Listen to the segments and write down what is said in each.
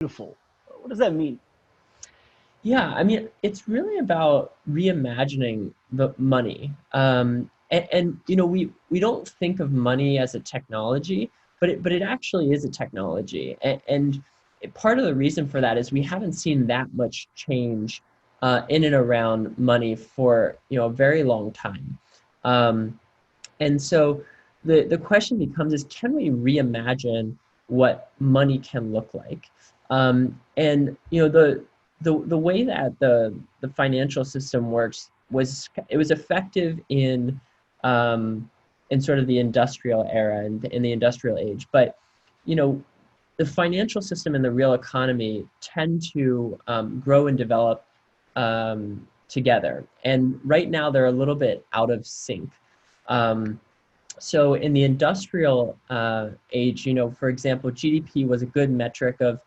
beautiful. What does that mean? Yeah, I mean, it's really about reimagining the money. And you know, we don't think of money as a technology, but it actually is a technology. And part of the reason for that is we haven't seen that much change in and around money for, you know, a very long time. Um, and so the question becomes is can we reimagine what money can look like? And you know the way that the financial system works was it was effective in sort of the industrial era and in the industrial age, but you know the financial system and the real economy tend to grow and develop together, and right now they're a little bit out of sync. Um, so in the industrial age, you know, for example, GDP was a good metric of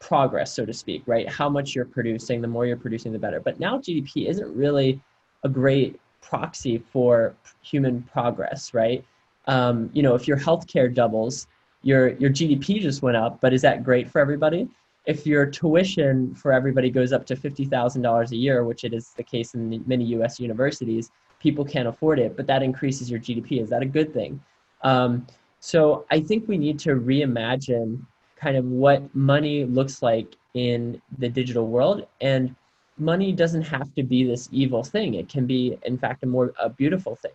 progress, so to speak, right? How much you're producing, the more you're producing, the better. But now GDP isn't really a great proxy for human progress, right? You know, if your healthcare doubles, your GDP just went up, but is that great for everybody? If your tuition for everybody goes up to $50,000 a year, which it is the case in many U.S. universities, people can't afford it, but that increases your GDP. Is that a good thing? So I think we need to reimagine kind of what money looks like in the digital world. And money doesn't have to be this evil thing. It can be, in fact, a beautiful thing.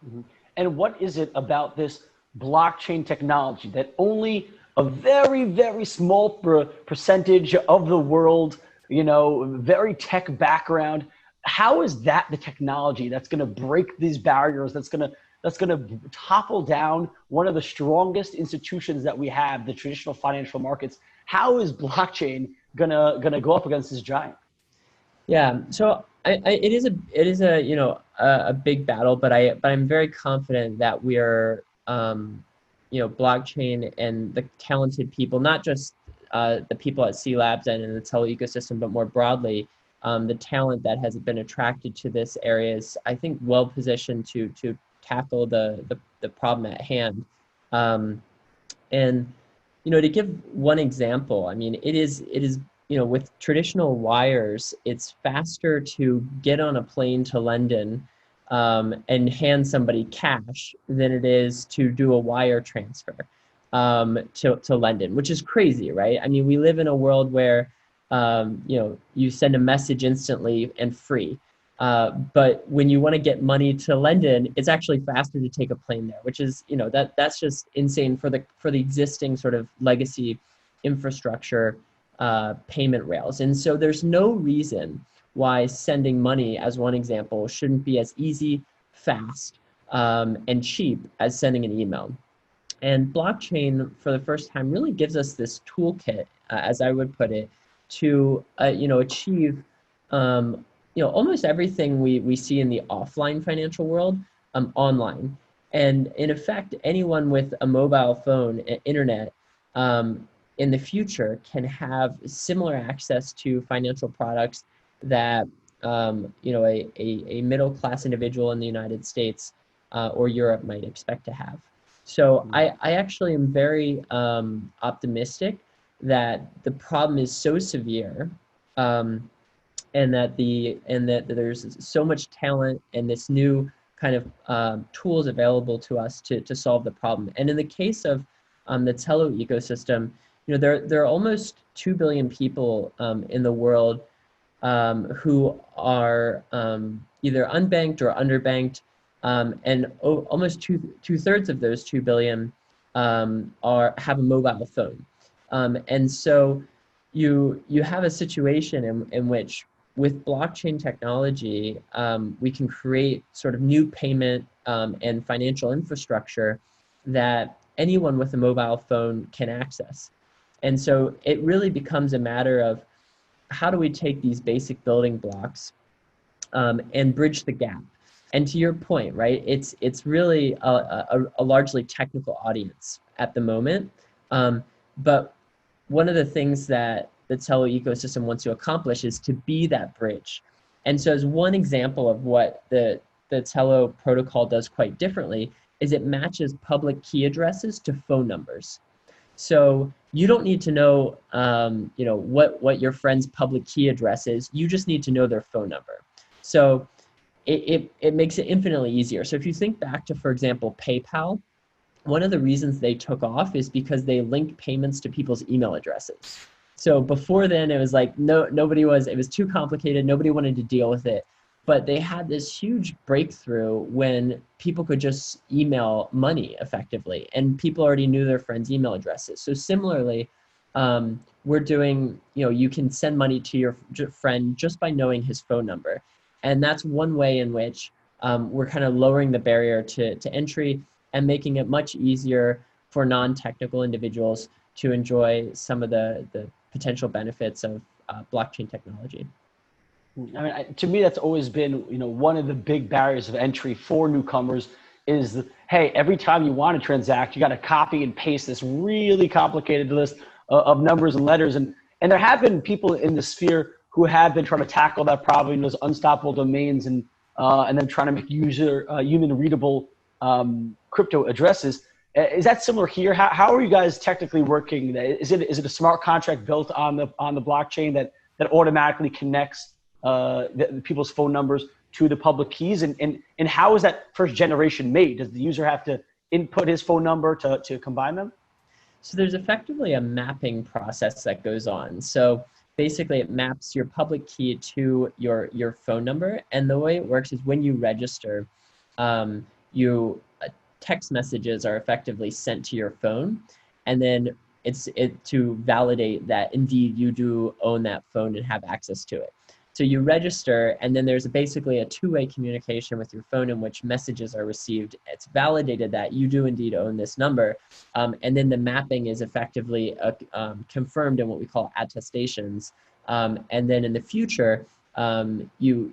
Mhm. And what is it about this blockchain technology that only a very, very small percentage of the world, you know, very tech background, how is that the technology that's going to break these barriers, that's going to topple down one of the strongest institutions that we have, the traditional financial markets? How is blockchain gonna go up against this giant? Yeah, so it is a you know a big battle, but I'm very confident that we are you know blockchain and the talented people, not just the people at C Labs and in the Tele ecosystem, but more broadly, the talent that has been attracted to this area is I think well positioned to tackle the problem at hand. Um, and you know, to give one example, I mean, it is you know, with traditional wires, it's faster to get on a plane to London and hand somebody cash than it is to do a wire transfer to London, which is crazy, right? I mean, we live in a world where you know, you send a message instantly and free. But when you want to get money to London, it's actually faster to take a plane there, which is, you know, that's just insane for the existing sort of legacy infrastructure payment rails. And so there's no reason why sending money, as one example, shouldn't be as easy, fast, and cheap as sending an email. And blockchain, for the first time, really gives us this toolkit, as I would put it, to you know achieve you know almost everything we see in the offline financial world online. And in effect, anyone with a mobile phone, internet, in the future can have similar access to financial products that you know a middle class individual in the United States or Europe might expect to have. So I actually am very optimistic that the problem is so severe, um, and that there's so much talent and this new kind of tools available to us to solve the problem. And in the case of the Tello ecosystem, you know there are almost 2 billion people in the world who are either unbanked or underbanked, and almost two thirds of those 2 billion are have a mobile phone, and so you have a situation in which with blockchain technology we can create sort of new payment and financial infrastructure that anyone with a mobile phone can access. And so it really becomes a matter of how do we take these basic building blocks and bridge the gap? And to your point, right, it's really a largely technical audience at the moment. But one of the things that the Telo ecosystem wants to accomplish is to be that bridge. And so as one example of what the Telo protocol does quite differently is it matches public key addresses to phone numbers. So you don't need to know, what your friend's public key address is. You just need to know their phone number. So it makes it infinitely easier. So if you think back to, for example, PayPal, one of the reasons they took off is because they linked payments to people's email addresses. So before then, it was like it was too complicated. Nobody wanted to deal with it. But they had this huge breakthrough when people could just email money effectively, and people already knew their friends' email addresses. So similarly, we're doing, you can send money to your friend just by knowing his phone number. And that's one way in which we're kind of lowering the barrier to entry and making it much easier for non-technical individuals to enjoy some of the potential benefits of blockchain technology. I mean, to me, that's always been, one of the big barriers of entry for newcomers is, hey, every time you want to transact, you got to copy and paste this really complicated list of numbers and letters. And there have been people in the sphere who have been trying to tackle that problem, those unstoppable domains, and then trying to make human readable crypto addresses. Is that similar here? How are you guys technically working? Is it a smart contract built on the blockchain that automatically connects people's phone numbers to the public keys? And how is that first generation made? Does the user have to input his phone number to combine them? So there's effectively a mapping process that goes on. So basically it maps your public key to your phone number. And the way it works is when you register, you text messages are effectively sent to your phone. And then it's to validate that indeed you do own that phone and have access to it. So you register, and then there's basically a two-way communication with your phone in which messages are received. It's validated that you do indeed own this number, and then the mapping is effectively confirmed in what we call attestations. And then in the future, you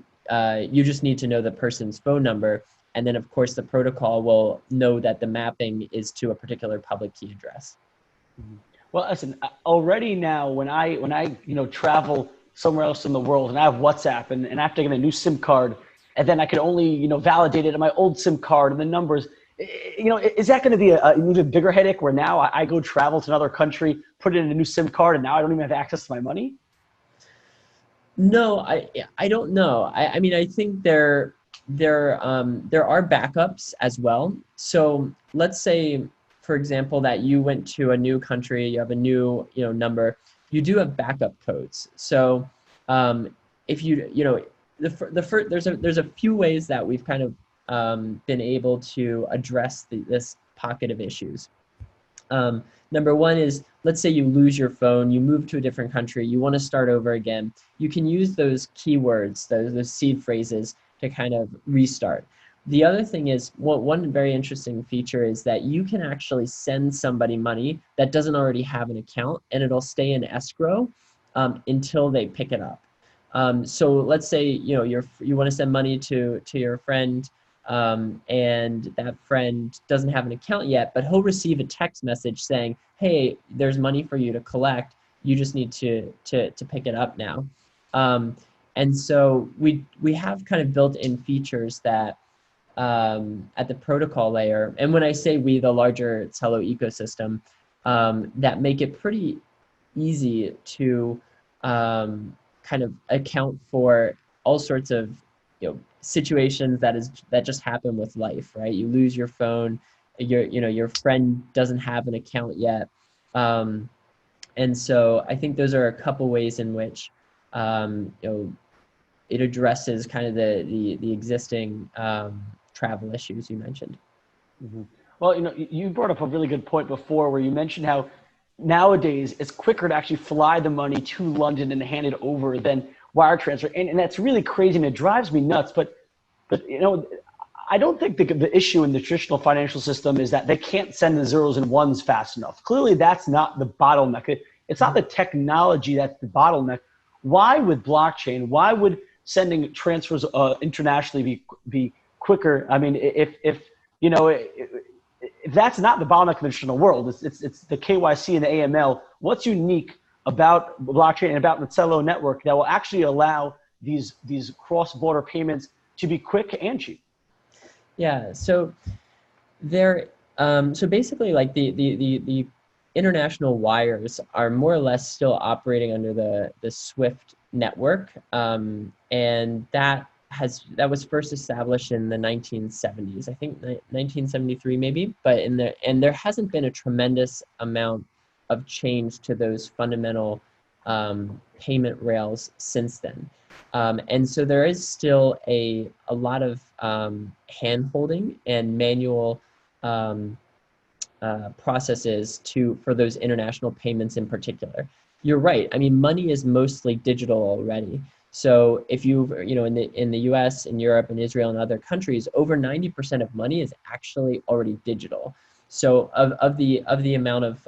just need to know the person's phone number, and then of course the protocol will know that the mapping is to a particular public key address. Well, listen, already now when I travel somewhere else in the world and I have WhatsApp and I have to get a new SIM card, and then I can only validate it on my old SIM card and the numbers. Is that going to be an even bigger headache where now I go travel to another country, put in a new SIM card, and now I don't even have access to my money? No, I don't know. I mean, I think there are backups as well. So let's say, for example, that you went to a new country, you have a new number. You do have backup codes. So if there's a few ways that we've kind of been able to address this pocket of issues. Number one is, let's say you lose your phone, you move to a different country, you want to start over again. You can use those keywords, those seed phrases to kind of restart. The other thing is, one very interesting feature is that you can actually send somebody money that doesn't already have an account, and it'll stay in escrow until they pick it up. So let's say you want to send money to your friend, and that friend doesn't have an account yet, but he'll receive a text message saying, "Hey, there's money for you to collect. You just need to pick it up now." And so we have kind of built-in features that at the protocol layer, and when I say we, the larger Trello ecosystem, that make it pretty easy to kind of account for all sorts of situations that just happen with life, right? You lose your phone, your friend doesn't have an account yet, and so I think those are a couple ways in which it addresses kind of the existing travel issues you mentioned. Mm-hmm. Well, you brought up a really good point before where you mentioned how nowadays it's quicker to actually fly the money to London and hand it over than wire transfer. And that's really crazy and it drives me nuts. But I don't think the issue in the traditional financial system is that they can't send the zeros and ones fast enough. Clearly, that's not the bottleneck. It's not the technology that's the bottleneck. Why with blockchain, why would sending transfers internationally be quicker? I mean, if that's not the bottleneck in the traditional world, it's the KYC and the AML. What's unique about blockchain and about the Trello network that will actually allow these cross-border payments to be quick and cheap? Yeah, so basically, like the international wires are more or less still operating under the SWIFT network, and that was first established in the 1970s, I think 1973 maybe. But there hasn't been a tremendous amount of change to those fundamental payment rails since then. And so there is still a lot of hand holding and manual processes for those international payments in particular. You're right. I mean, money is mostly digital already. So if in the U.S. and Europe and Israel and other countries, over 90% of money is actually already digital. So of the amount of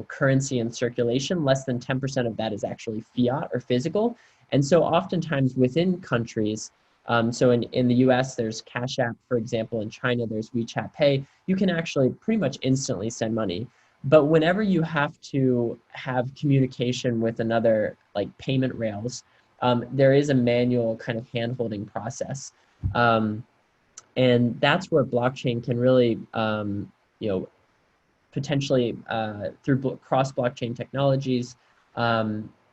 currency in circulation, less than 10% of that is actually fiat or physical. And so oftentimes within countries, so in the US, there's Cash App, for example. In China, there's WeChat Pay. You can actually pretty much instantly send money. But whenever you have to have communication with another, like payment rails, there is a manual kind of hand-holding process. And that's where blockchain can really, potentially through cross-blockchain technologies,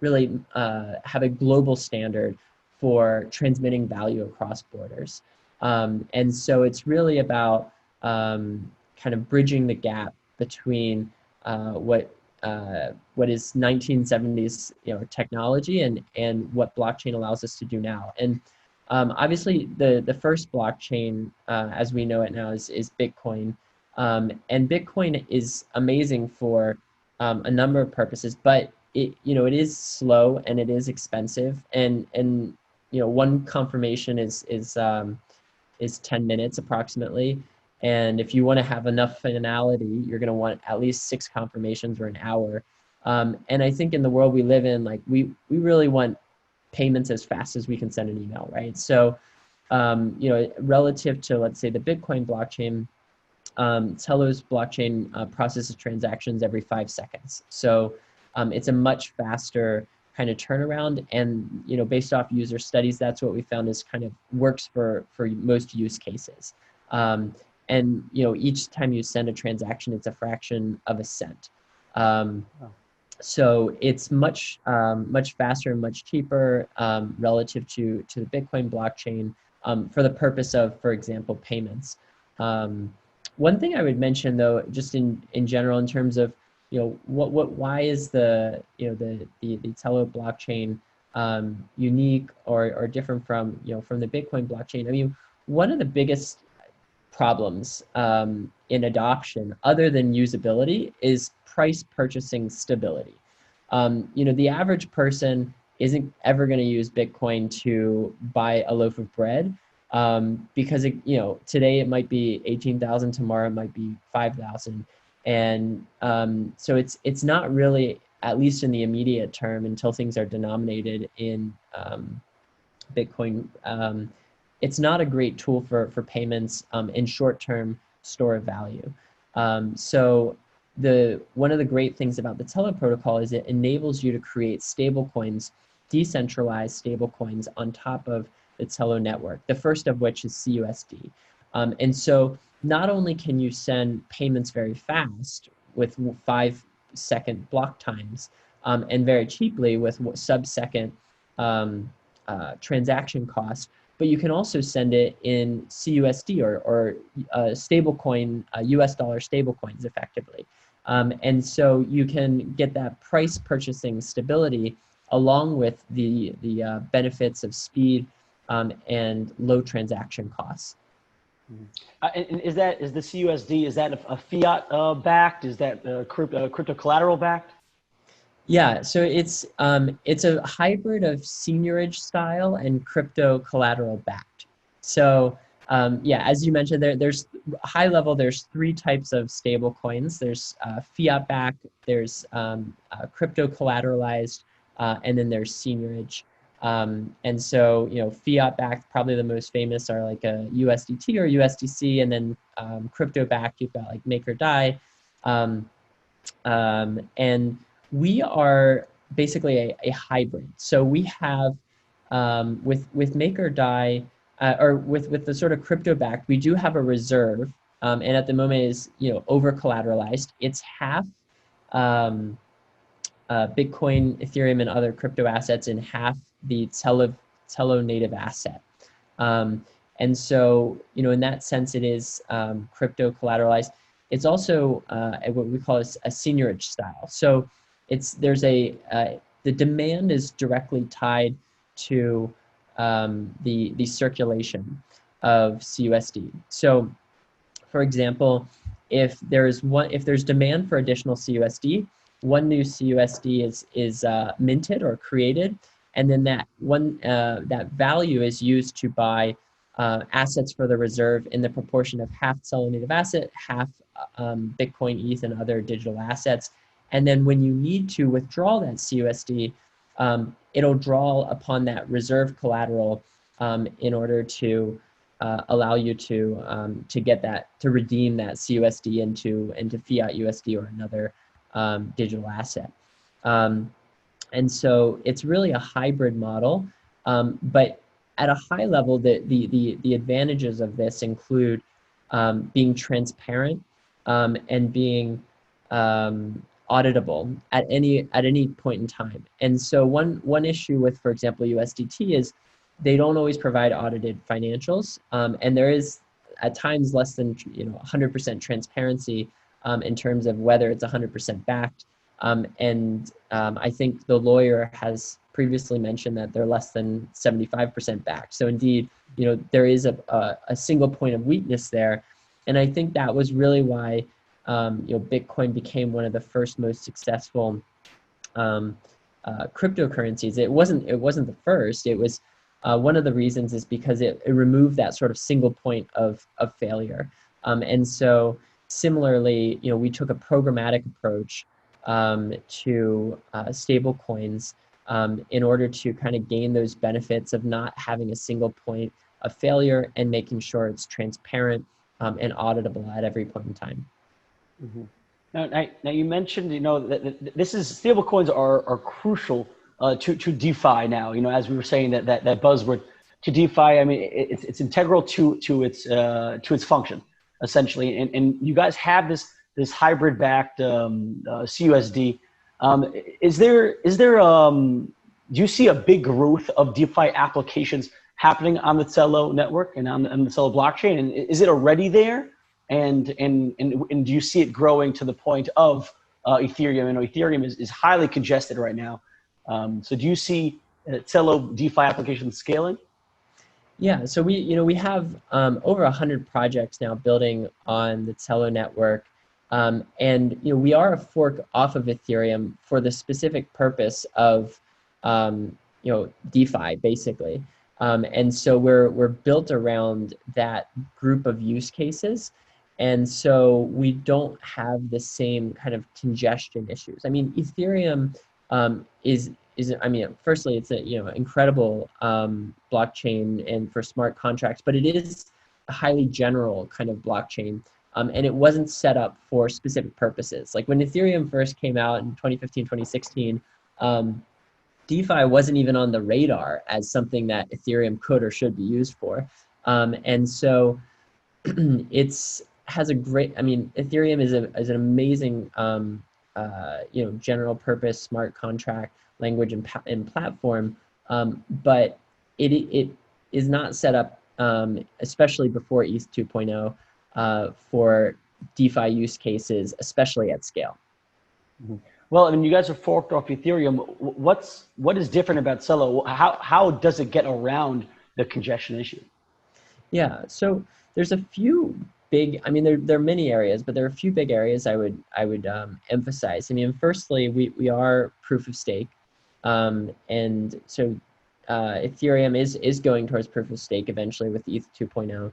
really have a global standard for transmitting value across borders. And so it's really about kind of bridging the gap between what is 1970s technology and what blockchain allows us to do now. And obviously the first blockchain as we know it now is Bitcoin. And Bitcoin is amazing for a number of purposes, but it is slow and it is expensive, and one confirmation is 10 minutes approximately. And if you want to have enough finality, you're going to want at least 6 confirmations or an hour. And I think in the world we live in, like we really want payments as fast as we can send an email, right? So, relative to, let's say, the Bitcoin blockchain, Telo's blockchain processes transactions every 5 seconds. So it's a much faster kind of turnaround, and based off user studies, that's what we found is kind of works for most use cases. And each time you send a transaction, it's a fraction of a cent. So it's much faster and much cheaper relative to the Bitcoin blockchain for the purpose of, for example, payments. One thing I would mention, though, just in general, in terms of why is the Telo blockchain unique or different from the Bitcoin blockchain? I mean, one of the biggest problems in adoption, other than usability, is price purchasing stability. The average person isn't ever going to use Bitcoin to buy a loaf of bread. Because today it might be 18,000, tomorrow it might be 5,000, and so it's not really, at least in the immediate term, until things are denominated in Bitcoin. It's not a great tool for payments in short-term store of value. So one of the great things about the Telo protocol is it enables you to create stable coins, decentralized stable coins on top of the Telo network, the first of which is CUSD. And so not only can you send payments very fast with 5-second block times and very cheaply with sub-second transaction costs, but you can also send it in CUSD or stablecoin, US dollar stablecoins effectively. And so you can get that price purchasing stability along with the benefits of speed and low transaction costs. And is the CUSD, is that a fiat backed? Is that crypto collateral backed? Yeah, so it's a hybrid of seigniorage style and crypto collateral backed. So yeah, as you mentioned, there's high level. There's 3 types of stable coins. There's fiat backed, there's crypto collateralized, and then there's seigniorage. And so fiat backed, probably the most famous are like a USDT or USDC, and then crypto backed, you've got like Make or Die. And we are basically a hybrid. So we have with Make or Die, or with the sort of crypto backed, we do have a reserve, and at the moment is over collateralized. It's half um, Bitcoin, Ethereum, and other crypto assets in half the Telo native asset. And so, in that sense, it is crypto collateralized. It's also what we call a seigniorage style. So the demand is directly tied to the circulation of CUSD. So, for example, if there's demand for additional CUSD, one new CUSD is minted or created, and then that value is used to buy assets for the reserve in the proportion of half Celo native asset, half Bitcoin, ETH, and other digital assets. And then when you need to withdraw that CUSD, it'll draw upon that reserve collateral in order to allow you to get to redeem that CUSD into fiat USD or another digital asset. And so it's really a hybrid model, but at a high level, the advantages of this include being transparent and being auditable at any point in time. And so one issue with, for example, USDT is they don't always provide audited financials, and there is at times less than 100% transparency in terms of whether it's 100% backed. I think the lawyer has previously mentioned that they're less than 75% backed. So indeed, there is a single point of weakness there, and I think that was really why Bitcoin became one of the first most successful cryptocurrencies. It wasn't the first. It was one of the reasons is because it removed that sort of single point of failure. And so similarly, we took a programmatic approach to stable coins in order to kind of gain those benefits of not having a single point of failure and making sure it's transparent and auditable at every point in time. Mm-hmm. Now you mentioned, that this is stable coins are crucial to DeFi now. As we were saying that buzzword to DeFi. I mean, it's integral to its function essentially. And you guys have this hybrid backed CUSD. Do you see a big growth of DeFi applications happening on the Celo network and on the Celo blockchain? And is it already there? And do you see it growing to the point of Ethereum? Ethereum is highly congested right now. So do you see Celo DeFi applications scaling? Yeah, so we have over 100 projects now building on the Celo network, and we are a fork off of Ethereum for the specific purpose of DeFi basically, and so we're built around that group of use cases. And so we don't have the same kind of congestion issues. I mean, Ethereum firstly, it's a incredible blockchain and for smart contracts, but it is a highly general kind of blockchain, and it wasn't set up for specific purposes. Like when Ethereum first came out in 2015, 2016, DeFi wasn't even on the radar as something that Ethereum could or should be used for, and so Ethereum is an amazing general purpose smart contract language and platform, but it is not set up, especially before ETH 2.0, for DeFi use cases, especially at scale. Mm-hmm. Well, I mean, you guys are forked off Ethereum. What is different about Celo? How does it get around the congestion issue? Yeah, so there's a few big. I mean, there are many areas, but there are a few big areas I would emphasize. I mean, firstly, we are proof of stake, and so Ethereum is going towards proof of stake eventually with ETH 2.0,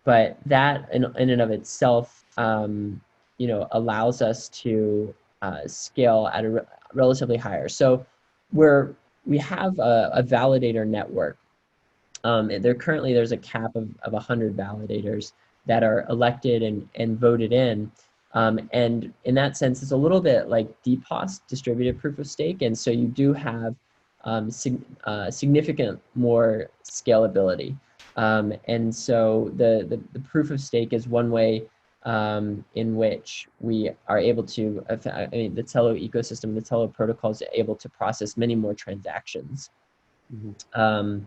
but that in and of itself, allows us to scale at a relatively higher. So we have a validator network. There's a cap of 100 validators that are elected and voted in. And in that sense, it's a little bit like DPoS, distributed proof of stake. And so you do have significant more scalability. And so the proof of stake is one way in which we are able to, I mean, the Trello ecosystem, the Trello protocol is able to process many more transactions. Mhm.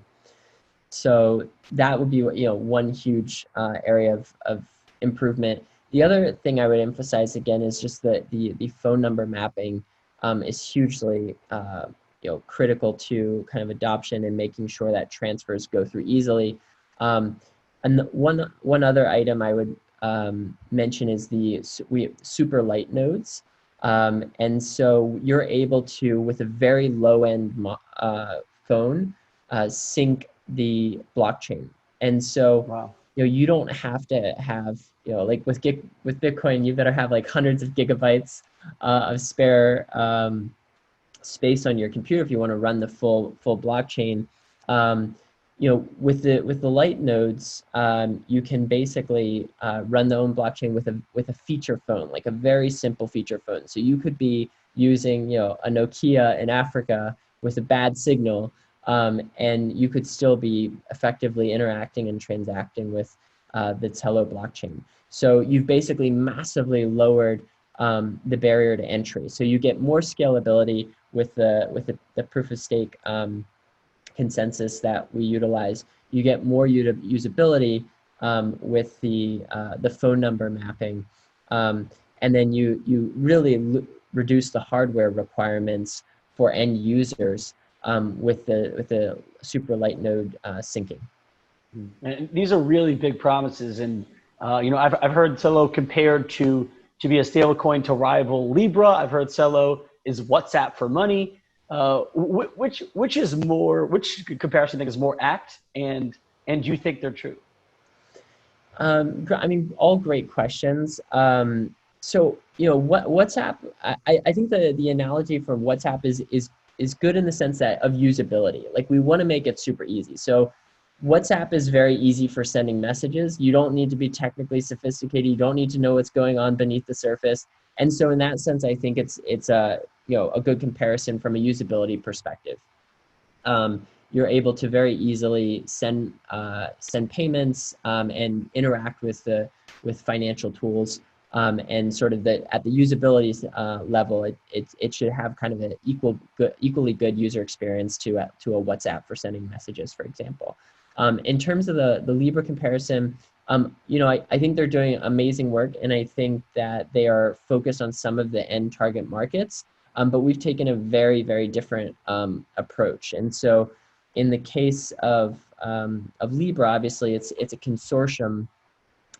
So that would be, one huge area of improvement. The other thing I would emphasize again is just the phone number mapping is hugely critical to kind of adoption and making sure that transfers go through easily. And one other item I would mention is we super light nodes. And so you're able to, with a very low end phone, sync the blockchain. And so, Wow. you don't have to have, like with Bitcoin, you better have like hundreds of gigabytes of spare space on your computer if you want to run the full blockchain. Um, with the light nodes, you can basically run the own blockchain with a feature phone, like a very simple feature phone. So you could be using a Nokia in Africa with a bad signal, and you could still be effectively interacting and transacting with the Trello blockchain. So you've basically massively lowered the barrier to entry. So you get more scalability with the proof of stake consensus that we utilize. You get more usability with the phone number mapping, and then you really reduce the hardware requirements for end users with the super light node syncing. And these are really big promises. And, I've heard Celo compared to be a stablecoin to rival Libra. I've heard Celo is WhatsApp for money. Which is more, which comparison do you think is more apt? And do you think they're true? I mean, all great questions. So, WhatsApp, I think the analogy for WhatsApp is good in the sense that of usability. Like we want to make it super easy. So WhatsApp is very easy for sending messages. You don't need to be technically sophisticated. You don't need to know what's going on beneath the surface. And so in that sense, I think it's a good comparison from a usability perspective. You're able to very easily send payments and interact with financial tools, and sort of at the usability level, it should have kind of an equally good user experience to a WhatsApp for sending messages, for example. In terms of the Libra comparison, I think they're doing amazing work, and I think that they are focused on some of the end target markets. But we've taken a very, very different approach. And so in the case of Libra, obviously it's a consortium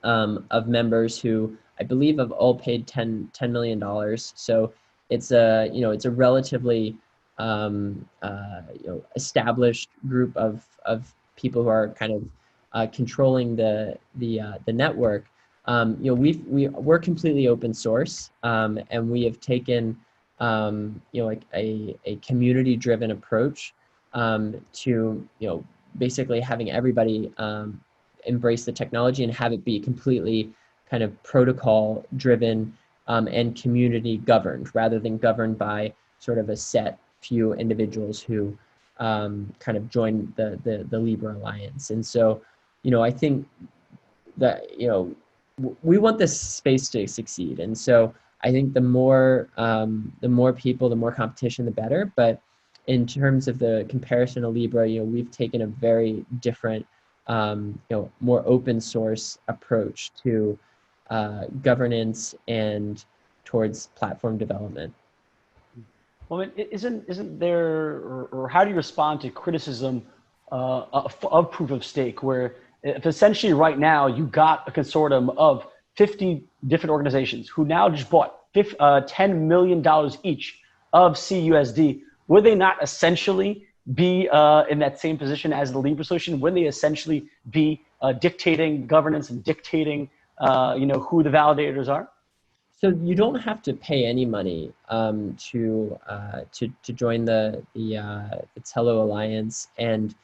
of members who I believe have all paid $10 million. So it's a relatively established group of people who are kind of controlling the network. We're completely open source, and we have taken like a community driven approach to basically having everybody embrace the technology and have it be completely kind of protocol driven and community governed, rather than governed by sort of a set few individuals who kind of join the Libra Alliance. And so, I think that we want this space to succeed. And so I think the more people, the more competition, the better. But in terms of the comparison to Libra, we've taken a very different, more open source approach to governance and towards platform development. Well, I mean, isn't there, or how do you respond to criticism of proof of stake, where if essentially right now you got a consortium of 50 different organizations who now just bought $10 million each of CUSD, would they not essentially be in that same position as the Libra solution? Wouldn't they essentially be dictating governance and dictating, who the validators are? So you don't have to pay any money to join the Trello Alliance, and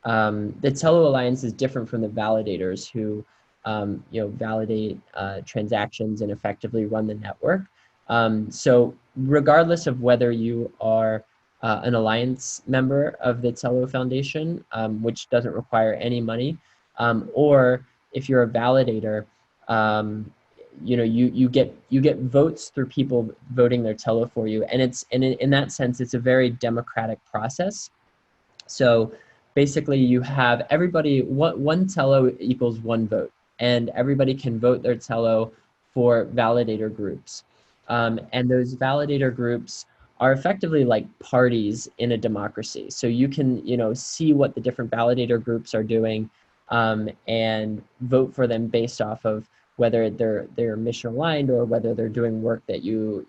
the Trello Alliance is different from the validators who validate transactions and effectively run the network. So regardless of whether you are an alliance member of the Trello Foundation, which doesn't require any money, or if you're a validator, you get votes through people voting their Tello for you, and in that sense it's a very democratic process. So basically you have everybody, one Tello equals one vote, and everybody can vote their Tello for validator groups. And those validator groups are effectively like parties in a democracy. So you can, see what the different validator groups are doing, and vote for them based off of whether they're mission aligned or whether they're doing work that you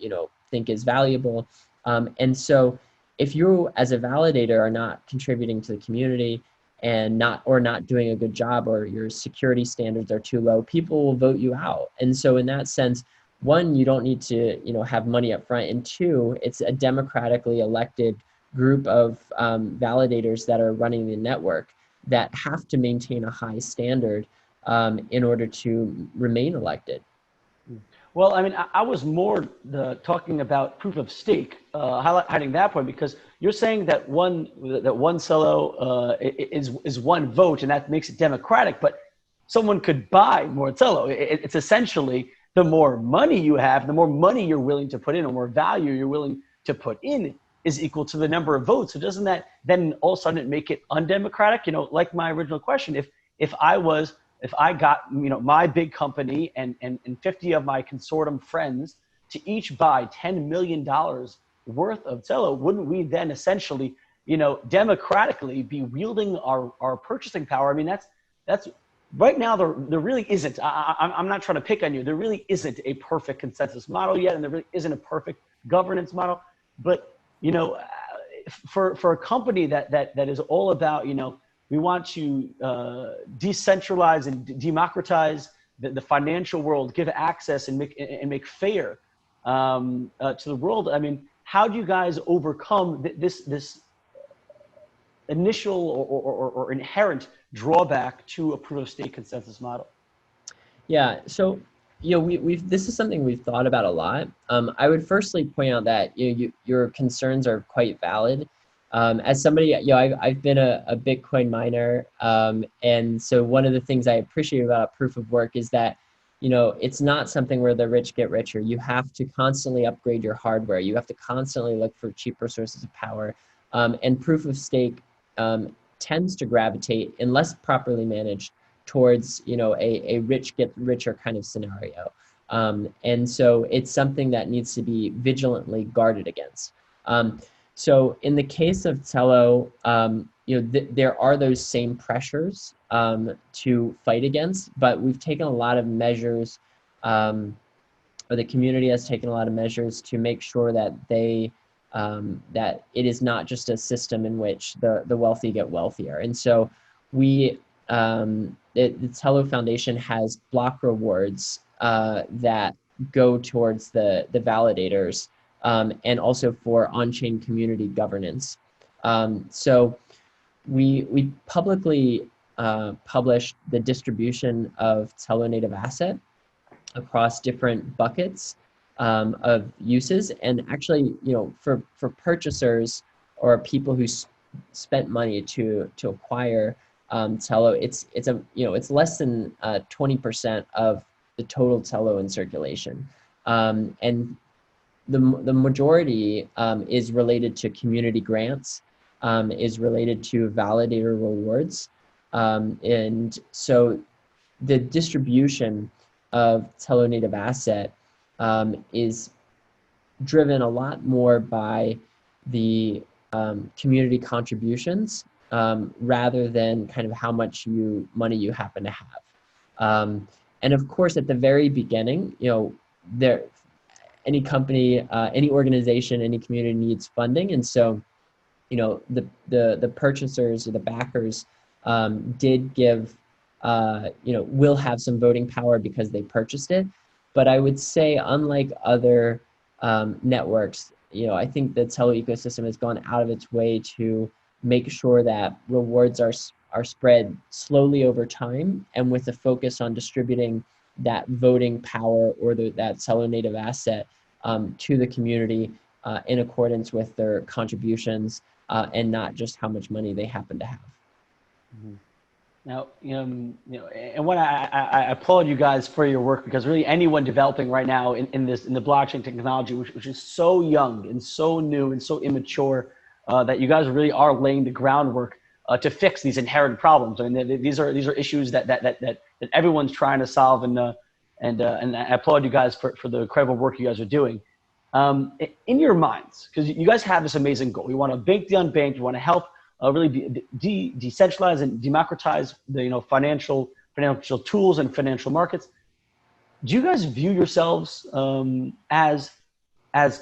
think is valuable. And so if you as a validator are not contributing to the community and not doing a good job, or your security standards are too low, people will vote you out. And so in that sense, one, you don't need to have money up front, and two, it's a democratically elected group of validators that are running the network that have to maintain a high standard in order to remain elected. Well, I mean, I was more talking about proof of stake, highlighting that point, because you're saying that one Celo is one vote, and that makes it democratic. But someone could buy more Celo. It's essentially the more money you have, the more money you're willing to put in, or more value you're willing to put in, is equal to the number of votes. So doesn't that then all of a sudden make it undemocratic? Like my original question, if I got my big company and 50 of my consortium friends to each buy $10 million worth of Zello, wouldn't we then essentially democratically be wielding our purchasing power? I mean, that's right now there really isn't. I'm not trying to pick on you. There really isn't a perfect consensus model yet, and there really isn't a perfect governance model. But for a company that is all about we want to decentralize and democratize the financial world, give access and make fair to the world. I mean, how do you guys overcome this initial or inherent drawback to a proof of stake consensus model? Yeah, so we've this is something we've thought about a lot. I would firstly point out that your concerns are quite valid. As somebody, I've been a Bitcoin miner, and so one of the things I appreciate about proof of work is that it's not something where the rich get richer. You have to constantly upgrade your hardware. You have to constantly look for cheaper sources of power, and proof of stake tends to gravitate, unless properly managed, towards a rich get richer kind of scenario. And so it's something that needs to be vigilantly guarded against. So in the case of Tello, there are those same pressures to fight against, but we've taken a lot of measures, or the community has taken a lot of measures to make sure that that it is not just a system in which the wealthy get wealthier. And so the Tello Foundation has block rewards that go towards the validators, and also for on-chain community governance. So we publicly published the distribution of Tello native asset across different buckets of uses, and actually, for purchasers or people who spent money to acquire Tello, it's less than 20% of the total Tello in circulation, and the majority is related to community grants, is related to validator rewards, and so the distribution of Tello native asset is driven a lot more by the community contributions, rather than kind of how much money you happen to have. And of course, at the very beginning, any company, any organization, any community needs funding, and so the purchasers or the backers did give will have some voting power because they purchased it. But I would say, unlike other networks, I think the Tello ecosystem has gone out of its way to make sure that rewards are spread slowly over time, and with a focus on distributing that voting power or that Tello native asset to the community in accordance with their contributions, and not just how much money they happen to have. Mm-hmm. Now, and when I applaud you guys for your work, because really anyone developing right now in the blockchain technology, which is so young and so new and so immature, that you guys really are laying the groundwork to fix these inherent problems. I mean, these are issues that everyone's trying to solve, and I applaud you guys for the incredible work you guys are doing. In your minds, because you guys have this amazing goal, you want to bank the unbanked, you want to help really decentralize and democratize the financial tools and financial markets. Do you guys view yourselves as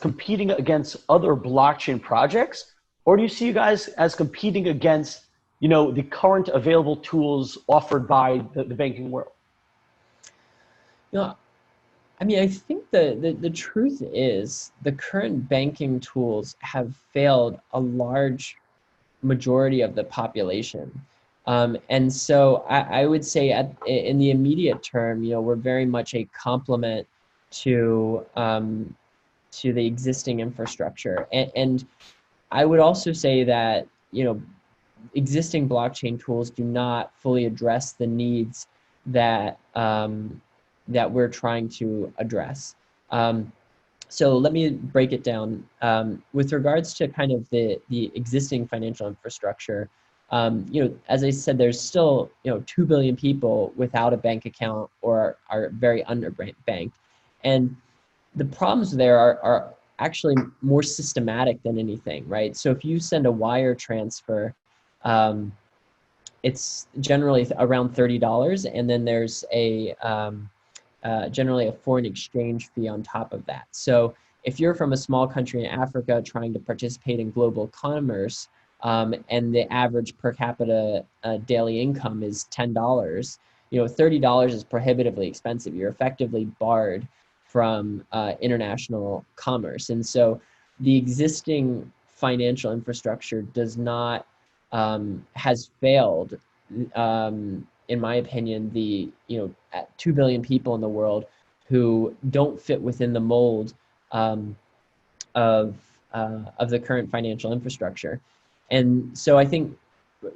competing against other blockchain projects, or do you see you guys as competing against the current available tools offered by the banking world? You know, I mean, I think the truth is the current banking tools have failed a large majority of the population. And so I would say in the immediate term, we're very much a complement to to the existing infrastructure. And I would also say that, existing blockchain tools do not fully address the needs that that we're trying to address. So let me break it down. With regards to kind of the existing financial infrastructure, as I said, there's still 2 billion people without a bank account or are very underbanked, and the problems there are actually more systematic than anything, right? So if you send a wire transfer, um, it's generally around $30, and then there's generally a foreign exchange fee on top of that. So if you're from a small country in Africa trying to participate in global commerce, and the average per capita daily income is $10, $30 is prohibitively expensive. You're effectively barred from international commerce. And so the existing financial infrastructure has failed, in my opinion, the 2 billion people in the world who don't fit within the mold of the current financial infrastructure. And so I think,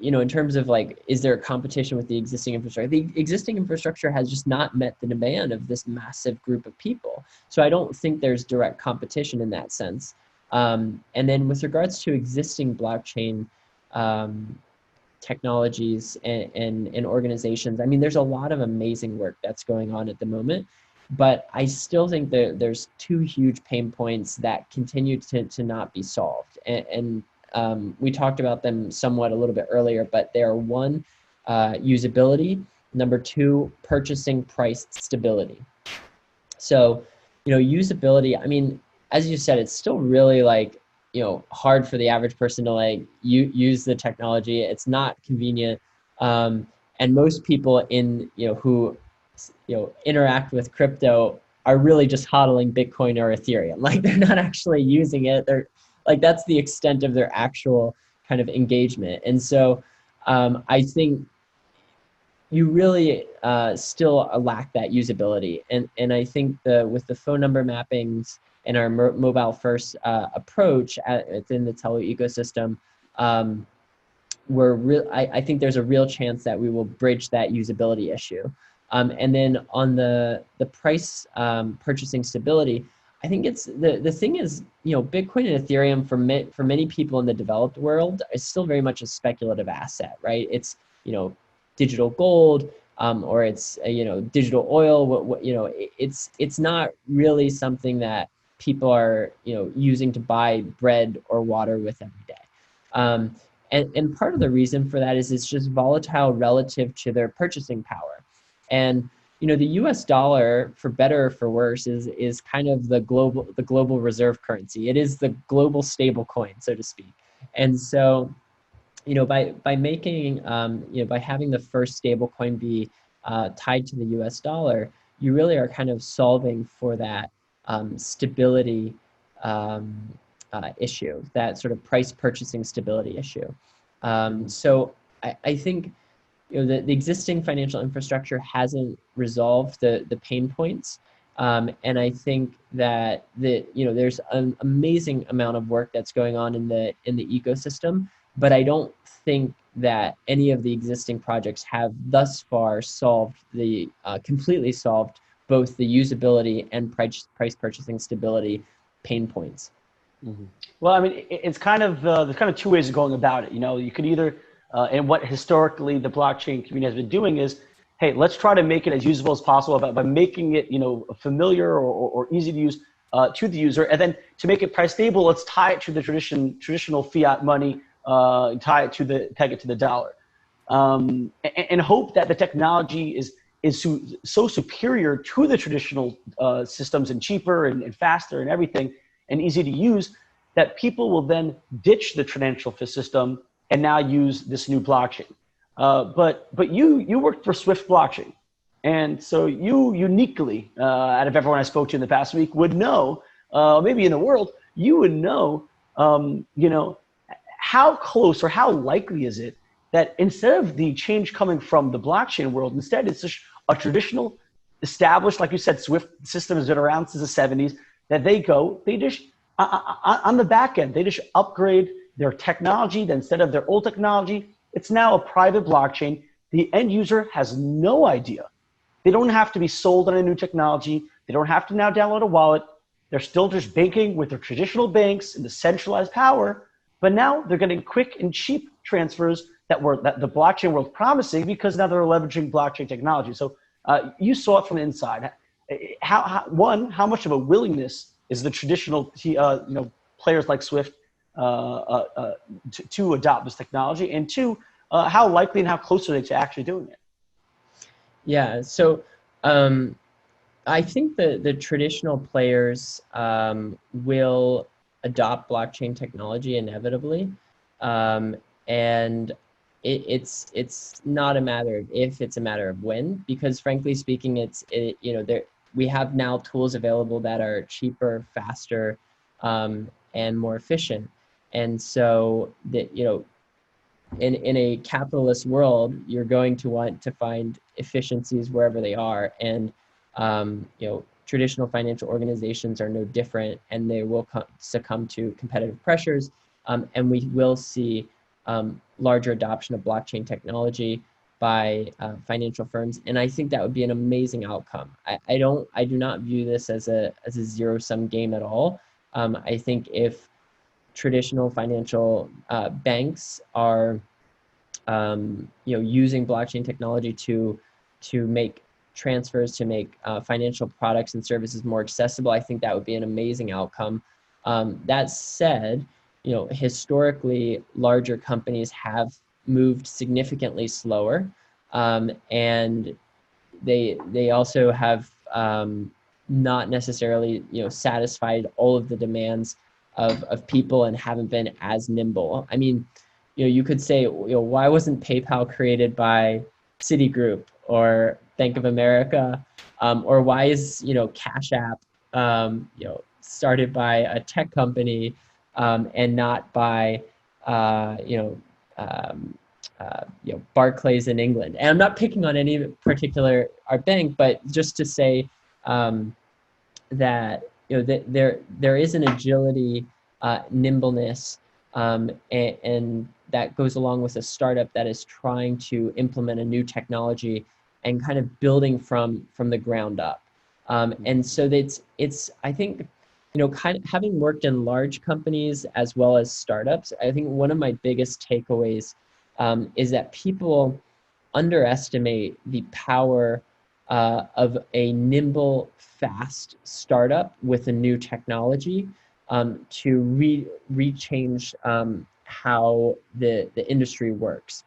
in terms of like, is there a competition with the existing infrastructure? The existing infrastructure has just not met the demand of this massive group of people. So I don't think there's direct competition in that sense. And then with regards to existing blockchain technologies and organizations, I mean, there's a lot of amazing work that's going on at the moment, but I still think that there's two huge pain points that continue to not be solved. And we talked about them somewhat a little bit earlier, but they are: one, usability; number two, purchasing price stability. So, usability, I mean, as you said, it's still really like, hard for the average person to like use the technology. It's not convenient. And most people who, interact with crypto are really just hodling Bitcoin or Ethereum. Like, they're not actually using it. They're like, that's the extent of their actual kind of engagement. And so I think you really still lack that usability. And I think with the phone number mappings and our mobile first approach within the Telo ecosystem, I think there's a real chance that we will bridge that usability issue. And then on the price purchasing stability, I think it's the thing is, Bitcoin and Ethereum for many people in the developed world is still very much a speculative asset, right? It's, digital gold, or it's digital oil. It's not really something that people are using to buy bread or water with every day. And part of the reason for that is it's just volatile relative to their purchasing power. And the U.S. dollar, for better or for worse, is kind of the global reserve currency. It is the global stable coin, so to speak. And so, by making by having the first stable coin be tied to the U.S. dollar, you really are kind of solving for that stability issue, that sort of price purchasing stability issue. So I think the existing financial infrastructure hasn't resolved the pain points. And I think that there's an amazing amount of work that's going on in the ecosystem, but I don't think that any of the existing projects have thus far completely solved both the usability and price purchasing stability pain points. Mm-hmm. Well, I mean, it's kind of there's kind of two ways of going about it. You know, you could either, and what historically the blockchain community has been doing is, hey, let's try to make it as usable as possible by making it, you know, familiar or easy to use to the user, and then to make it price stable, let's tie it to the traditional fiat money, peg it to the dollar, and hope that the technology is so superior to the traditional systems and cheaper and faster and everything and easy to use that people will then ditch the traditional system and now use this new blockchain. But you worked for Swift blockchain, and so you uniquely, out of everyone I spoke to in the past week, would know, maybe in the world, you would know, you know, how close or how likely is it that instead of the change coming from the blockchain world, instead it's just a traditional, established, like you said, Swift system has been around since the 70s, that they just, on the back end, they just upgrade their technology. That instead of their old technology, it's now a private blockchain. The end user has no idea. They don't have to be sold on a new technology. They don't have to now download a wallet. They're still just banking with their traditional banks in the centralized power, but now they're getting quick and cheap transfers that the blockchain world promising because now they're leveraging blockchain technology. So you saw it from the inside. How much of a willingness is the traditional players like Swift to adopt this technology, and two, how likely and how close are they to actually doing it? Yeah, so I think the traditional players will adopt blockchain technology inevitably, and it's not a matter of if, it's a matter of when. Because frankly speaking, we have now tools available that are cheaper, faster, and more efficient. And so that in a capitalist world, you're going to want to find efficiencies wherever they are, and traditional financial organizations are no different, and they will succumb to competitive pressures, and we will see larger adoption of blockchain technology by financial firms, and I think that would be an amazing outcome. I do not view this as a zero-sum game at all. I think if traditional financial banks are using blockchain technology to make transfers, to make financial products and services more accessible, I think that would be an amazing outcome. That said, historically, larger companies have moved significantly slower, and they also have not necessarily satisfied all of the demands of people and haven't been as nimble. I mean, you could say, why wasn't PayPal created by Citigroup or Bank of America, or why is Cash App started by a tech company and not by Barclays in England? And I'm not picking on any particular our bank, but just to say that there is an agility, nimbleness, and that goes along with a startup that is trying to implement a new technology and kind of building from the ground up. And so it's I think kind of having worked in large companies as well as startups, I think one of my biggest takeaways is that people underestimate the power of a nimble, fast startup with a new technology to rechange how the industry works.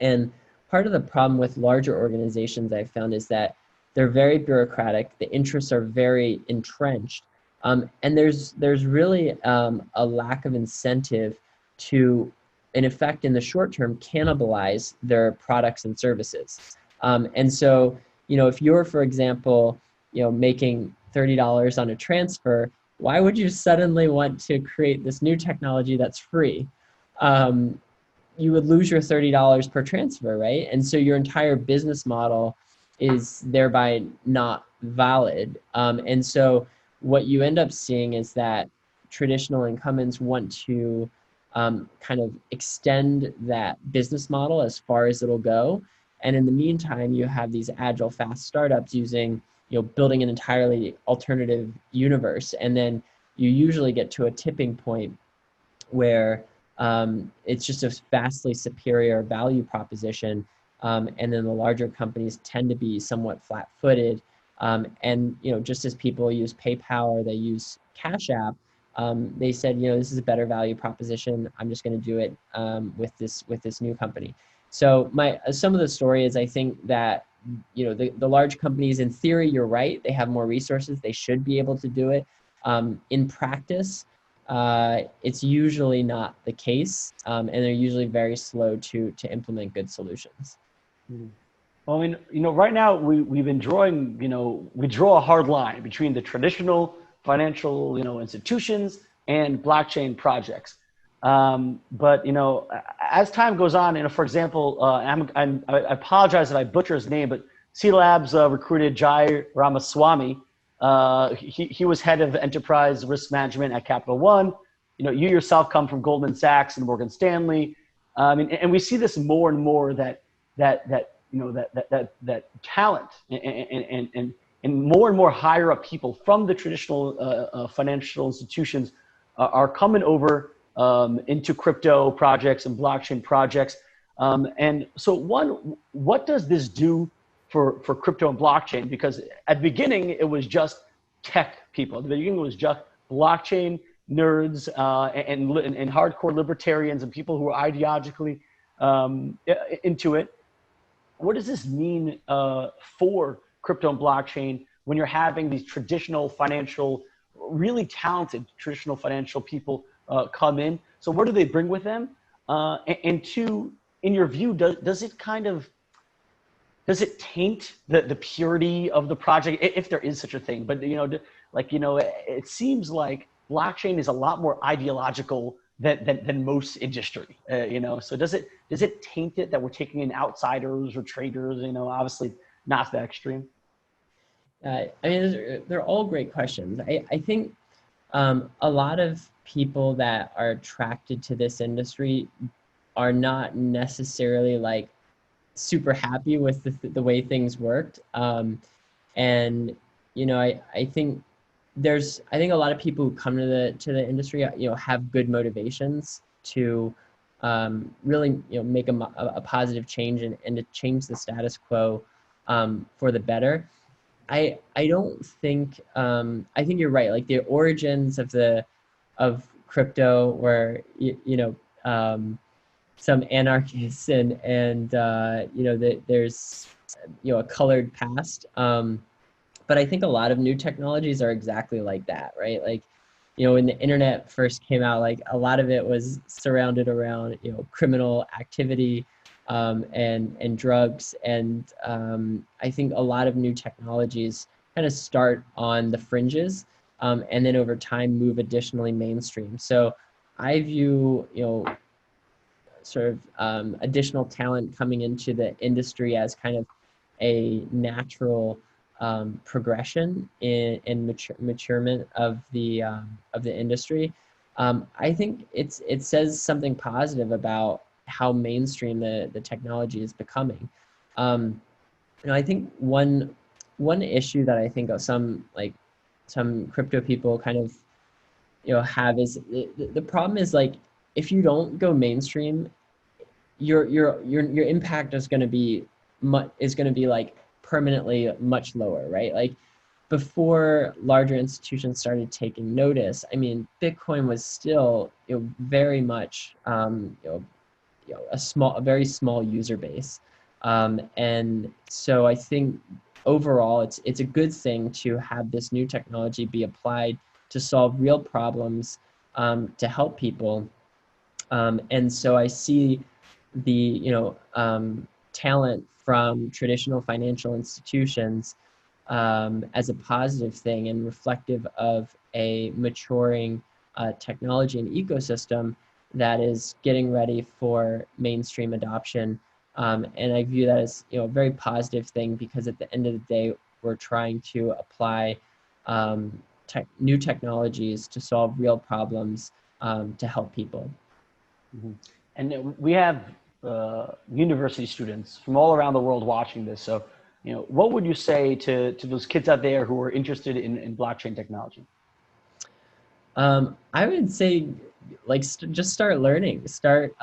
And part of the problem with larger organizations I've found is that they're very bureaucratic, the interests are very entrenched, and there's really a lack of incentive to, in effect, in the short term, cannibalize their products and services. And so, if you're, for example, making $30 on a transfer, why would you suddenly want to create this new technology that's free? You would lose your $30 per transfer, right? And so your entire business model is thereby not valid. And so what you end up seeing is that traditional incumbents want to kind of extend that business model as far as it'll go. And in the meantime, you have these agile, fast startups using, building an entirely alternative universe. And then you usually get to a tipping point where it's just a vastly superior value proposition. And then the larger companies tend to be somewhat flat-footed. And just as people use PayPal or they use Cash App, they said, this is a better value proposition. I'm just going to do it with this new company. So some of the story is I think that the large companies, in theory, you're right. They have more resources. They should be able to do it. In practice, it's usually not the case, and they're usually very slow to implement good solutions. Well, I mean, right now we've been drawing, we draw a hard line between the traditional financial, institutions and blockchain projects. But as time goes on, for example, I apologize if I butcher his name, but C Labs recruited Jai Ramaswamy. He was head of enterprise risk management at Capital One. You yourself come from Goldman Sachs and Morgan Stanley. And we see this more and more that talent and more higher up people from the traditional financial institutions are coming over into crypto projects and blockchain projects. And so what does this do for crypto and blockchain? Because at the beginning, it was just tech people. At the beginning, it was just blockchain nerds and hardcore libertarians and people who are ideologically into it. What does this mean for crypto and blockchain when you're having these traditional financial, really talented traditional financial people come in? So what do they bring with them? And two, in your view, does it taint the purity of the project, if there is such a thing? But it seems like blockchain is a lot more ideological than most industry, So does it taint it that we're taking in outsiders or traders? Obviously not to that extreme. I mean, they're all great questions. I think a lot of people that are attracted to this industry are not necessarily like super happy with the way things worked. And I think a lot of people who come to the industry, have good motivations to really, make a positive change and to change the status quo for the better. I don't think I think you're right. Like the origins of crypto, where some anarchists and there's a colored past. But I think a lot of new technologies are exactly like that, right? Like, when the internet first came out, like a lot of it was surrounded around, criminal activity and drugs. And I think a lot of new technologies kind of start on the fringes and then over time move additionally mainstream. So I view, sort of additional talent coming into the industry as kind of a natural progression in maturement of the industry. I think it says something positive about how mainstream the technology is becoming. I think one issue that I think of some crypto people kind of have is the problem is, like, if you don't go mainstream, your impact is going to be like permanently much lower, right? Like before larger institutions started taking notice, I mean, Bitcoin was still very much a very small user base, and so I think overall it's a good thing to have this new technology be applied to solve real problems, to help people. And so I see the talent from traditional financial institutions as a positive thing and reflective of a maturing technology and ecosystem that is getting ready for mainstream adoption. And I view that as a very positive thing, because at the end of the day, we're trying to apply new technologies to solve real problems, to help people. Mhm. And we have university students from all around the world watching this. So, what would you say to those kids out there who are interested in blockchain technology? I would say, like, just start learning, start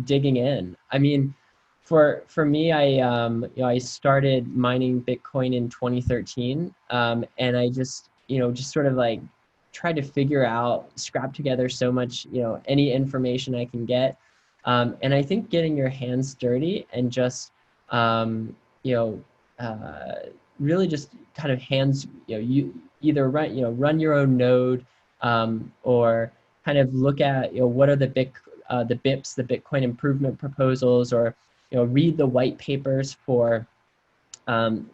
digging in. I mean, for me, I started mining Bitcoin in 2013, and I just sort of like tried to figure out, scrap together so much, any information I can get, and I think getting your hands dirty and just um, you know, really just kind of hands, you either run your own node, or kind of look at what are the BIPs, the Bitcoin improvement proposals, or read the white papers for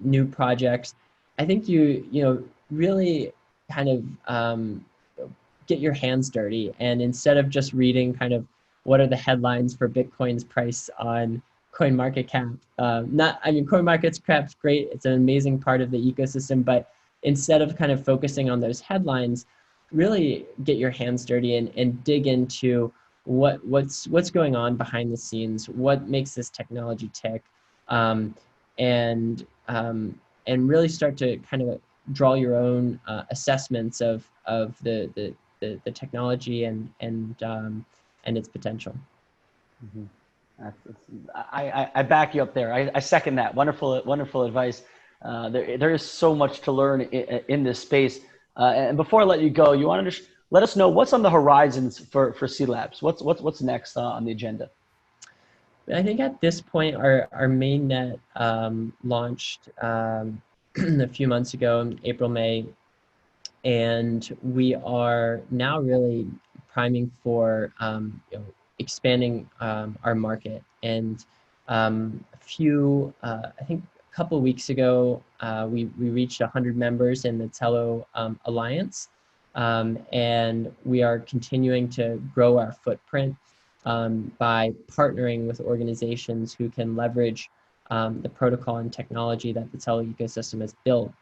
new projects. I think you really kind of get your hands dirty, and instead of just reading kind of what are the headlines for Bitcoin's price on CoinMarketCap, not I mean CoinMarketCap's great, it's an amazing part of the ecosystem, but instead of kind of focusing on those headlines, really get your hands dirty and dig into what's going on behind the scenes, what makes this technology tick, um, and really start to kind of draw your own assessments of the technology and its potential. Mhm. I back you up there. I second that. Wonderful advice. There is so much to learn in this space. And before I let you go, you want to let us know what's on the horizons for C Labs. What's next on the agenda? I think at this point, our main net launched a few months ago, in April, May, and we are now really priming for expanding our market. And I think a couple of weeks ago, we reached 100 members in the Tello Alliance, and we are continuing to grow our footprint by partnering with organizations who can leverage the protocol and technology that the Tello ecosystem has built.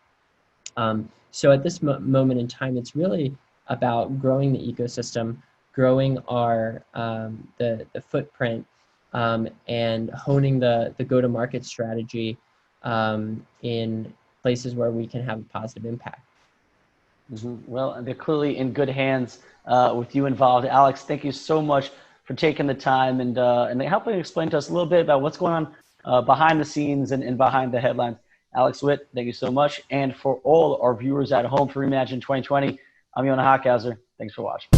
So at this moment in time, it's really about growing the ecosystem, growing our the footprint, and honing the go-to-market strategy in places where we can have a positive impact. Well, they're clearly in good hands with you involved. Alex, thank you so much for taking the time and helping explain to us a little bit about what's going on behind the scenes and behind the headlines. Alex Witt, thank you so much. And for all our viewers at home for Reimagine 2020, I'm Yona Hockhauser. Thanks for watching.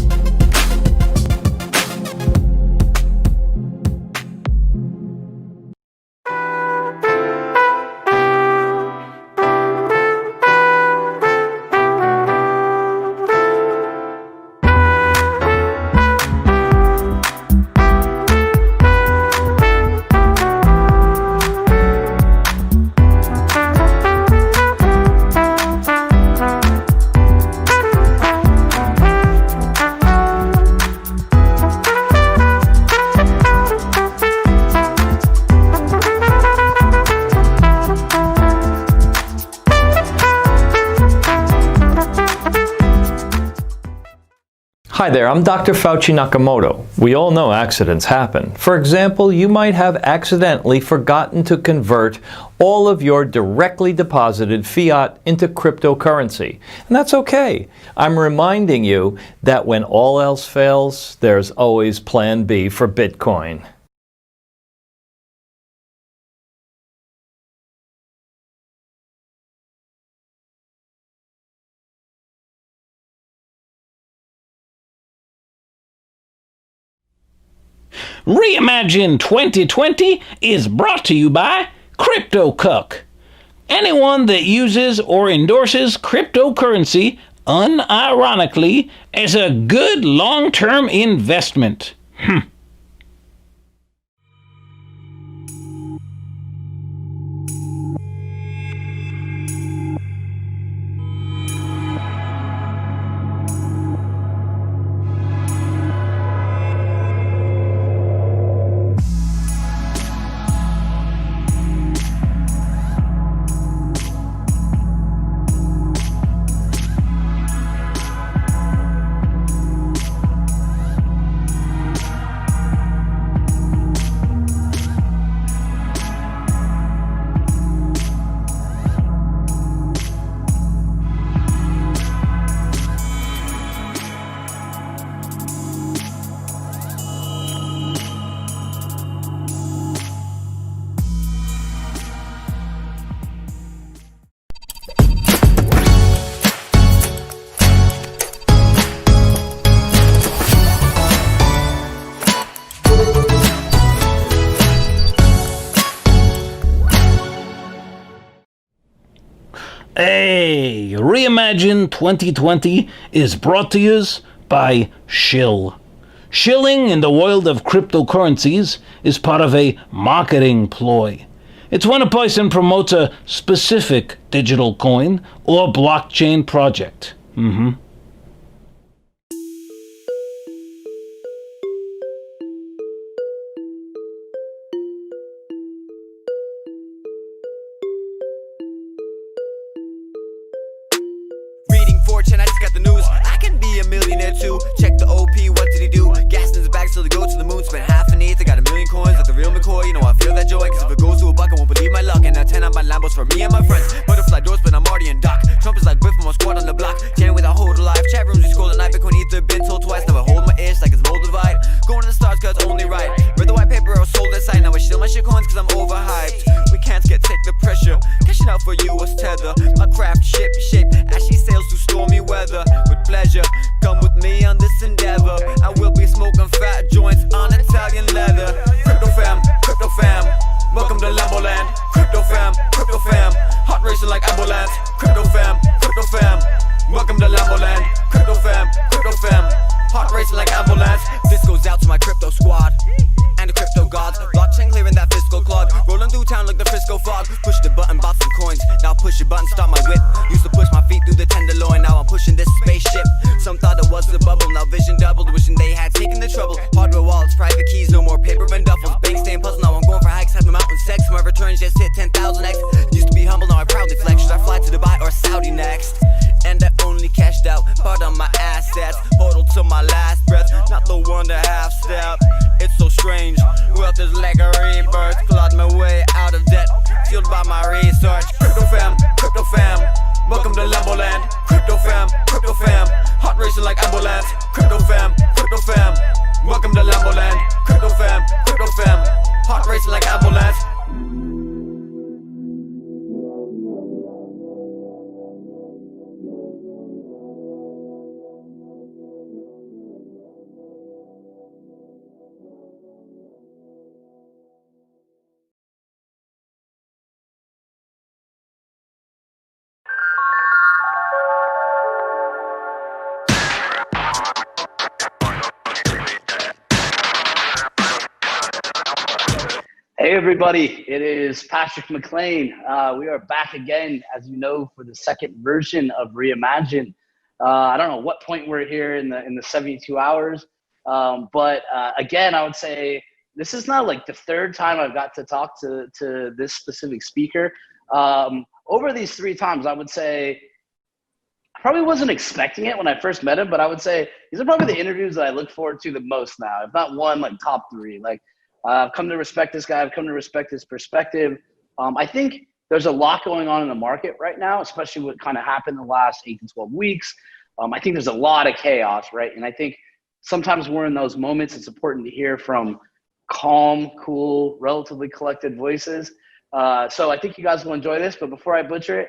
Hi there, I'm Dr. Fauci Nakamoto. We all know accidents happen. For example, you might have accidentally forgotten to convert all of your directly deposited fiat into cryptocurrency. And that's okay. I'm reminding you that when all else fails, there's always Plan B for Bitcoin. Reimagine 2020 is brought to you by CryptoCuck. Anyone that uses or endorses cryptocurrency unironically is a good long-term investment. Hey, Reimagine 2020 is brought to you by Shill. Shilling in the world of cryptocurrencies is part of a marketing ploy. It's when a person promotes a specific digital coin or blockchain project. Reading fortune, I just got the news. I can be a millionaire too. Check the OP, what did he do? Gas in his bag so they go to the moon. Spent half an eighth, I got a million coins like the real McCoy. You know I feel that joy, cause if it goes to a buck, I won't believe my luck. And now 10 on my Lambos for me and my friends. Butterfly doors, but I'm already in dock. Trump is like Biff from a squad on the block. Chatting with a hold alive. Chat rooms, we scroll at night. Bitcoin ether, been told twice. Never hold my ish like it's mold divide. Going to the stars, cause it's only right. Read the white paper or sold that side. Now I steal my shit coins, cause I'm overhyped. We can't take the pressure. Cashing out for you was tether. My craft ship shape as she sails through stormy weather. With pleasure, come with me on this endeavor. I will be smoking fat joints on Italian leather. Crypto fam, welcome to Lambo land. Crypto fam, hot racing like ambulance. Crypto fam, welcome to Lambo land. Crypto fam, hot racing like ambulance. This goes out to my crypto squad and the crypto gods. Blockchain clearing that fiscal clog. Rolling through town like the Frisco fog. Push the button, bought some coins. Now push the button, start my whip. Used to push my feet through the tenderloin. Now I'm pushing this spaceship. Some thought it was a bubble. Now vision doubled. Wishing they had taken the trouble. Hardware wallets, private keys, no more paper and duffels. Bank staying puzzle. Now I'm going for hikes. Have my mountain sex. My returns just hit 10,000x. Used to be humble. Now I proudly flex. Should I fly to Dubai or Saudi next? And I only cashed out part of my assets. Hodled to my last breath. Not the one to half step. It's so strange. Wealth is like a rebirth. Clawed my way out of debt. Fueled by my research. Crypto fam, welcome to Lambo land. Crypto fam, hot racing like ambulance. Crypto fam, welcome to Lambo land. Crypto fam, hot racing like ambulance. Hey everybody, it is Patrick McLean. We are back again, as you know, for the second version of Reimagine. I don't know what point we're here in the 72 hours, but again, I would say this is not like the third time I've got to talk to this specific speaker. Over these 3 times, I would say I probably wasn't expecting it when I first met him, but I would say these are probably the interviews that I look forward to the most now, if not one, like top 3. Like, I've come to respect this guy. I've come to respect his perspective. I think there's a lot going on in the market right now, especially what kind of happened in the last 8 to 12 weeks. I think there's a lot of chaos, right? And I think sometimes we're in those moments. It's important to hear from calm, cool, relatively collected voices. So I think you guys will enjoy this. But before I butcher it,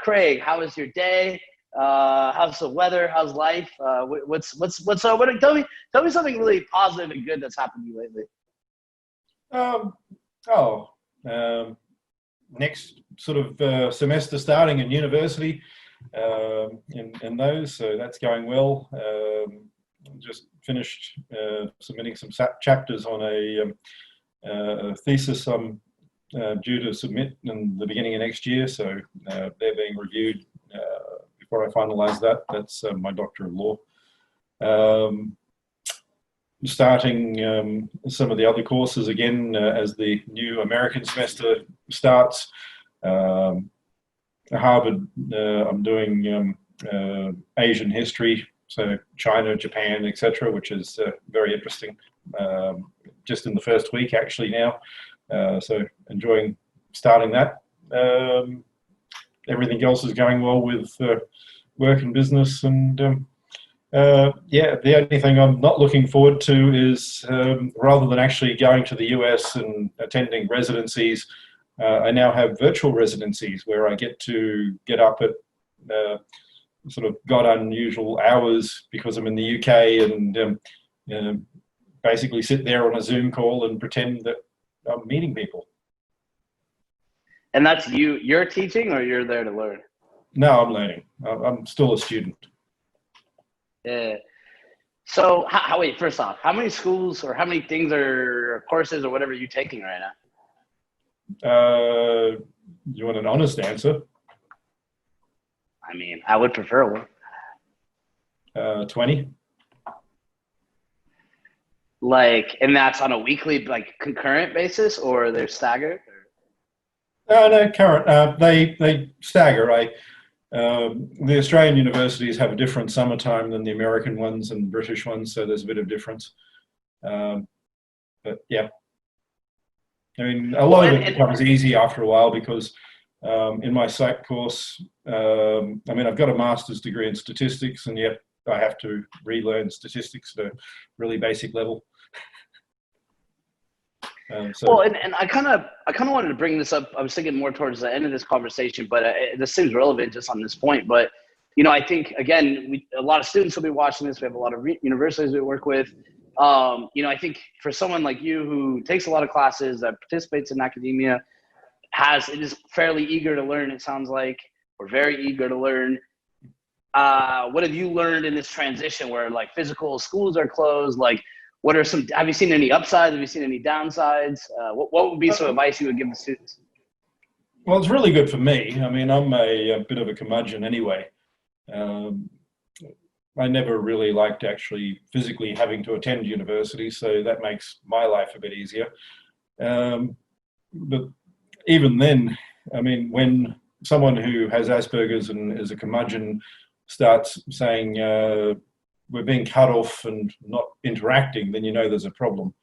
Craig, how was your day? How's the weather? How's life? Tell me something really positive and good that's happened to you lately. Next sort of semester starting in university, in those, so that's going well. Just finished submitting some chapters on a thesis I'm due to submit in the beginning of next year, so they're being reviewed before I finalize that. That's my Doctor of Law. Starting some of the other courses again as the new American semester starts. At Harvard, I'm doing Asian history, so China, Japan, etc., which is very interesting. Just in the first week, actually, now. So enjoying starting that. Everything else is going well with work and business, and yeah, the only thing I'm not looking forward to is rather than actually going to the US and attending residencies, I now have virtual residencies where I get to get up at sort of god unusual hours because I'm in the UK, and basically sit there on a Zoom call and pretend that I'm meeting people. And that's you're teaching, or you're there to learn? No, I'm learning. I'm still a student. Yeah. So wait, first off, how many schools or how many things or courses or whatever are you taking right now? You want an honest answer? I mean, I would prefer one. 20. Like, and that's on a weekly, like, concurrent basis, or they're staggered? No, current. They stagger. The Australian universities have a different summertime than the American ones and British ones, so there's a bit of difference. But yeah, I mean, a lot of it becomes easy after a while because in my psych course, I mean, I've got a master's degree in statistics, and yet I have to relearn statistics at a really basic level. Well, and I kind of wanted to bring this up. I was thinking more towards the end of this conversation, but this seems relevant just on this point. But, you know, I think, again, a lot of students will be watching this. We have a lot of universities we work with. You know, I think for someone like you who takes a lot of classes, that participates in academia, it is fairly eager to learn, it sounds like, or very eager to learn. What have you learned in this transition where, like, physical schools are closed? Like, have you seen any upsides? Have you seen any downsides? What would be some advice you would give the students? Well, it's really good for me. I mean, I'm a bit of a curmudgeon anyway. I never really liked actually physically having to attend university, so that makes my life a bit easier. But even then, I mean, when someone who has Asperger's and is a curmudgeon starts saying, we're being cut off and not interacting, then you know there's a problem.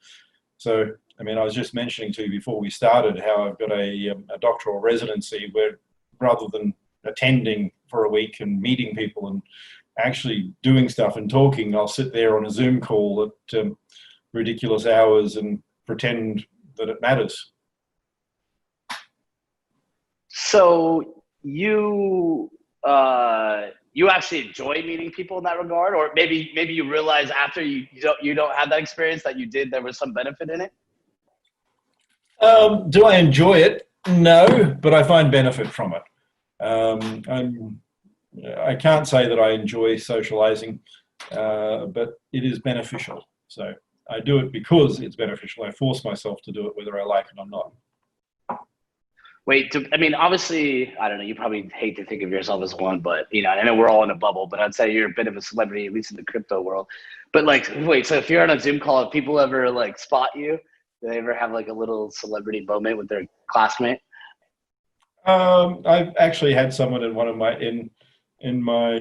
So, I mean, I was just mentioning to you before we started how I've got a doctoral residency where rather than attending for a week and meeting people and actually doing stuff and talking, I'll sit there on a Zoom call at ridiculous hours and pretend that it matters. So you actually enjoy meeting people in that regard, or maybe you realize after you don't have that experience that there was some benefit in it? Do I enjoy it? No, but I find benefit from it. I can't say that I enjoy socializing, but it is beneficial. So I do it because it's beneficial. I force myself to do it whether I like it or not. Wait, I mean, obviously, I don't know, you probably hate to think of yourself as one, but, you know, I know we're all in a bubble, but I'd say you're a bit of a celebrity, at least in the crypto world. But, like, wait, so if you're on a Zoom call, if people ever, like, spot you, do they ever have, like, a little celebrity moment with their classmate? I've actually had someone in one of my, in my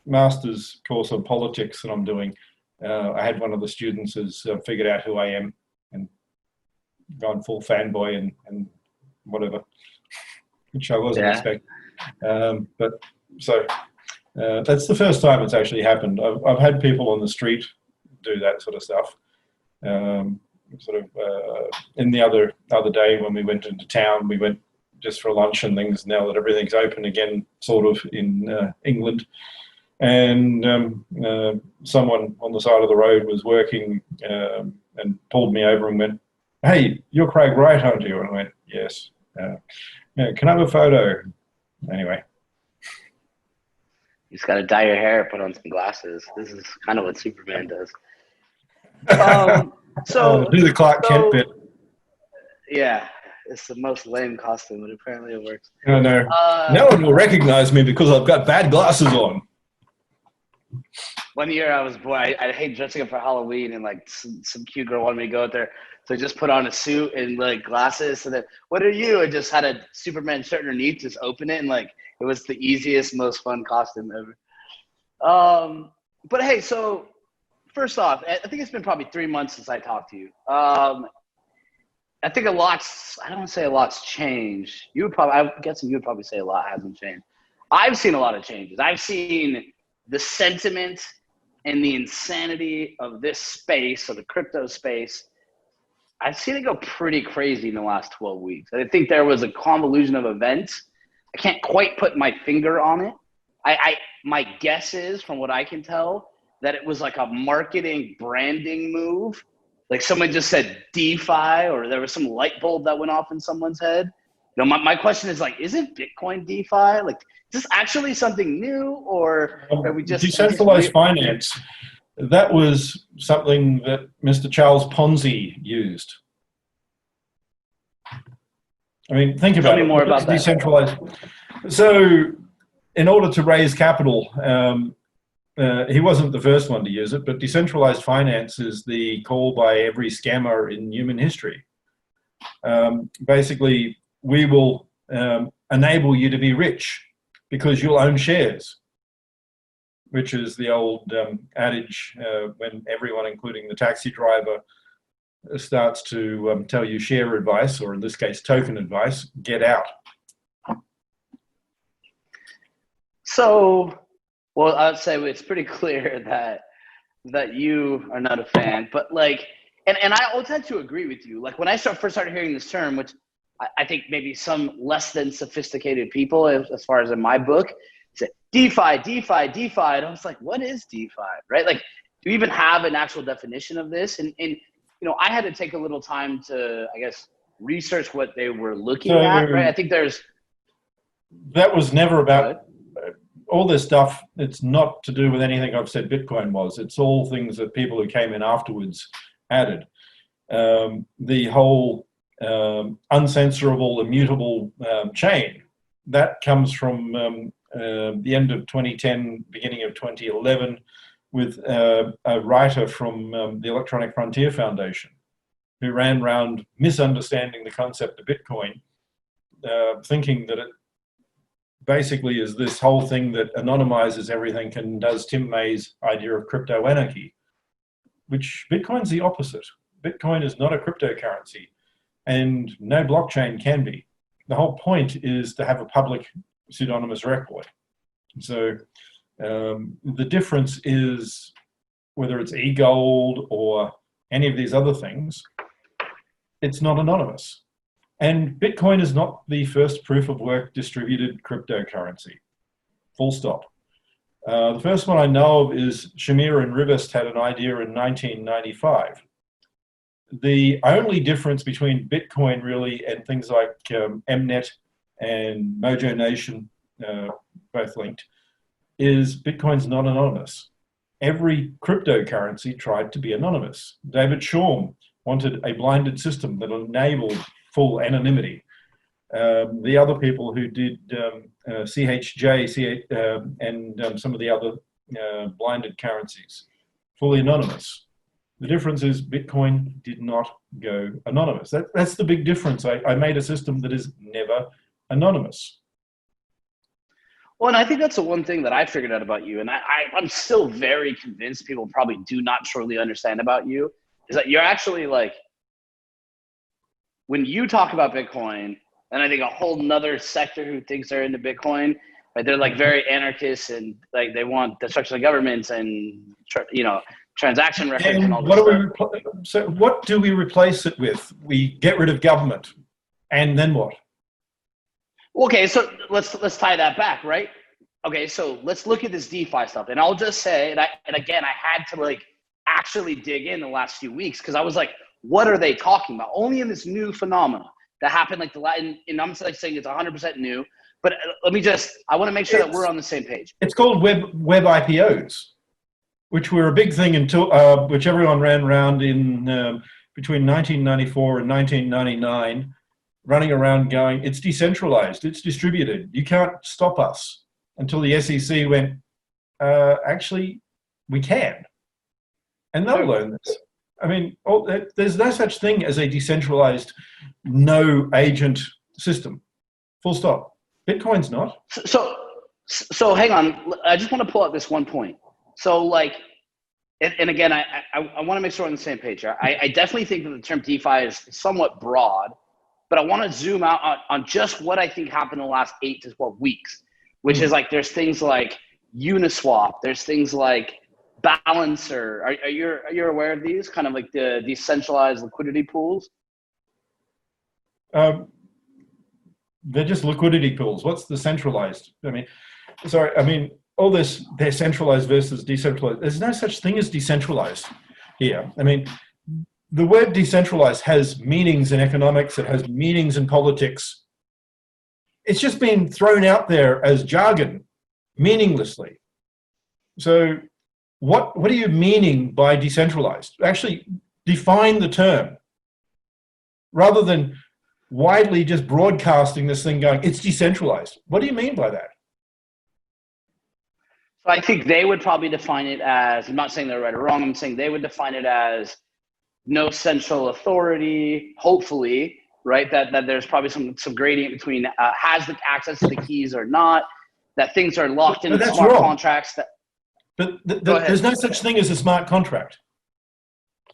master's course on politics that I'm doing, I had one of the students has figured out who I am and gone full fanboy and whatever, which I wasn't expecting. But so that's the first time it's actually happened. I've had people on the street do that sort of stuff. And the other day when we went into town, we went just for lunch and things. Now that everything's open again, sort of in England, and someone on the side of the road was working and pulled me over and went, "Hey, you're Craig Wright, aren't you?" And I went, "Yes." Yeah, can I have a photo? Anyway. You just got to dye your hair, put on some glasses. This is kind of what Superman does. Do the Clark Kent bit. Yeah, it's the most lame costume, but apparently it works. No, no one will recognize me because I've got bad glasses on. One year I was born, I hate dressing up for Halloween, and like some cute girl wanted me to go out there. So I just put on a suit and like glasses. And then, what are you? I just had a Superman shirt underneath, just open it. And like, it was the easiest, most fun costume ever. But hey, so first off, I think it's been probably 3 months since I talked to you. I think I don't want to say a lot's changed. I'm guessing you would probably say a lot hasn't changed. I've seen a lot of changes. I've seen the sentiment and the insanity of this space, of the crypto space. I've seen it go pretty crazy in the last 12 weeks. I think there was a convolution of events. I can't quite put my finger on it. My guess is, from what I can tell, that it was like a marketing branding move. Like someone just said DeFi, or there was some light bulb that went off in someone's head. my question is like, isn't Bitcoin DeFi? Like, is this actually something new, or are we just decentralized finance? That was something that Mr. Charles Ponzi used. I mean, think about it. Tell me more about that. Decentralized. So, in order to raise capital, he wasn't the first one to use it, but decentralized finance is the call by every scammer in human history. Basically, we will enable you to be rich because you'll own shares, which is the old adage when everyone, including the taxi driver, starts to tell you share advice, or in this case, token advice, get out. So, well, I'd say it's pretty clear that you are not a fan, but like, and I will tend to agree with you. Like when I first started hearing this term, which I think maybe some less than sophisticated people, as far as in my book, said DeFi, DeFi, DeFi, and I was like, what is DeFi, right? Like, do you even have an actual definition of this? And you know, I had to take a little time to, I guess, research what they were looking at, right? I think that was never about all this stuff. It's not to do with anything I've said Bitcoin was. It's all things that people who came in afterwards added. The whole uncensorable, immutable chain, that comes from the end of 2010, beginning of 2011, with a writer from the Electronic Frontier Foundation who ran around misunderstanding the concept of Bitcoin, thinking that it basically is this whole thing that anonymizes everything and does Tim May's idea of crypto anarchy, which Bitcoin's the opposite. Bitcoin is not a cryptocurrency, and no blockchain can be. The whole point is to have a public pseudonymous record. So the difference is whether it's e-gold or any of these other things, it's not anonymous. And Bitcoin is not the first proof of work distributed cryptocurrency, full stop. The first one I know of is Shamir and Rivest had an idea in 1995. The only difference between Bitcoin really and things like Mnet and Mojo Nation, both linked, is Bitcoin's not anonymous. Every cryptocurrency tried to be anonymous. David Shaum wanted a blinded system that enabled full anonymity. The other people who did CHJ and some of the other blinded currencies, fully anonymous. The difference is Bitcoin did not go anonymous. That's the big difference. I made a system that is never anonymous. Well, and I think that's the one thing that I figured out about you, and I'm still very convinced people probably do not truly understand about you, is that you're actually like, when you talk about Bitcoin, and I think a whole nother sector who thinks they're into Bitcoin, right, they're like very anarchist and like they want destruction of governments and, you know, transaction records and all this stuff. So what do we replace it with? We get rid of government, and then what? Okay, so let's tie that back, right? Okay, so let's look at this DeFi stuff, and I'll just say, and again, I had to like actually dig in the last few weeks because I was like, what are they talking about? Only in this new phenomena that happened, like and I'm like saying it's 100% new, but let me I want to make sure that we're on the same page. It's called web IPOs, which were a big thing until which everyone ran around in between 1994 and 1999. Running around going, it's decentralized, it's distributed, you can't stop us, until the SEC went, actually, we can. And they'll learn this. I mean, there's no such thing as a decentralized, no agent system, full stop. Bitcoin's not. So hang on, I just want to pull out this one point. So like, and again, I want to make sure we're on the same page here. I definitely think that the term DeFi is somewhat broad, but I want to zoom out on just what I think happened in the last 8 to 12 weeks, which is like, there's things like Uniswap, there's things like Balancer. Are you aware of these kind of like the decentralized liquidity pools? They're just liquidity pools. What's the centralized? All this, they're centralized versus decentralized. There's no such thing as decentralized here. I mean, the word decentralized has meanings in economics, it has meanings in politics, it's just been thrown out there as jargon, meaninglessly. So what are you meaning by decentralized? Actually define the term, rather than widely just broadcasting this thing going, it's decentralized. What do you mean by that? So I think they would probably define it as, I'm not saying they're right or wrong, I'm saying they would define it as no central authority, hopefully, right? That there's probably some gradient between has the access to the keys or not, that things are locked in that's smart wrong. contracts. But there's no such thing as a smart contract.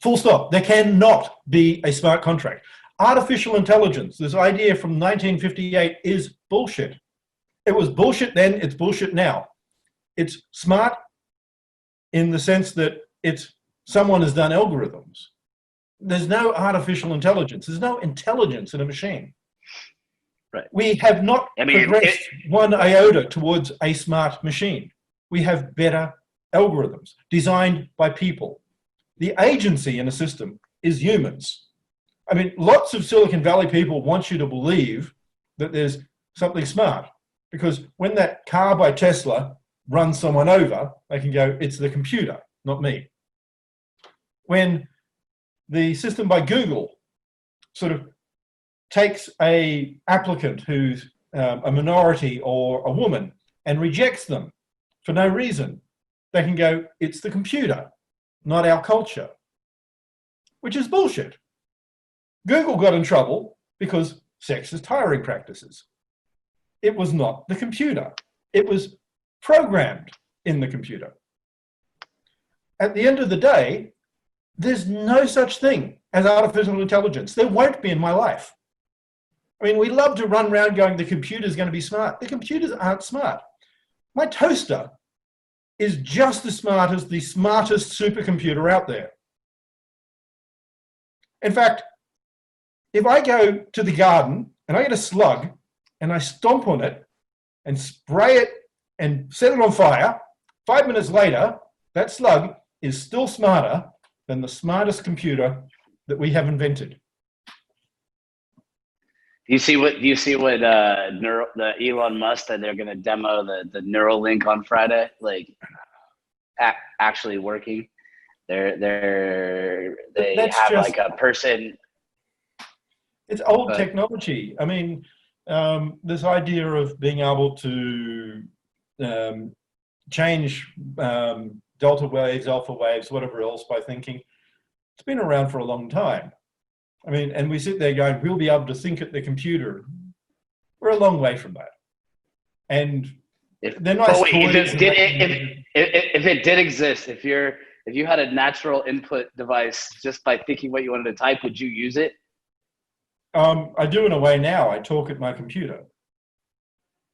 Full stop. There cannot be a smart contract. Artificial intelligence, this idea from 1958, is bullshit. It was bullshit then, it's bullshit now. It's smart in the sense that someone has done algorithms. There's no artificial intelligence. There's no intelligence in a machine. Right. We have not progressed one iota towards a smart machine. We have better algorithms designed by people. The agency in a system is humans. I mean, lots of Silicon Valley people want you to believe that there's something smart, because when that car by Tesla runs someone over, they can go, it's the computer, not me. When the system by Google sort of takes a applicant who's a minority or a woman and rejects them for no reason, they can go, it's the computer, not our culture, which is bullshit. Google got in trouble because sexist hiring practices. It was not the computer. It was programmed in the computer. At the end of the day, there's no such thing as artificial intelligence. There won't be in my life. I mean, we love to run around going, the computer's going to be smart. The computers aren't smart. My toaster is just as smart as the smartest supercomputer out there. In fact, if I go to the garden and I get a slug and I stomp on it and spray it and set it on fire, 5 minutes later, that slug is still smarter than the smartest computer that we have invented. Do you see what the Elon Musk that they're going to demo the Neuralink on Friday? Like actually working. They have like a person. It's old technology. I mean, this idea of being able to change delta waves, alpha waves, whatever else by thinking, it's been around for a long time. I mean, and we sit there going, we'll be able to think at the computer. We're a long way from that. And they're nice toys. If it did exist, if you had a natural input device just by thinking what you wanted to type, would you use it? I do in a way now. I talk at my computer.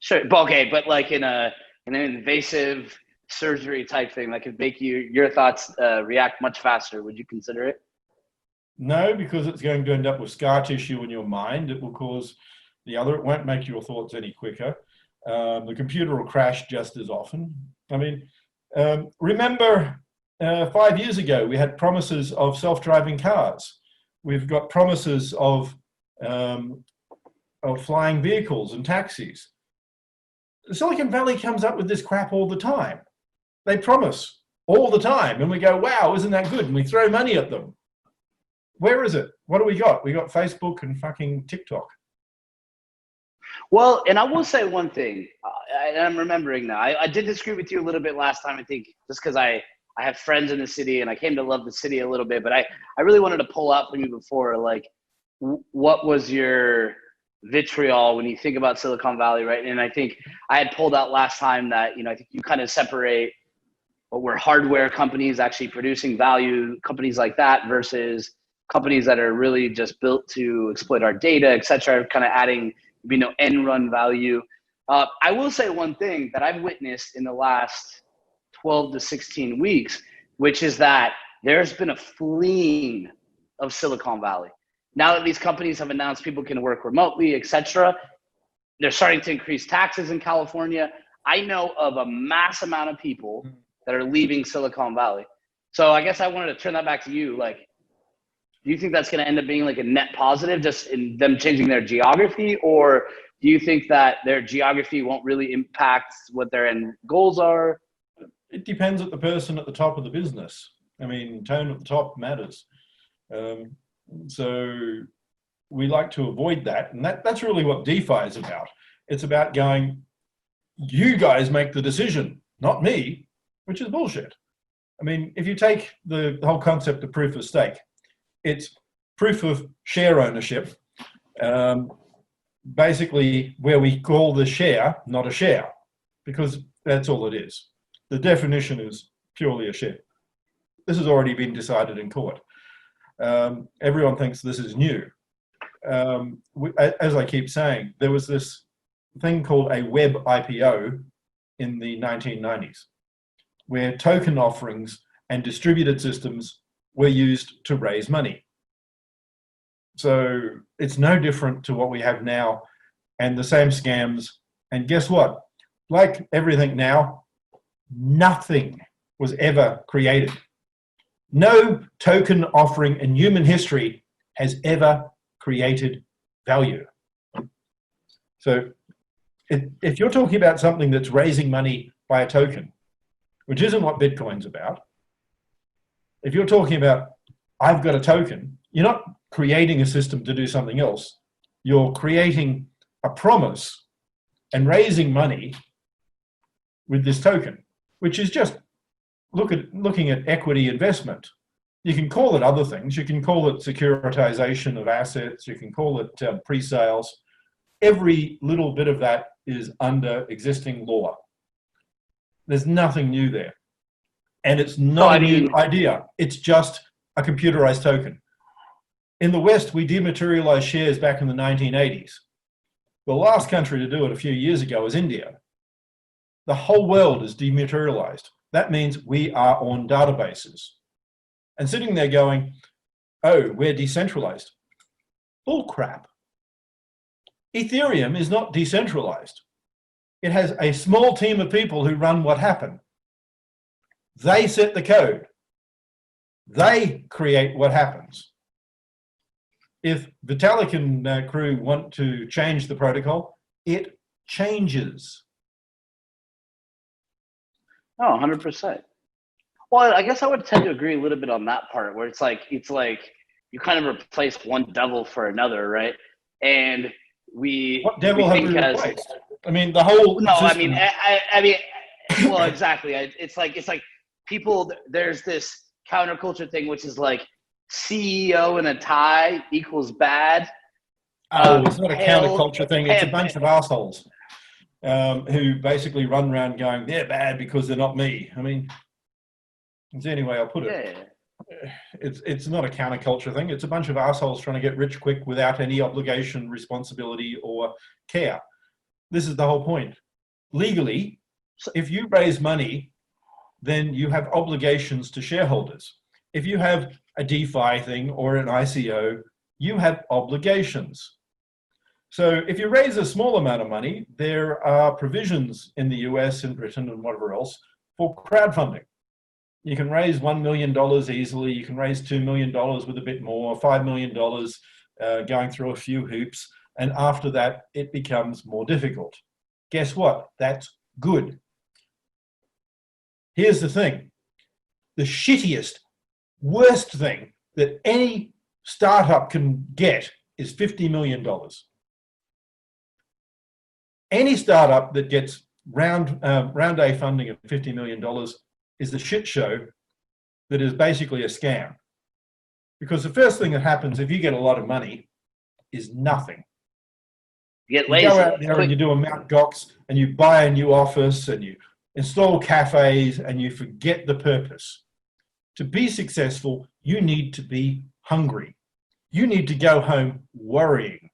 Sure. Okay, but like in an invasive surgery type thing that could make your thoughts react much faster, would you consider it? No, because it's going to end up with scar tissue in your mind. It will cause it won't make your thoughts any quicker. The computer will crash just as often. I mean, remember 5 years ago, we had promises of self-driving cars. We've got promises of flying vehicles and taxis. Silicon Valley comes up with this crap all the time. They promise all the time, and we go, wow, isn't that good? And we throw money at them. Where is it? What do we got? We got Facebook and fucking TikTok. Well, and I will say one thing, and I'm remembering now. I did disagree with you a little bit last time, I think, just because I have friends in the city and I came to love the city a little bit, but I really wanted to pull out from you before, like, what was your vitriol when you think about Silicon Valley, right? And I think I had pulled out last time that, I think you kind of separate what were hardware companies actually producing value, companies like that, versus companies that are really just built to exploit our data, et cetera, kind of adding, end run value. I will say one thing that I've witnessed in the last 12 to 16 weeks, which is that there's been a fleeing of Silicon Valley. Now that these companies have announced people can work remotely, et cetera, they're starting to increase taxes in California. I know of a mass amount of people that are leaving Silicon Valley. So I guess I wanted to turn that back to you. Like, do you think that's going to end up being like a net positive just in them changing their geography? Or do you think that their geography won't really impact what their end goals are? It depends on the person at the top of the business. I mean, tone at the top matters. So we like to avoid that. And that's really what DeFi is about. It's about going, you guys make the decision, not me, which is bullshit. I mean, if you take the whole concept of proof of stake, it's proof of share ownership, basically where we call the share not a share, because that's all it is. The definition is purely a share. This has already been decided in court. Everyone thinks this is new. As I keep saying, there was this thing called a web IPO in the 1990s, where token offerings and distributed systems were used to raise money. So it's no different to what we have now, and the same scams. And guess what? Like everything now, nothing was ever created. No token offering in human history has ever created value. So if you're talking about something that's raising money by a token, which isn't what Bitcoin's about, if you're talking about, I've got a token, you're not creating a system to do something else. You're creating a promise and raising money with this token, which is just looking at equity investment. You can call it other things. You can call it securitization of assets. You can call it pre-sales. Every little bit of that is under existing law. There's nothing new there. And it's not a new idea. It's just a computerized token. In the West, we dematerialized shares back in the 1980s. The last country to do it a few years ago was India. The whole world is dematerialized. That means we are on databases. And sitting there going, oh, we're decentralized. Bull crap. Ethereum is not decentralized. It has a small team of people who run what happened. They set the code. They create what happens. If Vitalik and crew want to change the protocol, it changes. Oh, 100%. Well, I guess I would tend to agree a little bit on that part, where it's like you kind of replace one devil for another, right? And what devil have we replaced? I mean, the whole. No, system. I mean, well, exactly. It's like people. There's this counterculture thing, which is like CEO in a tie equals bad. Oh, it's not a counterculture thing. It's a bunch of assholes who basically run around going, they're bad because they're not me. I mean, it's the only way I'll put it. Yeah. It's not a counterculture thing. It's a bunch of assholes trying to get rich quick without any obligation, responsibility, or care. This is the whole point. Legally, if you raise money, then you have obligations to shareholders. If you have a DeFi thing or an ICO, you have obligations. So if you raise a small amount of money, there are provisions in the US and Britain and whatever else for crowdfunding. You can raise $1 million easily. You can raise $2 million with a bit more, $5 million going through a few hoops. And after that, it becomes more difficult. Guess what? That's good. Here's the thing. The shittiest, worst thing that any startup can get is $50 million. Any startup that gets round A funding of $50 million is the shit show that is basically a scam. Because the first thing that happens if you get a lot of money is nothing. You get lazy. You go out there and you do a Mt. Gox and you buy a new office and you install cafes and you forget the purpose. To be successful, you need to be hungry. You need to go home worrying.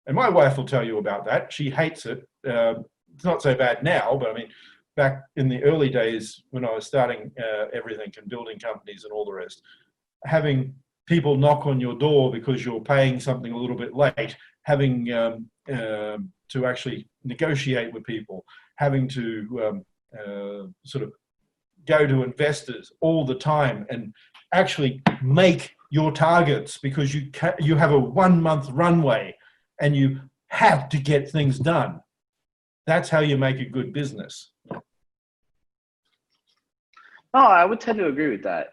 And my wife will tell you about that. She hates it. It's not so bad now, but I mean, back in the early days when I was starting everything and building companies and all the rest, having people knock on your door because you're paying something a little bit late, having to actually negotiate with people, having to sort of go to investors all the time and actually make your targets because you have a 1 month runway and you have to get things done. That's how you make a good business. Oh, I would tend to agree with that.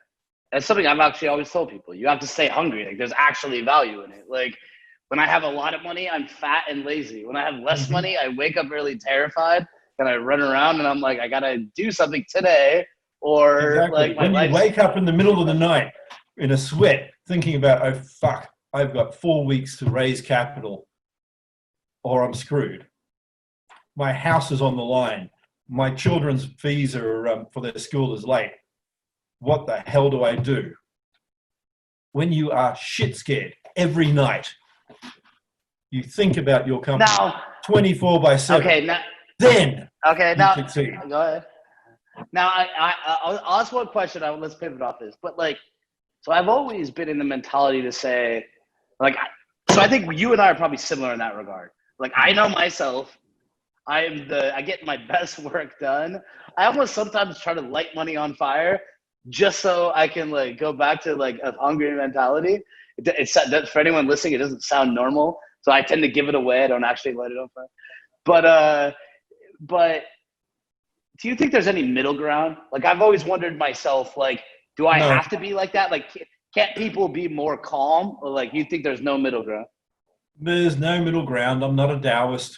That's something I've actually always told people. You have to stay hungry. Like, there's actually value in it. Like, when I have a lot of money, I'm fat and lazy. When I have less money, I wake up really terrified and I run around and I'm like, I gotta do something today, or Exactly. like my When you life's wake up in the middle of the night in a sweat, thinking about, oh fuck, I've got 4 weeks to raise capital, or I'm screwed. My house is on the line. My children's fees are for their school is late. What the hell do I do? When you are shit scared every night, you think about your company now 24/7. okay now Then okay you now succeed. go ahead. Now I'll ask one question. Let's pivot off this, but like, so I've always been in the mentality to say, like, so I think you and I are probably similar in that regard. Like, I know myself. I get my best work done. I almost sometimes try to light money on fire just so I can like go back to like a hungry mentality. It's for anyone listening, it doesn't sound normal. So I tend to give it away. I don't actually light it on fire. But do you think there's any middle ground? Like, I've always wondered myself, like, do I have to be like that? Like, can't people be more calm? Or like, you think there's no middle ground? There's no middle ground. I'm not a Taoist.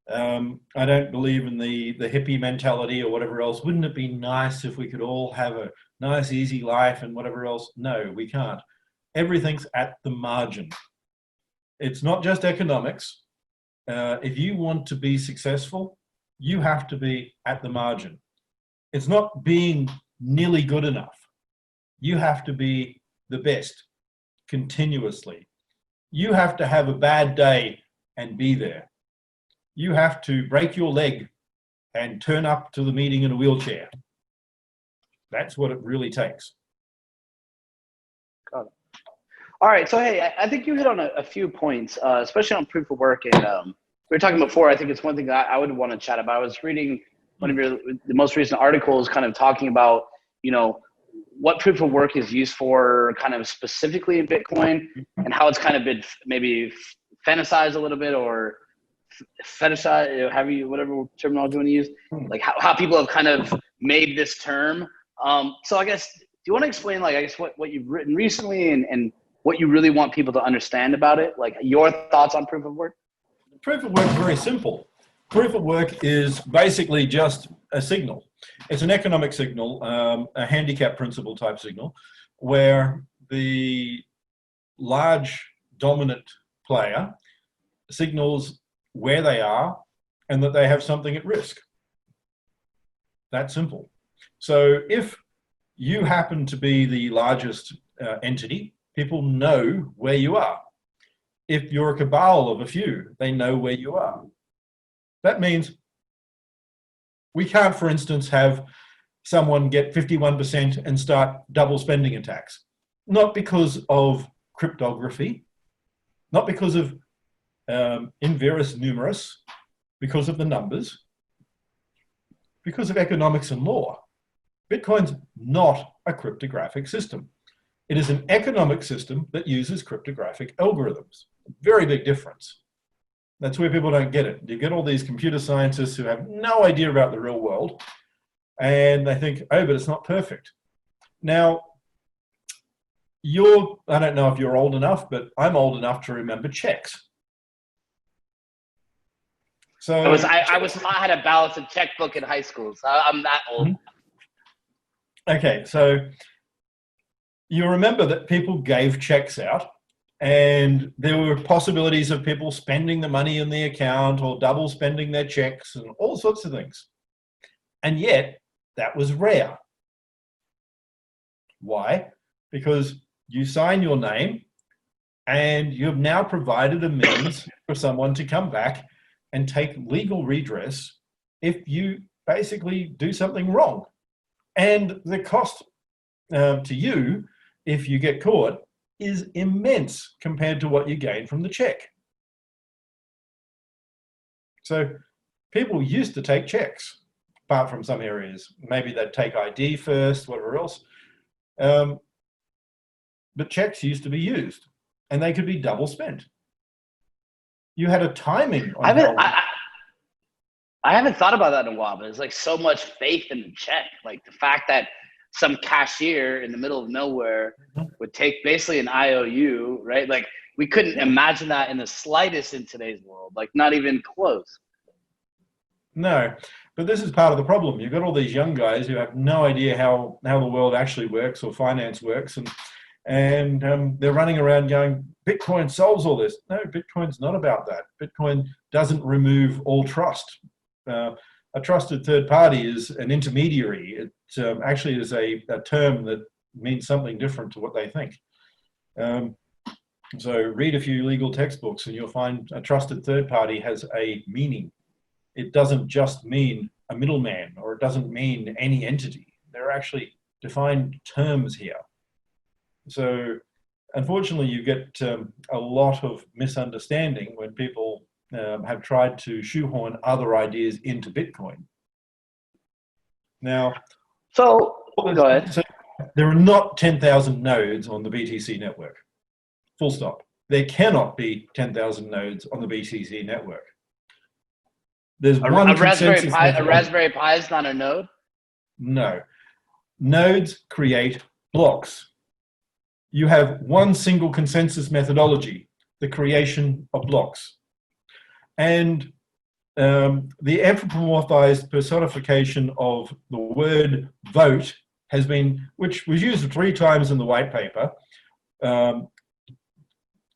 I don't believe in the hippie mentality or whatever else. Wouldn't it be nice if we could all have a nice, easy life and whatever else? No, we can't. Everything's at the margin. It's not just economics. If you want to be successful, you have to be at the margin. It's not being nearly good enough. You have to be the best continuously. You have to have a bad day and be there. You have to break your leg and turn up to the meeting in a wheelchair. That's what it really takes. Got it. All right. So, hey, I think you hit on a few points, especially on proof of work. And we were talking before, I think it's one thing that I would want to chat about. I was reading one of the most recent articles kind of talking about, you know, what proof of work is used for kind of specifically in Bitcoin and how it's kind of been maybe fantasized a little bit or fetishize, whatever terminology you want to use, like how people have kind of made this term. So I guess, do you want to explain, like, I guess what you've written recently and what you really want people to understand about it? Like, your thoughts on proof of work? Proof of work is very simple. Proof of work is basically just a signal. It's an economic signal, a handicap principle type signal, where the large dominant player signals where they are and that they have something at risk. That simple. So if you happen to be the largest entity, people know where you are. If you're a cabal of a few, they know where you are. That means we can't, for instance, have someone get 51% and start double spending attacks. Not because of cryptography, not because of inverus numerus, because of the numbers, because of economics and law. Bitcoin's not a cryptographic system. It is an economic system that uses cryptographic algorithms. Very big difference. That's where people don't get it. You get all these computer scientists who have no idea about the real world, and they think, oh, but it's not perfect. Now, I don't know if you're old enough, but I'm old enough to remember checks. So I had a balance and checkbook in high school, so I'm that old. Okay, so you remember that people gave checks out, and there were possibilities of people spending the money in the account or double spending their checks and all sorts of things. And yet, that was rare. Why? Because you sign your name and you've now provided a means for someone to come back and take legal redress if you basically do something wrong. And the cost to you, if you get caught, is immense compared to what you gain from the check. So people used to take checks, apart from some areas. Maybe they'd take ID first, whatever else. but checks used to be used, and they could be double spent. You had a timing on I haven't thought about that in a while, but it's like so much faith in the check. Like the fact that some cashier in the middle of nowhere would take basically an IOU, right? Like we couldn't imagine that in the slightest in today's world, like not even close. No, but this is part of the problem. You've got all these young guys who have no idea how the world actually works or finance works, and they're running around going, Bitcoin solves all this. No, Bitcoin's not about that. Bitcoin doesn't remove all trust. A trusted third party is an intermediary. It actually is a term that means something different to what they think. So read a few legal textbooks and you'll find a trusted third party has a meaning. It doesn't just mean a middleman, or it doesn't mean any entity. There are actually defined terms here. So unfortunately, you get a lot of misunderstanding when people have tried to shoehorn other ideas into Bitcoin. Now, so go ahead. So there are not 10,000 nodes on the BTC network. Full stop. There cannot be 10,000 nodes on the BTC network. There's one Raspberry Pi. A Raspberry Pi is not a node? No. Nodes create blocks. You have one single consensus methodology, the creation of blocks. And the anthropomorphized personification of the word vote has been, which was used 3 times in the white paper,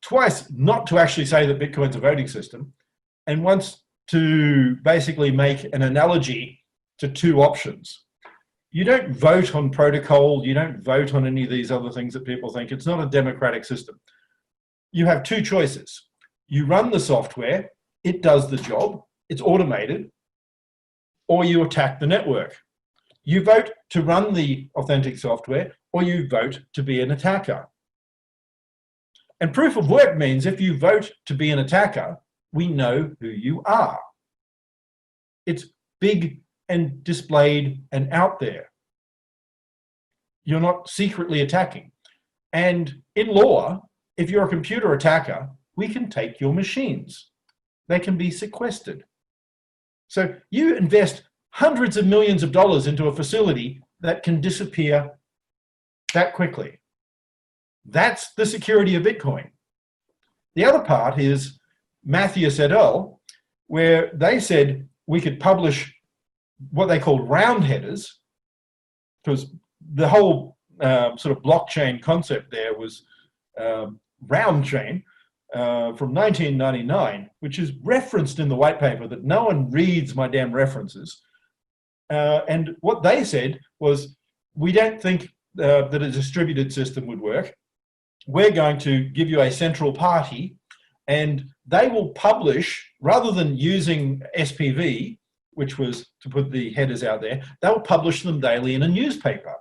twice not to actually say that Bitcoin's a voting system, and once to basically make an analogy to 2 options. You don't vote on protocol, you don't vote on any of these other things that people think. It's not a democratic system. You have 2 choices. You run the software, it does the job, it's automated, or you attack the network. You vote to run the authentic software, or you vote to be an attacker. And proof of work means if you vote to be an attacker, we know who you are. It's big and displayed and out there. You're not secretly attacking. And in law, if you're a computer attacker, we can take your machines. They can be sequestered. So you invest hundreds of millions of dollars into a facility that can disappear that quickly. That's the security of Bitcoin. The other part is Mathias et al., where they said we could publish what they called round headers, because the whole sort of blockchain concept there was round chain from 1999, which is referenced in the white paper that no one reads my damn references. And what they said was, we don't think that a distributed system would work. We're going to give you a central party, and they will publish, rather than using SPV, which was to put the headers out there, they'll publish them daily in a newspaper.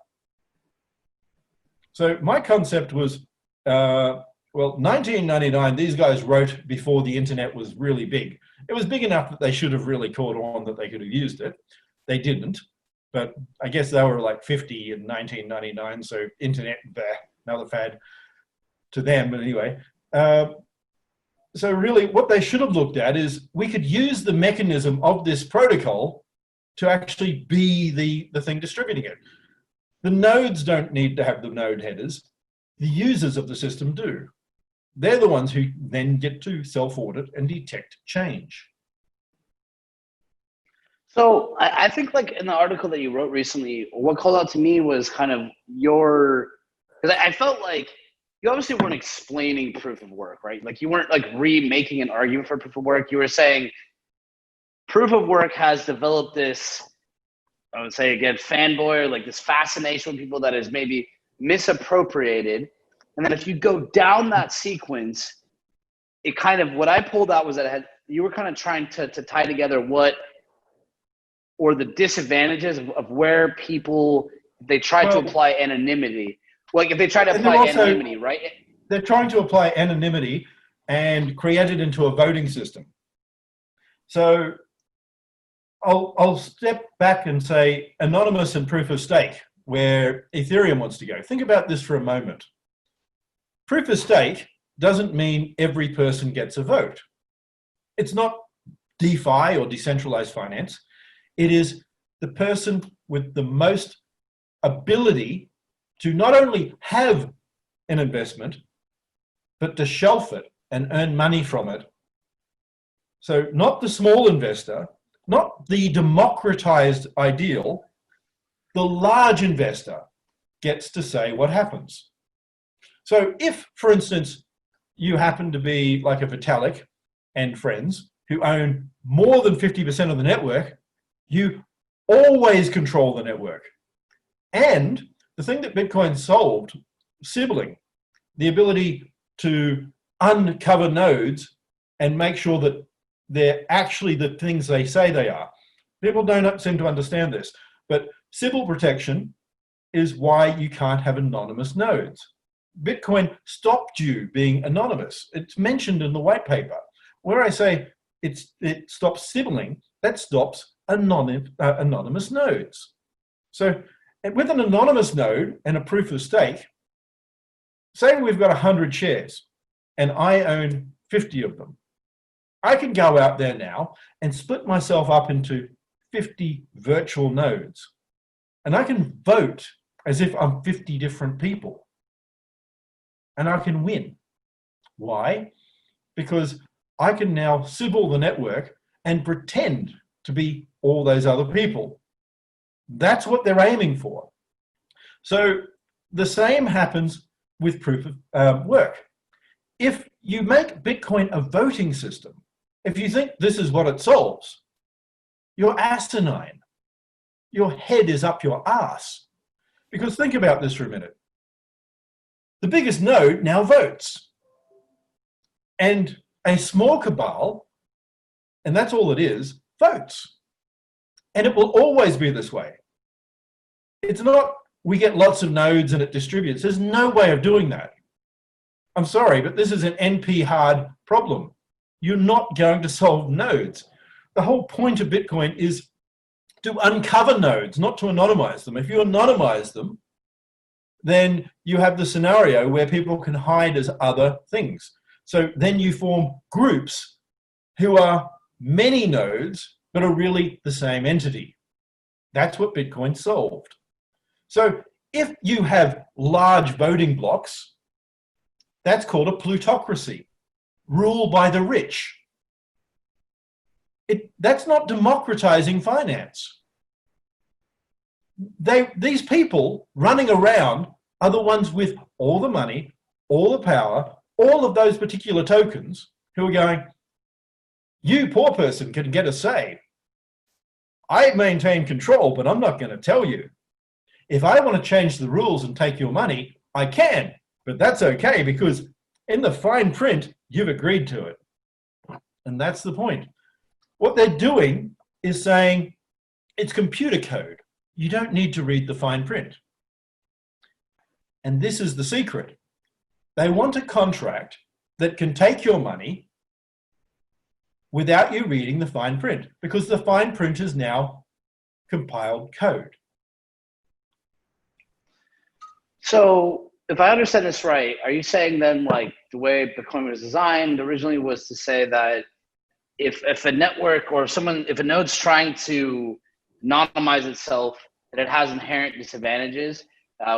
So my concept was, well, 1999, these guys wrote before the internet was really big. It was big enough that they should have really caught on that they could have used it. They didn't, but I guess they were like 50 in 1999, so internet, another fad to them, but anyway. So really what they should have looked at is we could use the mechanism of this protocol to actually be the thing distributing it. The nodes don't need to have the node headers. The users of the system do. They're the ones who then get to self-audit and detect change. So I think like in the article that you wrote recently, what called out to me was kind of because I felt like you obviously weren't explaining proof of work, right? Like you weren't like remaking an argument for proof of work. You were saying proof of work has developed this, I would say again, fanboy, or like this fascination with people that is maybe misappropriated. And then if you go down that sequence, it kind of, what I pulled out was that you were kind of trying to tie together the disadvantages of where people, they try to apply anonymity. Like if they try to apply anonymity, right? They're trying to apply anonymity and create it into a voting system. So I'll step back and say anonymous and proof of stake, where Ethereum wants to go. Think about this for a moment. proof of stake doesn't mean every person gets a vote. It's not DeFi or decentralized finance. It is the person with the most ability to not only have an investment, but to shelf it and earn money from it. So not the small investor, not the democratized ideal, the large investor gets to say what happens. So if, for instance, you happen to be like a Vitalik and friends who own more than 50% of the network, you always control the network. And the thing that Bitcoin solved, sibling, the ability to uncover nodes and make sure that they're actually the things they say they are. People don't seem to understand this, but Sybil protection is why you can't have anonymous nodes. Bitcoin stopped you being anonymous. It's mentioned in the white paper. Where I say it stops sibling, that stops anonymous nodes. So with an anonymous node and a proof of stake, say we've got 100 shares and I own 50 of them. I can go out there now and split myself up into 50 virtual nodes. And I can vote as if I'm 50 different people. And I can win. Why? Because I can now sybil the network and pretend to be all those other people. That's what they're aiming for. So the same happens with proof of work. If you make Bitcoin a voting system, if you think this is what it solves, you're asinine. Your head is up your ass. Because think about this for a minute. The biggest node now votes. And a small cabal, and that's all it is, votes. And it will always be this way. It's not we get lots of nodes and it distributes. There's no way of doing that. I'm sorry, but this is an NP hard problem. You're not going to solve nodes. The whole point of Bitcoin is to uncover nodes, not to anonymize them. If you anonymize them, then you have the scenario where people can hide as other things. So then you form groups who are many nodes, but are really the same entity. That's what Bitcoin solved. So if you have large voting blocks, that's called a plutocracy, rule by the rich. That's not democratizing finance. These people running around are the ones with all the money, all the power, all of those particular tokens who are going, you poor person can get a say. I maintain control, but I'm not going to tell you. If I want to change the rules and take your money, I can, but that's okay because in the fine print, you've agreed to it. And that's the point. What they're doing is saying it's computer code. You don't need to read the fine print. And this is the secret. They want a contract that can take your money without you reading the fine print, because the fine print is now compiled code. So if I understand this right, are you saying then like the way Bitcoin was designed originally was to say that if a network or if a node's trying to anonymize itself, that it has inherent disadvantages,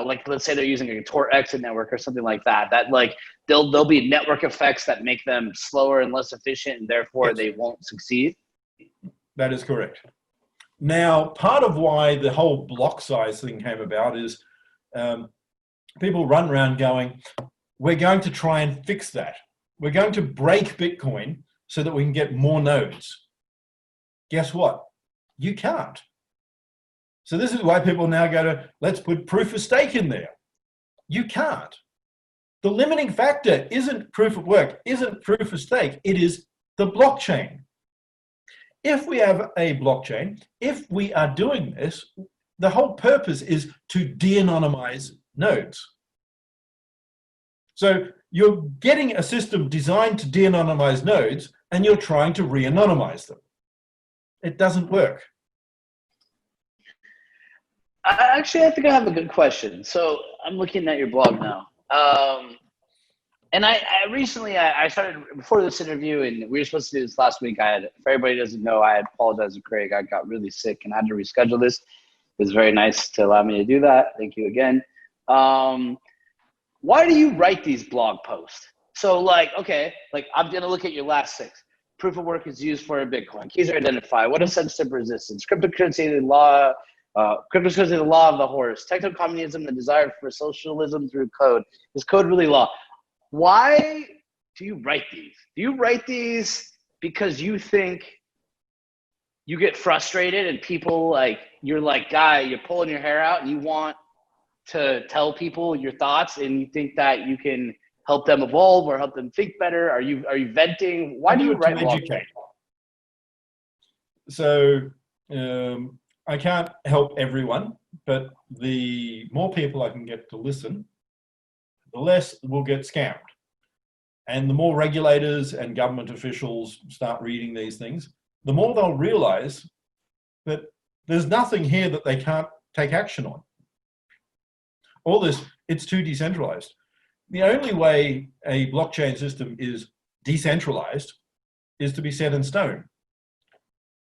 like let's say they're using a Tor exit network or something like that, that like there'll be network effects that make them slower and less efficient and therefore Yes. they won't succeed? That is correct. Now, part of why the whole block size thing came about is people run around going, we're going to try and fix that. We're going to break Bitcoin so that we can get more nodes. Guess what? You can't. So this is why people now go to, let's put proof of stake in there. You can't. The limiting factor isn't proof of work, isn't proof of stake. It is the blockchain. If we have a blockchain, if we are doing this, the whole purpose is to de-anonymize nodes. So you're getting a system designed to de-anonymize nodes and you're trying to re-anonymize them. It doesn't work. Actually, I think I have a good question. So I'm looking at your blog now. And I recently I started before this interview, and we were supposed to do this last week. For everybody who doesn't know, I apologize to Craig. I got really sick and had to reschedule this. It was very nice to allow me to do that. Thank you again. Why do you write these blog posts? So like, okay, like I'm gonna look at your last 6. Proof of work is used for a Bitcoin. Keys are identified. What is sensitive resistance? Cryptocurrency, the law. Cryptocurrency, the law of the horse. Techno-communism, the desire for socialism through code. Is code really law? Why do you write these? Do you write these because you think you get frustrated and people like, you're like, guy, you're pulling your hair out and you want to tell people your thoughts and you think that you can help them evolve or help them think better? Are you venting? Why do you write blog posts? So I can't help everyone, but the more people I can get to listen, the less will get scammed. And the more regulators and government officials start reading these things, the more they'll realize that there's nothing here that they can't take action on. All this, it's too decentralized. The only way a blockchain system is decentralized is to be set in stone.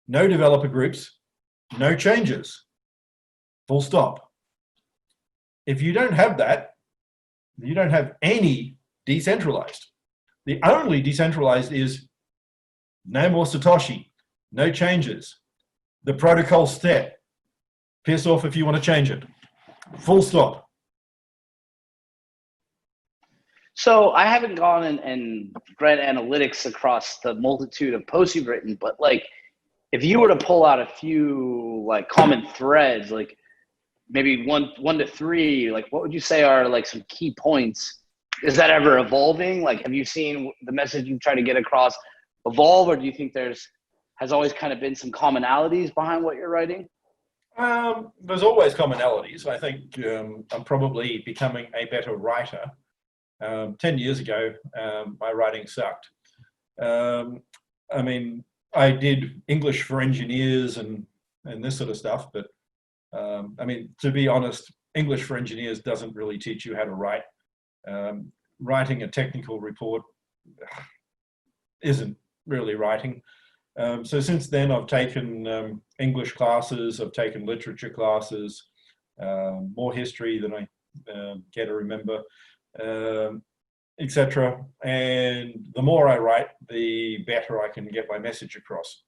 No developer groups, no changes, full stop. If you don't have that, you don't have any decentralized. The only decentralized is no more Satoshi, no changes. The protocol's set. Piss off if you want to change it. Full stop. So I haven't gone and read analytics across the multitude of posts you've written, but like, if you were to pull out a few like common threads, like maybe one to 3, like what would you say are like some key points? Is that ever evolving? Like, have you seen the message you try to get across evolve, or do you think has always kind of been some commonalities behind what you're writing? There's always commonalities. I think I'm probably becoming a better writer. 10 years ago, my writing sucked. I mean, I did English for engineers and this sort of stuff, but I mean, to be honest, English for engineers doesn't really teach you how to write. Writing a technical report isn't really writing. So since then, I've taken English classes, I've taken literature classes, more history than I care to remember, etc. And the more I write, the better I can get my message across.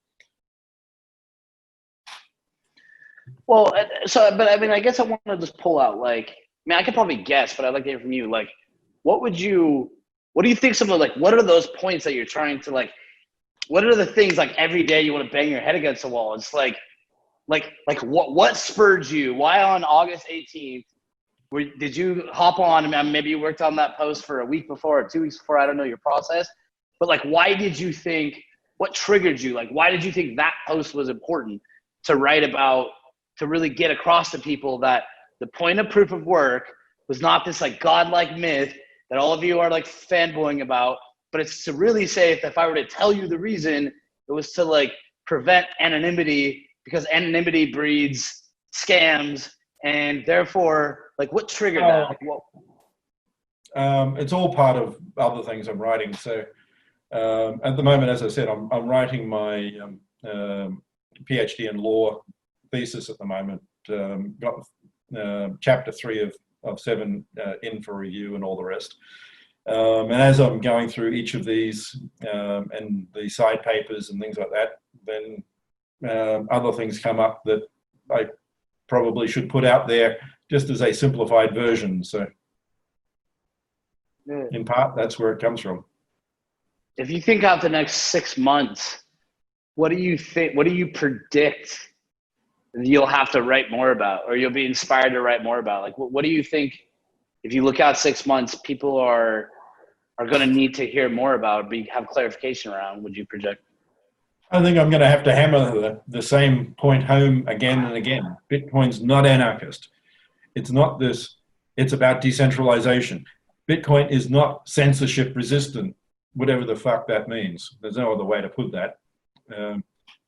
Well, so, but I mean, I guess I want to just pull out, like, I mean, I could probably guess, but I'd like to hear from you. Like, what do you think some of, like, what are those points that you're trying to, like, what are the things, like, every day you want to bang your head against the wall? It's like what spurred you? Why on August 18th, did you hop on, and maybe you worked on that post for a week before or 2 weeks before, I don't know your process, but like, why did you think, what triggered you? Like, why did you think that post was important to write about, to really get across to people that the point of proof of work was not this like godlike myth that all of you are like fanboying about, but it's to really say, if I were to tell you the reason, it was to like prevent anonymity, because anonymity breeds scams, and therefore, like, what triggered that? It's all part of other things I'm writing. So at the moment, as I said, I'm writing my PhD in law thesis at the moment. Got chapter 3 of 7 in for review and all the rest. And as I'm going through each of these and the side papers and things like that, then other things come up that I probably should put out there just as a simplified version. So in part, that's where it comes from. If you think out the next 6 months, what do you think, what do you predict you'll have to write more about, or you'll be inspired to write more about? Like, what do you think, if you look out 6 months, people are going to need to hear more about, have clarification around, would you project? I think I'm going to have to hammer the same point home again and again. Bitcoin's not anarchist. It's not this. It's about decentralization. Bitcoin is not censorship resistant, whatever the fuck that means. There's no other way to put that.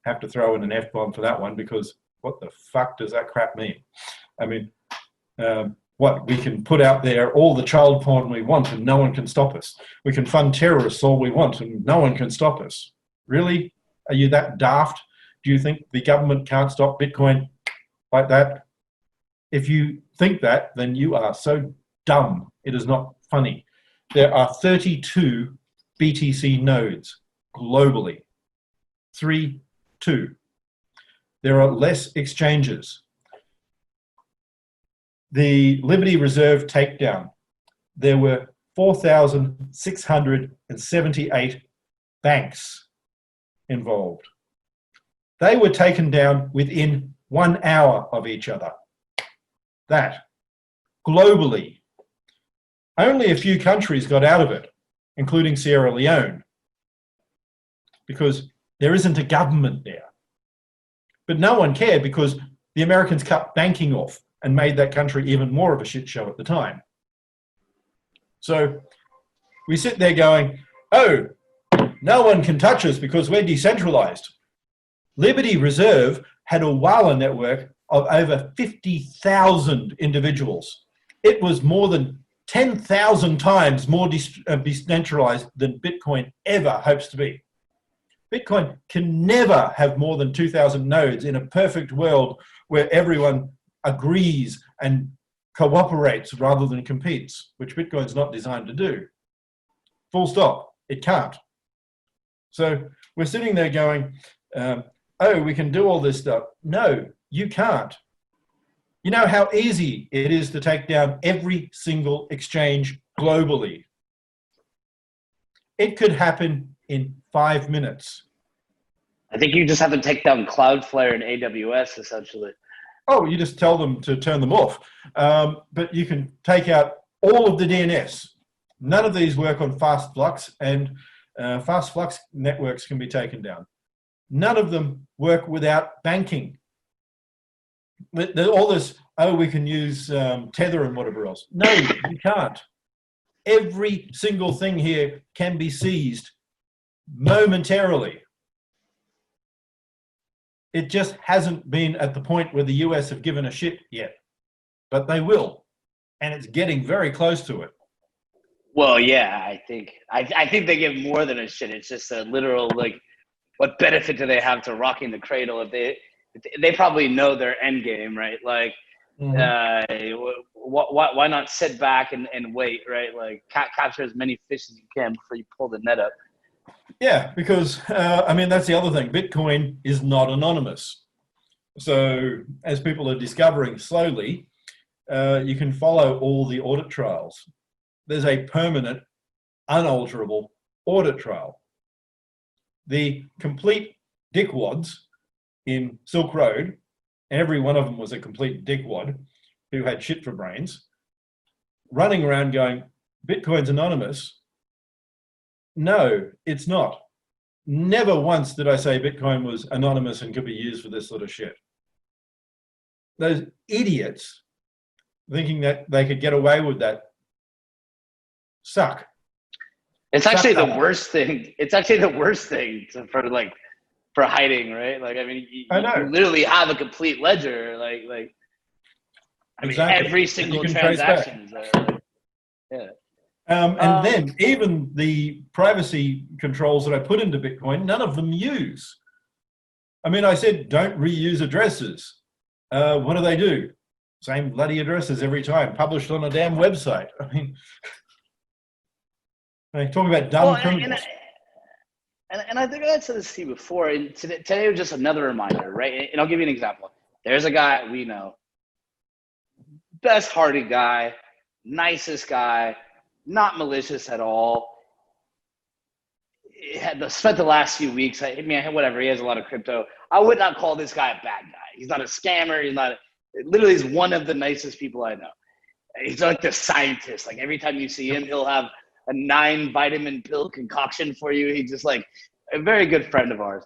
Have to throw in an F-bomb for that one, because what the fuck does that crap mean? I mean, what, we can put out there all the child porn we want and no one can stop us. We can fund terrorists all we want and no one can stop us. Really? Are you that daft? Do you think the government can't stop Bitcoin like that? If you think that, then you are so dumb. It is not funny. There are 32 BTC nodes globally. 32. There are less exchanges. The Liberty Reserve takedown, there were 4,678 banks involved. They were taken down within 1 hour of each other. That, globally. Only a few countries got out of it, including Sierra Leone, because there isn't a government there. But no one cared because the Americans cut banking off and made that country even more of a shit show at the time. So we sit there going, oh, no one can touch us because we're decentralized. Liberty Reserve had a Walla network of over 50,000 individuals. It was more than 10,000 times more decentralized than Bitcoin ever hopes to be. Bitcoin can never have more than 2,000 nodes in a perfect world where everyone agrees and cooperates rather than competes, which Bitcoin's not designed to do. Full stop. It can't. So we're sitting there going, oh, we can do all this stuff. No, you can't. You know how easy it is to take down every single exchange globally. It could happen in 5 minutes. I think you just have to take down Cloudflare and AWS, essentially. Oh, you just tell them to turn them off. But you can take out all of the DNS. None of these work on fast flux, and fast flux networks can be taken down. None of them work without banking. All this, oh, we can use Tether and whatever else. No, you can't. Every single thing here can be seized momentarily. It just hasn't been at the point where the US have given a shit yet, but they will, and it's getting very close to it. Well, yeah, I think they give more than a shit. It's just a literal, like, what benefit do they have to rocking the cradle? If they probably know their end game, right? Like, why not sit back and wait, right? Like, capture as many fish as you can before you pull the net up. Yeah, because, I mean, that's the other thing. Bitcoin is not anonymous. So as people are discovering slowly, you can follow all the audit trails. There's a permanent, unalterable audit trail. The complete dickwads in Silk Road, every one of them was a complete dickwad who had shit for brains, running around going, Bitcoin's anonymous. No, it's not. Never once did I say Bitcoin was anonymous and could be used for this sort of shit. Those idiots thinking that they could get away with that suck. It's actually the worst thing. It's actually the worst thing for hiding, right? Like, I mean, you literally have a complete ledger, like I mean, exactly. Every single transaction is there. Like, yeah. And then even the privacy controls that I put into Bitcoin, none of them use. I mean, I said, don't reuse addresses. What do? Same bloody addresses every time, published on a damn website. I mean, talking about dumb criminals. And I think I said this to you before, and today was just another reminder, right? And I'll give you an example. There's a guy we know, best-hearted guy, nicest guy, not malicious at all. Spent the last few weeks, I mean, whatever, he has a lot of crypto. I would not call this guy a bad guy. He's not a scammer. Literally he's one of the nicest people I know. He's like the scientist. Like, every time you see him, he'll have a 9 vitamin pill concoction for you. He's just like a very good friend of ours.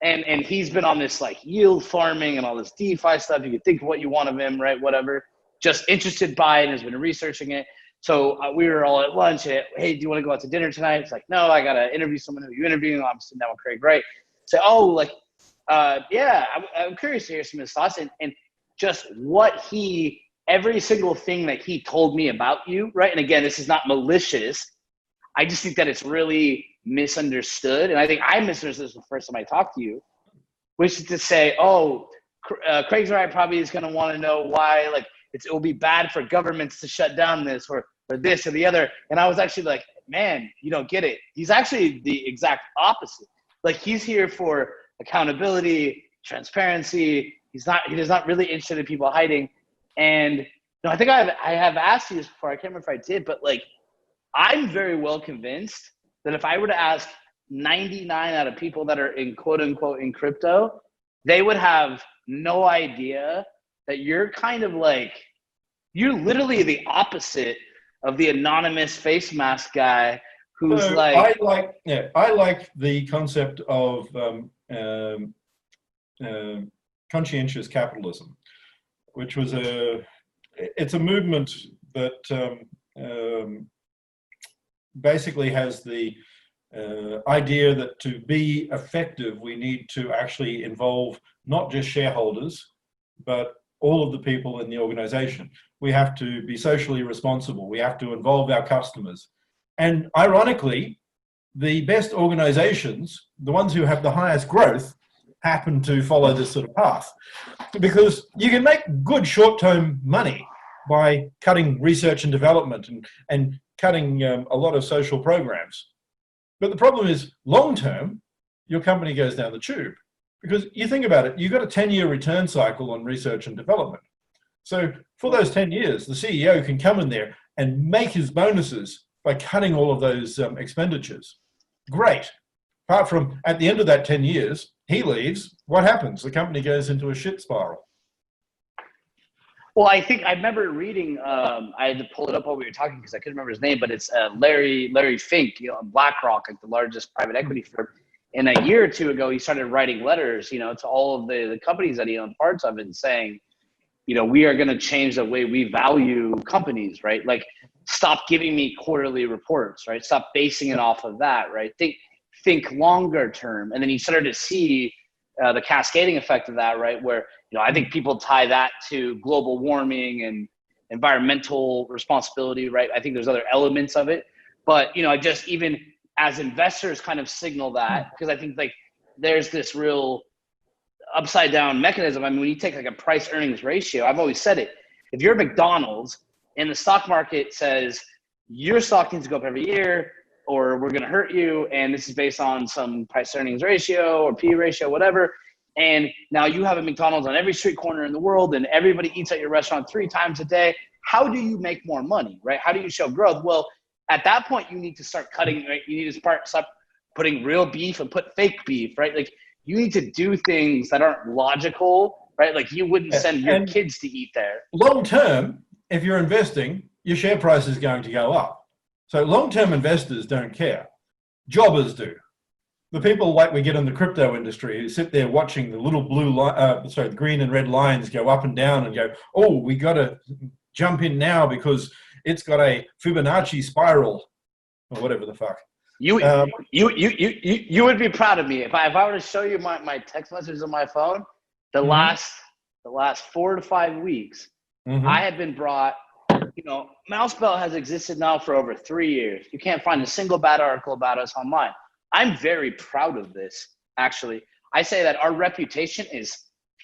And he's been on this like yield farming and all this DeFi stuff. You can think what you want of him, right? Whatever. Just interested by it and has been researching it. So we were all at lunch. Hey, do you want to go out to dinner tonight? It's like, no, I got to interview someone who you interviewing. I'm sitting down with Craig Wright. Say, yeah, I'm curious to hear some of his thoughts and just what he every single thing that he told me about you, right? And again, this is not malicious. I just think that it's really misunderstood. And I think I misunderstood this the first time I talked to you, which is to say, oh, Craig's right, probably is going to want to know why, like, it will be bad for governments to shut down this or this or the other. And I was actually like, man, you don't get it. He's actually the exact opposite. Like, he's here for accountability, transparency. He is not really interested in people hiding. And I think I have asked you this before. I can't remember if I did, but like, I'm very well convinced that if I were to ask 99 out of people that are in quote unquote in crypto, they would have no idea that you're kind of like, you're literally the opposite of the anonymous face mask guy who's so like. I like the concept of conscientious capitalism, which was it's a movement that basically has the idea that to be effective, we need to actually involve not just shareholders, but all of the people in the organization. We have to be socially responsible. We have to involve our customers. And ironically, the best organizations, the ones who have the highest growth, happen to follow this sort of path. Because you can make good short-term money by cutting research and development and cutting a lot of social programs. But the problem is, long-term, your company goes down the tube. Because you think about it, you've got a 10-year return cycle on research and development. So for those 10 years, the CEO can come in there and make his bonuses by cutting all of those expenditures. Great. Apart from at the end of that 10 years, he leaves. What happens? The company goes into a shit spiral. Well, I think I remember reading. I had to pull it up while we were talking because I couldn't remember his name, but it's Larry Fink, BlackRock, like the largest private equity firm. And a year or two ago, he started writing letters, to all of the companies that he owned parts of and saying, we are going to change the way we value companies, right? Like, stop giving me quarterly reports, right? Stop basing it off of that, right? Think longer term. And then you started to see the cascading effect of that, right? Where, I think people tie that to global warming and environmental responsibility, right? I think there's other elements of it. But, just even as investors kind of signal that, because I think like there's this real upside down mechanism. I mean, when you take like a price earnings ratio, I've always said it, if you're McDonald's and the stock market says your stock needs to go up every year or we're going to hurt you, and this is based on some price earnings ratio or P ratio, whatever, and now you have a McDonald's on every street corner in the world and everybody eats at your restaurant 3 times a day, how do you make more money, right? How do you show growth? Well, at that point, you need to start cutting, right? You need to stop putting real beef and put fake beef, right? Like, you need to do things that aren't logical, right? Like, you wouldn't send your kids to eat there. Long term, if you're investing, your share price is going to go up. So long-term investors don't care. Jobbers do. The people like we get in the crypto industry who sit there watching the little the green and red lines go up and down and go, oh, we got to jump in now because it's got a Fibonacci spiral or whatever the fuck. You would be proud of me if I were to show you my text messages on my phone. The last 4 to 5 weeks, I have been brought. Mousebell has existed now for over 3 years. You can't find a single bad article about us online. I'm very proud of this. Actually, I say that our reputation is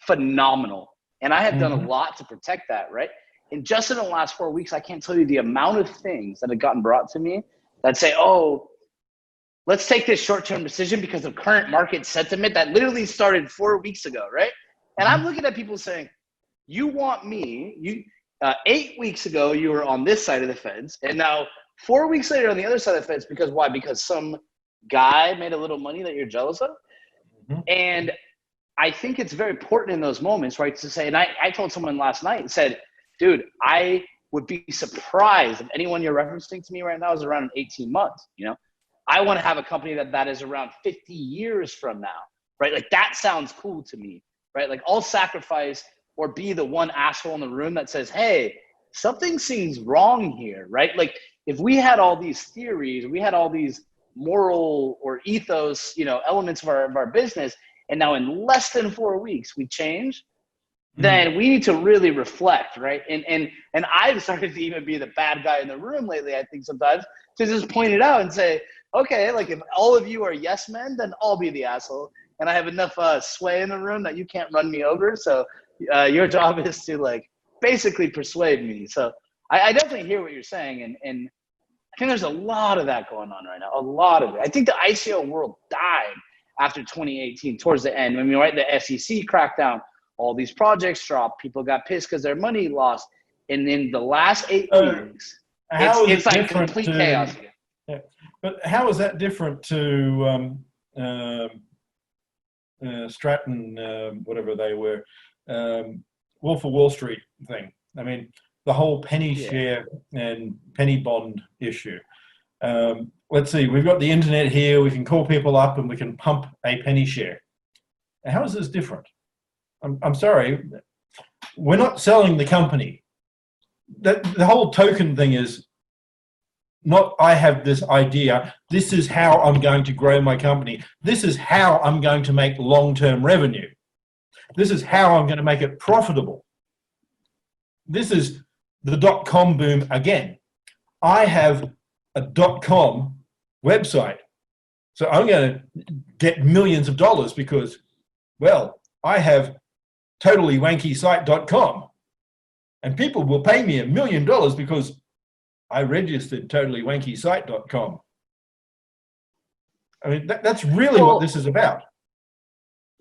phenomenal, and I have done a lot to protect that. Right. And just in the last 4 weeks, I can't tell you the amount of things that have gotten brought to me that say, oh, let's take this short-term decision because of current market sentiment that literally started 4 weeks ago, right? And I'm looking at people saying, you want me, 8 weeks ago, you were on this side of the fence, and now 4 weeks later on the other side of the fence, because why? Because some guy made a little money that you're jealous of? And I think it's very important in those moments, right, to say, and I told someone last night and said, dude, I would be surprised if anyone you're referencing to me right now is around 18 months, I want to have a company that is around 50 years from now, right? Like, that sounds cool to me, right? Like, I'll sacrifice or be the one asshole in the room that says, hey, something seems wrong here, right? Like, if we had all these theories, we had all these moral or ethos, elements of our business, and now in less than 4 weeks we change, then we need to really reflect, right? And I've started to even be the bad guy in the room lately, I think sometimes, to just point it out and say, okay, like if all of you are yes men, then I'll be the asshole. And I have enough sway in the room that you can't run me over. So your job is to like basically persuade me. So I definitely hear what you're saying. And I think there's a lot of that going on right now, a lot of it. I think the ICO world died after 2018, towards the end. I mean, right, the SEC crackdown, all these projects dropped, people got pissed because their money lost. And in the last 8 weeks, it's like complete chaos again. Yeah. But how is that different to Stratton, whatever they were, Wolf of Wall Street thing? I mean, the whole penny share and penny bond issue. Let's see, we've got the internet here, we can call people up and we can pump a penny share. How is this different? I'm sorry, we're not selling the company. The whole token thing is not, I have this idea, this is how I'm going to grow my company. This is how I'm going to make long-term revenue. This is how I'm going to make it profitable. This is the .com boom again. I have a .com website, so I'm going to get millions of dollars because, well, I have totallywankysite.com, and people will pay me $1 million because I registered totallywankysite.com. I mean, that's really what this is about.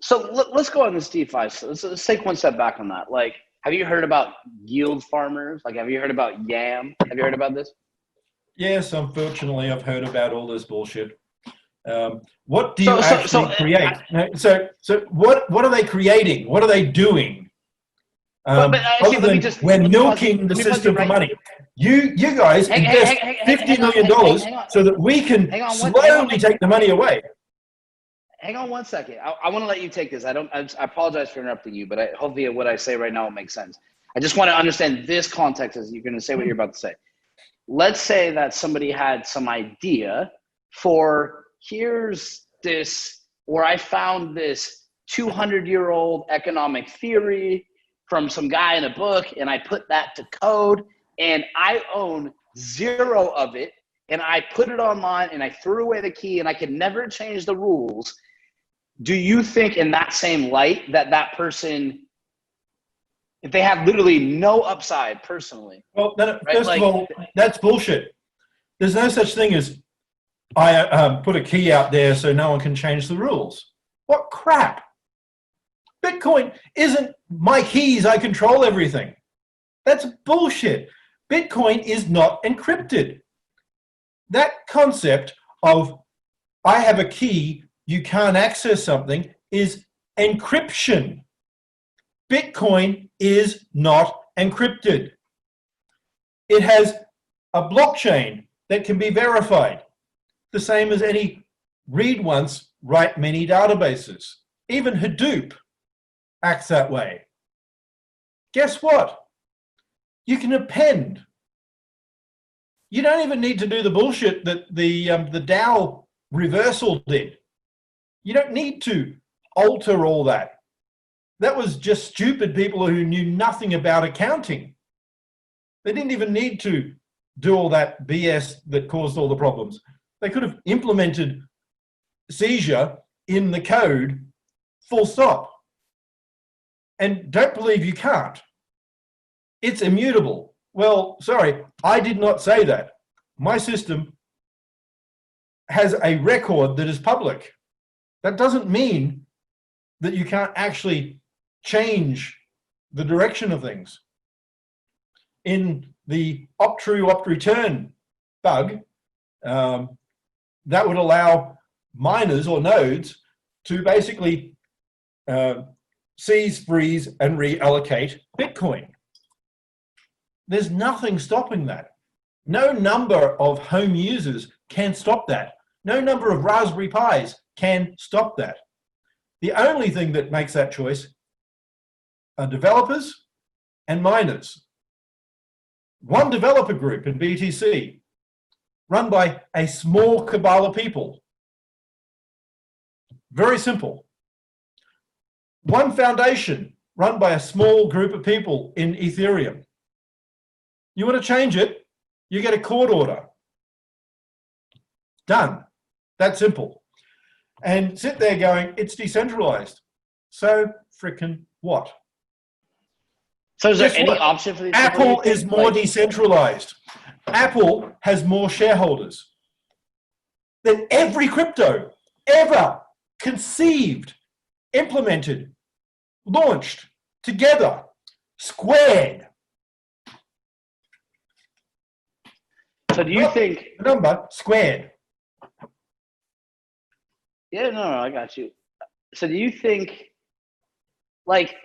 So let's go on this DeFi. So let's take one step back on that. Like, have you heard about yield farmers? Like, have you heard about YAM? Have you heard about this? Yes, unfortunately, I've heard about all this bullshit. What do you actually create? So what are they creating? What are they doing? We're milking the system for money. You guys invest $50 million so that we can slowly take the money away. Hang on one second. I want to let you take this. I apologize for interrupting you, but hopefully what I say right now will make sense. I just want to understand this context as you're going to say what you're about to say. Let's say that somebody had some idea for, here's this, or I found this 200-year-old economic theory from some guy in a book, and I put that to code, and I own 0 of it, and I put it online, and I threw away the key, and I can never change the rules. Do you think in that same light that person, if they have literally no upside personally? Well, first of all, that's bullshit. There's no such thing as I put a key out there so no one can change the rules. What crap? Bitcoin isn't my keys, I control everything. That's bullshit. Bitcoin is not encrypted. That concept of I have a key, you can't access something, is encryption. Bitcoin is not encrypted. It has a blockchain that can be verified, the same as any read once, write many databases. Even Hadoop acts that way. Guess what? You can append. You don't even need to do the bullshit that the DAO reversal did. You don't need to alter all that. That was just stupid people who knew nothing about accounting. They didn't even need to do all that BS that caused all the problems. They could have implemented seizure in the code, full stop. And don't believe you can't. It's immutable. Well, sorry, I did not say that. My system has a record that is public. That doesn't mean that you can't actually change the direction of things. In the opt-true, opt-return bug, that would allow miners or nodes to basically seize, freeze, and reallocate Bitcoin. There's nothing stopping that. No number of home users can stop that. No number of Raspberry Pis can stop that. The only thing that makes that choice are developers and miners. One developer group in BTC, run by a small cabal of people. Very simple. One foundation run by a small group of people in Ethereum. You want to change it, you get a court order. Done. That simple. And sit there going, it's decentralized. So frickin' what? So is there Guess any what? option for these people, Apple you think? is more decentralized. Apple has more shareholders than every crypto ever conceived, implemented, launched, together, squared. So do you think? The number squared. Yeah, no, I got you. So do you think, like,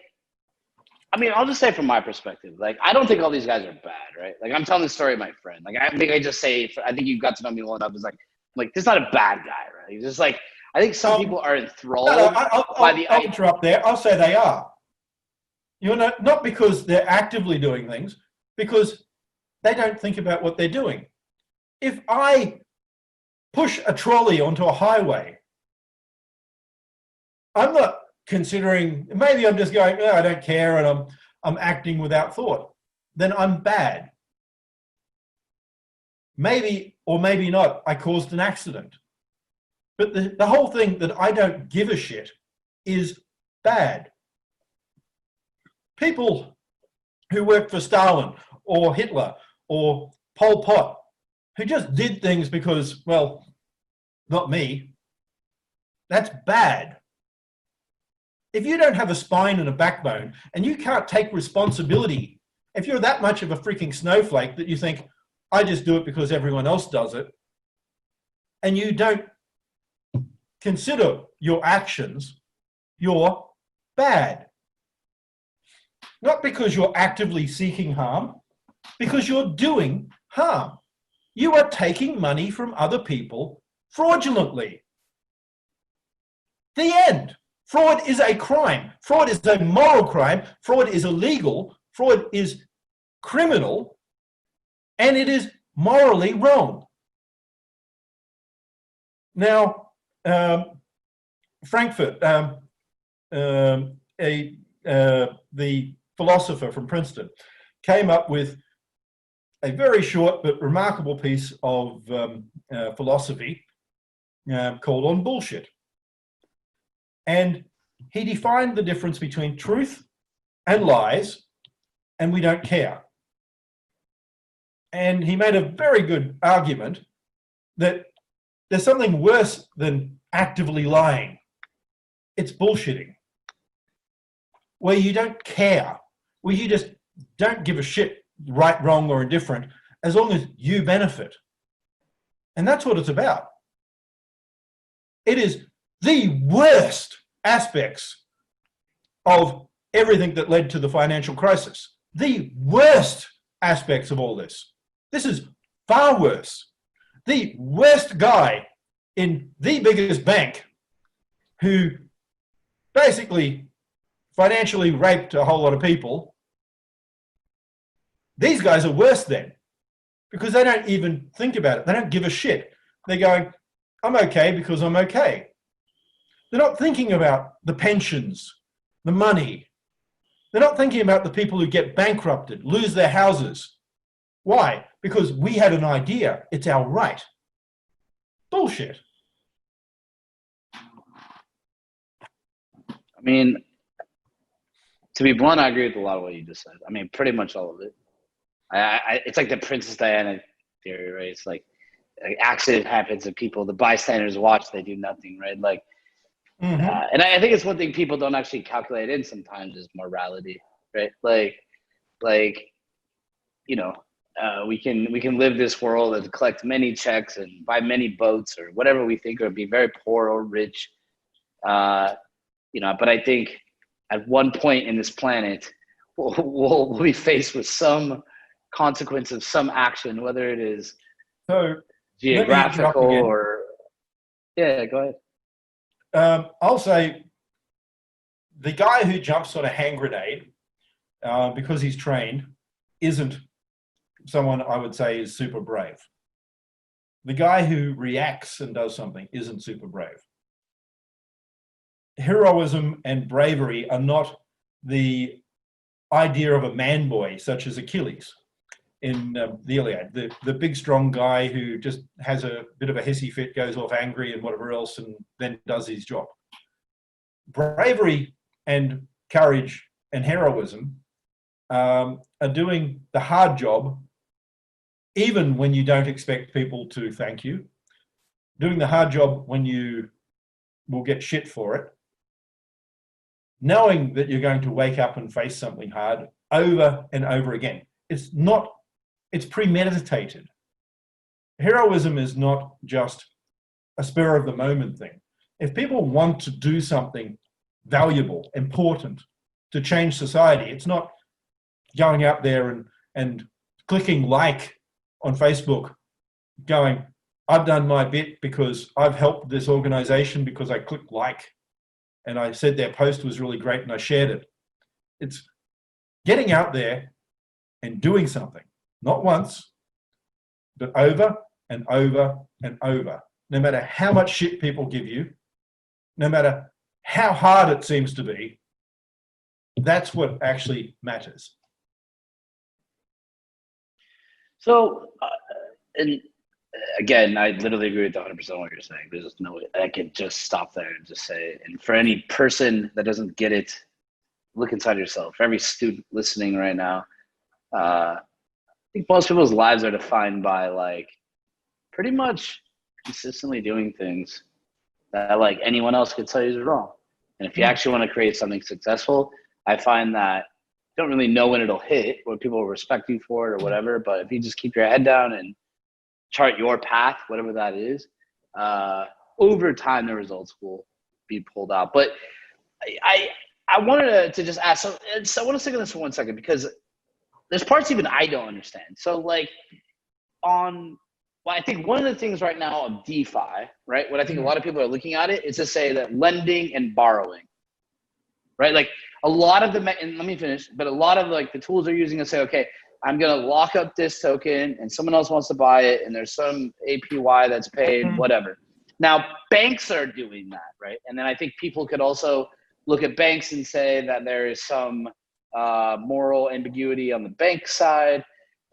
I mean, I'll just say from my perspective, like, I don't think all these guys are bad, right? Like, I'm telling the story of my friend. Like, I think I just say, I think you got to know me well enough. It's like, this is not a bad guy, right? He's just like, I think some people are enthralled by the I'll interrupt there. I'll say they are. You know, not because they're actively doing things, because they don't think about what they're doing. If I push a trolley onto a highway, I'm not considering, maybe I'm just going, oh, I don't care, and I'm acting without thought. Then I'm bad. Maybe or maybe not, I caused an accident. But the whole thing that I don't give a shit is bad. People who worked for Stalin or Hitler or Pol Pot, who just did things because, well, not me, that's bad. If you don't have a spine and a backbone and you can't take responsibility, if you're that much of a freaking snowflake that you think, I just do it because everyone else does it, and you don't consider your actions, you're bad. Not because you're actively seeking harm, because you're doing harm. You are taking money from other people fraudulently. The end. Fraud is a crime. Fraud is a moral crime. Fraud is illegal. Fraud is criminal. And it is morally wrong. Now, Frankfurt, the philosopher from Princeton, came up with a very short but remarkable piece of philosophy called On Bullshit. And he defined the difference between truth and lies, and we don't care. And he made a very good argument that there's something worse than actively lying. It's bullshitting, where you don't care, where you just don't give a shit, right, wrong, or indifferent, as long as you benefit. And that's what it's about. It is the worst aspects of everything that led to the financial crisis. The worst aspects of all this. This is far worse. The worst guy in the biggest bank who basically financially raped a whole lot of people, these guys are worse then, because they don't even think about it. They don't give a shit. They're going, I'm okay because I'm okay. They're not thinking about the pensions, the money. They're not thinking about the people who get bankrupted, lose their houses. Why? Because we had an idea. It's our right. Bullshit. I mean, to be blunt, I agree with a lot of what you just said. I mean, pretty much all of it. It's like the Princess Diana theory, right? It's like accident happens and people, the bystanders watch, they do nothing, right? Like, and I think it's one thing people don't actually calculate in sometimes is morality, right? Like, you know, we can live this world and collect many checks and buy many boats or whatever we think, or be very poor or rich, you know. But I think at one point in this planet, we'll be faced with some consequence of some action, whether it is geographical or yeah. Go ahead. I'll say the guy who jumps on a hand grenade because he's trained isn't someone I would say is super brave. The guy who reacts and does something isn't super brave. Heroism and bravery are not the idea of a man boy, such as Achilles in the Iliad, the big strong guy who just has a bit of a hissy fit, goes off angry and whatever else, and then does his job. Bravery and courage and heroism are doing the hard job, even when you don't expect people to thank you, doing the hard job when you will get shit for it, knowing that you're going to wake up and face something hard over and over again. It's premeditated. Heroism is not just a spur of the moment thing. If people want to do something valuable, important, to change society, it's not going out there and clicking like on Facebook, going, I've done my bit because I've helped this organization because I clicked like and I said their post was really great and I shared it. It's getting out there and doing something, not once, but over and over and over. No matter how much shit people give you, no matter how hard it seems to be, that's what actually matters. So, and again, I literally agree with 100% what you're saying. There's just no way I could just stop there and just say, and for any person that doesn't get it, look inside yourself. For every student listening right now, I think most people's lives are defined by like pretty much consistently doing things that like anyone else could tell you is wrong. And if you actually want to create something successful, I find that you don't really know when it'll hit, what people will respect you for it or whatever. But if you just keep your head down and chart your path, whatever that is, over time the results will be pulled out. But I wanted to just ask, so I want to stick on this for 1 second because there's parts even I don't understand. So like I think one of the things right now of DeFi, right, what I think a lot of people are looking at it is to say that lending and borrowing, right? Like a lot of and let me finish, but a lot of like the tools they're using to say, okay, I'm going to lock up this token and someone else wants to buy it and there's some APY that's paid, whatever. Now, banks are doing that, right? And then I think people could also look at banks and say that there is some moral ambiguity on the bank side.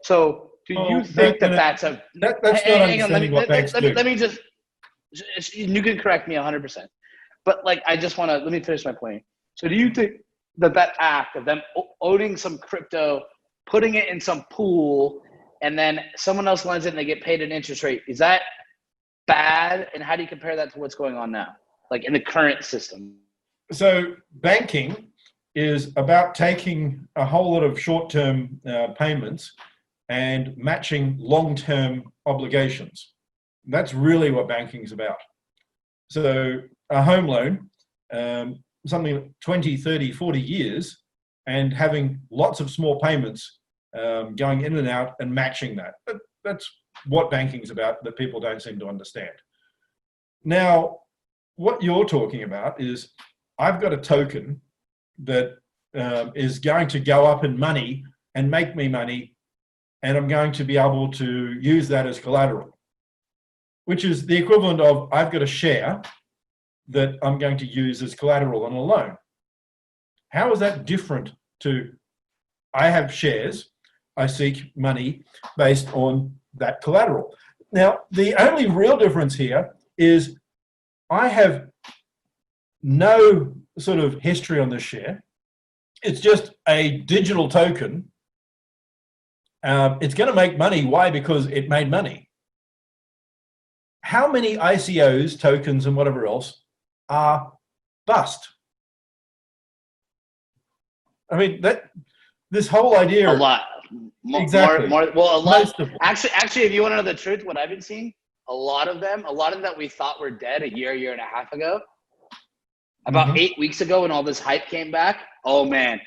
So do you think that's a... That's not understanding what banks do. Let me just... You can correct me 100%. But like, I just want to... Let me finish my point. So do you think that act of them owning some crypto, putting it in some pool, and then someone else lends it and they get paid an interest rate, is that bad? And how do you compare that to what's going on now, like in the current system? So banking is about taking a whole lot of short-term payments and matching long-term obligations. That's really what banking is about. So a home loan, something 20, 30, 40 years, and having lots of small payments going in and out and matching that. That's what banking is about that people don't seem to understand. Now, what you're talking about is I've got a token that is going to go up in money and make me money, and I'm going to be able to use that as collateral, which is the equivalent of I've got a share that I'm going to use as collateral on a loan. How is that different to I have shares, I seek money based on that collateral? Now, the only real difference here is I have no sort of history on this share. It's just a digital token. It's going to make money. Why? Because it made money. How many ICOs, tokens, and whatever else are bust? I mean, this whole idea. A lot. Exactly. More, well, a lot. Actually, if you want to know the truth, what I've been seeing, a lot of them that we thought were dead a year and a half ago, about 8 weeks ago when all this hype came back, oh man,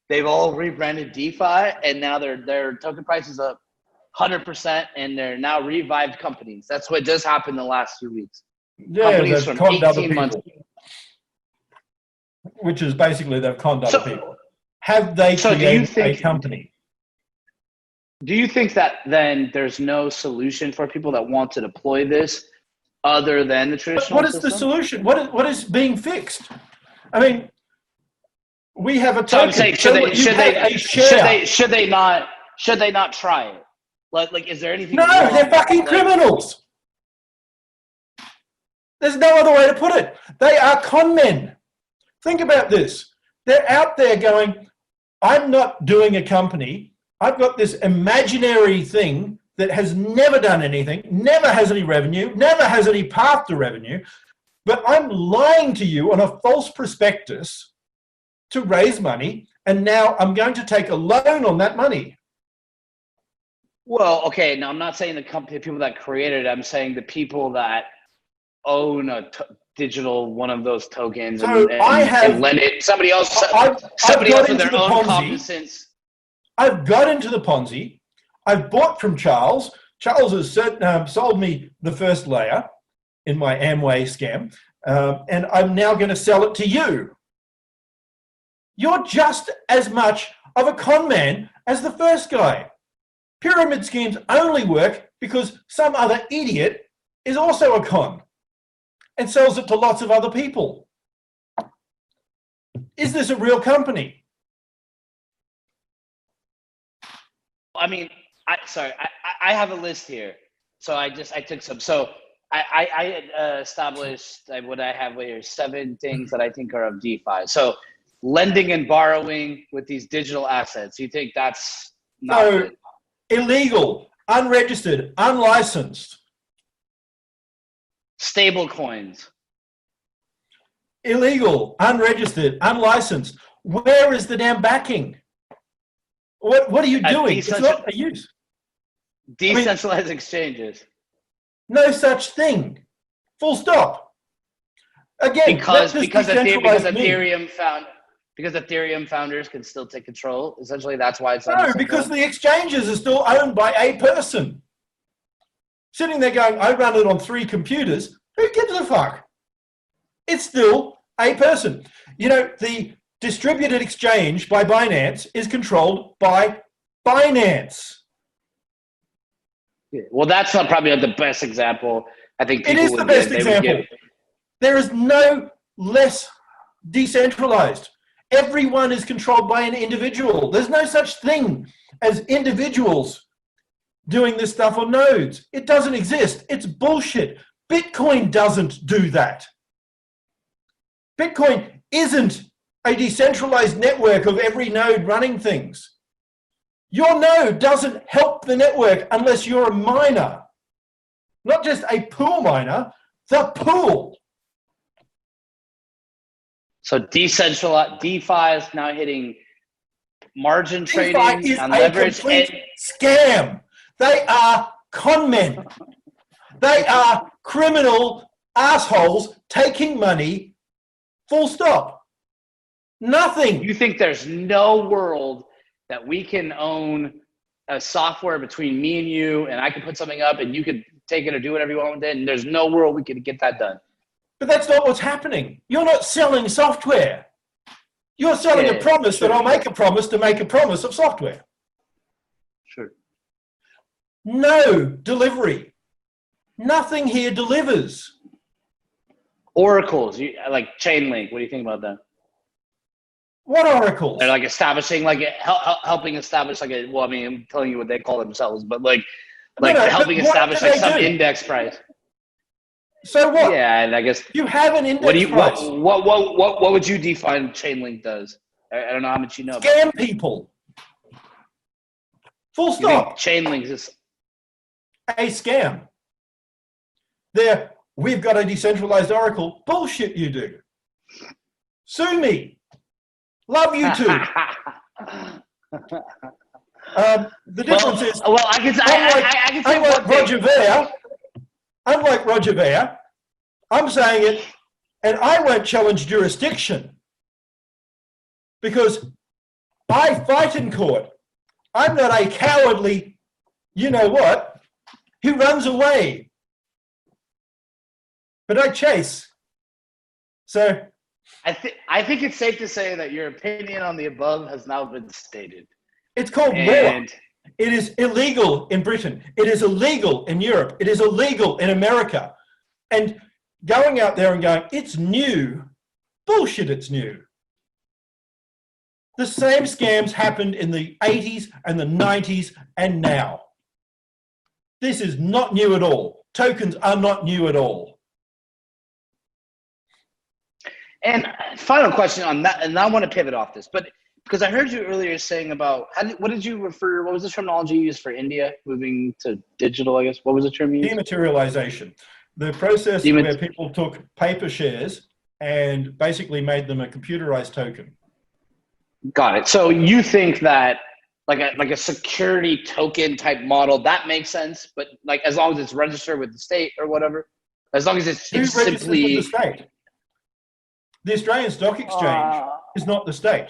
they've all rebranded DeFi and now their token price is up 100% and they're now revived companies. That's what just happened the last 2 weeks. Yeah, companies they've from conned other 18 months. people. Which is basically they've conned other people. Have they created a company? Do you think that then there's no solution for people that want to deploy this other than the traditional What is the solution? What is being fixed? I mean, We have a So token. I'm saying, So what, you have a share. should they not try it? Like, is there anything? No, wrong they're with, fucking like, criminals. There's no other way to put it. They are con men. Think about this. They're out there going, I'm not doing a company. I've got this imaginary thing that has never done anything, never has any revenue, never has any path to revenue, but I'm lying to you on a false prospectus to raise money, and now I'm going to take a loan on that money. Well, okay. Now I'm not saying the company, people that created it. I'm saying the people that own a digital one of those tokens So and lend it. Somebody else I've got with into their the own Ponzi. cognizance. I've got into the Ponzi. I've bought from Charles. Charles has sold me the first layer in my Amway scam, and I'm now going to sell it to you. You're just as much of a con man as the first guy. Pyramid schemes only work because some other idiot is also a con and sells it to lots of other people. Is this a real company? I mean, I have a list here. So I took some. So I established what I have here, 7 things that I think are of DeFi. So lending and borrowing with these digital assets. You think that's not good? Illegal, unregistered, unlicensed. Stable coins. Illegal, unregistered, unlicensed. Where is the damn backing? What are you doing? It's not a use. Decentralized exchanges. No such thing. Full stop. Again, because Ethereum founders can still take control. Essentially, that's why it's no, because the exchanges are still owned by a person. Sitting there going, I run it on 3 computers. Who gives a fuck? It's still a person. You know, the distributed exchange by Binance is controlled by Binance. Yeah. Well, that's not probably not the best example. I think it is the best example. There is no less decentralized. Everyone is controlled by an individual. There's no such thing as individuals doing this stuff on nodes. It doesn't exist. It's bullshit. Bitcoin doesn't do that. Bitcoin isn't a decentralized network of every node running things. Your node doesn't help the network unless you're a miner. Not just a pool miner, the pool. So decentralized DeFi is now hitting margin DeFi trading is on a leverage. complete scam. They are con men. They are criminal assholes taking money, full stop. Nothing. You think there's no world that we can own a software between me and you, and I can put something up and you could take it or do whatever you want with it, and there's no world we could get that done? But that's not what's happening. You're not selling software. You're selling a promise that I'll make a promise to make a promise of software. Sure. No delivery. Nothing here delivers. Oracles, like Chainlink. What do you think about that? What oracles? They're like establishing, like helping establish, like a. Well, I mean, I'm telling you what they call themselves, but helping establish like some index price. So what? Yeah, and I guess you have an index price. What would you define Chainlink does? I don't know how much you know. Scam people. Full stop. Chainlink is a scam. We've got a decentralized oracle. Bullshit you do. Sue me. Love you too. The difference is, unlike Roger Ver, I'm saying it, and I won't challenge jurisdiction because I fight in court. I'm not a cowardly, you know what, who runs away. But I chase. So I think it's safe to say that your opinion on the above has now been stated. It's called law. It is illegal in Britain. It is illegal in Europe. It is illegal in America. And going out there and going, it's new. Bullshit, it's new. The same scams happened in the 80s and the 90s and now. This is not new at all. Tokens are not new at all. And final question on that, and I want to pivot off this, but because I heard you earlier saying about, what did you refer, what was the terminology you used for India moving to digital, I guess? What was the term you used? Dematerialization. The process where people took paper shares and basically made them a computerized token. Got it. So you think that like a security token type model, that makes sense, but like as long as it's registered with the state or whatever, as long as it's simply... With the state? The Australian Stock Exchange is not the state.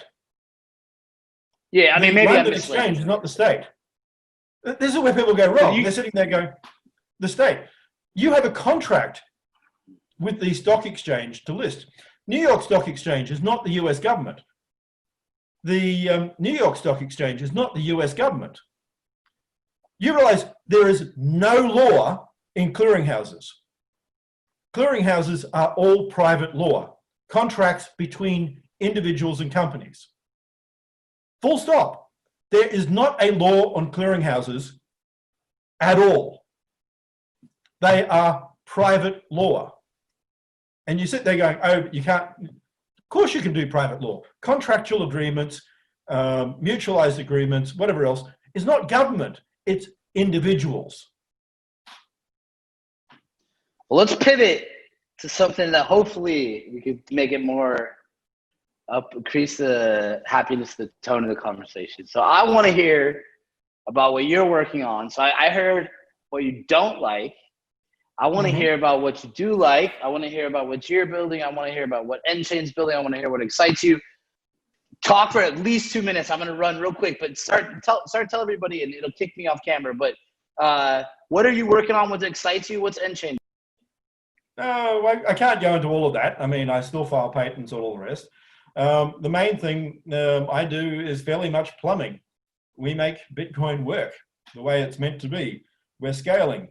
Yeah, I mean, maybe London Exchange is not the state. This is where people go wrong. They're sitting there going, the state. You have a contract with the stock exchange to list. New York Stock Exchange is not the US government. The New York Stock Exchange is not the US government. You realize there is no law in clearinghouses. Clearinghouses are all private law, contracts between individuals and companies. Full stop. There is not a law on clearinghouses at all. They are private law. And you sit there going, oh, you can't. Of course you can do private law. Contractual agreements, mutualized agreements, whatever else, is not government. It's individuals. Well, let's pivot to something that hopefully we could make it more increase the happiness, the tone of the conversation. So I want to hear about what you're working on. So I heard what you don't like. I want to hear about what you do like. I want to hear about what you're building. I want to hear about what nChain's building. I want to hear what excites you. Talk for at least 2 minutes. I'm going to run real quick, but tell everybody, and it'll kick me off camera. But what are you working on? What excites you? What's nChain? No, I can't go into all of that. I mean, I still file patents and all the rest. The main thing I do is fairly much plumbing. We make Bitcoin work the way it's meant to be. We're scaling.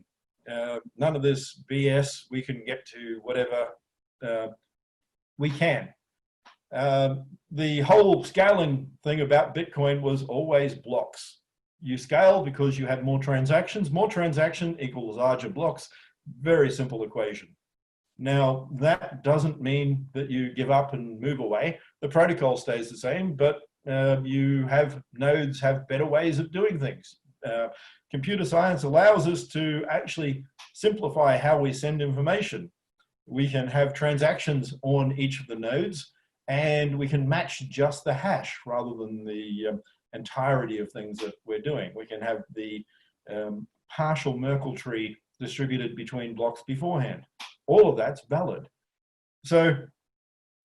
None of this BS. We can get to whatever we can. The whole scaling thing about Bitcoin was always blocks. You scale because you have more transactions. More transaction equals larger blocks. Very simple equation. Now, that doesn't mean that you give up and move away. The protocol stays the same, but you have nodes have better ways of doing things. Computer science allows us to actually simplify how we send information. We can have transactions on each of the nodes, and we can match just the hash rather than the entirety of things that we're doing. We can have the partial Merkle tree distributed between blocks beforehand. All of that's valid. So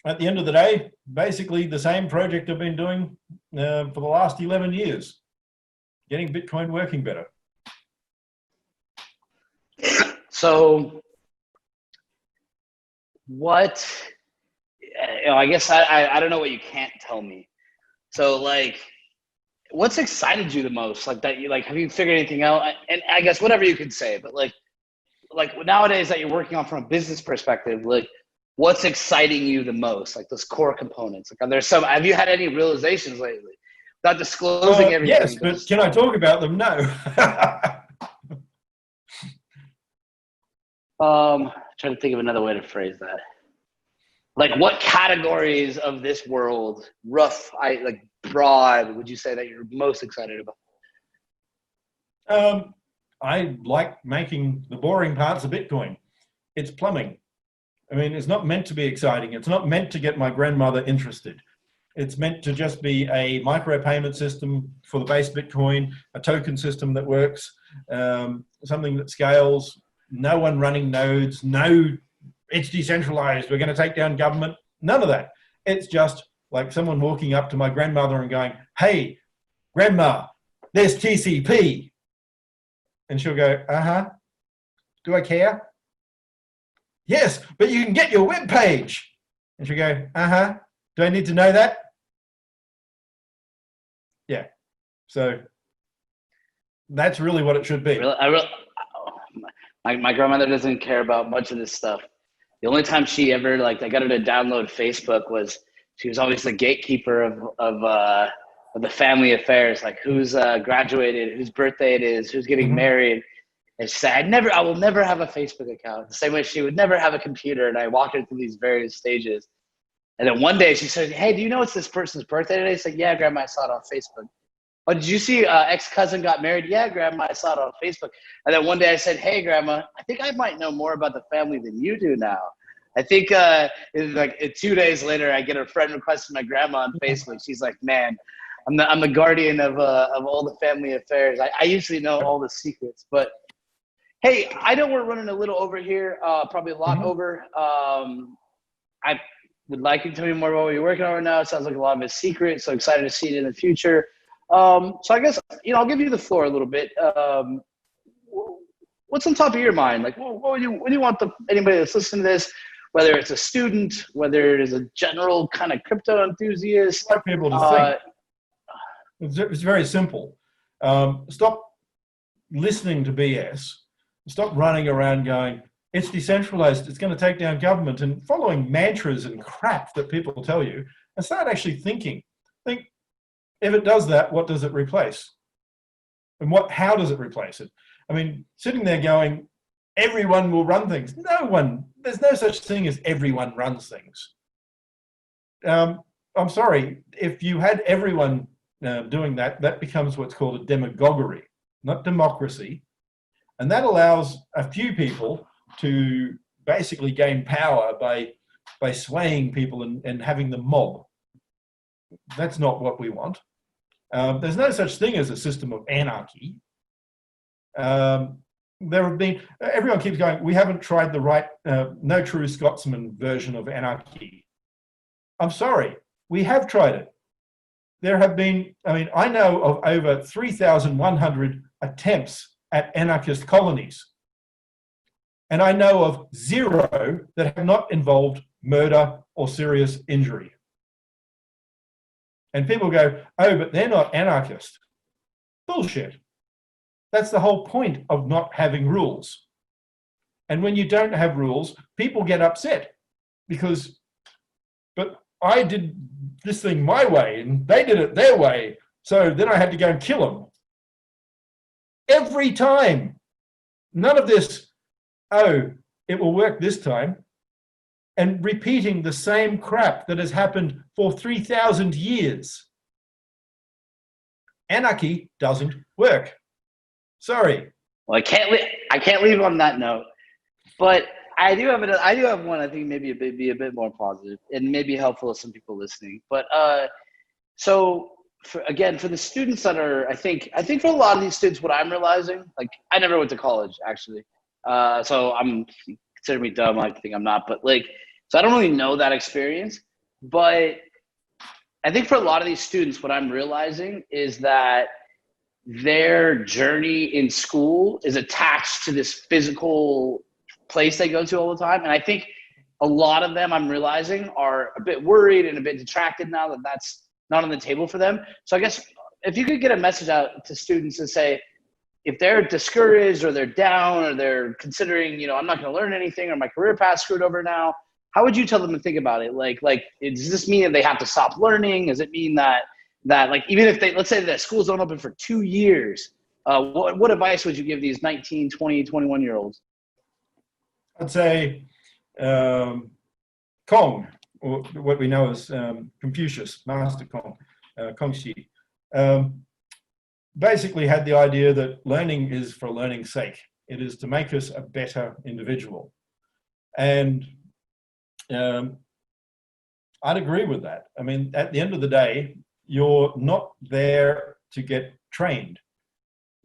at the end of the day, basically the same project I've been doing for the last 11 years, getting Bitcoin working better. So what, I guess I don't know what you can't tell me. So like, what's excited you the most? Like that, have you figured anything out? And I guess whatever you could say, but like nowadays that you're working on from a business perspective, like what's exciting you the most? Like those core components. Like, are there some? Have you had any realizations lately? Without disclosing everything. Yes, but can I talk about them? No. Trying to think of another way to phrase that. Like, what categories of this world, broad, would you say that you're most excited about? I like making the boring parts of Bitcoin. It's plumbing. I mean, it's not meant to be exciting. It's not meant to get my grandmother interested. It's meant to just be a micropayment system for the base Bitcoin, a token system that works, something that scales, no one running nodes, it's decentralized, we're going to take down government, none of that. It's just like someone walking up to my grandmother and going, hey, grandma, there's TCP. And she'll go, uh-huh, do I care? Yes, but you can get your web page. And she'll go, uh-huh, do I need to know that? Yeah, so that's really what it should be. My grandmother doesn't care about much of this stuff. The only time she ever, I got her to download Facebook was she was always the gatekeeper of the family affairs, like who's graduated, whose birthday it is, who's getting married. And she said, I will never have a Facebook account. The same way she would never have a computer. And I walked her through these various stages. And then one day she said, hey, do you know it's this person's birthday today? I said, yeah, Grandma, I saw it on Facebook. Oh, did you see ex-cousin got married? Yeah, Grandma, I saw it on Facebook. And then one day I said, hey, Grandma, I think I might know more about the family than you do now. I think like 2 days later, I get a friend request from my grandma on Facebook. She's like, man, I'm the guardian of all the family affairs. I usually know all the secrets. But, hey, I know we're running a little over here, probably a lot over. I would like you to tell me more about what you're working on right now. It sounds like a lot of it's secret, so excited to see it in the future. So I guess, I'll give you the floor a little bit. What's on top of your mind? Like, what do you want anybody that's listening to this, whether it's a student, whether it is a general kind of crypto enthusiast? I like people to think. It's very simple. Stop listening to BS. Stop running around going, it's decentralized, it's going to take down government, and following mantras and crap that people tell you, and start actually thinking. Think, if it does that, what does it replace? And how does it replace it? I mean, sitting there going, everyone will run things. No one, there's no such thing as everyone runs things. I'm sorry, if you had everyone doing that, that becomes what's called a demagoguery, not democracy. And that allows a few people to basically gain power by swaying people and having the mob. That's not what we want. There's no such thing as a system of anarchy. There have been, everyone keeps going, we haven't tried the right, no true Scotsman version of anarchy. I'm sorry, we have tried it. There have been, I know of over 3,100 attempts at anarchist colonies. And I know of 0 that have not involved murder or serious injury. And people go, oh, but they're not anarchist. Bullshit. That's the whole point of not having rules. And when you don't have rules, people get upset because, but I did this thing my way and they did it their way. So then I had to go and kill them. Every time. None of this, oh, it will work this time. And repeating the same crap that has happened for 3,000 years. Anarchy doesn't work. Sorry. Well, I can't leave on that note, but I do have one. I think maybe be a bit more positive and maybe helpful to some people listening. But so for the students that are, I think for a lot of these students, what I'm realizing, like I never went to college actually, so I'm consider me dumb. I think I'm not, but like, so I don't really know that experience. But I think for a lot of these students, what I'm realizing is that their journey in school is attached to this physical place they go to all the time. And I think a lot of them, I'm realizing, are a bit worried and a bit detracted now that that's not on the table for them. So I guess if you could get a message out to students and say, if they're discouraged or they're down or they're considering, I'm not going to learn anything or my career path's screwed over now, how would you tell them to think about it? Like, does this mean that they have to stop learning? Does it mean that like, even if let's say that schools don't open for 2 years, what advice would you give these 19, 20, 21-year-olds? I'd say Kong, or what we know as Confucius, Master Kong, Kongxi, basically had the idea that learning is for learning's sake. It is to make us a better individual. And I'd agree with that. I mean, at the end of the day, you're not there to get trained.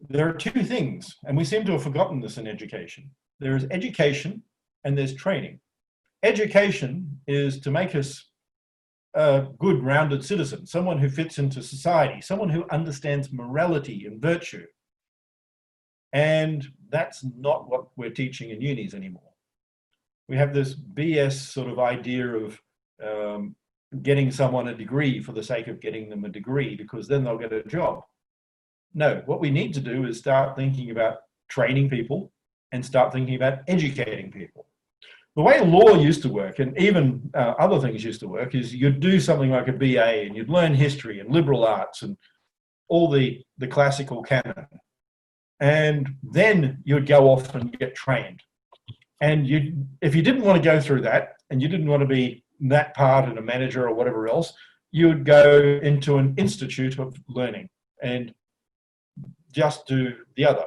There are 2 things, and we seem to have forgotten this in education. There is education and there's training. Education is to make us a good, rounded citizen, someone who fits into society, someone who understands morality and virtue. And that's not what we're teaching in unis anymore. We have this BS sort of idea of getting someone a degree for the sake of getting them a degree because then they'll get a job. No, what we need to do is start thinking about training people and start thinking about educating people. the way law used to work, and even other things used to work, is you'd do something like a BA and you'd learn history and liberal arts and all the classical canon. And then you'd go off and get trained. And if you didn't want to go through that and you didn't want to be that part and a manager or whatever else, you would go into an institute of learning and just do the other.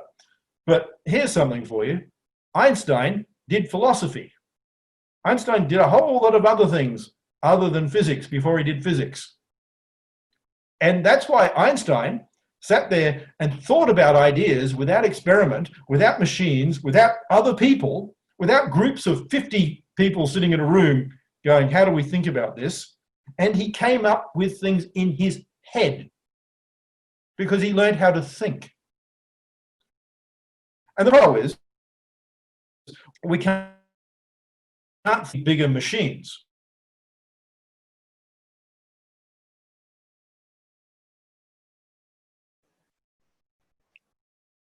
But here's something for you. Einstein did philosophy. Einstein did a whole lot of other things other than physics before he did physics. And that's why Einstein sat there and thought about ideas without experiment, without machines, without other people, without groups of 50 people sitting in a room going, how do we think about this? And he came up with things in his head because he learned how to think. And the problem is, we can't see bigger machines.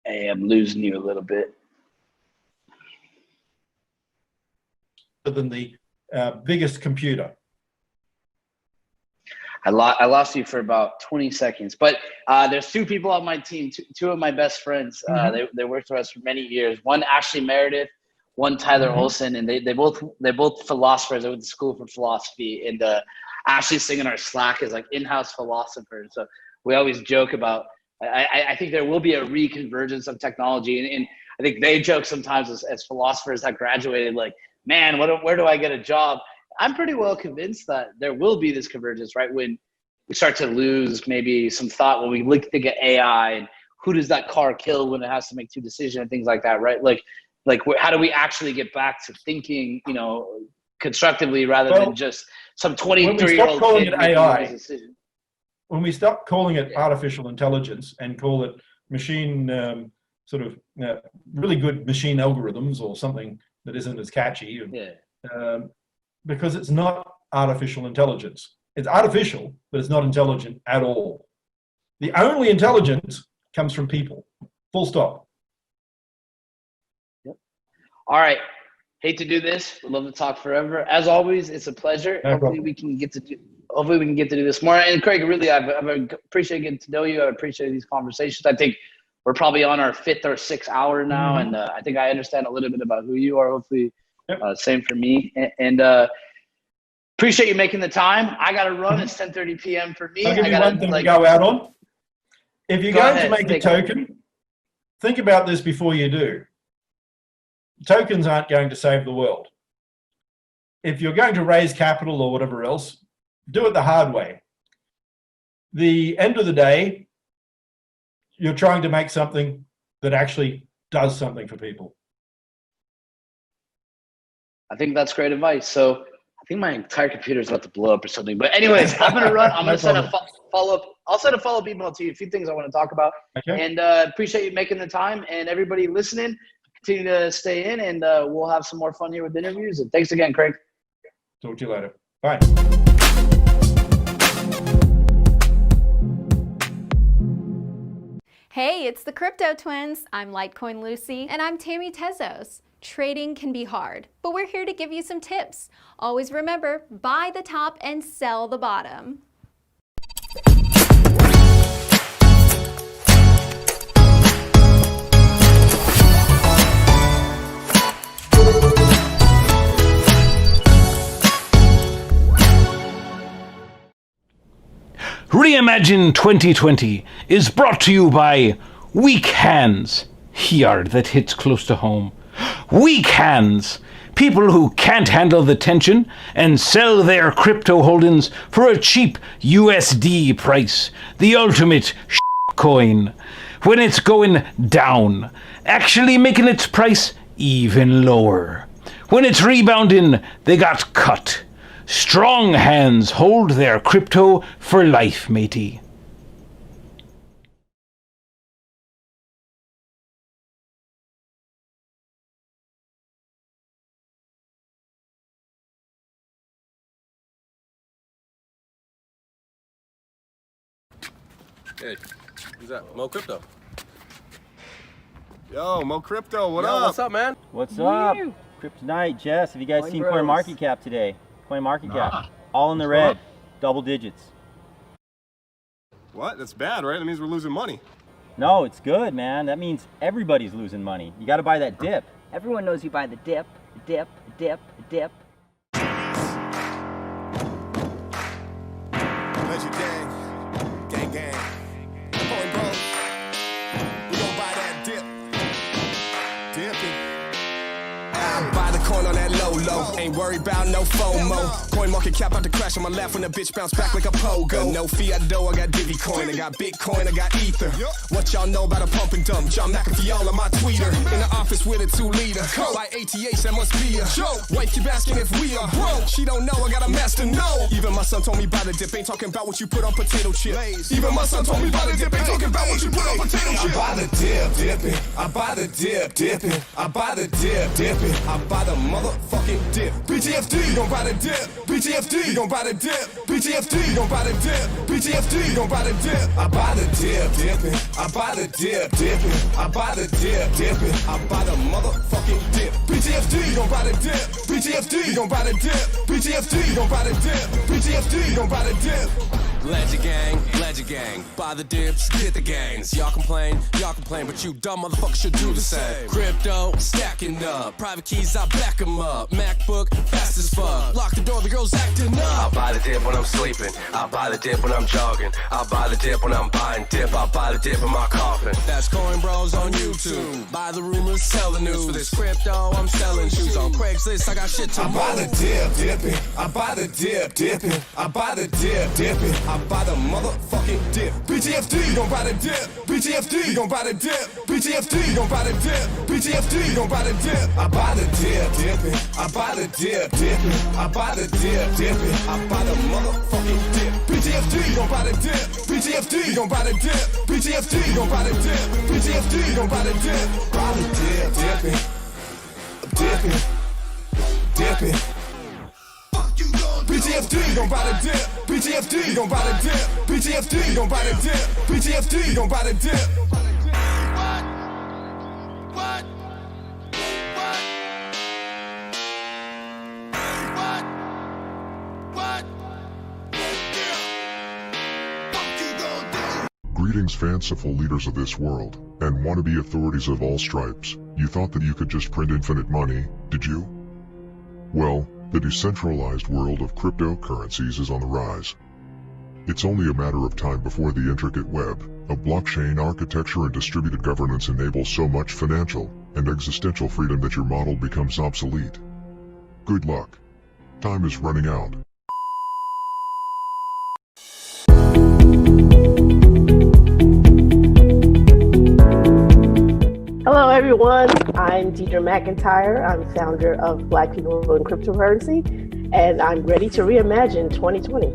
Hey, I'm losing you a little bit. Than the biggest computer. I lost you for about 20 seconds, but there's two people on my team, two of my best friends. They worked for us for many years. One, Ashley Meredith, one, Tyler Olson, and they're both philosophers. They went to school for philosophy, and Ashley's singing our Slack as like in-house philosophers. So we always joke about, I think there will be a reconvergence of technology, and I think they joke sometimes as philosophers that graduated, like, man, where do I get a job? I'm pretty well convinced that there will be this convergence, right? When we start to lose maybe some thought, when we look at AI and who does that car kill when it has to make two decisions and things like that, right? Like how do we actually get back to thinking, constructively rather than just some 23-year-old kid making a decision? When we stop calling it artificial intelligence and call it machine, really good machine algorithms or something that isn't as catchy, because it's not artificial intelligence. It's artificial, but it's not intelligent at all. The only intelligence comes from people. Full stop. Yep. All right. Hate to do this. Would love to talk forever. As always, it's a pleasure. Hopefully we can get to do this more. And Craig, really, I've appreciated getting to know you. I appreciate these conversations. I think we're probably on our 5th or 6th hour now, and I think I understand a little bit about who you are. Hopefully, same for me. And appreciate you making the time. I got to run. It's 10:30 p.m. for me. I'll give you one thing to go out on. If you're going to make a token, think about this before you do. Tokens aren't going to save the world. If you're going to raise capital or whatever else, do it the hard way. The end of the day, you're trying to make something that actually does something for people. I think that's great advice. So I think my entire computer is about to blow up or something. But anyways, I'm going to run. I'm going to send a follow-up. I'll send a follow-up email to you. A few things I want to talk about. Okay. And appreciate you making the time. And everybody listening, continue to stay in, and we'll have some more fun here with interviews. And thanks again, Craig. Talk to you later. Bye. Hey, it's the Crypto Twins. I'm Litecoin Lucy. And I'm Tammy Tezos. Trading can be hard, but we're here to give you some tips. Always remember, buy the top and sell the bottom. Reimagine 2020 is brought to you by Weak Hands. Here, that hits close to home. Weak hands. People who can't handle the tension and sell their crypto holdings for a cheap USD price. The ultimate coin. When it's going down, actually making its price even lower. When it's rebounding, they got cut. Strong hands hold their crypto for life, matey. Hey, who's that? Mo Crypto. Yo, Mo Crypto, what up? What's up, man? What's up? Kryptonite, Jess, have you guys seen CoinMarketCap today? CoinMarketCap, all in the What's red, going double digits. What? That's bad, right? That means we're losing money. No, it's good, man. That means everybody's losing money. You got to buy that dip. Everyone knows you buy the dip, dip, dip, dip. Legend gang, gang. Going bro, we gon' buy that dip, dipping. I buy the coin on that low, ain't worried about no FOMO. Coin market cap out the crash on my lap when the bitch bounce back like a pogo. No fiat dough, I got Divvy coin, I got Bitcoin, I got Ether. What y'all know about a pump and dump? John McAfee all on my tweeter. In the office with a 2-liter. By ATH, that must be a joke. Wife keep asking if we are broke. She don't know, I got a master no. Even my son told me buy the dip, ain't talking about what you put on potato chips. Even my son told me buy the dip, ain't talking about what you put on potato chips. I buy the dip, dipping. I buy the dip, dipping. I buy the dip, dipping. I buy the motherfucking dip. BTFD, gon' buy the dip. BTFD, gon' buy the dip. BTFD, gon' buy the dip. BTFD, gon' buy the dip. I buy the dip, dipping. I buy the dip, dipping. I buy the dip, dipping. I buy the motherfucking dip. BTFD, gon' buy the dip. BTFD, gon' buy the dip. BTFD, gon' buy the dip. BTFD, gon' buy the dip. Legend gang, buy the dips, get the gains. Y'all complain, but you dumb motherfuckers should do the same. Crypto, stacking up, private keys, I back them up. MacBook, fast as fuck, lock the door, the girl's acting up. I buy the dip when I'm sleeping, I buy the dip when I'm jogging, I buy the dip when I'm buying dip, I buy the dip in my coffin. That's Coin Bros on YouTube, buy the rumors, sell the news. For this crypto, I'm selling shoes on Craigslist, I got shit to move. I buy the dip, dipping, I buy the dip, dipping, I buy the dip, dipping. I buy the motherfucking dip. BTFD gon' buy the dip. BTFD gon' buy the dip. BTFD gon' buy the dip. BTFD gon' buy the dip. I buy the dip, dipping. I buy the dip, dipping. I buy the dip, dipping. I buy the motherfucking dip. BTFD gon' buy the dip. BTFD gon' buy the dip. BTFD gon' buy the dip. BTFD gon' buy the dip. Buy the dip, dipping. Dipping. BTFD gon' buy the dip. BTFD gon' buy the dip. BTFD gon' buy the dip. BTFD gon' buy the dip. What? Greetings, fanciful leaders of this world, and wannabe authorities of all stripes. You thought that you could just print infinite money, did you? Well, the decentralized world of cryptocurrencies is on the rise. It's only a matter of time before the intricate web of blockchain architecture and distributed governance enables so much financial and existential freedom that your model becomes obsolete. Good luck. Time is running out. Hello everyone, I'm Deidre McIntyre. I'm founder of Black People in Cryptocurrency, and I'm ready to reimagine 2020.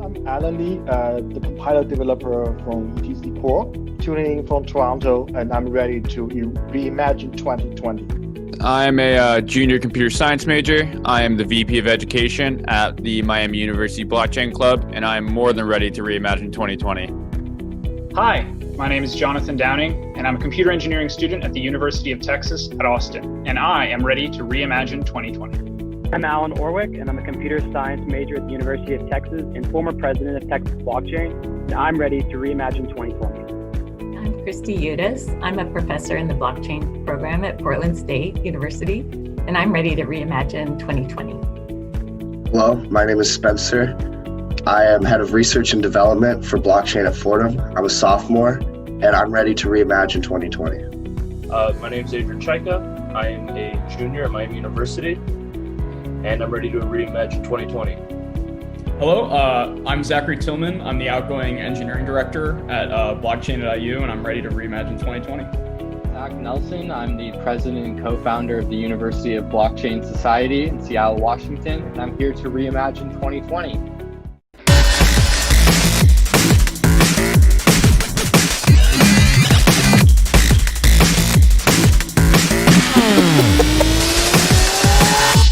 I'm Alan Lee, the compiler developer from ETC Core, tuning in from Toronto, and I'm ready to reimagine 2020. I'm a junior computer science major. I am the VP of Education at the Miami University Blockchain Club, and I'm more than ready to reimagine 2020. Hi, my name is Jonathan Downing, and I'm a computer engineering student at the University of Texas at Austin, and I am ready to reimagine 2020. I'm Alan Orwick, and I'm a computer science major at the University of Texas and former president of Texas Blockchain, and I'm ready to reimagine 2020. I'm Christy Udis. I'm a professor in the blockchain program at Portland State University, and I'm ready to reimagine 2020. Hello, my name is Spencer. I am head of research and development for blockchain at Fordham. I'm a sophomore, and I'm ready to reimagine 2020. My name is Adrian Chaika. I am a junior at Miami University, and I'm ready to reimagine 2020. Hello, I'm Zachary Tillman. I'm the outgoing engineering director at Blockchain at IU, and I'm ready to reimagine 2020. Zach Nelson. I'm the president and co-founder of the University of Blockchain Society in Seattle, Washington, and I'm here to reimagine 2020.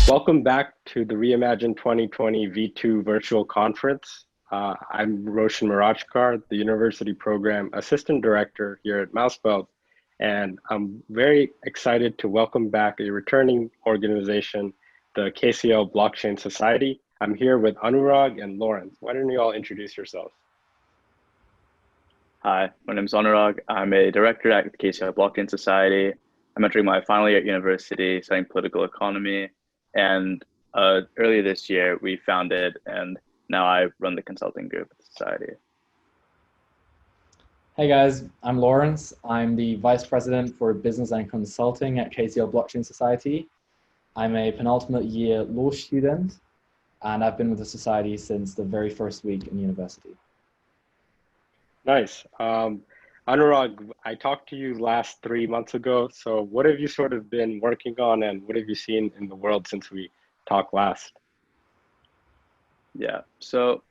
Welcome back to the Reimagine 2020 V2 virtual conference. I'm Roshan Marachkar, the University Program Assistant Director here at Mousebelt, and I'm very excited to welcome back a returning organization, the KCL Blockchain Society. I'm here with Anurag and Lawrence. Why don't you all introduce yourselves? Hi, my name is Anurag. I'm a director at the KCI Blockchain Society. I'm entering my final year at university studying political economy. And earlier this year, we founded, and now I run the consulting group at the society. Hey guys, I'm Lawrence. I'm the Vice President for Business and Consulting at KCL Blockchain Society. I'm a penultimate year law student, and I've been with the society since the very first week in university. Nice. Anurag, I talked to you last 3 months ago. So what have you sort of been working on, and what have you seen in the world since we talked last? Yeah, so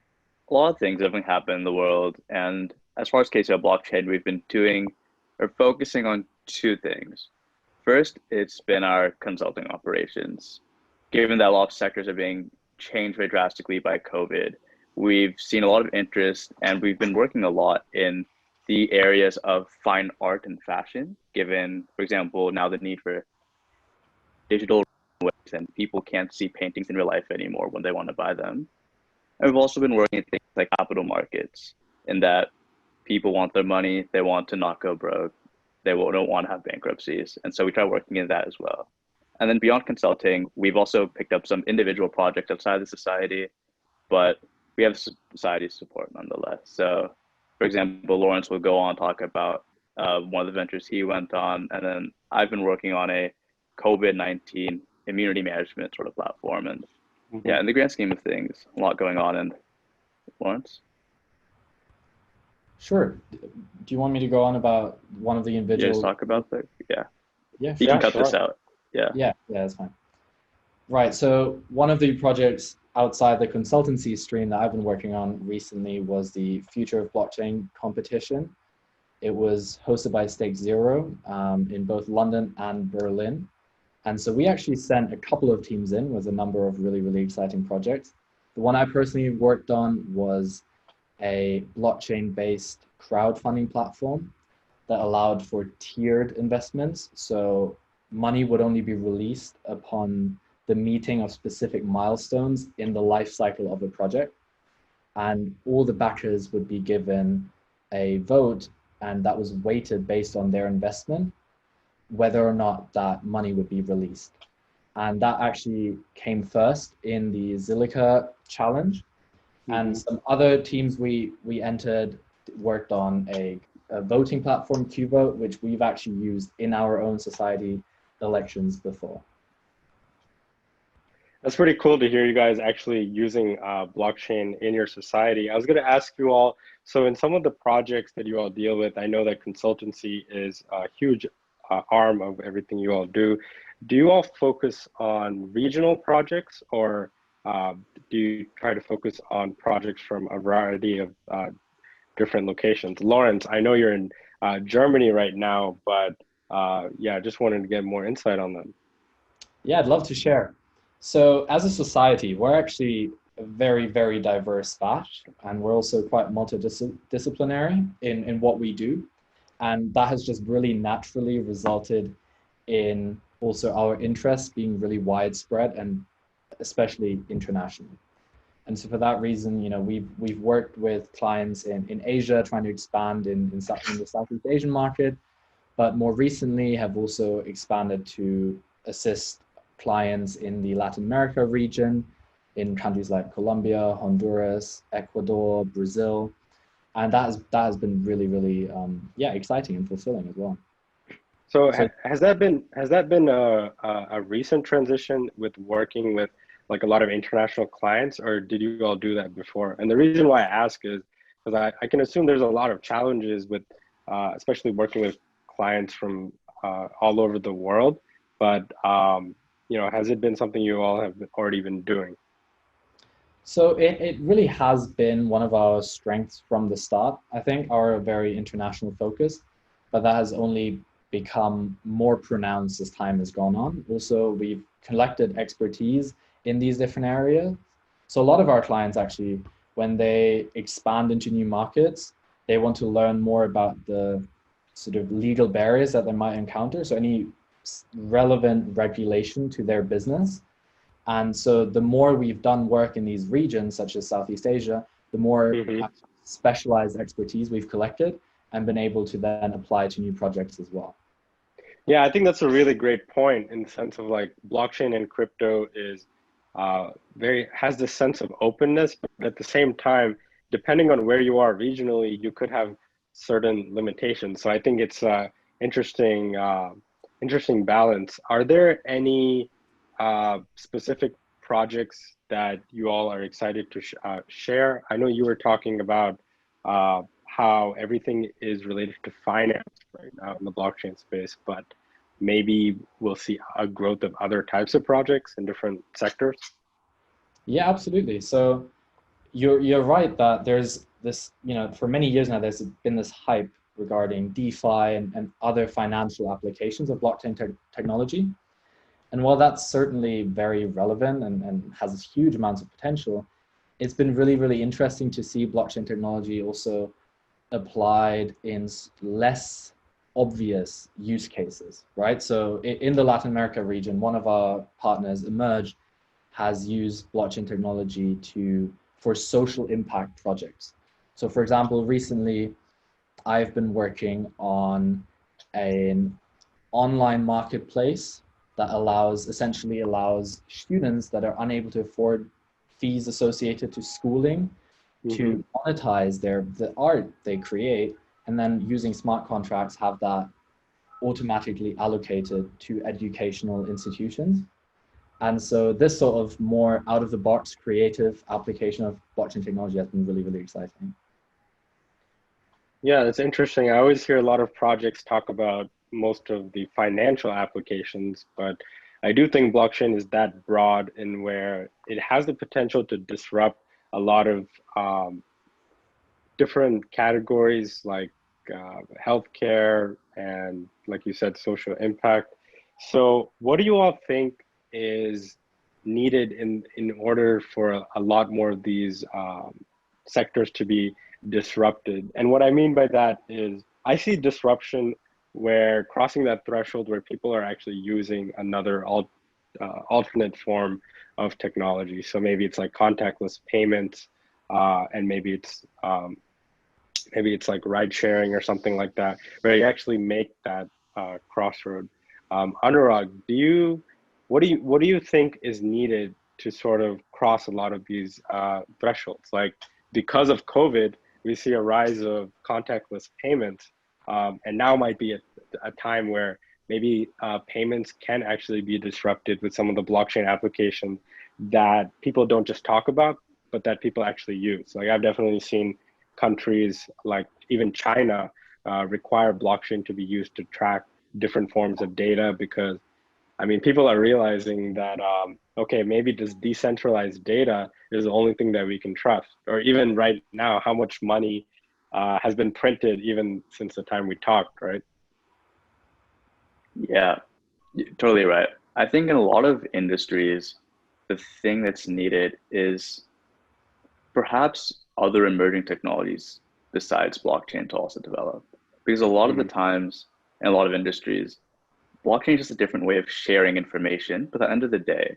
a lot of things have been happening in the world. And as far as KCI Blockchain, we've been focusing on two things. First, it's been our consulting operations. Given that a lot of sectors are being changed very drastically by COVID, we've seen a lot of interest, and we've been working a lot in the areas of fine art and fashion, given, for example, now the need for digital and people can't see paintings in real life anymore when they want to buy them. And we've also been working in things like capital markets, in that people want their money, they want to not go broke, they don't want to have bankruptcies. And so we try working in that as well. And then beyond consulting, we've also picked up some individual projects outside the society, but we have society support nonetheless. So, for example, Lawrence will go on and talk about one of the ventures he went on, and then I've been working on a COVID-19 immunity management sort of platform. And yeah, in the grand scheme of things, a lot going on. And Lawrence? Sure. Do you want me to go on about one of the individual? Yeah, just talk about the, yeah. Yeah, You can cut sure. this out. Yeah. Yeah, that's fine. Right, so one of the projects outside the consultancy stream that I've been working on recently was the Future of Blockchain competition. It was hosted by Stake Zero in both London and Berlin. And so we actually sent a couple of teams in with a number of really, really exciting projects. The one I personally worked on was a blockchain-based crowdfunding platform that allowed for tiered investments. So money would only be released upon the meeting of specific milestones in the life cycle of a project. And all the backers would be given a vote, and that was weighted based on their investment, whether or not that money would be released. And that actually came first in the Zilliqa challenge. And some other teams we entered worked on a voting platform, QVote, which we've actually used in our own society elections before. That's pretty cool to hear you guys actually using blockchain in your society. I was going to ask you all, so in some of the projects that you all deal with, I know that consultancy is a huge arm of everything you all do. Do you all focus on regional projects, or do you try to focus on projects from a variety of different locations? Lawrence, I know you're in Germany right now, but yeah, just wanted to get more insight on them. Yeah, I'd love to share. So as a society, we're actually a very, very diverse batch, and we're also quite multidisciplinary in what we do. And that has just really naturally resulted in also our interests being really widespread and especially international. And so for that reason, you know, we've worked with clients in Asia, trying to expand in the Southeast Asian market, but more recently have also expanded to assist clients in the Latin America region, in countries like Colombia, Honduras, Ecuador, Brazil. And that has been really, really, yeah, exciting and fulfilling as well. So has that been a recent transition with working with like a lot of international clients, or did you all do that before? And the reason why I ask is because I can assume there's a lot of challenges with, especially working with clients from all over the world. But you know, has it been something you all have already been doing? So it really has been one of our strengths from the start. I think our very international focus, but that has only become more pronounced as time has gone on. Also, we've collected expertise in these different areas. So a lot of our clients actually, when they expand into new markets, they want to learn more about the sort of legal barriers that they might encounter, so any relevant regulation to their business. And so the more we've done work in these regions, such as Southeast Asia, the more specialized expertise we've collected and been able to then apply to new projects as well. Yeah, I think that's a really great point in the sense of like blockchain and crypto is has this sense of openness, but at the same time, depending on where you are regionally, you could have certain limitations. So I think it's interesting balance. Are there any specific projects that you all are excited to share? I know you were talking about how everything is related to finance right now in the blockchain space, but maybe we'll see a growth of other types of projects in different sectors. Yeah, absolutely. So you're right that there's this, for many years now, there's been this hype regarding DeFi and other financial applications of blockchain technology. And while that's certainly very relevant and has huge amounts of potential, it's been really, really interesting to see blockchain technology also applied in less obvious use cases, right? So in the Latin America region, one of our partners, Emerge, has used blockchain technology for social impact projects. So for example, recently, I've been working on an online marketplace that essentially allows students that are unable to afford fees associated to schooling to monetize the art they create, and then using smart contracts have that automatically allocated to educational institutions. And so this sort of more out-of-the-box creative application of blockchain technology has been really, really exciting. Yeah, it's interesting. I always hear a lot of projects talk about most of the financial applications, but I do think blockchain is that broad in where it has the potential to disrupt a lot of different categories like healthcare and, like you said, social impact. So what do you all think is needed in order for a lot more of these sectors to be disrupted? And what I mean by that is I see disruption where crossing that threshold where people are actually using another alternate form of technology. So maybe it's like contactless payments, and maybe it's like ride sharing or something like that, where you actually make that crossroad. Anurag, what do you think is needed to sort of cross a lot of these thresholds? Like, because of COVID, we see a rise of contactless payments, and now might be a time where maybe payments can actually be disrupted with some of the blockchain applications that people don't just talk about, but that people actually use. Like, I've definitely seen countries like even China require blockchain to be used to track different forms of data, because I mean, people are realizing that, okay, maybe this decentralized data is the only thing that we can trust. Or even right now, how much money has been printed even since the time we talked, right? Yeah, totally right. I think in a lot of industries, the thing that's needed is perhaps other emerging technologies besides blockchain to also develop. Because a lot of the times in a lot of industries, blockchain is just a different way of sharing information. But at the end of the day,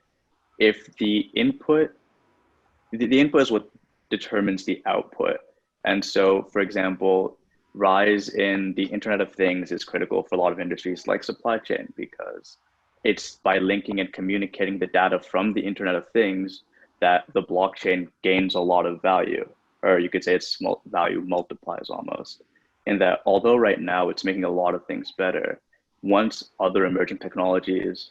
if the input is what determines the output. And so, for example, rise in the Internet of Things is critical for a lot of industries like supply chain, because it's by linking and communicating the data from the Internet of Things that the blockchain gains a lot of value, or you could say its value multiplies almost. In that, although right now it's making a lot of things better, once other emerging technologies,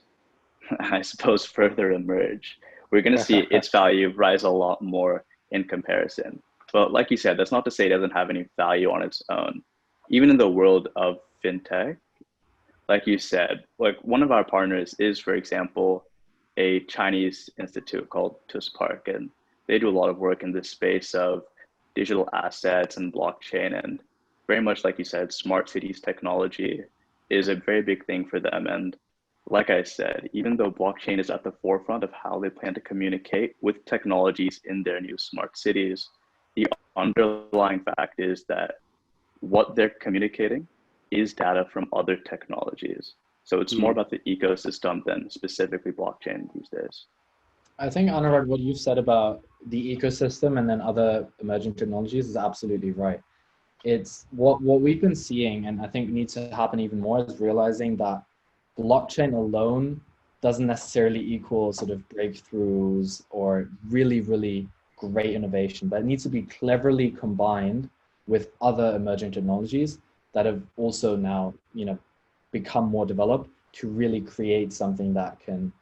I suppose, further emerge, we're going to see its value rise a lot more in comparison. But like you said, that's not to say it doesn't have any value on its own. Even in the world of fintech, like you said, like one of our partners is, for example, a Chinese institute called TUSPark, and they do a lot of work in this space of digital assets and blockchain, and very much like you said, smart cities technology is a very big thing for them. And like I said, even though blockchain is at the forefront of how they plan to communicate with technologies in their new smart cities, the underlying fact is that what they're communicating is data from other technologies. So it's more about the ecosystem than specifically blockchain these days. I think, Anurag, what you've said about the ecosystem and then other emerging technologies is absolutely right. It's what we've been seeing, and I think needs to happen even more, is realizing that blockchain alone doesn't necessarily equal sort of breakthroughs or really, really great innovation, but it needs to be cleverly combined with other emerging technologies that have also now, become more developed to really create something that can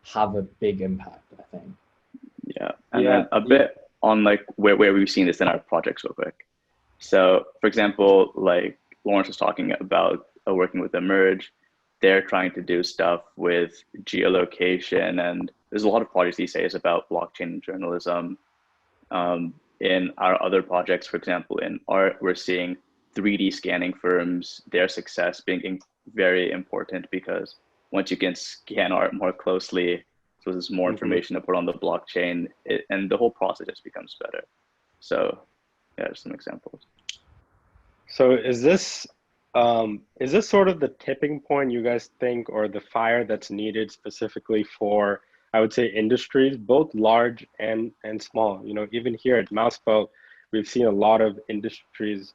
have a big impact, I think. Yeah, and then a bit on like where we've seen this in our projects real quick. So for example, like Lawrence was talking about working with Emerge, they're trying to do stuff with geolocation, and there's a lot of projects these days about blockchain journalism. In our other projects, for example, in art, we're seeing 3D scanning firms, their success being very important, because once you can scan art more closely, so there's more information to put on the blockchain, and the whole process just becomes better. So yeah, some examples. So is this sort of the tipping point you guys think, or the fire that's needed specifically for, I would say, industries, both large and small? Even here at Mousebelt, we've seen a lot of industries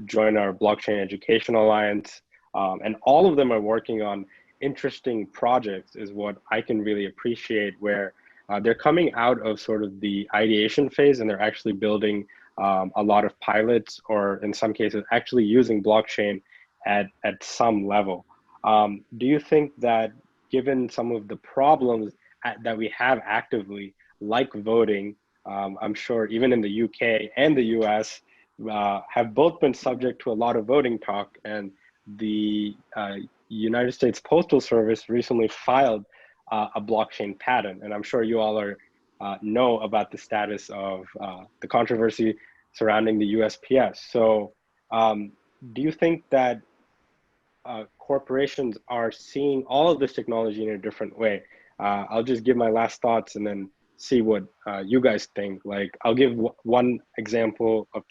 join our Blockchain Education Alliance, and all of them are working on interesting projects, is what I can really appreciate, where they're coming out of sort of the ideation phase and they're actually building a lot of pilots, or in some cases actually using blockchain at some level. Do you think that, given some of the problems that we have actively, like voting, I'm sure even in the UK and the US, have both been subject to a lot of voting talk, and the United States Postal Service recently filed a blockchain patent, and I'm sure you all know about the status of the controversy surrounding the USPS. So do you think that corporations are seeing all of this technology in a different way? I'll just give my last thoughts and then see what you guys think. Like, I'll give one example of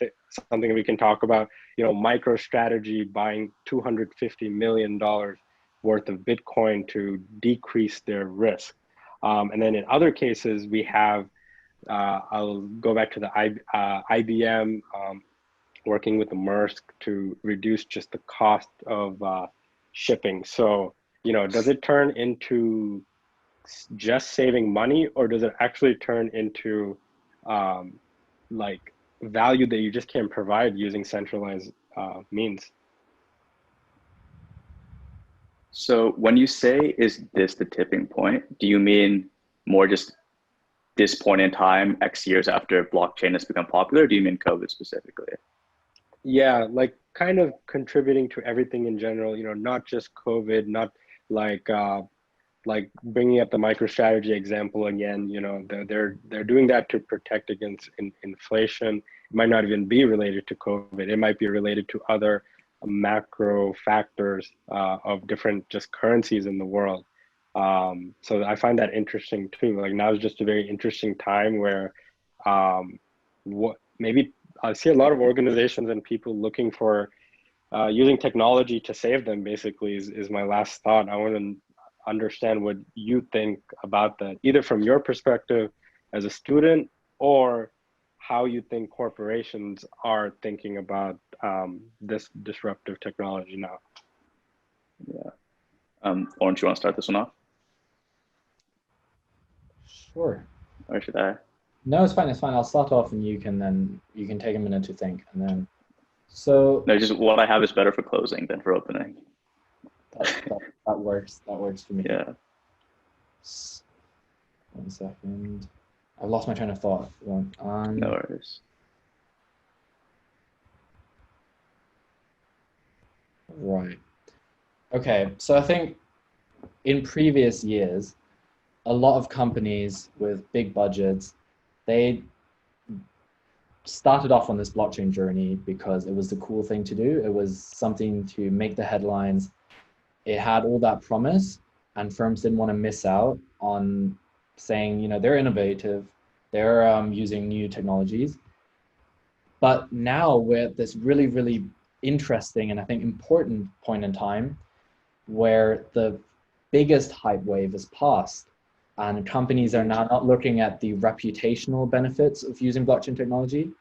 something we can talk about. MicroStrategy buying $250 million worth of Bitcoin to decrease their risk. And then in other cases, we have, I'll go back to the IBM working with the Maersk to reduce just the cost of shipping. So, does it turn into just saving money, or does it actually turn into like value that you just can't provide using centralized means? So when you say, is this the tipping point, do you mean more just this point in time, X years after blockchain has become popular, or do you mean COVID specifically? Yeah, like kind of contributing to everything in general, not just COVID, not like bringing up the MicroStrategy example again. They're doing that to protect against inflation. It might not even be related to COVID. It might be related to other macro factors of different just currencies in the world. So I find that interesting too. Like, now is just a very interesting time where maybe I see a lot of organizations and people looking for using technology to save them, basically, is my last thought. I want to understand what you think about that, either from your perspective as a student, or how you think corporations are thinking about this disruptive technology now. Yeah. Lawrence, you want to start this one off? Sure. Or should I? No, it's fine. It's fine. I'll start off, and you can take a minute to think, and then. So. No, just what I have is better for closing than for opening. That works. That works for me. Yeah. 1 second. I've lost my train of thought. No worries. Right. Okay. So I think in previous years, a lot of companies with big budgets, they started off on this blockchain journey because it was the cool thing to do. It was something to make the headlines. It had all that promise, and firms didn't want to miss out on saying, they're innovative, they're using new technologies. But now we're at this really, really interesting and I think important point in time where the biggest hype wave is past, and companies are now not looking at the reputational benefits of using blockchain technology,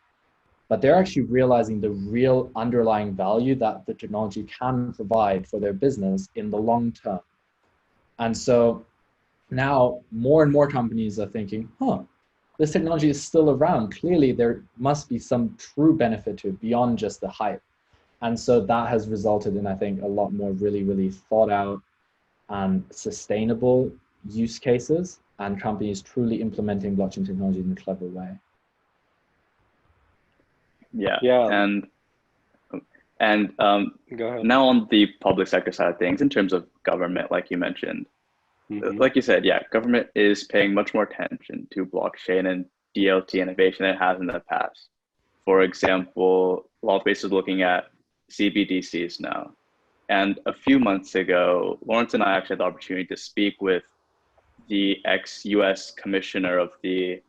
but they're actually realizing the real underlying value that the technology can provide for their business in the long term. And so now more and more companies are thinking, this technology is still around. Clearly there must be some true benefit to it beyond just the hype. And so that has resulted in, I think, a lot more really, really thought out and sustainable use cases and companies truly implementing blockchain technology in a clever way. Yeah. And Go ahead. now on the public sector side of things, in terms of government, like you mentioned, like you said, yeah, government is paying much more attention to blockchain and DLT innovation than it has in the past. For example, a lot of places looking at CBDCs now. And a few months ago, Lawrence and I actually had the opportunity to speak with the ex-US commissioner of the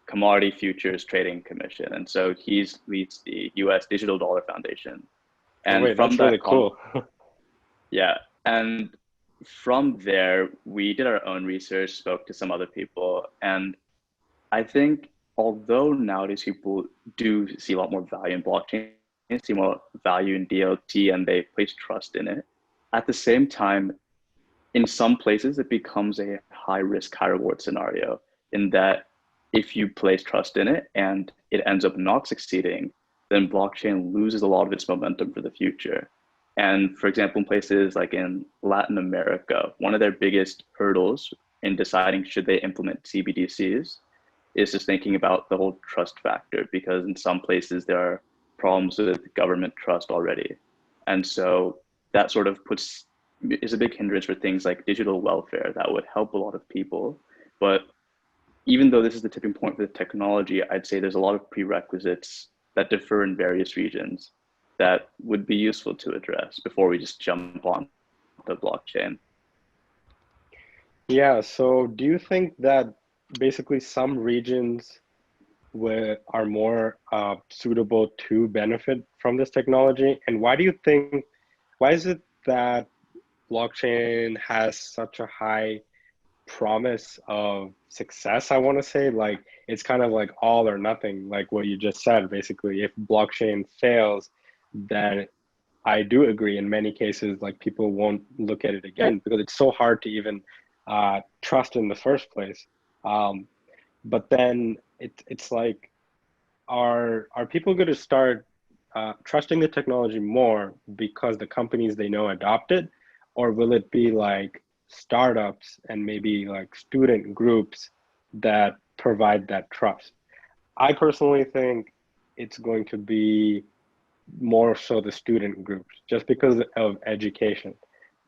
Commodity Futures Trading Commission. And so he leads the US Digital Dollar Foundation. And wait, that's really cool. Yeah. And from there, we did our own research, spoke to some other people. And I think although nowadays people do see a lot more value in blockchain, see more value in DLT, and they place trust in it, at the same time, in some places, it becomes a high risk, high reward scenario in that if you place trust in it and it ends up not succeeding, then blockchain loses a lot of its momentum for the future. And for example, in places like in Latin America, one of their biggest hurdles in deciding should they implement CBDCs is just thinking about the whole trust factor, because in some places there are problems with government trust already. And so that sort of is a big hindrance for things like digital welfare that would help a lot of people. But even though this is the tipping point for the technology, I'd say there's a lot of prerequisites that differ in various regions that would be useful to address before we just jump on the blockchain. Yeah, so do you think that basically some regions are more suitable to benefit from this technology? And why is it that blockchain has such a high promise of success? I want to say, like, it's kind of like all or nothing, like what you just said. Basically, if blockchain fails, then I do agree in many cases, like, people won't look at it again because it's so hard to even trust in the first place. But then it's like, are people going to start trusting the technology more because the companies they know adopt it? Or will it be like startups and maybe like student groups that provide that trust? I personally think it's going to be more so the student groups, just because of education.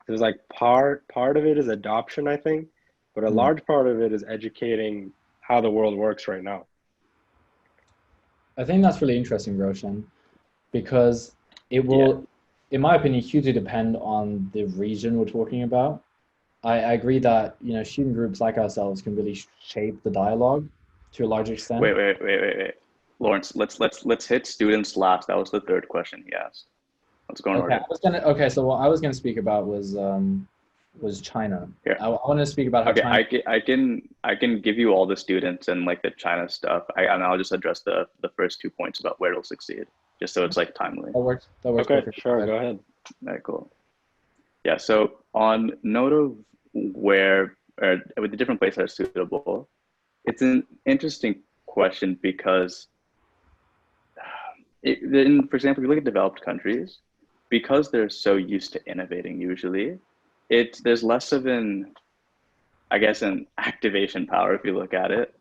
There's like part of it is adoption, I think, but a large part of it is educating how the world works right now. I think that's really interesting, Roshan, because it will, in my opinion, hugely depend on the region we're talking about. I agree that, you know, student groups like ourselves can really shape the dialogue to a large extent. Wait. Lawrence, let's hit students last. That was the third question he asked. Let's go on order. So what I was gonna speak about was China. Yeah. I wanted to speak about how China. I can give you all the students and like the China stuff. And I'll just address the first 2 points about where it'll succeed, just so it's like timely. That works. Okay, perfect. sure, go ahead. All right, cool. Yeah, so on note of where, or with the different places that are suitable, it's an interesting question because for example, if you look at developed countries, because they're so used to innovating usually, there's less of an activation power, if you look at it,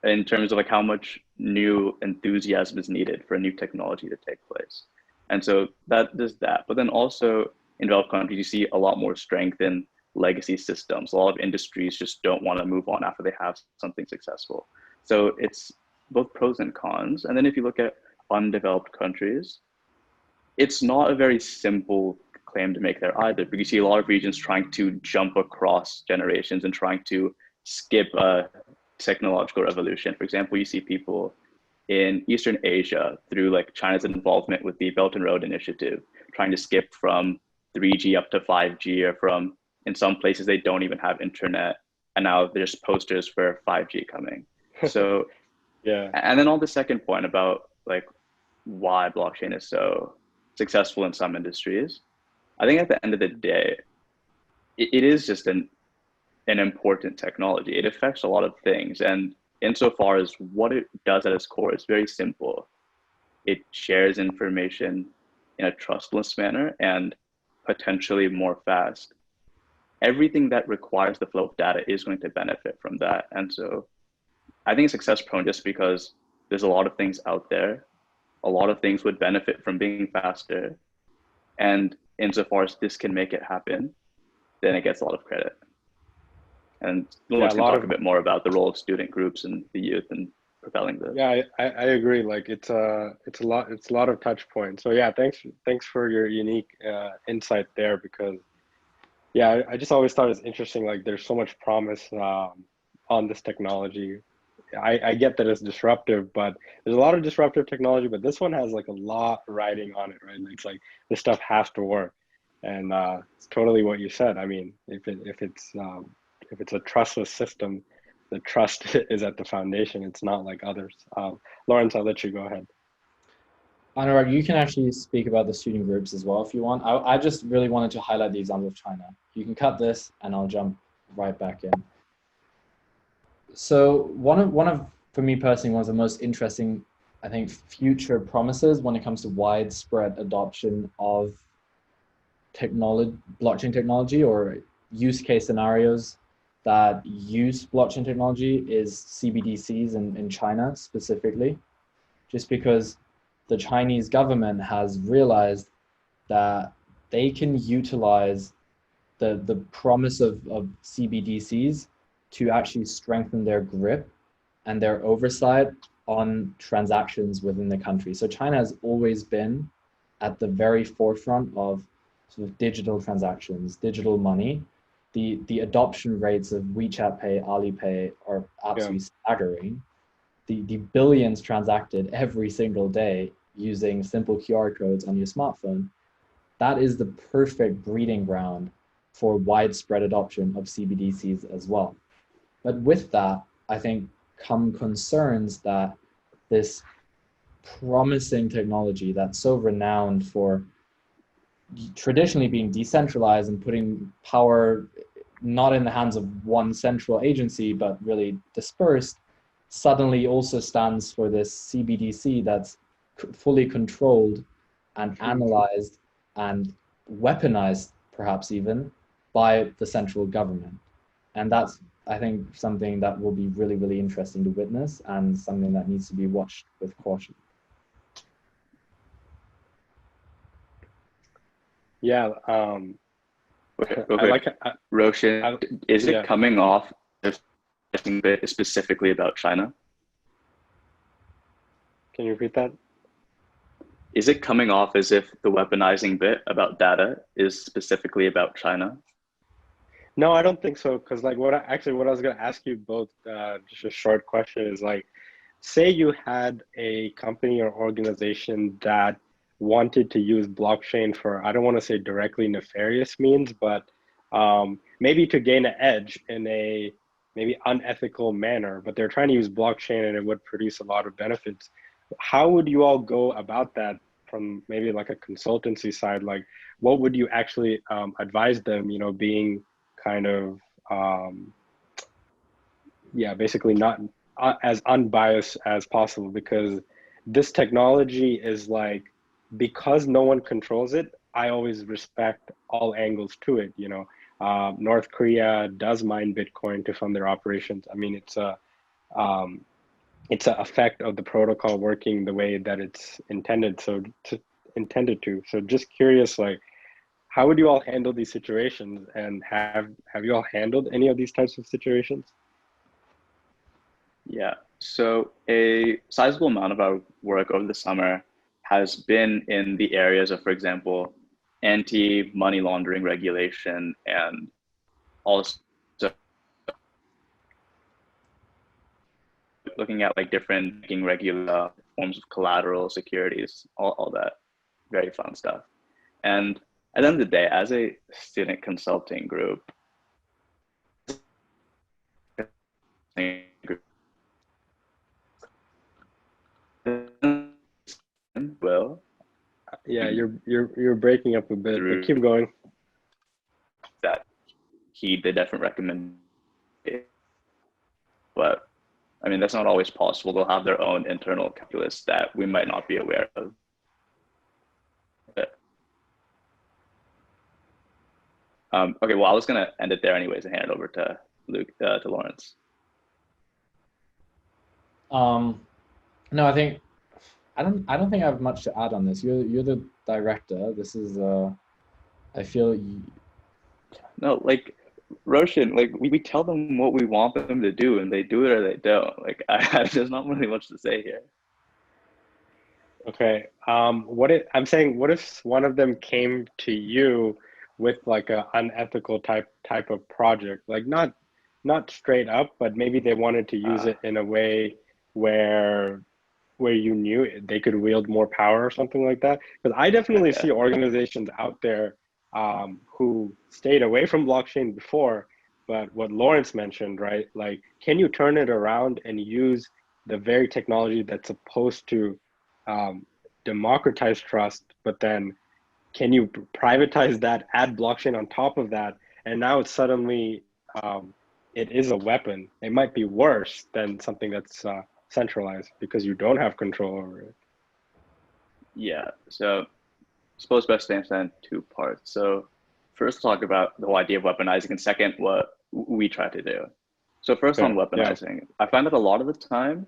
in terms of like how much new enthusiasm is needed for a new technology to take place. And so that does that. But then also in developed countries, you see a lot more strength in legacy systems. A lot of industries just don't want to move on after they have something successful. So it's both pros and cons. And then if you look at undeveloped countries, it's not a very simple claim to make there either, because you see a lot of regions trying to jump across generations and trying to skip a technological revolution. For example, you see people in Eastern Asia through like China's involvement with the Belt and Road Initiative, trying to skip from 3G up to 5G, or from, in some places they don't even have internet, and now there's posters for 5G coming. So yeah. And then on the second point about like why blockchain is so successful in some industries, I think at the end of the day, it is just an important technology. It affects a lot of things, and insofar as what it does at its core, it's very simple. It shares information in a trustless manner and potentially more fast. Everything that requires the flow of data is going to benefit from that. And so I think it's success prone just because there's a lot of things out there. A lot of things would benefit from being faster. And insofar as this can make it happen, then it gets a lot of credit. And Lawrence can talk a bit more about the role of student groups and the youth and propelling this. Yeah, I agree. Like it's a lot of touch points. So yeah, thanks for your unique insight there, because yeah, I just always thought it's interesting. Like there's so much promise on this technology. I get that it's disruptive, but there's a lot of disruptive technology, but this one has like a lot riding on it, right? It's like this stuff has to work, and it's totally what you said. I mean, if it's a trustless system, the trust is at the foundation. It's not like others. Lawrence, I'll let you go ahead. Anurag, you can actually speak about the student groups as well if you want. I just really wanted to highlight the example of China. You can cut this and I'll jump right back in. So one of for me personally, one of the most interesting, I think, future promises when it comes to widespread adoption of blockchain technology, or use case scenarios that use blockchain technology, is CBDCs in China specifically, just because the Chinese government has realized that they can utilize the promise of CBDCs to actually strengthen their grip and their oversight on transactions within the country. So China has always been at the very forefront of sort of digital transactions, digital money. The adoption rates of WeChat Pay, Alipay are absolutely staggering. The billions transacted every single day using simple QR codes on your smartphone. That is the perfect breeding ground for widespread adoption of CBDCs as well. But with that, I think come concerns that this promising technology that's so renowned for traditionally being decentralized and putting power not in the hands of one central agency, but really dispersed, suddenly also stands for this CBDC that's fully controlled and analyzed and weaponized, perhaps even, by the central government. And that's, I think, something that will be really, really interesting to witness, and something that needs to be watched with caution. Yeah. Roshan, is it coming off as specifically about China? Can you repeat that? Is it coming off as if the weaponizing bit about data is specifically about China? No, I don't think so. Because like what I was going to ask you both, just a short question, is like, say you had a company or organization that wanted to use blockchain for, I don't want to say directly nefarious means, but maybe to gain an edge in a maybe unethical manner, but they're trying to use blockchain and it would produce a lot of benefits. How would you all go about that from maybe like a consultancy side? Like, what would you actually advise them, you know, being kind of, basically not as unbiased as possible? Because this technology is like, because no one controls it, I always respect all angles to it, you know. North Korea does mine Bitcoin to fund their operations. I mean, it's an effect of the protocol working the way that it's intended to. So just curious, like, how would you all handle these situations, and have you all handled any of these types of situations? Yeah, so a sizable amount of our work over the summer has been in the areas of, for example, anti-money laundering regulation, and also looking at like different making regular forms of collateral securities, all that very fun stuff. And at the end of the day, as a student consulting group, well, yeah, you're breaking up a bit, but keep going. That heed the different recommendations, but I mean that's not always possible. They'll have their own internal calculus that we might not be aware of. Okay, well, I was gonna end it there anyways and hand it over to Lawrence. No, I don't think I have much to add on this. You're the director. This is I feel no, like Roshan, like we tell them what we want them to do and they do it or they don't. Like there's not really much to say here. Okay. What if one of them came to you with like a unethical type of project, like not straight up, but maybe they wanted to use it in a way where you knew they could wield more power or something like that? Because I definitely see organizations out there who stayed away from blockchain before, but what Lawrence mentioned, right? Like, can you turn it around and use the very technology that's supposed to democratize trust, but then can you privatize that, add blockchain on top of that, and now it's suddenly it is a weapon. It might be worse than something that's centralized because you don't have control over it. Yeah, so I suppose best to answer that in two parts. So first talk about the whole idea of weaponizing, and second, what we try to do. So first on weaponizing, I find that a lot of times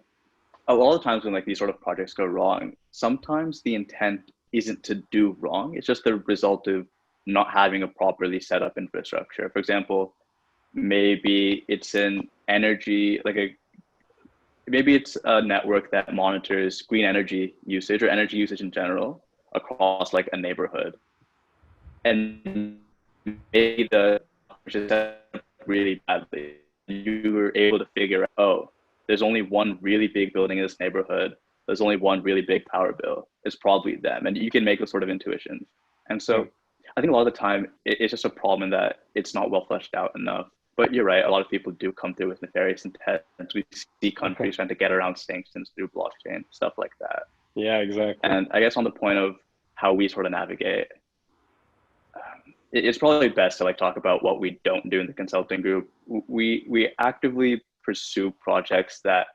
when like these sort of projects go wrong, sometimes the intent isn't to do wrong. It's just the result of not having a properly set up infrastructure. For example, maybe it's an energy, maybe it's a network that monitors green energy usage or energy usage in general across like a neighborhood. And maybe the really badly, you were able to figure out, oh, there's only one really big building in this neighborhood. There's only one really big power bill. It's probably them. And you can make those sort of intuitions. And so I think a lot of the time it's just a problem that it's not well fleshed out enough. But you're right, a lot of people do come through with nefarious intent. We see countries trying to get around sanctions through blockchain, stuff like that. Yeah, exactly. And I guess on the point of how we sort of navigate, it's probably best to like talk about what we don't do in the consulting group. We actively pursue projects that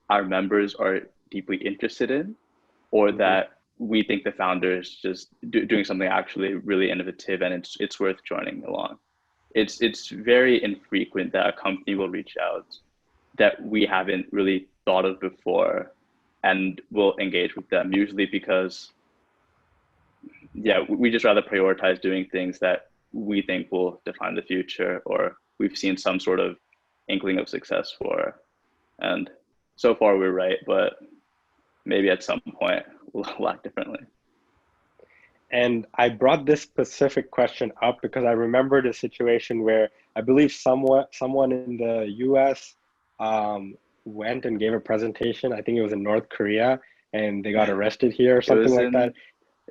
our members are deeply interested in, or that we think the founders just doing something actually really innovative and it's worth joining along. It's very infrequent that a company will reach out that we haven't really thought of before and will engage with them, usually because we just rather prioritize doing things that we think will define the future or we've seen some sort of inkling of success for. And so far we're right, but maybe at some point we'll act differently. And I brought this specific question up because I remembered a situation where I believe someone in the US went and gave a presentation. I think it was in North Korea, and they got arrested here or something like that.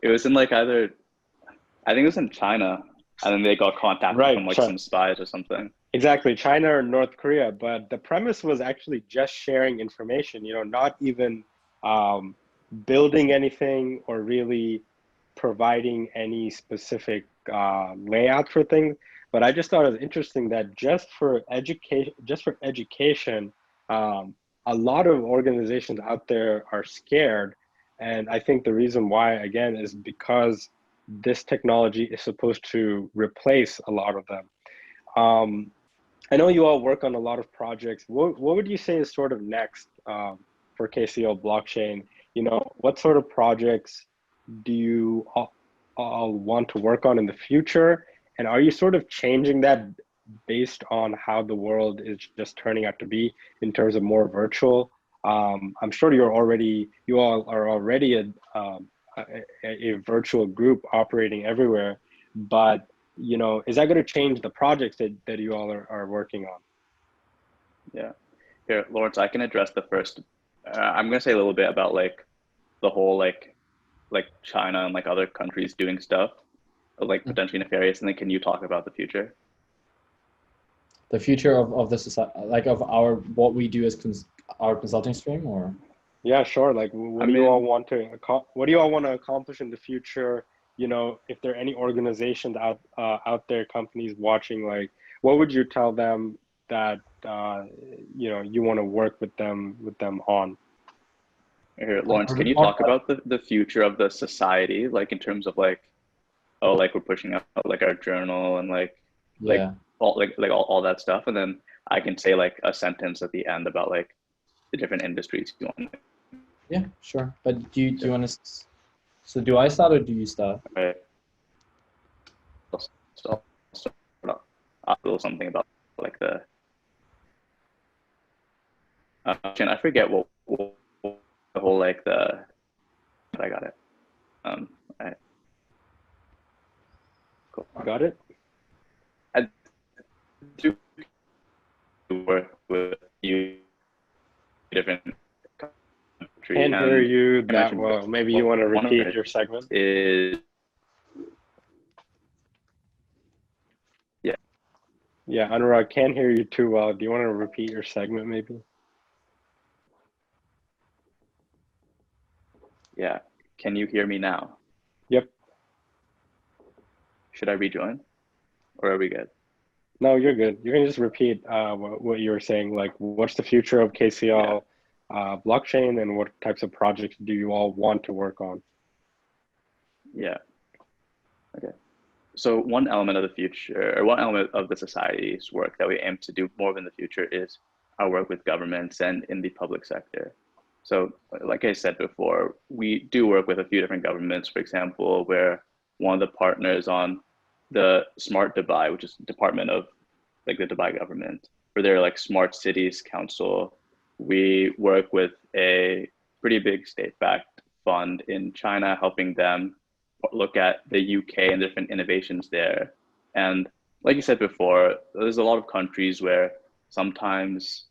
It was in like I think it was in China, and then they got contacted from like some spies or something. Exactly, China or North Korea. But the premise was actually just sharing information, not even building anything or really providing any specific layout for things. But I just thought it was interesting that just for education, a lot of organizations out there are scared. And I think the reason why, again, is because this technology is supposed to replace a lot of them. I know you all work on a lot of projects. What would you say is sort of next for KCL blockchain? What sort of projects do you all want to work on in the future? And are you sort of changing that based on how the world is just turning out to be in terms of more virtual? I'm sure you all are already a virtual group operating everywhere, but is that going to change the projects that you all are working on? Yeah, Here, Lawrence, I can address the first. I'm gonna say a little bit about like the whole like China and like other countries doing stuff like potentially nefarious, and then can you talk about the future? The future of the society, like of our what we do as our consulting stream, or yeah, sure. Like, what do you all want to accomplish in the future? You know, if there are any organizations out there, companies watching, like, what would you tell them that you know you want to work with them on? Here, Lawrence, can you talk about the future of the society, like in terms of like, oh, like we're pushing out like our journal and like all that stuff, and then I can say like a sentence at the end about like the different industries you want. Yeah, sure. But do you want to? So do I start or do you start? Right. I'll do something about like the. I forget what the whole like the. But I got it. Right. Cool. Got it. I do work with you different countries. Can't hear you that well. Maybe you want to repeat your segment. Yeah, Anurag, can't hear you too well. Do you want to repeat your segment maybe? Yeah. Can you hear me now? Yep. Should I rejoin? Or are we good? No, you're good. You can just repeat what you were saying. Like, what's the future of KCL blockchain, and what types of projects do you all want to work on? Yeah. Okay. So one element of the future, or one element of the society's work that we aim to do more of in the future is our work with governments and in the public sector. So like I said before, we do work with a few different governments. For example, we're one of the partners on the Smart Dubai, which is department of like the Dubai government, for their like Smart Cities Council. We work with a pretty big state-backed fund in China, helping them look at the UK and different innovations there. And like you said before, there's a lot of countries where sometimes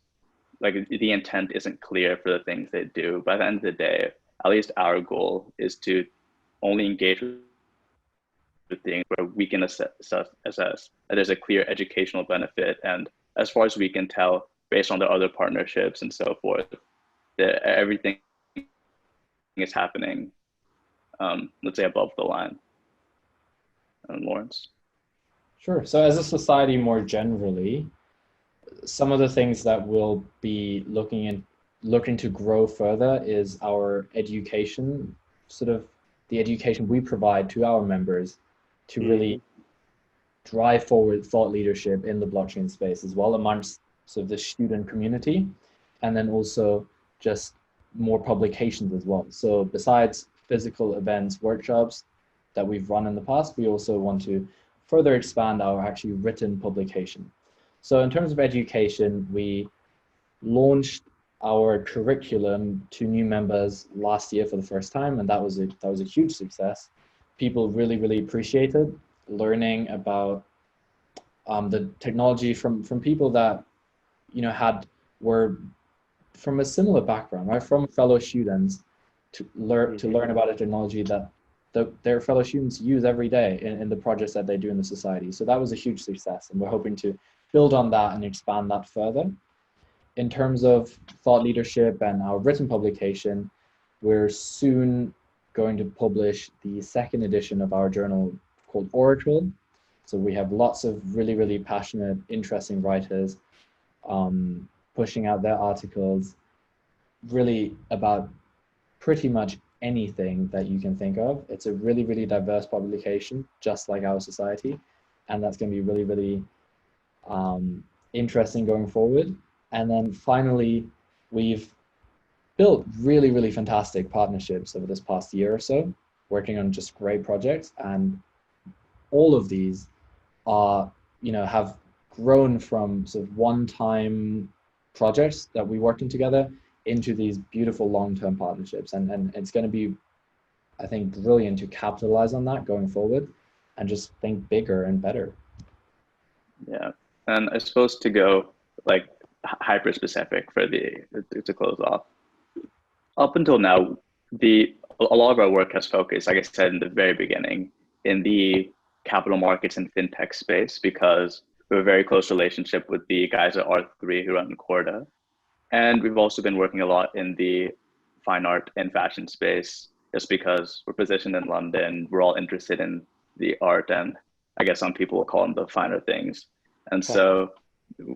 like the intent isn't clear for the things they do. By the end of the day, at least our goal is to only engage with things where we can assess that there's a clear educational benefit. And as far as we can tell, based on the other partnerships and so forth, that everything is happening, let's say, above the line. Lawrence? Sure. So as a society more generally, some of the things that we'll be looking to grow further is our education, sort of the education we provide to our members to really drive forward thought leadership in the blockchain space as well amongst sort of the student community, and then also just more publications as well. So besides physical events, workshops that we've run in the past, we also want to further expand our actually written publication. So in terms of education, we launched our curriculum to new members last year for the first time, and that was a huge success. People really appreciated learning about the technology from people that were from a similar background, right? From fellow students to learn about a technology that their fellow students use every day in the projects that they do in the society. So that was a huge success, and we're hoping to build on that and expand that further. In terms of thought leadership and our written publication, we're soon going to publish the second edition of our journal called Oracle. So we have lots of really passionate, interesting writers pushing out their articles really about pretty much anything that you can think of. It's a really diverse publication, just like our society, and that's going to be really interesting going forward. And then finally, we've built really fantastic partnerships over this past year or so, working on just great projects, and all of these are, have grown from sort of one-time projects that we worked on together into these beautiful long-term partnerships, and it's going to be, I think, brilliant to capitalize on that going forward and just think bigger and better. Yeah, and I suppose to go like hyper specific for to close off. Up until now, a lot of our work has focused, like I said in the very beginning, in the capital markets and fintech space, because we have a very close relationship with the guys at R3 who run Corda. And we've also been working a lot in the fine art and fashion space, just because we're positioned in London. We're all interested in the art, and I guess some people will call them the finer things. And so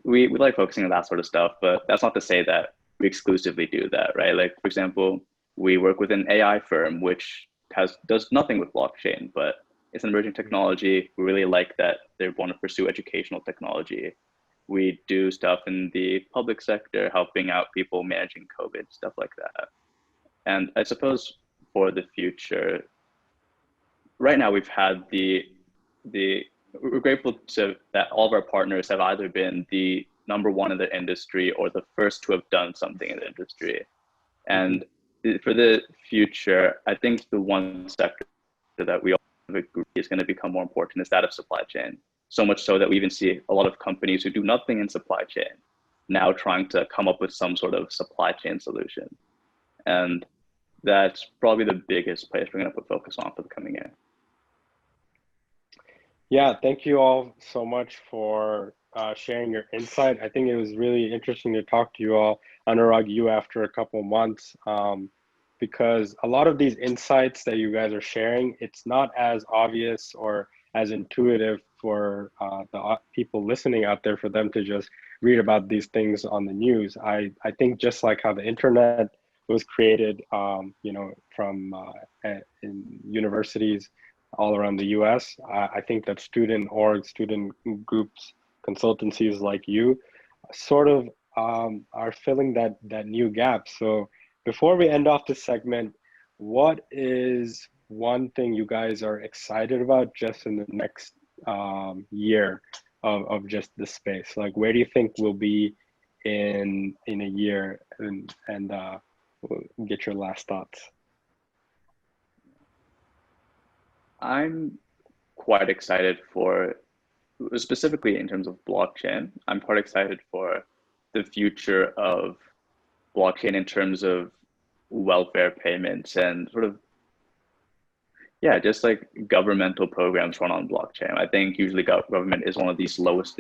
we like focusing on that sort of stuff, but that's not to say that we exclusively do that, right? Like, for example, we work with an AI firm which does nothing with blockchain, but it's an emerging technology. We really like that they want to pursue educational technology. We do stuff in the public sector, helping out people managing COVID, stuff like that. And I suppose for the future, right now we've had we're grateful that all of our partners have either been the #1 in the industry or the first to have done something in the industry. And for the future, I think the one sector that we all agree is going to become more important is that of supply chain. So much so that we even see a lot of companies who do nothing in supply chain now trying to come up with some sort of supply chain solution. And that's probably the biggest place we're going to put focus on for the coming year. Yeah, thank you all so much for sharing your insight. I think it was really interesting to talk to you all, Anurag, you after a couple months, because a lot of these insights that you guys are sharing, it's not as obvious or as intuitive for the people listening out there for them to just read about these things on the news. I think just like how the internet was created, from in universities all around the US, I think that student groups, consultancies like you sort of are filling that new gap. So before we end off this segment, what is one thing you guys are excited about just in the next year of just the space? Like, where do you think we'll be in a year? And we'll get your last thoughts. I'm quite excited for, specifically in terms of blockchain, I'm quite excited for the future of blockchain in terms of welfare payments and sort of, yeah, just like governmental programs run on blockchain. I think usually government is one of the slowest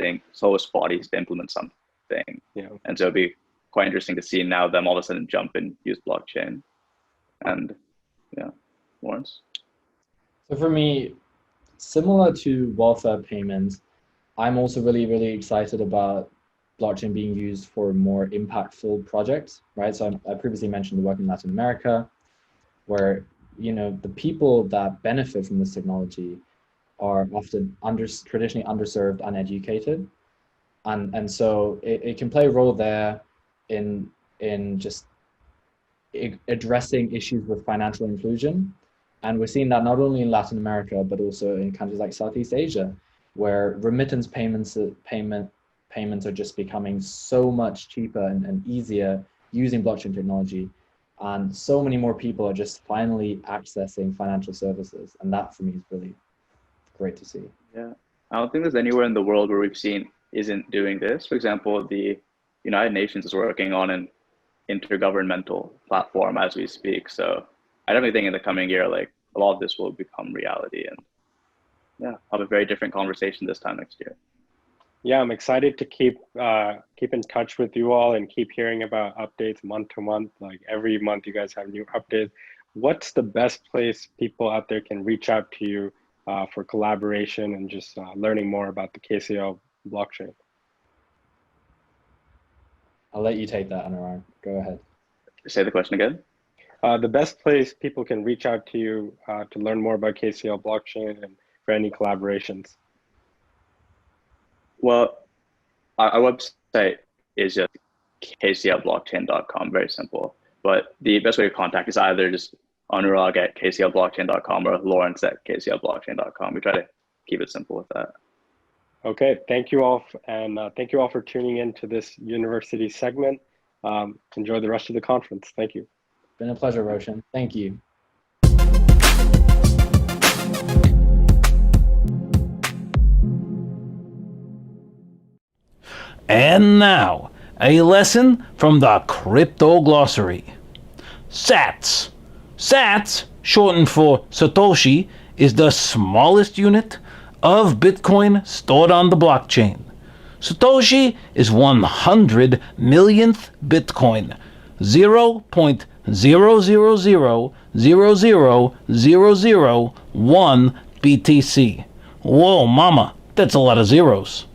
bodies to implement something. Yeah. And so it'd be quite interesting to see now them all of a sudden jump and use blockchain. And yeah, Lawrence? So for me, similar to welfare payments, I'm also really, really excited about blockchain being used for more impactful projects, right? So I previously mentioned the work in Latin America, where the people that benefit from this technology are often traditionally underserved, uneducated, and so it can play a role there in just addressing issues with financial inclusion. And we're seeing that not only in Latin America, but also in countries like Southeast Asia, where remittance payments are just becoming so much cheaper and easier using blockchain technology. And so many more people are just finally accessing financial services. And that for me is really great to see. Yeah, I don't think there's anywhere in the world where we've seen isn't doing this. For example, the United Nations is working on an intergovernmental platform as we speak. So I definitely think in the coming year, like, a lot of this will become reality, and yeah, have a very different conversation this time next year. Yeah, I'm excited to keep in touch with you all and keep hearing about updates month to month. Like, every month you guys have new updates. What's the best place people out there can reach out to you for collaboration and just learning more about the KCL blockchain? I'll let you take that, Anurag. Go ahead. Say the question again. The best place people can reach out to you to learn more about KCL blockchain and for any collaborations. Well, our website is just kclblockchain.com, very simple. But the best way to contact is either just Anurag at kclblockchain.com or Lawrence at kclblockchain.com. We try to keep it simple with that. Okay, thank you all, and thank you all for tuning in to this university segment. Enjoy the rest of the conference. Thank you. Been a pleasure, Roshan. Thank you. And now, A lesson from the Crypto Glossary. Sats. Sats, shortened for Satoshi, is the smallest unit of Bitcoin stored on the blockchain. Satoshi is 100 millionth Bitcoin, 0.000000001 BTC. Whoa, mama, that's a lot of zeros.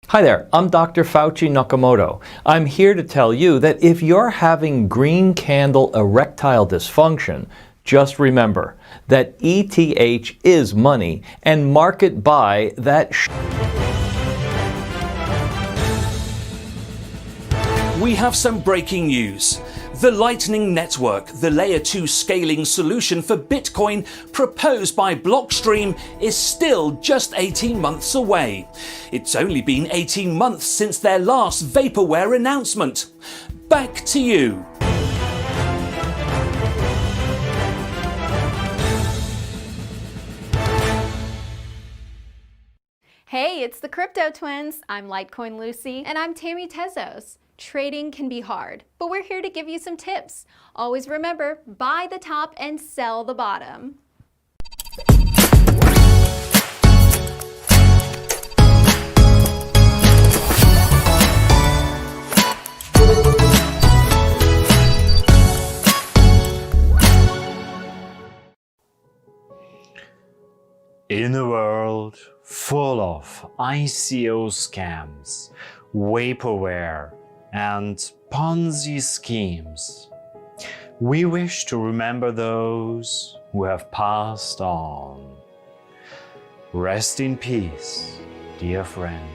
Hi there, I'm Dr. Fauci Nakamoto. I'm here to tell you that if you're having green candle erectile dysfunction, just remember that ETH is money and market buy that We have some breaking news. The Lightning Network, the Layer 2 scaling solution for Bitcoin proposed by Blockstream, is still just 18 months away. It's only been 18 months since their last vaporware announcement. Back to you. Hey, it's the Crypto Twins. I'm Litecoin Lucy. And I'm Tammy Tezos. Trading can be hard, but we're here to give you some tips. Always remember, buy the top and sell the bottom. In a world full of ICO scams, vaporware, and Ponzi schemes, we wish to remember those who have passed on. Rest in peace, dear friends.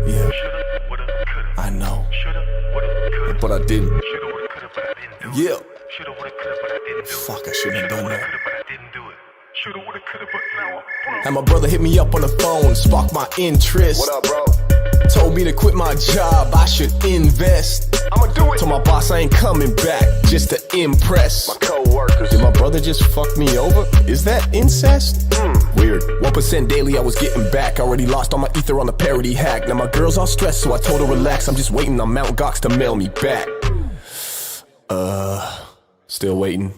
Yeah, I know, but I didn't. Yeah, fuck, I shouldn't have done that. Had my brother hit me up on the phone, sparked my interest. What up, bro? Told me to quit my job, I should invest. I'ma do it. Told my boss I ain't coming back, just to impress my co-workers. Did my brother just fuck me over? Is that incest? Weird. 1% daily I was getting back. Already lost all my ether on the parody hack. Now my girl's all stressed, so I told her relax. I'm just waiting on Mount Gox to mail me back. Still waiting.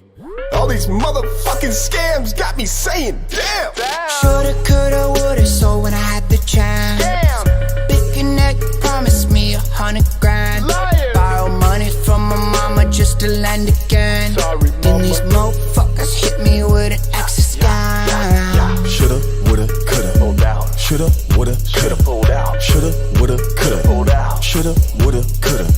All these motherfucking scams got me saying, damn. Shoulda, coulda, woulda, so when I had the chance. Damn. Big Connect promised me 100 grand. Liar. Borrow money from my mama just to land again. Sorry, then these motherfuckers hit me with an access scam. Shoulda, woulda, coulda, pulled out. Shoulda, woulda, coulda, pulled out. Shoulda, woulda, coulda, pulled out. Shoulda, woulda, coulda.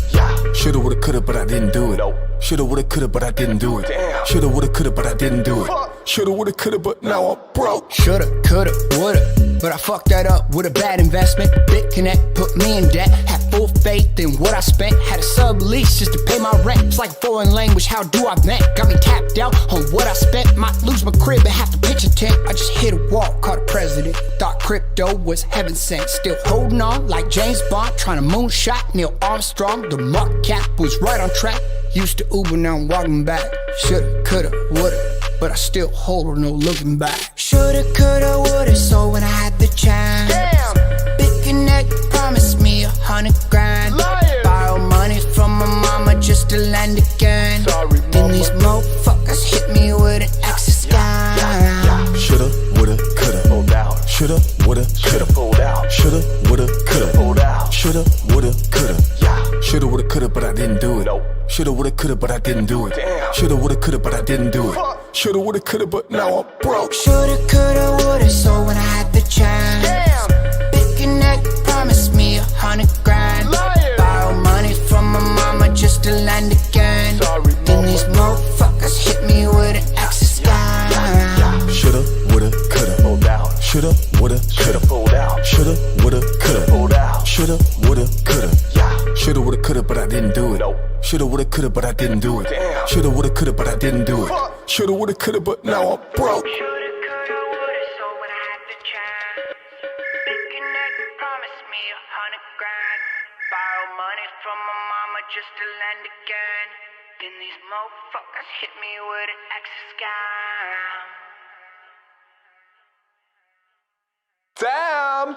Shoulda, woulda, coulda, but I didn't do it. Nope. Shoulda, woulda, coulda, but I didn't do it. Damn. Shoulda, woulda, coulda, but I didn't do it. Shoulda, woulda, coulda, but now I'm broke. Shoulda, coulda, woulda, but I fucked that up with a bad investment. BitConnect put me in debt. Had full faith in what I spent. Had a sublease just to pay my rent. It's like a foreign language, how do I vent? Got me tapped out on what I spent. Might lose my crib and have to pitch a tent. I just hit a wall, caught a president. Thought crypto was heaven sent. Still holding on like James Bond, trying to moonshot Neil Armstrong. The market cap was right on track. Used to Uber, now I'm walking back. Shoulda, coulda, woulda, but I still hold her, no looking back. Shoulda, coulda, woulda, so when I had the chance. Damn. Big Connect promised me 100 grand. Liar. Borrow money from my mama just to land again. Sorry, then these motherfuckers hit me with an access scam. Shoulda, woulda, coulda, pulled out. Shoulda, woulda, coulda, pulled out. Shoulda, woulda, coulda, pulled out. Shoulda, woulda, coulda. Shoulda, woulda, coulda, but I didn't do it. Nope. Shoulda, woulda, coulda, but I didn't do it. Damn. Shoulda, woulda, coulda, but I didn't do it. Shoulda, woulda, coulda, but now I'm broke. Shoulda, coulda, woulda, so when I had the chance. Damn. Big Connect promised me 100 grand. Liar. Borrow money from my mama just to land again. Sorry, then these motherfuckers hit me with an access scam. Shoulda, woulda, coulda, pulled out. Shoulda, woulda, coulda, pulled out. Shoulda, woulda, coulda. Shoulda, woulda, coulda, but I didn't do it. Shoulda, woulda, coulda, but I didn't do it. Shoulda, woulda, coulda, but now I'm broke. Just to land again. Then these motherfuckers hit me with an extra scam. Damn!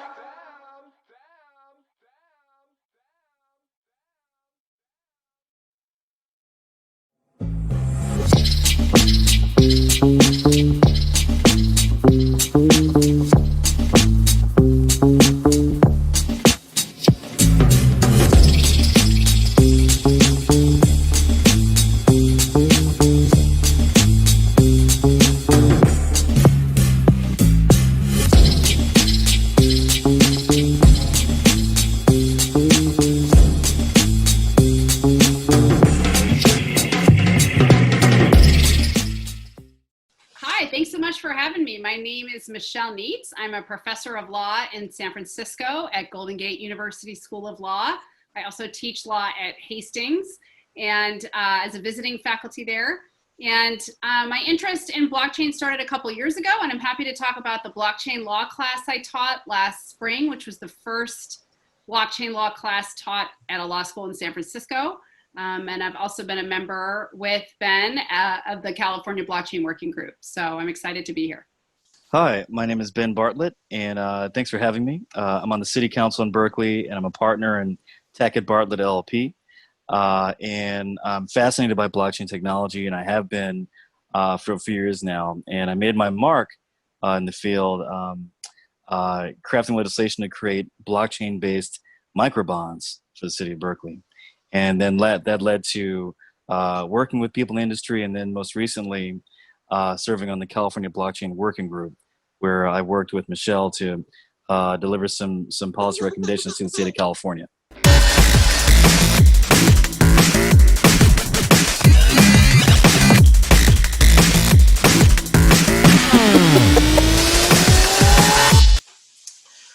My name is Michelle Neitz. I'm a professor of law in San Francisco at Golden Gate University School of Law. I also teach law at Hastings and as a visiting faculty there. And my interest in blockchain started a couple years ago, and I'm happy to talk about the blockchain law class I taught last spring, which was the first blockchain law class taught at a law school in San Francisco. And I've also been a member with Ben of the California Blockchain Working Group. So I'm excited to be here. Hi, my name is Ben Bartlett, and thanks for having me. I'm on the City Council in Berkeley, and I'm a partner in Tech at Bartlett LLP. And I'm fascinated by blockchain technology, and I have been for a few years now. And I made my mark in the field, crafting legislation to create blockchain-based microbonds for the city of Berkeley. And then that led to working with people in the industry, and then most recently serving on the California Blockchain Working Group, where I worked with Michelle to deliver some policy recommendations to the state of California.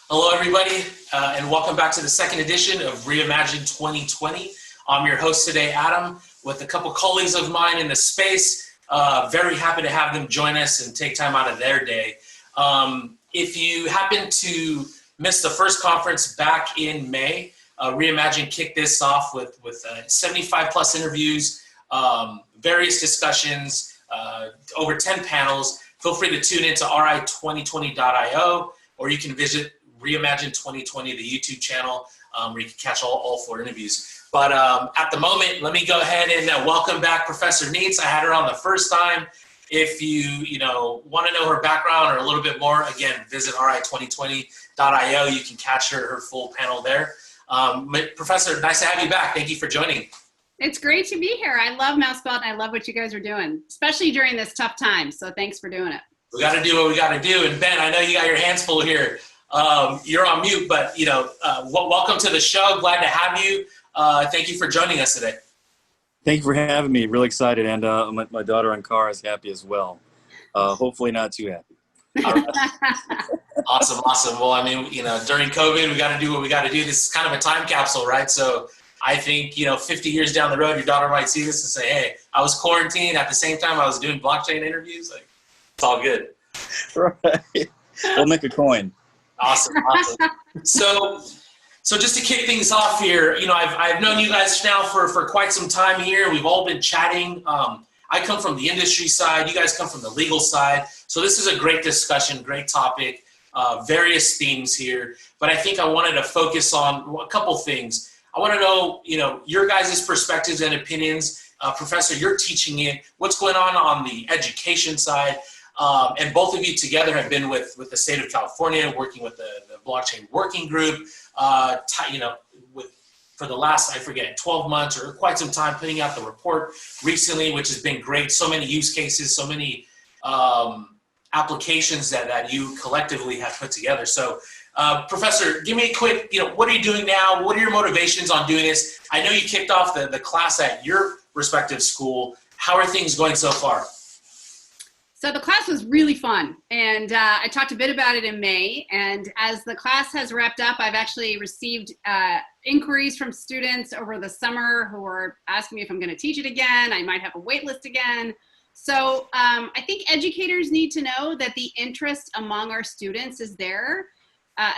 Hello, everybody, and welcome back to the second edition of Reimagine 2020. I'm your host today, Adam, with a couple colleagues of mine in the space. Very happy to have them join us and take time out of their day. If you happen to miss the first conference back in May, Reimagine kicked this off with 75 plus interviews, various discussions, over 10 panels. Feel free to tune into ri2020.io, or you can visit Reimagine 2020, the YouTube channel, where you can catch all 4 interviews. But at the moment, let me go ahead and welcome back Professor Neitz. I had her on the first time. If you want to know her background or a little bit more, again, visit ri2020.io. You can catch her full panel there. Professor, nice to have you back. Thank you for joining. It's great to be here. I love Mousebelt, and I love what you guys are doing, especially during this tough time. So thanks for doing it. We got to do what we got to do. And Ben, I know you got your hands full here. You're on mute, but welcome to the show. Glad to have you. Thank you for joining us today. Thank you for having me. Really excited, and my daughter in car is happy as well. Hopefully not too happy. Awesome. Well, I mean, during COVID, we got to do what we got to do. This is kind of a time capsule, right? So I think, 50 years down the road, your daughter might see this and say, hey, I was quarantined. At the same time, I was doing blockchain interviews. Like, it's all good. Right. We'll make a coin. Awesome. So just to kick things off here, I've known you guys now for quite some time here. We've all been chatting. I come from the industry side. You guys come from the legal side. So this is a great discussion, great topic, various themes here. But I think I wanted to focus on a couple things. I want to know, your guys' perspectives and opinions. Professor, you're teaching it. What's going on the education side? And both of you together have been with the state of California, working with the Blockchain Working Group, for the last, 12 months or quite some time, putting out the report recently, which has been great. So many use cases, so many applications that you collectively have put together. So, Professor, give me a quick, what are you doing now? What are your motivations on doing this? I know you kicked off the class at your respective school. How are things going so far? So the class was really fun, and I talked a bit about it in May, and as the class has wrapped up, I've actually received inquiries from students over the summer who are asking me if I'm going to teach it again. I might have a wait list again. So I think educators need to know that the interest among our students is there,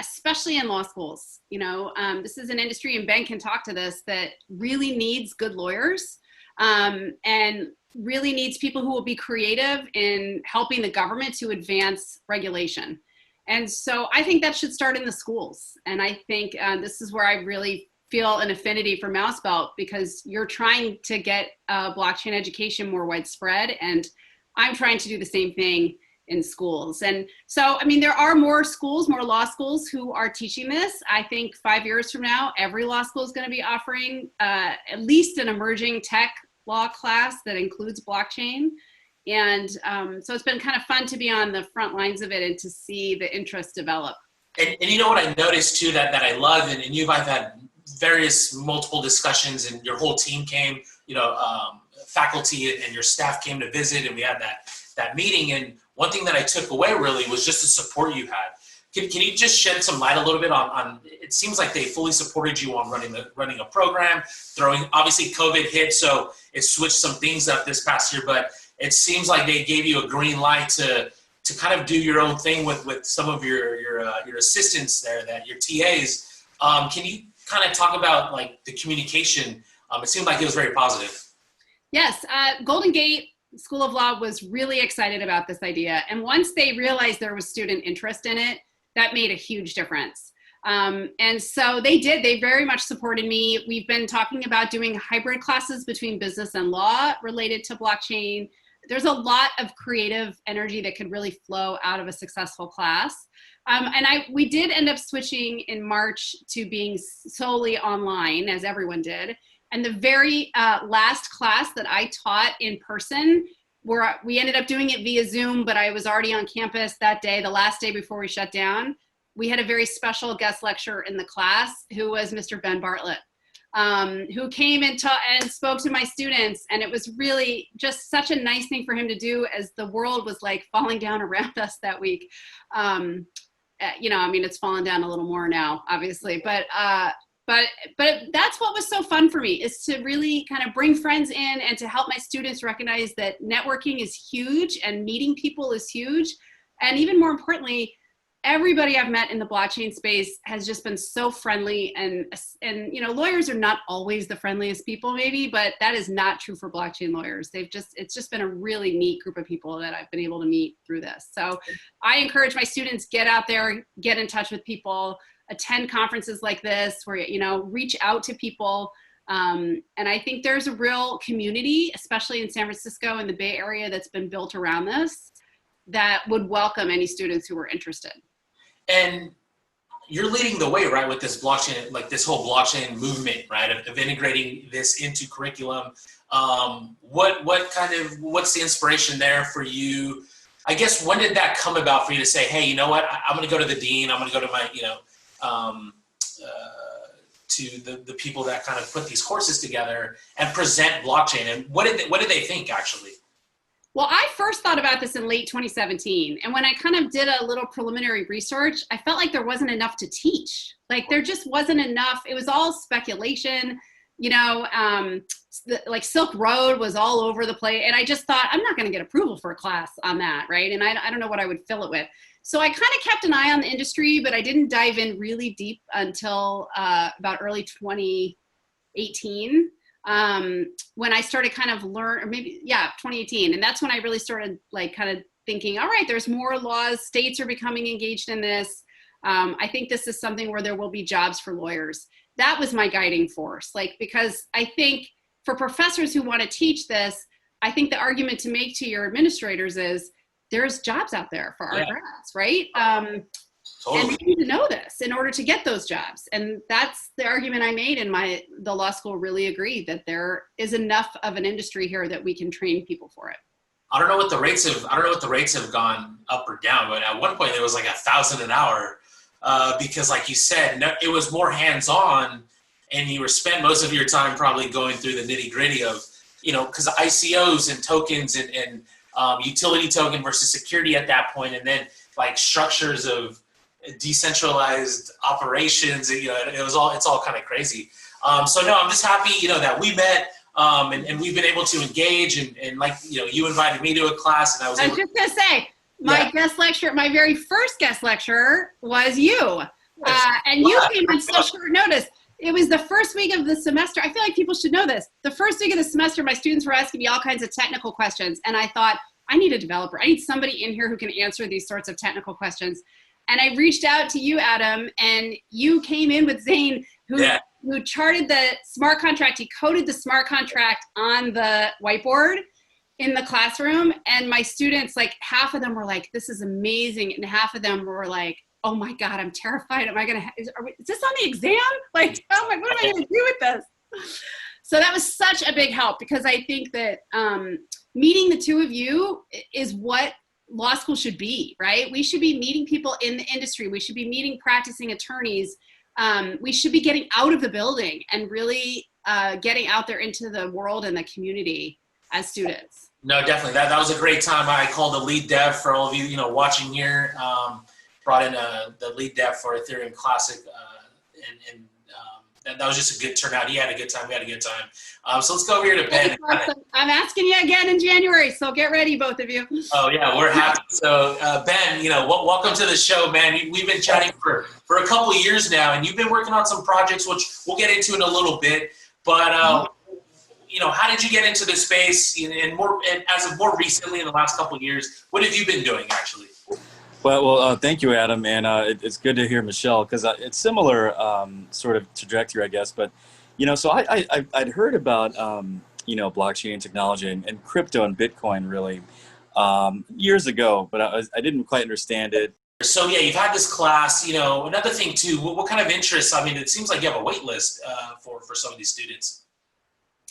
especially in law schools. You know, this is an industry, and Ben can talk to this, that really needs good lawyers. And really needs people who will be creative in helping the government to advance regulation. And so I think that should start in the schools. And I think this is where I really feel an affinity for Mousebelt, because you're trying to get blockchain education more widespread, and I'm trying to do the same thing in schools. And so, I mean, there are more schools, more law schools who are teaching this. I think 5 years from now, every law school is going to be offering at least an emerging tech law class that includes blockchain. And so it's been kind of fun to be on the front lines of it and to see the interest develop. And you know what I noticed too that I love, and you and I've had various multiple discussions, and your whole team came, you know, faculty and your staff came to visit, and we had that meeting. And one thing that I took away really was just the support you had. Can you just shed some light a little bit on it seems like they fully supported you on running a program, obviously COVID hit, so it switched some things up this past year, but it seems like they gave you a green light to kind of do your own thing with some of your assistants there, that your TAs. Can you kind of talk about like the communication? It seemed like it was very positive. Yes, Golden Gate School of Law was really excited about this idea. And once they realized there was student interest in it, that made a huge difference. And so they very much supported me. We've been talking about doing hybrid classes between business and law related to blockchain. There's a lot of creative energy that could really flow out of a successful class. And we did end up switching in March to being solely online, as everyone did. And the very last class that I taught in person, we ended up doing it via Zoom, but I was already on campus that day, the last day before we shut down. We had a very special guest lecturer in the class who was Mr. Ben Bartlett, who came and spoke to my students. And it was really just such a nice thing for him to do as the world was like falling down around us that week. You know, I mean, it's fallen down a little more now, obviously, but that's what was so fun for me, is to really kind of bring friends in and to help my students recognize that networking is huge and meeting people is huge. And even more importantly, everybody I've met in the blockchain space has just been so friendly, and you know, lawyers are not always the friendliest people maybe, but that is not true for blockchain lawyers. It's just been a really neat group of people that I've been able to meet through this. So I encourage my students, get out there, get in touch with people, attend conferences like this where, you know, reach out to people. And I think there's a real community, especially in San Francisco and the Bay Area, that's been built around this that would welcome any students who are interested. And you're leading the way, right, with this blockchain, like this whole blockchain movement, right, of integrating this into curriculum. What's the inspiration there for you? I guess, when did that come about for you to say, hey, you know what, I'm going to go to the dean, I'm going to go to my, you know, to the people that kind of put these courses together and present blockchain? And what did they think, actually? Well, I first thought about this in late 2017. And when I kind of did a little preliminary research, I felt like there wasn't enough to teach. Like there just wasn't enough. It was all speculation, you know, like Silk Road was all over the place. And I just thought, I'm not going to get approval for a class on that, right? And I don't know what I would fill it with. So I kind of kept an eye on the industry, but I didn't dive in really deep until about early 2018. When I started kind of 2018. And that's when I really started like kind of thinking, all right, there's more laws, states are becoming engaged in this. I think this is something where there will be jobs for lawyers. That was my guiding force, like, because I think for professors who want to teach this, I think the argument to make to your administrators is there's jobs out there for our grads, right? Totally. And we need to know this in order to get those jobs. And that's the argument I made, and the law school really agreed that there is enough of an industry here that we can train people for it. I don't know what the rates have gone up or down, but at one point it was like $1,000 an hour because, like you said, it was more hands-on, and you were spent most of your time probably going through the nitty-gritty of, you know, because ICOs and tokens and utility token versus security at that point, and then like structures of decentralized operations. It's all kind of crazy. So no, I'm just happy, that we met, and we've been able to engage, and like, you invited me to a class, and I was just gonna say, my very first guest lecturer was you. And you came on such short notice. It was the first week of the semester. I feel like people should know this. The first week of the semester, my students were asking me all kinds of technical questions. And I thought, I need a developer. I need somebody in here who can answer these sorts of technical questions. And I reached out to you, Adam, and you came in with Zane, who charted the smart contract. He coded the smart contract on the whiteboard in the classroom. And my students, like half of them were like, this is amazing. And half of them were like, oh my God, I'm terrified. Am I gonna, is this on the exam? Like, oh my, what am I gonna do with this? So that was such a big help, because I think that meeting the two of you is what law school should be, right? We should be meeting people in the industry. We should be meeting practicing attorneys. We should be getting out of the building and really getting out there into the world and the community as students. No, definitely. That was a great time. I called the lead dev for all of you, watching here. Brought in the lead dev for Ethereum Classic, and that was just a good turnout. He had a good time. We had a good time. So let's go over here to Ben. I'm asking you again in January, so get ready, both of you. Oh yeah, we're happy. So Ben, welcome to the show, man. We've been chatting for a couple of years now, and you've been working on some projects, which we'll get into in a little bit. But how did you get into this space? And as of more recently, in the last couple of years, what have you been doing actually? Well, thank you, Adam, and it's good to hear Michelle, because it's similar sort of trajectory, I guess. But so I'd heard about blockchain technology and crypto and Bitcoin really years ago, but I didn't quite understand it. So yeah, you've had this class. Another thing too. What kind of interests? I mean, it seems like you have a wait list for some of these students.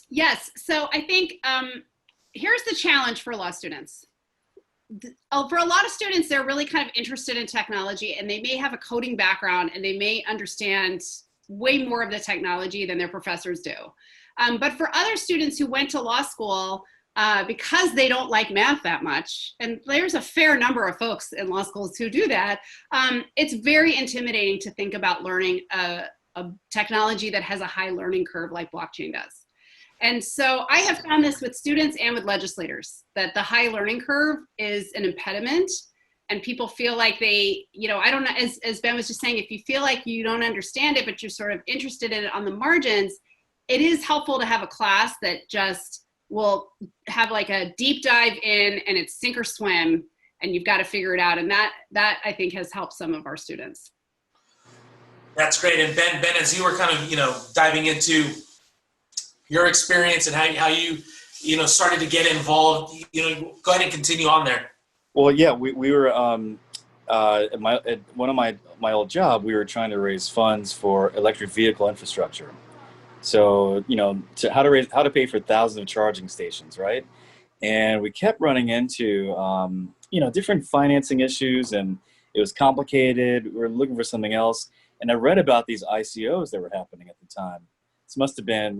Yes. So I think here's the challenge for law students. For a lot of students, they're really kind of interested in technology, and they may have a coding background, and they may understand way more of the technology than their professors do. But for other students who went to law school because they don't like math that much, and there's a fair number of folks in law schools who do that, it's very intimidating to think about learning a technology that has a high learning curve like blockchain does. And so I have found this with students and with legislators, that the high learning curve is an impediment, and people feel like they, I don't know, as Ben was just saying, if you feel like you don't understand it, but you're sort of interested in it on the margins, it is helpful to have a class that just will have like a deep dive in, and it's sink or swim, and you've got to figure it out. And that I think has helped some of our students. That's great. And Ben, as you were kind of, diving into your experience and how you started to get involved, go ahead and continue on there. Well, yeah, we were at one of my old job, we were trying to raise funds for electric vehicle infrastructure. So how to pay for thousands of charging stations, right? And we kept running into different financing issues, and it was complicated. We were looking for something else, and I read about these ICOs that were happening at the time. This must have been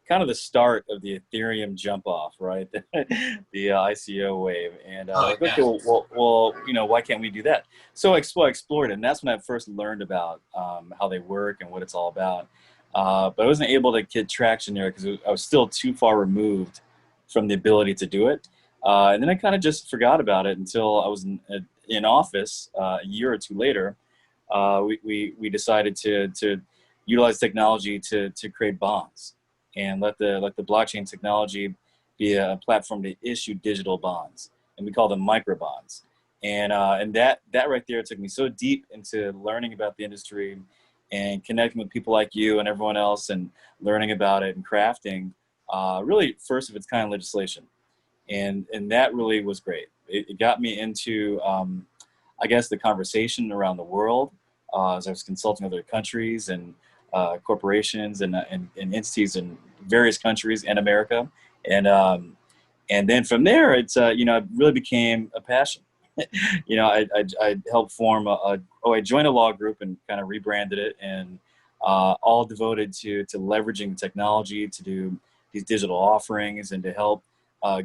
kind of the start of the Ethereum jump off, right? The ICO wave. And okay, well, why can't we do that? So I explored it, and that's when I first learned about how they work and what it's all about. But I wasn't able to get traction there because I was still too far removed from the ability to do it. And then I kind of just forgot about it until I was in office a year or two later. We decided to utilize technology to create bonds, and let the blockchain technology be a platform to issue digital bonds, and we call them microbonds. And that right there took me so deep into learning about the industry and connecting with people like you and everyone else, and learning about it and crafting really first of its kind legislation. And that really was great. It got me into I guess the conversation around the world as I was consulting other countries and corporations and entities in various countries in America, and then from there, it's it really became a passion. I helped form I joined a law group and kind of rebranded it, and all devoted to leveraging technology to do these digital offerings and to help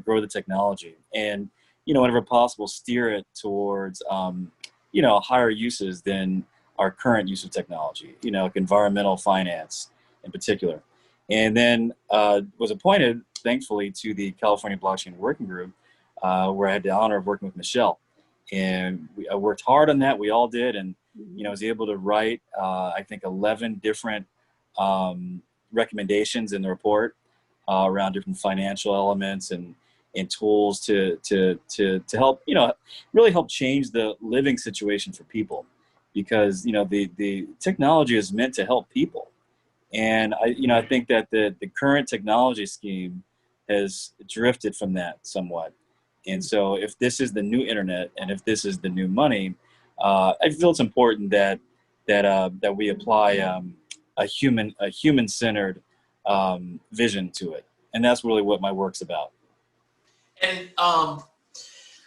grow the technology, and whenever possible, steer it towards higher uses than our current use of technology. Like environmental finance in particular. And then was appointed, thankfully, to the California Blockchain Working Group, where I had the honor of working with Michelle. And I worked hard on that. We all did, and I was able to write, I think, 11 different recommendations in the report around different financial elements and tools to help, really help change the living situation for people, because the technology is meant to help people. And I think that the current technology scheme has drifted from that somewhat. And so if this is the new internet, and if this is the new money, I feel it's important that we apply a human-centered vision to it. And that's really what my work's about. And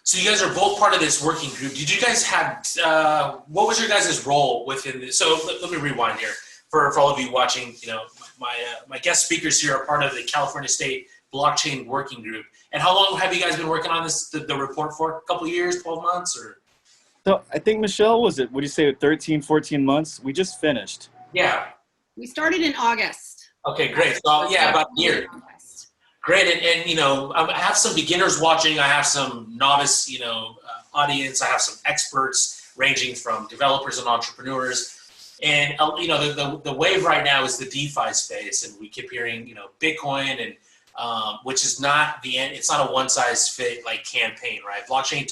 so you guys are both part of this working group. Did you guys have, what was your guys' role within this? So let me rewind here. For all of you watching, my guest speakers here are part of the California State Blockchain Working Group. And how long have you guys been working on this, the report for? A couple of years, 12 months, or? So I think, Michelle, would you say 13, 14 months? We just finished. Yeah. We started in August. Okay, great. So yeah, about a year. Great, and I have some beginners watching. I have some novice, audience. I have some experts ranging from developers and entrepreneurs. And the wave right now is the DeFi space, and we keep hearing Bitcoin, and which is not the end. It's not a one size fit like campaign, right? Blockchain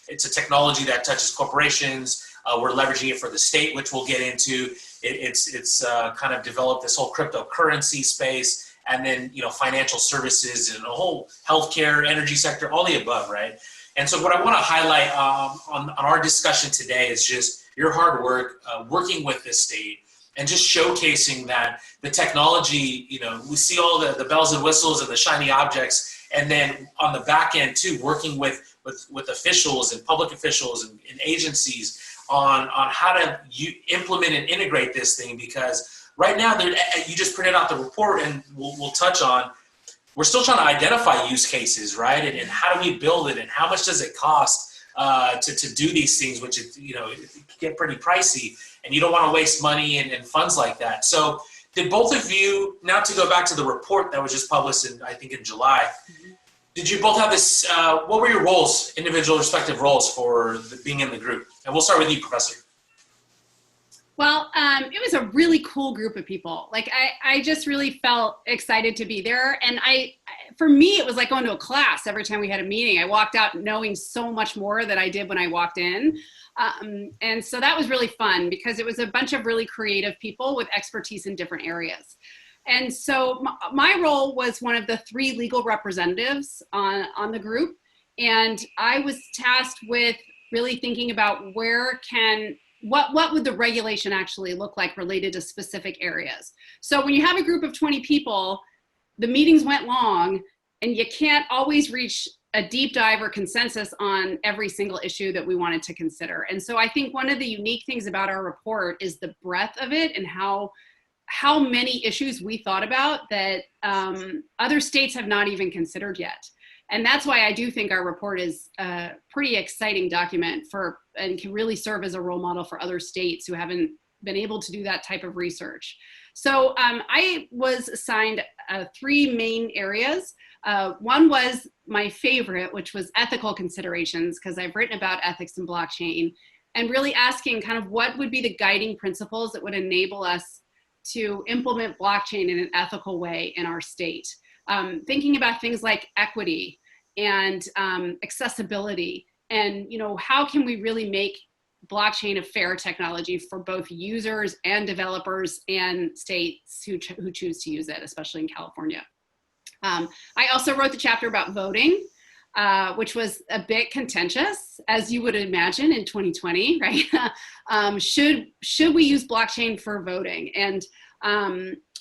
it's a technology that touches corporations. We're leveraging it for the state, which we'll get into. It's kind of developed this whole cryptocurrency space, and then financial services and the whole healthcare, energy sector, all the above, right? And so what I want to highlight on our discussion today is just your hard work working with the state, and just showcasing that the technology, we see all the bells and whistles and the shiny objects, and then on the back end too, working with officials and public officials and agencies on how to implement and integrate this thing, because right now, you just printed out the report, and we'll touch on, we're still trying to identify use cases, right? And how do we build it, and how much does it cost to do these things, which it can get pretty pricey, and you don't want to waste money and funds like that. So did both of you, now to go back to the report that was just published I think in July, did you both have this, what were your roles, individual respective roles for being in the group? And we'll start with you, Professor. Well, it was a really cool group of people. Like I just really felt excited to be there. And for me, it was like going to a class every time we had a meeting. I walked out knowing so much more than I did when I walked in. And so that was really fun, because it was a bunch of really creative people with expertise in different areas. And so my role was one of the 3 legal representatives on the group. And I was tasked with really thinking about what would the regulation actually look like related to specific areas. So when you have a group of 20 people, the meetings went long, and you can't always reach a deep dive or consensus on every single issue that we wanted to consider. And so I think one of the unique things about our report is the breadth of it, and how many issues we thought about that other states have not even considered yet. And that's why I do think our report is a pretty exciting document and can really serve as a role model for other states who haven't been able to do that type of research. So I was assigned 3 main areas. One was my favorite, which was ethical considerations, because I've written about ethics in blockchain, and really asking kind of what would be the guiding principles that would enable us to implement blockchain in an ethical way in our state. Thinking about things like equity and accessibility, and how can we really make blockchain a fair technology for both users and developers and states who choose to use it, especially in California. I also wrote the chapter about voting, which was a bit contentious, as you would imagine in 2020, right? Should we use blockchain for voting? And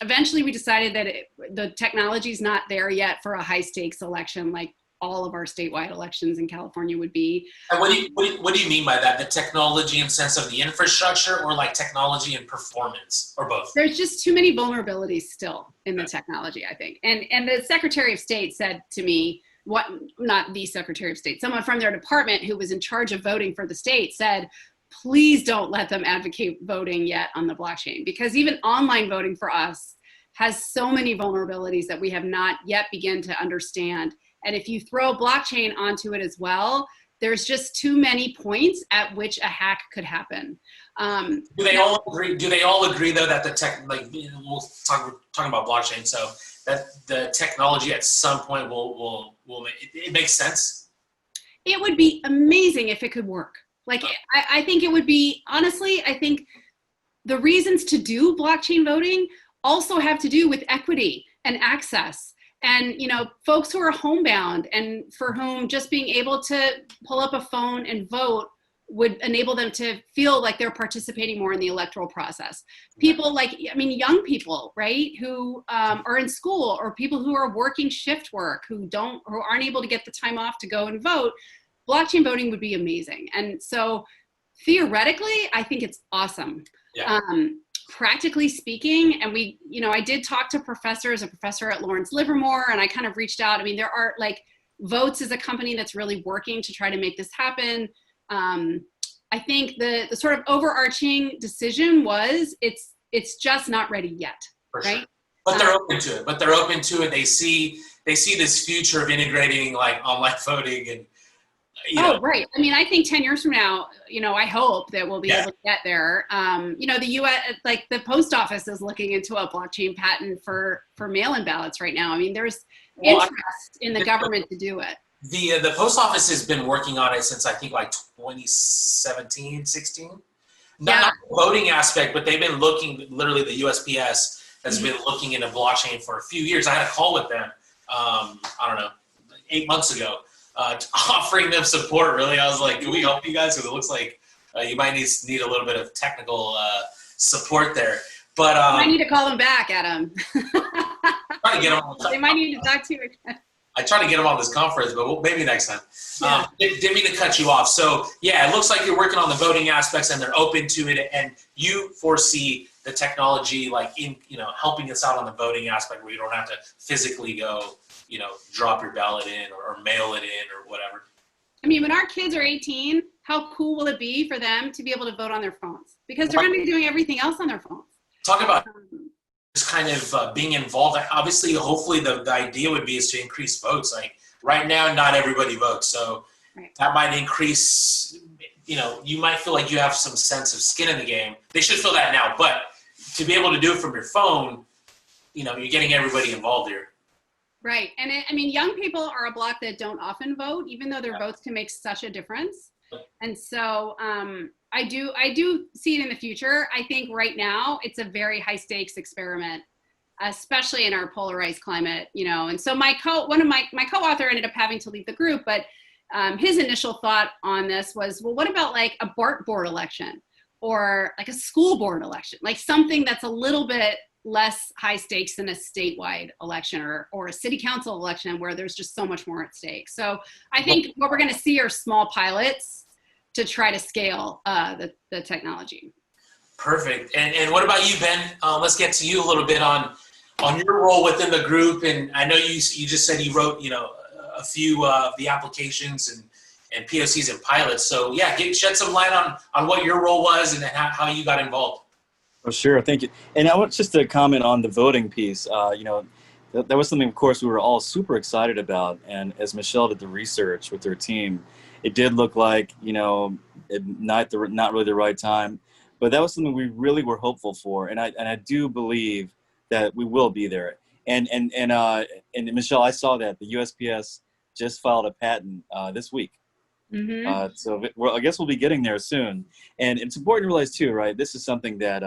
eventually we decided that the technology is not there yet for a high stakes election like all of our statewide elections in California would be. And what do you mean by that? The technology in sense of the infrastructure, or like technology and performance, or both? There's just too many vulnerabilities still in the technology, I think. And the Secretary of State said to me, not the Secretary of State, someone from their department who was in charge of voting for the state said, please don't let them advocate voting yet on the blockchain, because even online voting for us has so many vulnerabilities that we have not yet begun to understand. And if you throw blockchain onto it as well, there's just too many points at which a hack could happen. Do they all agree? Do they all agree though that the tech, like we'll talking about blockchain, so that the technology at some point will it makes sense? It would be amazing if it could work. Like I think it would be, honestly, I think the reasons to do blockchain voting also have to do with equity and access. And, you know, folks who are homebound and for whom just being able to pull up a phone and vote would enable them to feel like they're participating more in the electoral process. People like, I mean, young people, right, who are in school, or people who are working shift work, who aren't able to get the time off to go and vote, blockchain voting would be amazing. And so theoretically, I think it's awesome. Yeah. Practically speaking, and we, you know, I did talk to professors, a professor at Lawrence Livermore, and I kind of reached out. I mean, there are like Votes is a company that's really working to try to make this happen. I think the sort of overarching decision was it's just not ready yet, right? Sure. But they're open to it. But they're open to it. They see this future of integrating like online voting and. You know. Right. I mean, I think 10 years from now, you know, I hope that we'll be able to get there. You know, the U.S., like the post office is looking into a blockchain patent for mail-in ballots right now. I mean, there's interest in the government to do it. The post office has been working on it since I think like 2017, 16. Not the voting aspect, but they've been looking, literally the USPS has been looking into blockchain for a few years. I had a call with them, I don't know, 8 months ago. Offering them support, really. I was like, can we help you guys? Because it looks like you might need a little bit of technical support there. But I need to call them back, Adam. Try to get them on They might need to talk to you again. I try to get them on this conference, but maybe next time. Didn't mean to cut you off. So yeah, it looks like you're working on the voting aspects and they're open to it, and you foresee the technology like in, you know, helping us out on the voting aspect where you don't have to physically go, you know, drop your ballot in or mail it in or whatever. I mean, when our kids are 18, how cool will it be for them to be able to vote on their phones? Because they're going to be doing everything else on their phones. Talk about just kind of being involved. Obviously, hopefully the idea would be is to increase votes. Like right now, not everybody votes. So that might increase, you know, you might feel like you have some sense of skin in the game. They should feel that now. But to be able to do it from your phone, you know, you're getting everybody involved here. Right. And I mean, young people are a block that don't often vote, even though their votes can make such a difference. And so I do see it in the future. I think right now it's a very high stakes experiment, especially in our polarized climate, you know. And so my co-author ended up having to leave the group, but his initial thought on this was, well, what about like a BART board election or like a school board election, like something that's a little bit less high stakes than a statewide election or a city council election where there's just so much more at stake. So I think what we're going to see are small pilots to try to scale the technology. Perfect. And what about you, Ben? Let's get to you a little bit on your role within the group. And I know you just said you wrote, you know, a few of the applications and POCs and pilots. So yeah, shed some light on what your role was and how you got involved. Oh, sure. Thank you. And I want just to comment on the voting piece. You know, that was something, of course, we were all super excited about. And as Michelle did the research with her team, it did look like, you know, not really the right time. But that was something we really were hopeful for. And I do believe that we will be there. And Michelle, I saw that the USPS just filed a patent this week. Mm-hmm. So I guess we'll be getting there soon. And it's important to realize too, right? This is something that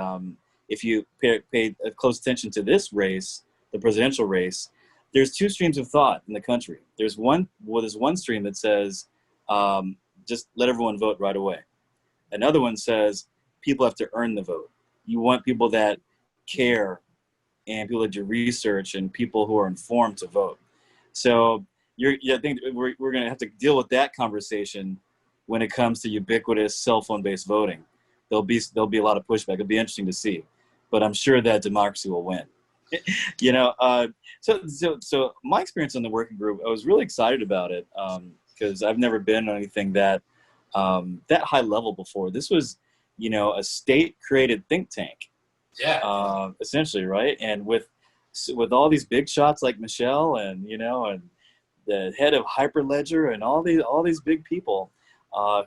if you pay close attention to this race, the presidential race, there's two streams of thought in the country. There's one stream that says, just let everyone vote right away. Another one says people have to earn the vote. You want people that care and people that do research and people who are informed to vote. So I think we're going to have to deal with that conversation when it comes to ubiquitous cell phone-based voting. There'll be a lot of pushback. It'll be interesting to see, but I'm sure that democracy will win. You know, so my experience on the working group, I was really excited about it because I've never been on anything that high level before. This was, you know, a state-created think tank. Yeah. Essentially, right? And with all these big shots like Michelle and, you know, and the head of Hyperledger and all these big people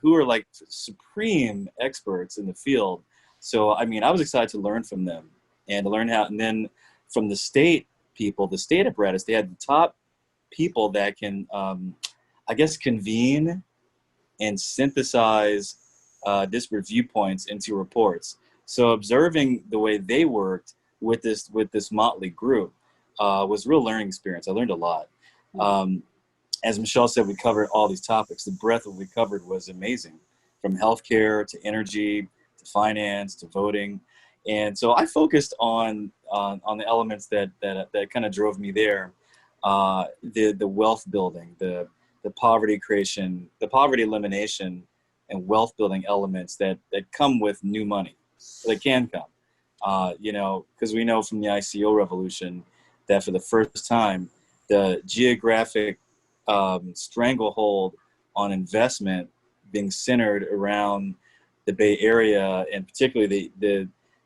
who are like supreme experts in the field. So, I mean, I was excited to learn from them and to learn how, and then from the state people, the state apparatus, they had the top people that can, I guess, convene and synthesize disparate viewpoints into reports. So observing the way they worked with this motley group was a real learning experience. I learned a lot. As Michelle said, we covered all these topics. The breadth of what we covered was amazing, from healthcare to energy to finance to voting. And so I focused on the elements that kind of drove me there. The wealth building, the poverty creation, the poverty elimination, and wealth building elements that come with new money. They can come, you know, because we know from the ICO revolution that for the first time, the geographic stranglehold on investment being centered around the Bay Area, and particularly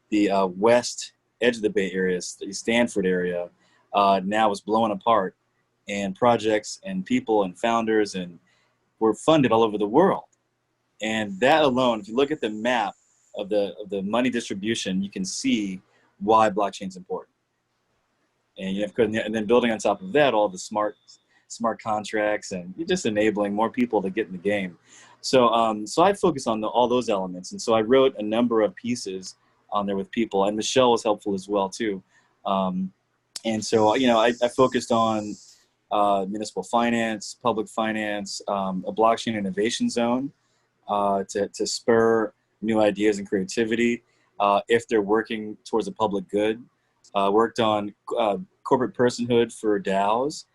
the west edge of the Bay Area, the Stanford area, now is blowing apart, and projects and people and founders and were funded all over the world. And that alone, if you look at the map of the money distribution, you can see why blockchain is important. And and then building on top of that, all the smart contracts, and you're just enabling more people to get in the game. So so I focused on all those elements, and so I wrote a number of pieces on there with people, and Michelle was helpful as well too. And so, you know, I focused on municipal finance, public finance, a blockchain innovation zone to spur new ideas and creativity if they're working towards a public good. Worked on corporate personhood for DAOs,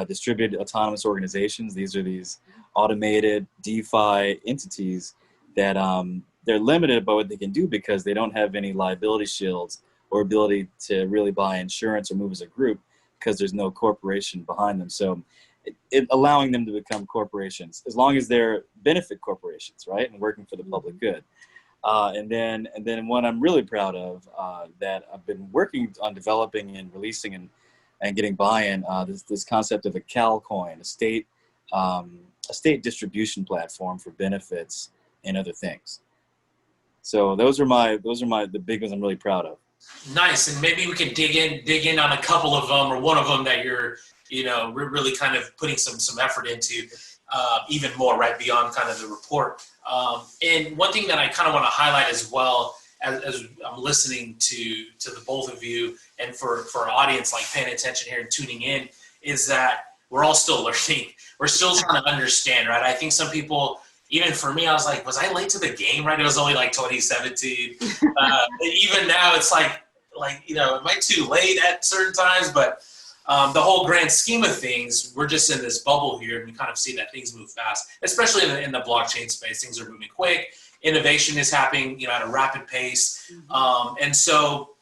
distributed autonomous organizations. These are these automated DeFi entities that they're limited by what they can do because they don't have any liability shields or ability to really buy insurance or move as a group because there's no corporation behind them. So allowing them to become corporations, as long as they're benefit corporations, right, and working for the public good. And then what I'm really proud of that I've been working on developing and releasing and getting buy-in, this concept of a Cal coin, a state distribution platform for benefits and other things. So those are the big ones I'm really proud of. Nice, and maybe we can dig in on a couple of them, or one of them that you're, you know, we're really kind of putting some effort into, even more, right, beyond kind of the report. And one thing that I kind of want to highlight as well, as I'm listening to the both of you, and for our audience, like paying attention here and tuning in, is that we're all still learning. We're still trying to understand, right? I think some people, even for me, I was like, was I late to the game, right? It was only like 2017. Even now, it's like, you know, am I too late at certain times? But the whole grand scheme of things, we're just in this bubble here, and we kind of see that things move fast, especially in the blockchain space. Things are moving quick. Innovation is happening, you know, at a rapid pace. And so,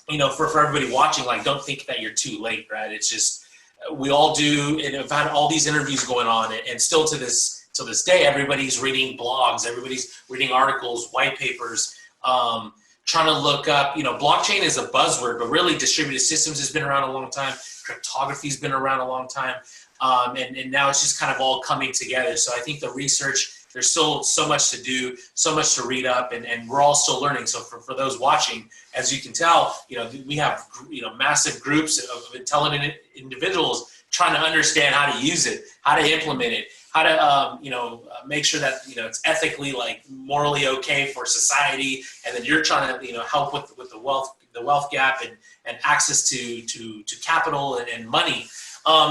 you know, for everybody watching, like, don't think that you're too late, right? It's just, we all do, and I've had all these interviews going on, and still to this day, everybody's reading blogs, everybody's reading articles, white papers, trying to look up, you know, blockchain is a buzzword, but really distributed systems has been around a long time. Cryptography's been around a long time. And now it's just kind of all coming together. So I think the research, there's still so much to do, so much to read up, and we're all still learning. So for those watching, as you can tell, you know, we have, you know, massive groups of intelligent individuals trying to understand how to use it, how to implement it, how to, you know, make sure that, you know, it's ethically, like, morally okay for society. And then you're trying to, you know, help with the wealth gap and access to capital and money.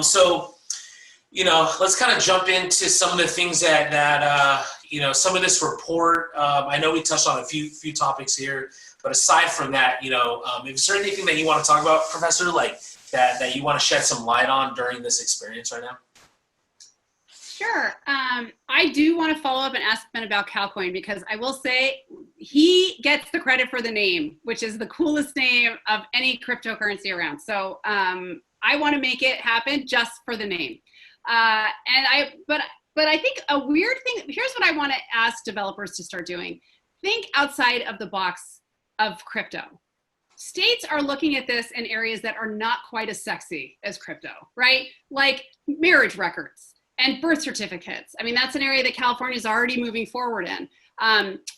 So, you know, let's kind of jump into some of the things that you know, some of this report. I know we touched on a few topics here, but aside from that, you know, is there anything that you want to talk about, Professor, like that you want to shed some light on during this experience right now? Sure. I do want to follow up and ask Ben about Calcoin, because I will say he gets the credit for the name, which is the coolest name of any cryptocurrency around. So I want to make it happen just for the name. But I think a weird thing, here's what I want to ask developers to start doing. Think outside of the box of crypto. States are looking at this in areas that are not quite as sexy as crypto, right? Like marriage records and birth certificates. I mean, that's an area that California is already moving forward in.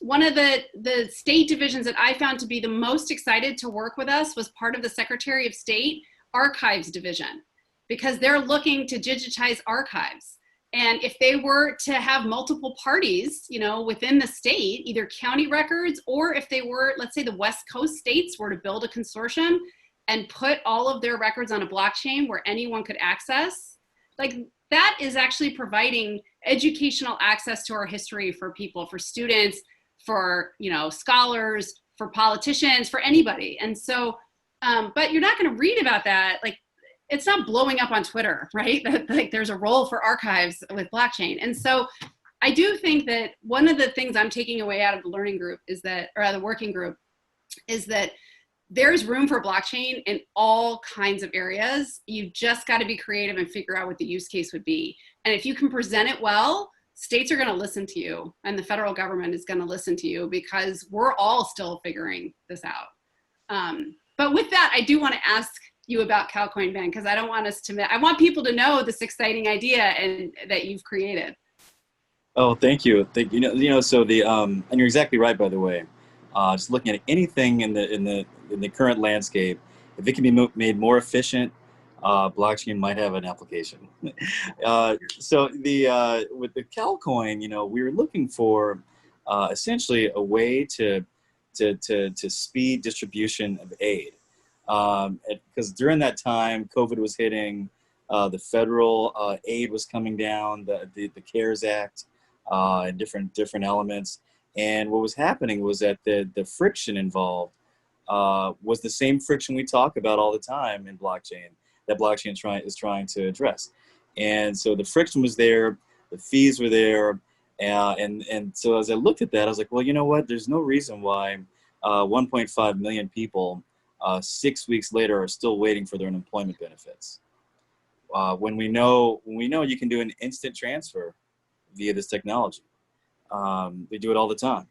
One of the state divisions that I found to be the most excited to work with us was part of the Secretary of State Archives Division, because they're looking to digitize archives. And if they were to have multiple parties, you know, within the state, either county records, or if they were, let's say the West Coast states were to build a consortium and put all of their records on a blockchain where anyone could access, like that is actually providing educational access to our history for people, for students, for, you know, scholars, for politicians, for anybody. And so, but you're not going to read about that. Like, it's not blowing up on Twitter, right? Like there's a role for archives with blockchain. And so I do think that one of the things I'm taking away out of the learning group is that, or the working group, is that there's room for blockchain in all kinds of areas. You just got to be creative and figure out what the use case would be. And if you can present it well, states are going to listen to you, and the federal government is going to listen to you, because we're all still figuring this out. But with that, I do want to ask you about Calcoin, Ben, because I don't want us to, I want people to know this exciting idea and that you've created. Oh, thank you. So the and you're exactly right, by the way. Just looking at anything in the current landscape, if it can be made more efficient, blockchain might have an application. So with the Calcoin, you know, we were looking for essentially a way to speed distribution of aid. Because during that time, COVID was hitting, the federal aid was coming down, the CARES Act, and different elements. And what was happening was that the friction involved was the same friction we talk about all the time in blockchain, that blockchain is trying to address. And so the friction was there, the fees were there, and so as I looked at that, I was like, well, you know what? There's no reason why 1.5 million people 6 weeks later are still waiting for their unemployment benefits. When we know you can do an instant transfer via this technology. We do it all the time.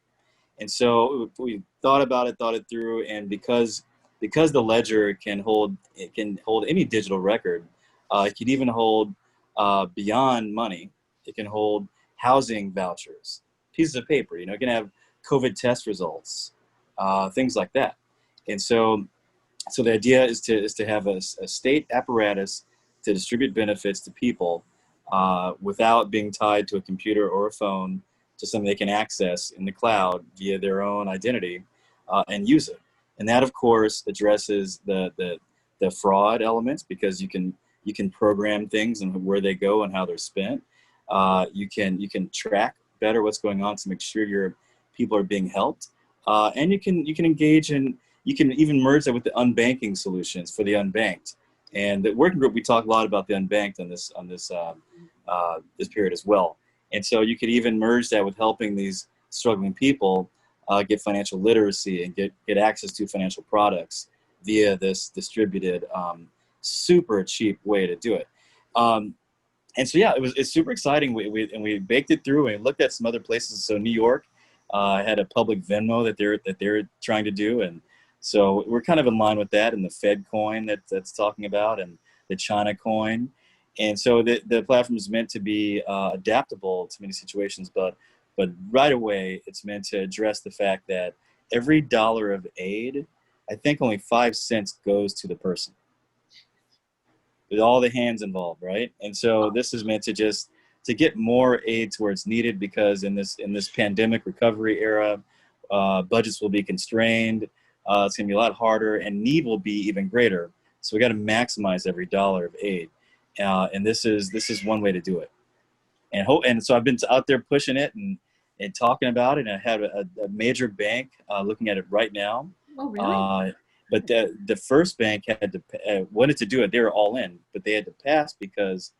And so we thought it through, and because the ledger can hold any digital record, it can even hold beyond money. It can hold housing vouchers, pieces of paper. You know, it can have COVID test results, things like that. And so the idea is to have a state apparatus to distribute benefits to people without being tied to a computer or a phone, to something they can access in the cloud via their own identity and use it. And that, of course, addresses the fraud elements, because you can program things and where they go and how they're spent. You can track better what's going on to make sure your people are being helped, and you can engage in. You can even merge that with the unbanking solutions for the unbanked. And the working group, we talk a lot about the unbanked on this period as well. And so you could even merge that with helping these struggling people get financial literacy and get access to financial products via this distributed, super cheap way to do it. And so yeah, it's super exciting. We baked it through and looked at some other places. So New York had a public Venmo that they're trying to do, and so we're kind of in line with that, and the Fed coin that's talking about, and the China coin. And so the platform is meant to be adaptable to many situations, but right away it's meant to address the fact that every dollar of aid, I think only 5 cents goes to the person, with all the hands involved, right? And so this is meant to get more aid to where it's needed, because in this pandemic recovery era, budgets will be constrained. It's gonna be a lot harder, and need will be even greater. So we got to maximize every dollar of aid, and this is one way to do it. And so I've been out there pushing it and talking about it. And I have a major bank looking at it right now. Oh, really? But the first bank had to wanted to do it. They were all in, but they had to pass because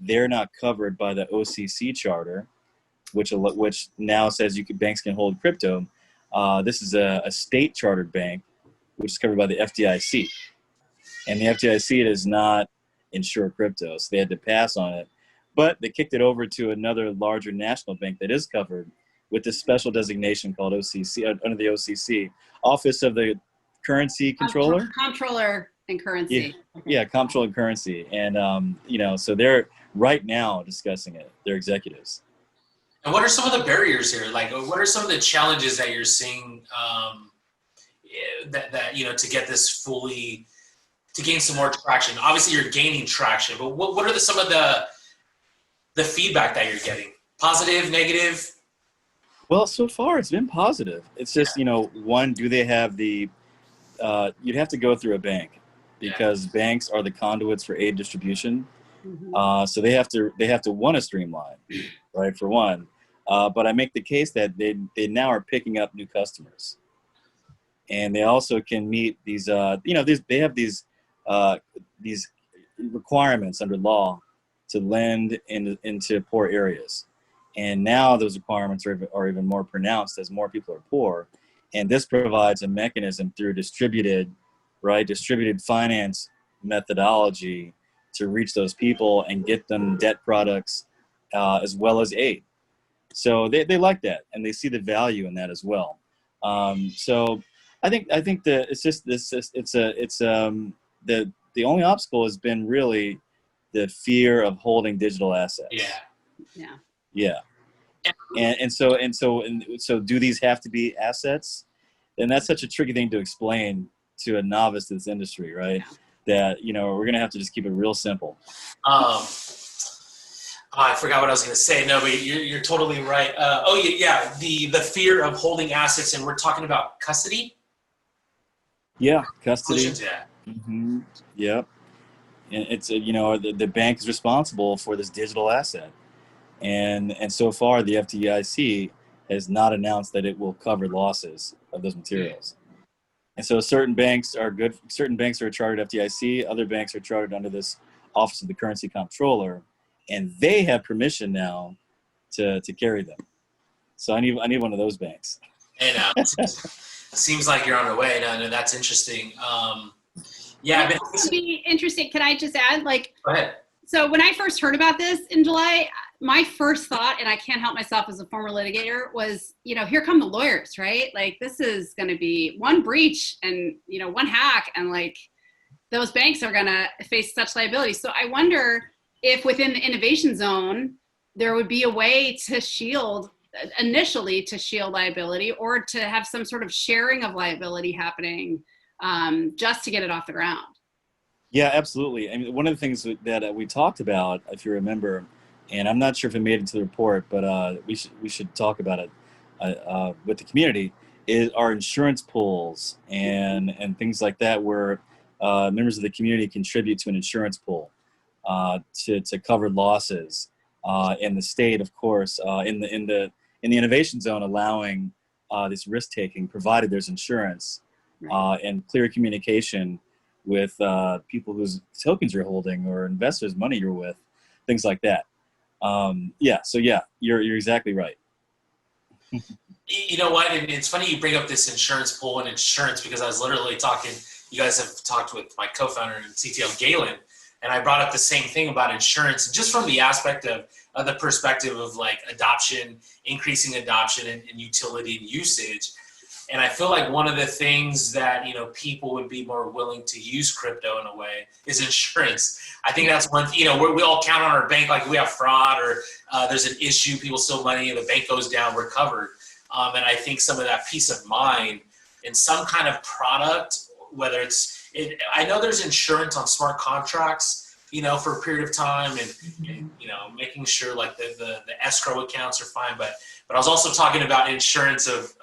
they're not covered by the OCC charter, which now says banks can hold crypto. This is a state chartered bank, which is covered by the FDIC. And the FDIC does not insure crypto, so they had to pass on it. But they kicked it over to another larger national bank that is covered with this special designation called OCC, under the OCC, Office of the Currency Controller. Comptroller and Currency. Yeah, Comptroller and Currency. And, so they're right now discussing it, their executives. And what are some of the barriers here? Like, what are some of the challenges that you're seeing to get this fully, to gain some more traction? Obviously, you're gaining traction, but what are some of the feedback that you're getting? Positive, negative? Well, so far it's been positive. It's just, one, do they have you'd have to go through a bank because banks are the conduits for aid distribution. So they have to want to streamline, right, for one. But I make the case that they now are picking up new customers. And they also can meet these, they have these requirements under law to lend into poor areas. And now those requirements are even more pronounced as more people are poor. And this provides a mechanism through distributed finance methodology to reach those people and get them debt products as well as aid. So they like that, and they see the value in that as well. So I think that it's just the only obstacle has been really the fear of holding digital assets. Yeah. And so do these have to be assets? And that's such a tricky thing to explain to a novice to this industry, right? That we're gonna have to just keep it real simple. I forgot what I was going to say. No, but you're totally right. The fear of holding assets, and we're talking about custody. Yeah, custody. Yeah. Mm-hmm. Yep. And it's the bank is responsible for this digital asset, and so far the FDIC has not announced that it will cover losses of those materials. And so certain banks are good. Certain banks are chartered FDIC. Other banks are chartered under this Office of the Currency Comptroller. And they have permission now to carry them. So I need one of those banks. And seems like you're on your way. No, that's interesting. It would be interesting. Can I just add, Go ahead. So when I first heard about this in July, my first thought, and I can't help myself as a former litigator, was, here come the lawyers, right? Like, this is going to be one breach and, one hack, and those banks are going to face such liability. So I wonder if within the innovation zone, there would be a way to shield liability, or to have some sort of sharing of liability happening just to get it off the ground. Yeah, absolutely. I mean, one of the things that we talked about, if you remember, and I'm not sure if it made it to the report, but we should talk about it with the community, is our insurance pools and things like that, where members of the community contribute to an insurance pool to cover losses, and the state, of course, in the innovation zone, allowing this risk taking, provided there's insurance and clear communication with people whose tokens you're holding or investors' money you're with, things like that. You're exactly right. You know what? And it's funny you bring up this insurance pool and insurance, because I was literally talking. You guys have talked with my co-founder and CTO Galen. And I brought up the same thing about insurance, just from the aspect of the perspective of adoption, increasing adoption and utility and usage. And I feel like one of the things that, people would be more willing to use crypto in a way is insurance. I think that's one, we all count on our bank, like we have fraud or there's an issue, people steal money and the bank goes down, we're covered. And I think some of that peace of mind in some kind of product, whether I know there's insurance on smart contracts, for a period of time, and making sure the escrow accounts are fine. But I was also talking about insurance of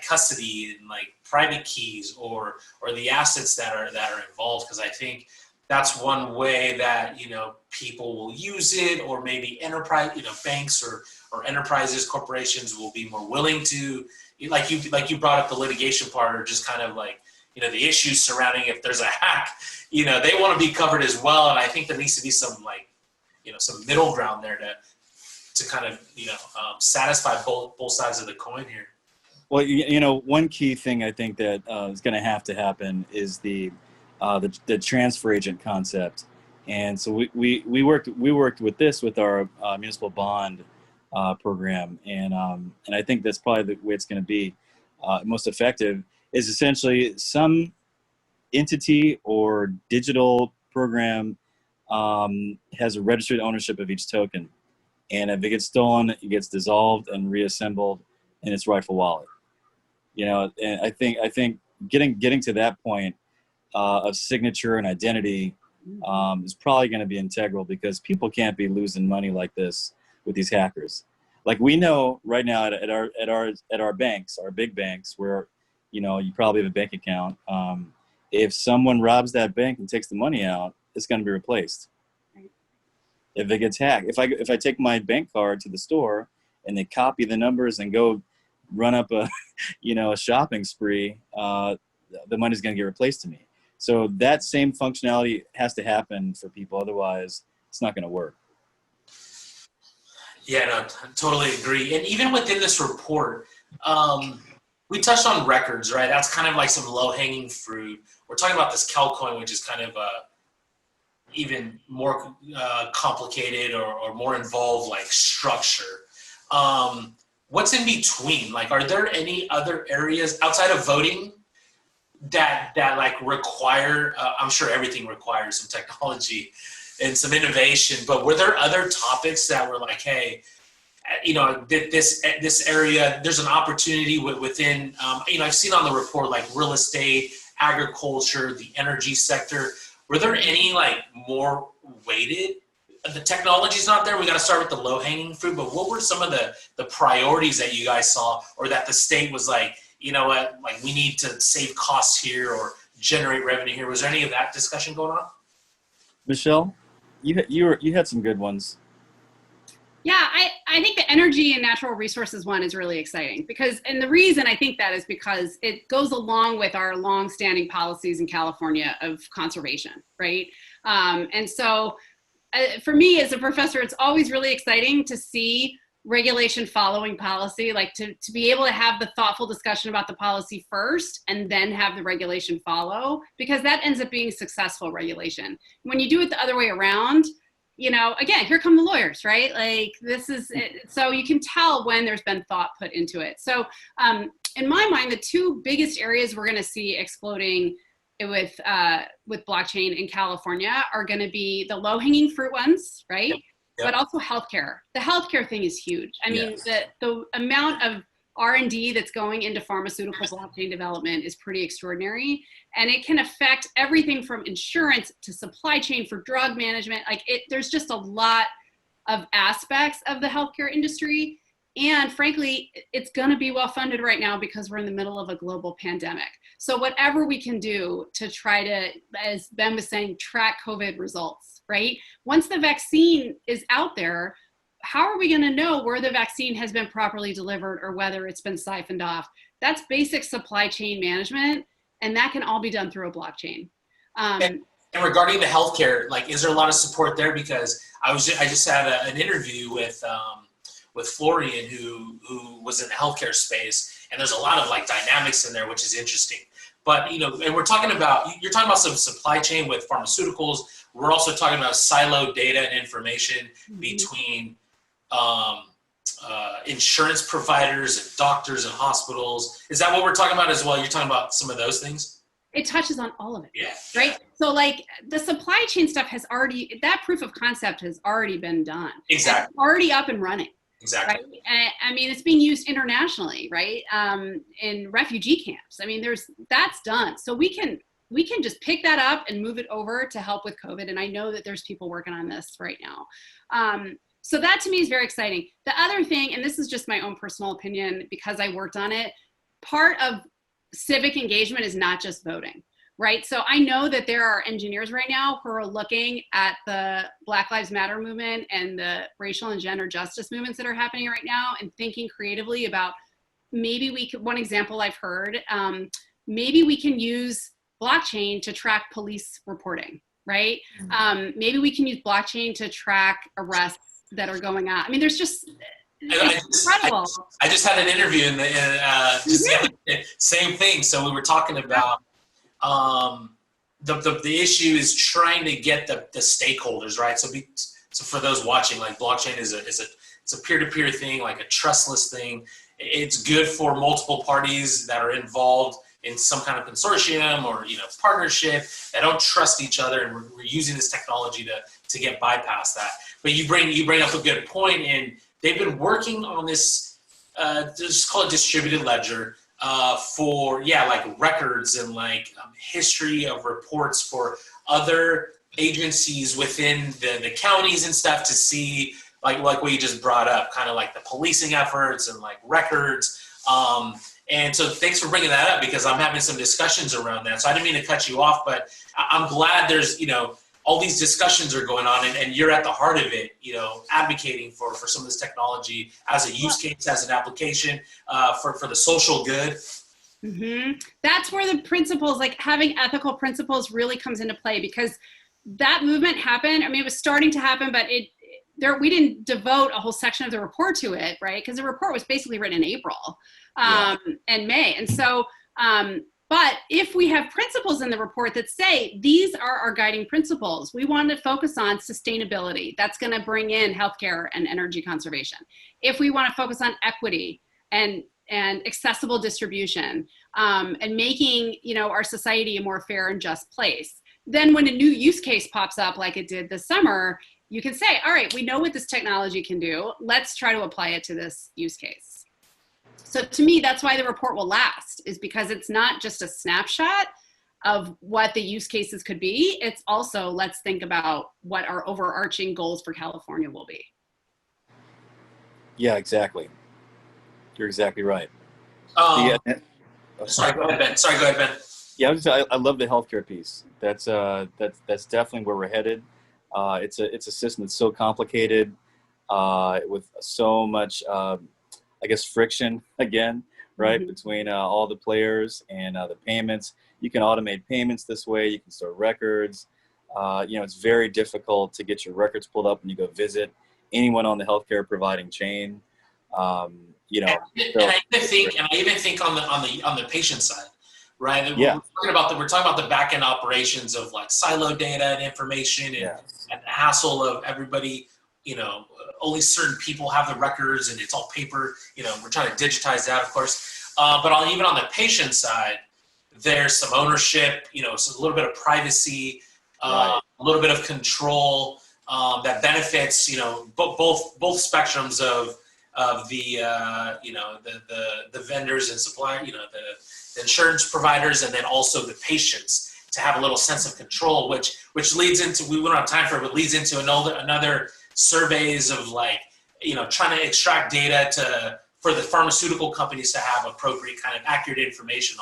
custody and private keys or the assets that are involved, because I think that's one way that people will use it, or maybe enterprise, banks or enterprises, corporations will be more willing to, like you brought up the litigation part, or just kind of the issues surrounding if there's a hack, they want to be covered as well. And I think there needs to be some some middle ground there to kind of satisfy both sides of the coin here. Well, one key thing I think that is going to happen is the transfer agent concept, and so we worked with this with our municipal bond program, and I think that's probably the way it's going to be most effective. Is essentially some entity or digital program has a registered ownership of each token, and if it gets stolen, it gets dissolved and reassembled in its rightful wallet. And I think getting to that point of signature and identity is probably going to be integral, because people can't be losing money like this with these hackers. Like we know right now at our banks, our big banks, where you probably have a bank account. If someone robs that bank and takes the money out, it's going to be replaced. If it gets hacked, if I take my bank card to the store and they copy the numbers and go run up a shopping spree, the money's going to get replaced to me. So that same functionality has to happen for people, otherwise it's not going to work. Yeah, no, totally agree. And even within this report, we touched on records, right? That's kind of like some low-hanging fruit. We're talking about this CalCoin, which is kind of even more complicated or more involved, like structure. What's in between? Like, are there any other areas outside of voting that like require? I'm sure everything requires some technology and some innovation, but were there other topics that were like, hey, this area, there's an opportunity within, I've seen on the report like real estate, agriculture, the energy sector. Were there any like more weighted? The technology's not there. We got to start with the low-hanging fruit. But what were some of the priorities that you guys saw, or that the state was like, you know what, like we need to save costs here or generate revenue here? Was there any of that discussion going on? Michelle, you had some good ones. Yeah, I think the energy and natural resources one is really exciting, and the reason I think that is because it goes along with our long-standing policies in California of conservation, right? And so for me as a professor, it's always really exciting to see regulation following policy, like to be able to have the thoughtful discussion about the policy first and then have the regulation follow, because that ends up being successful regulation. When you do it the other way around, again, here come the lawyers, right? Like this is it. So you can tell when there's been thought put into it. So in my mind, the two biggest areas we're going to see exploding with blockchain in California are going to be the low-hanging fruit ones, right? Yep. But also healthcare. The healthcare thing is huge. I mean, the amount of R&D that's going into pharmaceutical blockchain development is pretty extraordinary, and it can affect everything from insurance to supply chain for drug management. There's just a lot of aspects of the healthcare industry, and frankly, it's going to be well funded right now because we're in the middle of a global pandemic. So whatever we can do to try to, as Ben was saying, track COVID results, right? Once the vaccine is out there, how are we going to know where the vaccine has been properly delivered or whether it's been siphoned off? That's basic supply chain management, and that can all be done through a blockchain. And regarding the healthcare, like, is there a lot of support there? Because I just had an interview with Florian, who was in the healthcare space, and there's a lot of like dynamics in there, which is interesting. But and you're talking about some supply chain with pharmaceuticals. We're also talking about siloed data and information between insurance providers and doctors and hospitals. Is that what we're talking about as well? You're talking about some of those things? It touches on all of it. Yeah. Right? So like the supply chain stuff that proof of concept has already been done. Exactly. It's already up and running. Exactly. Right? I mean, it's being used internationally, right? In refugee camps. I mean, that's done. So we can just pick that up and move it over to help with COVID. And I know that there's people working on this right now. So that to me is very exciting. The other thing, and this is just my own personal opinion because I worked on it, part of civic engagement is not just voting, right? So I know that there are engineers right now who are looking at the Black Lives Matter movement and the racial and gender justice movements that are happening right now and thinking creatively about one example I've heard, maybe we can use blockchain to track police reporting, right? Maybe we can use blockchain to track arrests that are going on. I mean, there's just, incredible. I just had an interview in the same thing. So we were talking about the issue is trying to get the stakeholders, right? So for those watching, like blockchain is a peer-to-peer thing, like a trustless thing. It's good for multiple parties that are involved in some kind of consortium or partnership that don't trust each other, and we're using this technology to get bypast that. But you bring up a good point, and they've been working on this, just call it distributed ledger, for like records and history of reports for other agencies within the counties and stuff, to see like what you just brought up, kind of like the policing efforts and records. And so thanks for bringing that up, because I'm having some discussions around that. So I didn't mean to cut you off, but I'm glad there's, all these discussions are going on, and you're at the heart of it, advocating for some of this technology as a use case, as an application, for the social good. That's where the principles, like having ethical principles, really comes into play, because that movement happened. I mean, it was starting to happen, but we didn't devote a whole section of the report to it, right? Because the report was basically written in April and May. And so, but if we have principles in the report that say, these are our guiding principles, we want to focus on sustainability. That's going to bring in healthcare and energy conservation. If we want to focus on equity and accessible distribution, and making, our society a more fair and just place, then when a new use case pops up like it did this summer, you can say, all right, we know what this technology can do. Let's try to apply it to this use case. So to me, that's why the report will last, is because it's not just a snapshot of what the use cases could be. It's also, let's think about what our overarching goals for California will be. Yeah, exactly. You're exactly right. Sorry, go ahead, Ben. Yeah, I love the healthcare piece. That's definitely where we're headed. It's a system that's so complicated, with so much, friction again, right, between all the players and the payments. You can automate payments this way. You can store records. It's very difficult to get your records pulled up when you go visit anyone on the healthcare providing chain. And I even think on the patient side, right? Yeah. We're talking about the back end operations of siloed data and information, and the hassle of everybody. Only certain people have the records, and it's all paper. We're trying to digitize that, of course. But even on the patient side, there's some ownership. So a little bit of privacy, a little bit of control that benefits. Both spectrums of the the vendors and suppliers, the insurance providers, and then also the patients, to have a little sense of control, which leads into, we don't have time for it, but leads into another surveys of trying to extract data for the pharmaceutical companies to have appropriate kind of accurate information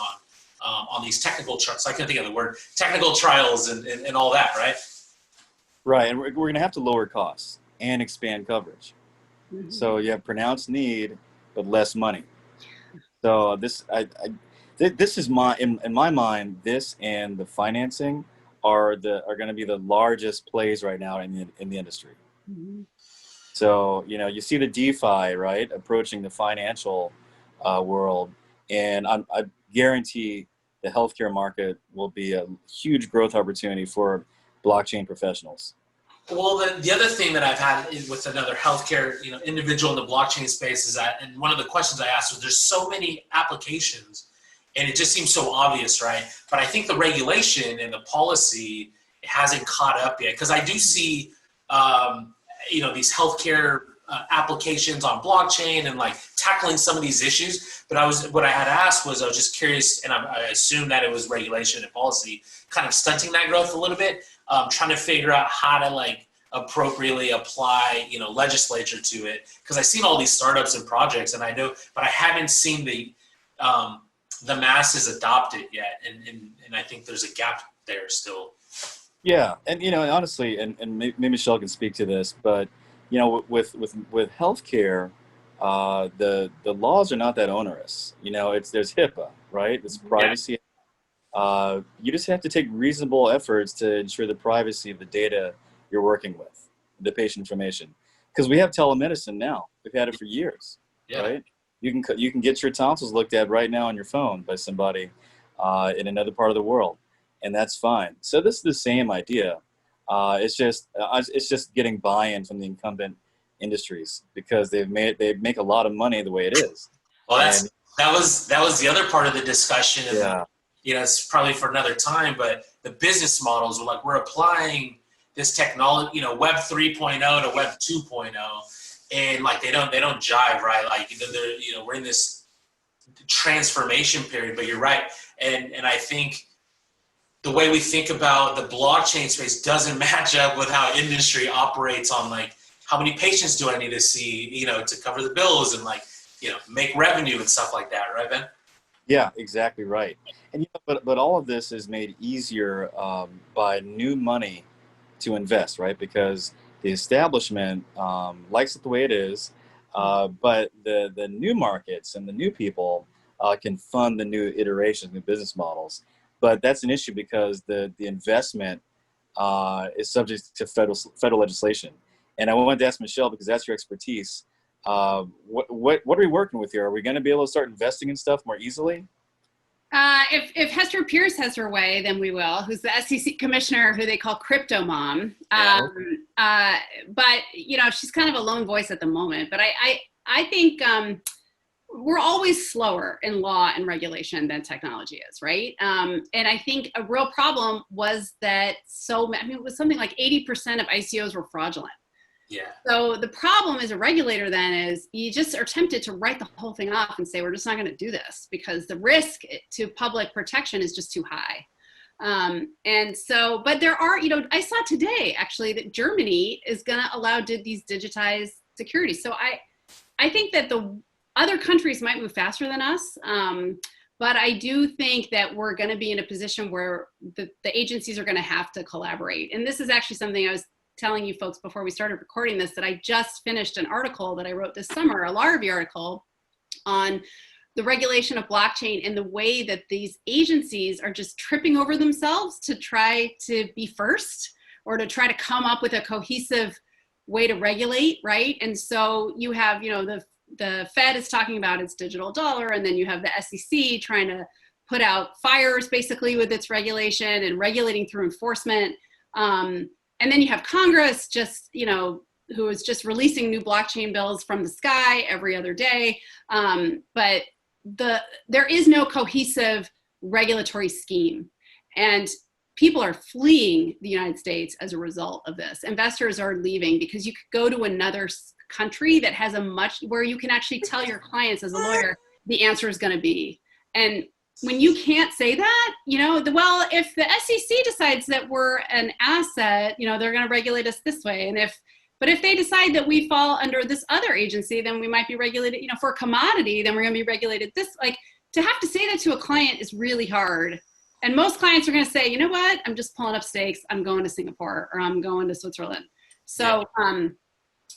on these technical trials. I can't think of the word, technical trials and all that, right? Right, and we're going to have to lower costs and expand coverage. So you have pronounced need, but less money. So this is in my mind, this and the financing are going to be the largest plays right now in the industry. So you see the DeFi, right, approaching the financial world, and I guarantee the healthcare market will be a huge growth opportunity for blockchain professionals. Well, the other thing that I've had with another healthcare individual in the blockchain space is that, and one of the questions I asked was, there's so many applications, and it just seems so obvious, right? But I think the regulation and the policy hasn't caught up yet, because I do see these healthcare applications on blockchain and tackling some of these issues. But what I had asked was, I was just curious, and I assumed that it was regulation and policy kind of stunting that growth a little bit. Trying to figure out how to appropriately apply legislature to it, because I've seen all these startups and projects, and I know, but I haven't seen the masses adopt it yet, and I think there's a gap there still. Yeah, and honestly, and maybe Michelle can speak to this, but with healthcare, the laws are not that onerous. There's HIPAA, right? It's privacy. You just have to take reasonable efforts to ensure the privacy of the data you're working with, the patient information. Because we have telemedicine now. We've had it for years, right? You can get your tonsils looked at right now on your phone by somebody in another part of the world, and that's fine. So this is the same idea. It's just getting buy-in from the incumbent industries because they make a lot of money the way it is. Well, that was the other part of the discussion. And, you know, it's probably for another time, but the business models were like, we're applying this technology, you know, Web 3.0 to Web 2.0, and like they don't jive, right? Like, you know, we're in this transformation period, but you're right. And I think the way we think about the blockchain space doesn't match up with how industry operates on like, how many patients do I need to see, you know, to cover the bills and like, you know, make revenue and stuff like that, right, Ben? Yeah, exactly right. And you know, but all of this is made easier by new money to invest, right? Because the establishment likes it the way it is, but the new markets and the new people can fund the new iterations, new business models. But that's an issue because the investment is subject to federal legislation. And I wanted to ask Michelle, because that's your expertise, what are we working with here? Are we going to be able to start investing in stuff more easily? If Hester Pierce has her way, then we will. Who's the SEC commissioner, who they call Crypto Mom. But you know, she's kind of a lone voice at the moment. But I think we're always slower in law and regulation than technology is, right? And I think a real problem was that it was something like 80% of ICOs were fraudulent. Yeah. So the problem as a regulator then is you just are tempted to write the whole thing off and say, we're just not going to do this because the risk to public protection is just too high. And so, but there are, you know, I saw today actually that Germany is going to allow these digitized securities. So I think that the other countries might move faster than us. But I do think that we're going to be in a position where the agencies are going to have to collaborate. And this is actually something I was telling you folks before we started recording this, that I just finished an article that I wrote this summer, a law review article on the regulation of blockchain and the way that these agencies are just tripping over themselves to try to be first or to try to come up with a cohesive way to regulate, right? And so you have, you know, the Fed is talking about its digital dollar, and then you have the SEC trying to put out fires basically with its regulation and regulating through enforcement. And then you have Congress just, you know, who is just releasing new blockchain bills from the sky every other day. But there is no cohesive regulatory scheme. And people are fleeing the United States as a result of this. Investors are leaving because you could go to another country that has where you can actually tell your clients as a lawyer the answer is going to be. And when you can't say that, you know, well, if the SEC decides that we're an asset, you know, they're going to regulate us this way. But if they decide that we fall under this other agency, then we might be regulated, you know, for a commodity, then we're going to be regulated this. Like, to have to say that to a client is really hard. And most clients are going to say, you know what, I'm just pulling up stakes. I'm going to Singapore or I'm going to Switzerland. So,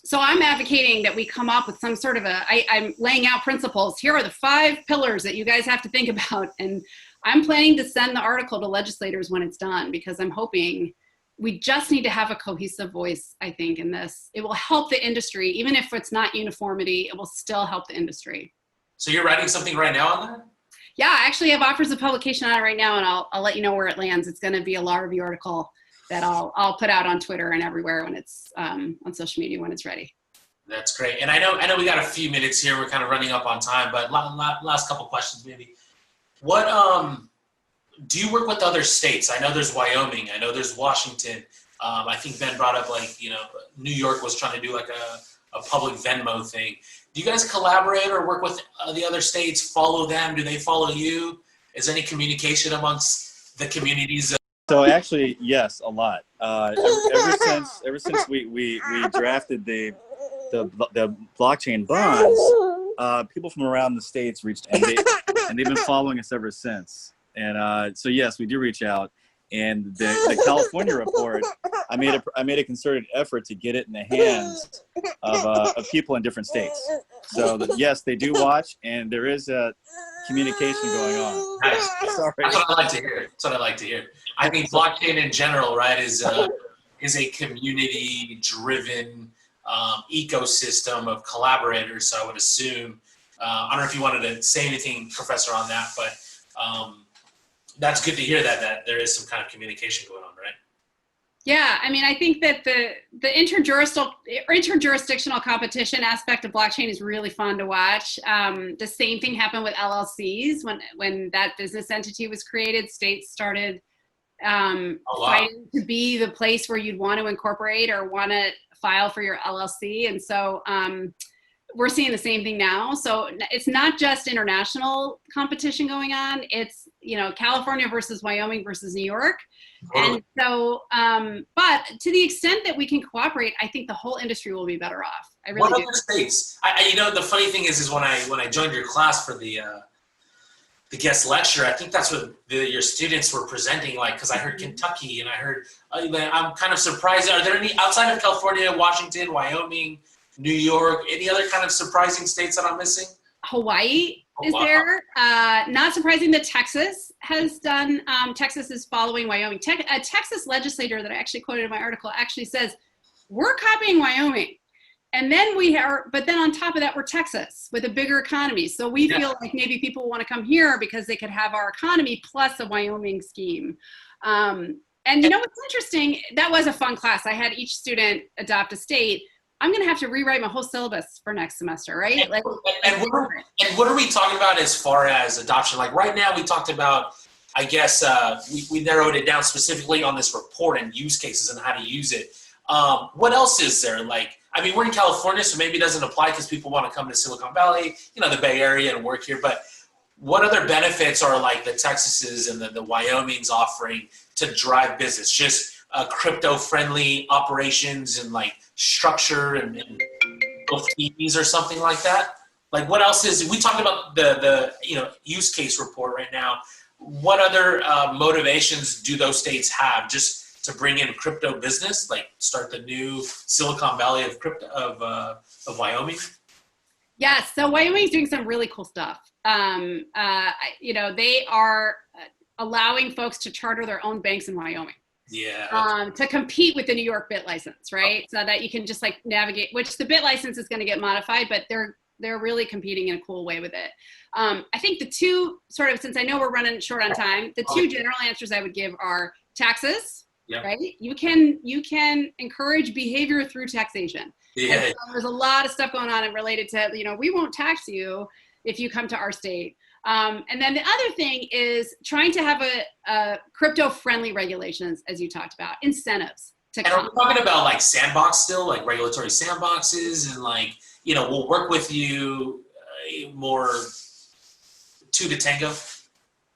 so I'm advocating that we come up with some sort of I'm laying out principles. Here are the 5 pillars that you guys have to think about. And I'm planning to send the article to legislators when it's done, because I'm hoping we just need to have a cohesive voice, I think, in this. It will help the industry. Even if it's not uniformity, it will still help the industry. So you're writing something right now on that? Yeah, I actually have offers of publication on it right now, and I'll let you know where it lands. It's going to be a law review article that I'll put out on Twitter and everywhere when it's on social media when it's ready. That's great. And I know we got a few minutes here. We're kind of running up on time, but last couple questions maybe. What do you work with other states? I know there's Wyoming. I know there's Washington. I think Ben brought up, like, you know, New York was trying to do like a public Venmo thing. Do you guys collaborate or work with the other states? Follow them? Do they follow you? Is there any communication amongst the communities? So actually, yes, a lot. Ever since we drafted the blockchain bonds, people from around the states reached, and they've been following us ever since. And so yes, we do reach out. And the California report, I made a concerted effort to get it in the hands of people in different states. So yes, they do watch, and there is a communication going on. Nice. That's what I like to hear. That's what I like to hear. I think blockchain in general, right, is a community-driven ecosystem of collaborators. So I would assume, I don't know if you wanted to say anything, Professor, on that, but that's good to hear that there is some kind of communication going on, right? Yeah, I mean, I think that the interjurisdictional competition aspect of blockchain is really fun to watch. The same thing happened with LLCs when that business entity was created. States started fighting to be the place where you'd want to incorporate or want to file for your LLC, and so we're seeing the same thing now. So it's not just international competition going on. It's, California versus Wyoming versus New York. And so, but to the extent that we can cooperate, I think the whole industry will be better off. I really do. What other states? The funny thing is when I joined your class for the guest lecture, I think that's what your students were presenting, because I heard Kentucky and I heard, I'm kind of surprised. Are there any outside of California, Washington, Wyoming, New York, any other kind of surprising states that I'm missing? Hawaii is there. Not surprising that Texas has done, Texas is following Wyoming. A Texas legislator that I actually quoted in my article actually says, we're copying Wyoming. And then but then on top of that, we're Texas with a bigger economy. So we feel like maybe people want to come here because they could have our economy plus a Wyoming scheme. And what's interesting, that was a fun class. I had each student adopt a state. I'm going to have to rewrite my whole syllabus for next semester, right? And what are we talking about as far as adoption? Like right now we talked about, I guess, we narrowed it down specifically on this report and use cases and how to use it. What else is there? We're in California, so maybe it doesn't apply because people want to come to Silicon Valley, the Bay Area and work here. But what other benefits are the Texases and the Wyomings offering to drive business? Just crypto-friendly operations and structure and fees or something like that? What else is, we talked about the use case report right now. What other motivations do those states have just to bring in crypto business, start the new Silicon Valley of crypto of Wyoming? Yes, so Wyoming's doing some really cool stuff. They are allowing folks to charter their own banks in Wyoming. Yeah. To compete with the New York BIT license, right? So that you can just navigate, which the BIT license is going to get modified, but they're really competing in a cool way with it. I think the two since I know we're running short on time, the two general answers I would give are taxes, right? You can encourage behavior through taxation. Yeah. So there's a lot of stuff going on and related to, we won't tax you if you come to our state. And then the other thing is trying to have a crypto-friendly regulations, as you talked about, incentives. And are we talking about sandbox still, regulatory sandboxes and we'll work with you more two to tango?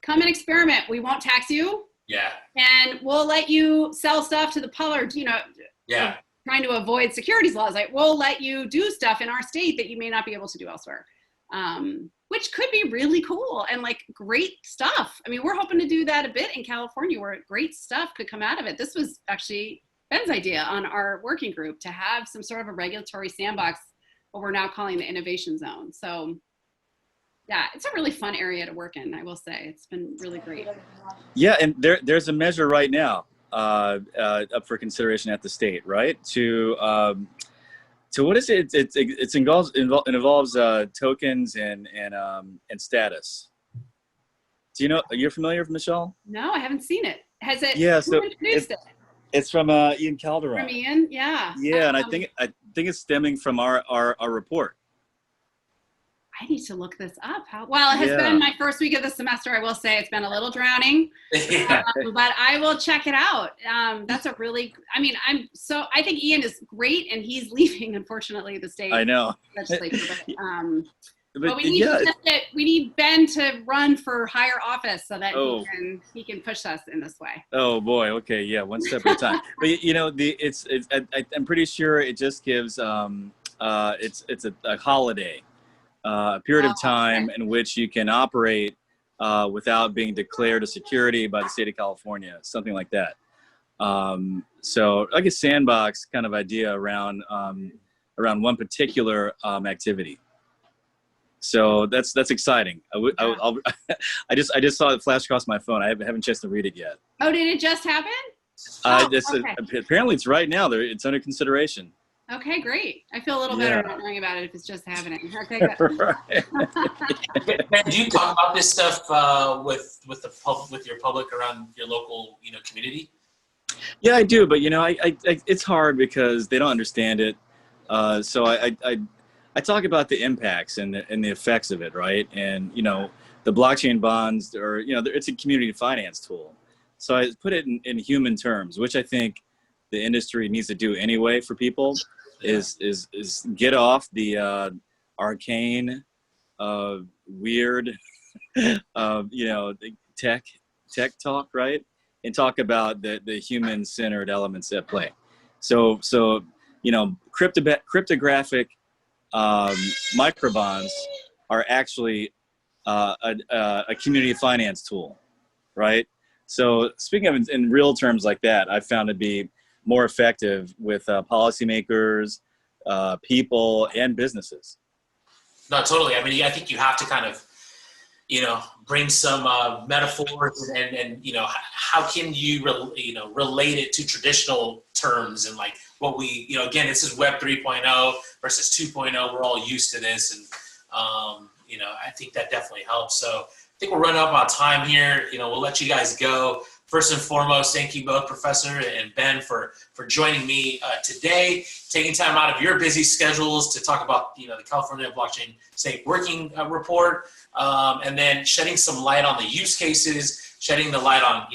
Come and experiment. We won't tax you. Yeah. And we'll let you sell stuff to the public, Yeah. Trying to avoid securities laws. We'll let you do stuff in our state that you may not be able to do elsewhere. Which could be really cool and great stuff. We're hoping to do that a bit in California where great stuff could come out of it. This was actually Ben's idea on our working group to have some sort of a regulatory sandbox, what we're now calling the innovation zone. So yeah, it's a really fun area to work in, I will say. It's been really great. Yeah, and there's a measure right now up for consideration at the state, right? So what is it? It involves tokens and status. Do you know? Are you familiar with Michelle? No, I haven't seen it. Has it? Yeah, so who introduced it? It's from Ian Calderon. From Ian, yeah. Yeah, and I think it's stemming from our report. I need to look this up. Well, it has been my first week of the semester. I will say it's been a little drowning, but I will check it out. That's a really, I think Ian is great and he's leaving, unfortunately, the state legislature. But we need Ben to run for higher office so that he can push us in this way. Oh boy. Okay. Yeah. One step at a time. But I'm pretty sure it just gives, it's a holiday. A period of time in which you can operate without being declared a security by the state of California, something like that. So like a sandbox kind of idea around one particular activity. So that's exciting. I just saw it flash across my phone. I haven't a chance to read it yet. Oh, did it just happen? Apparently it's right now. It's under consideration. Okay, great. I feel a little better about knowing about it if it's just happening. Okay, good. Ben, do you talk about this stuff with your public around your local community? Yeah, I do, but it's hard because they don't understand it. So I talk about the impacts and the effects of it, right? And the blockchain bonds it's a community finance tool. So I put it in human terms, which I think the industry needs to do anyway for people. Is get off the arcane, weird, the tech talk, right? And talk about the human-centered elements at play. So cryptographic microbonds are actually a community finance tool, right? So speaking of in real terms like that, I found it to be more effective with policymakers, people, and businesses. No, totally. I mean, I think you have to kind of, bring some metaphors and how can you relate it to traditional terms and like what we again, this is Web 3.0 versus 2.0. We're all used to this, and I think that definitely helps. So I think we're running up on time here. We'll let you guys go. First and foremost, thank you both, Professor and Ben, for joining me today, taking time out of your busy schedules to talk about the California Blockchain State Working Report, and then shedding some light on the use cases, shedding the light on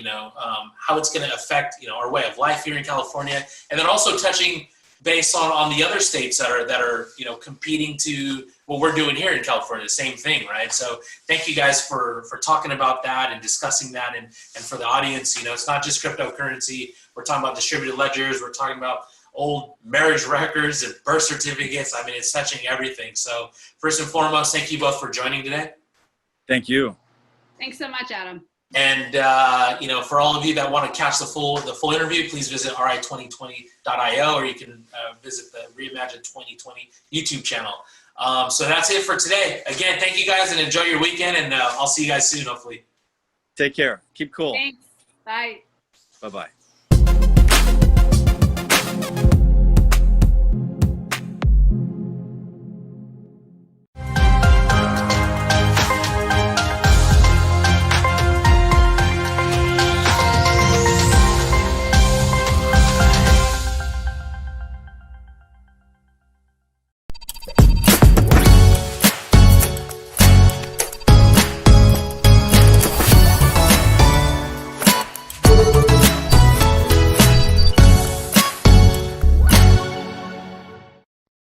how it's going to affect our way of life here in California, and then also touching base on the other states that are competing to what we're doing here in California, the same thing, right? So thank you guys for talking about that and discussing that, and for the audience, it's not just cryptocurrency. We're talking about distributed ledgers. We're talking about old marriage records and birth certificates. I mean, it's touching everything. So first and foremost, thank you both for joining today. Thank you. Thanks so much, Adam. And for all of you that want to catch the full interview, please visit ri2020.io, or you can visit the Reimagine 2020 YouTube channel. So that's it for today. Again, thank you guys and enjoy your weekend, and I'll see you guys soon, hopefully. Take care. Keep cool. Thanks. Bye. Bye-bye.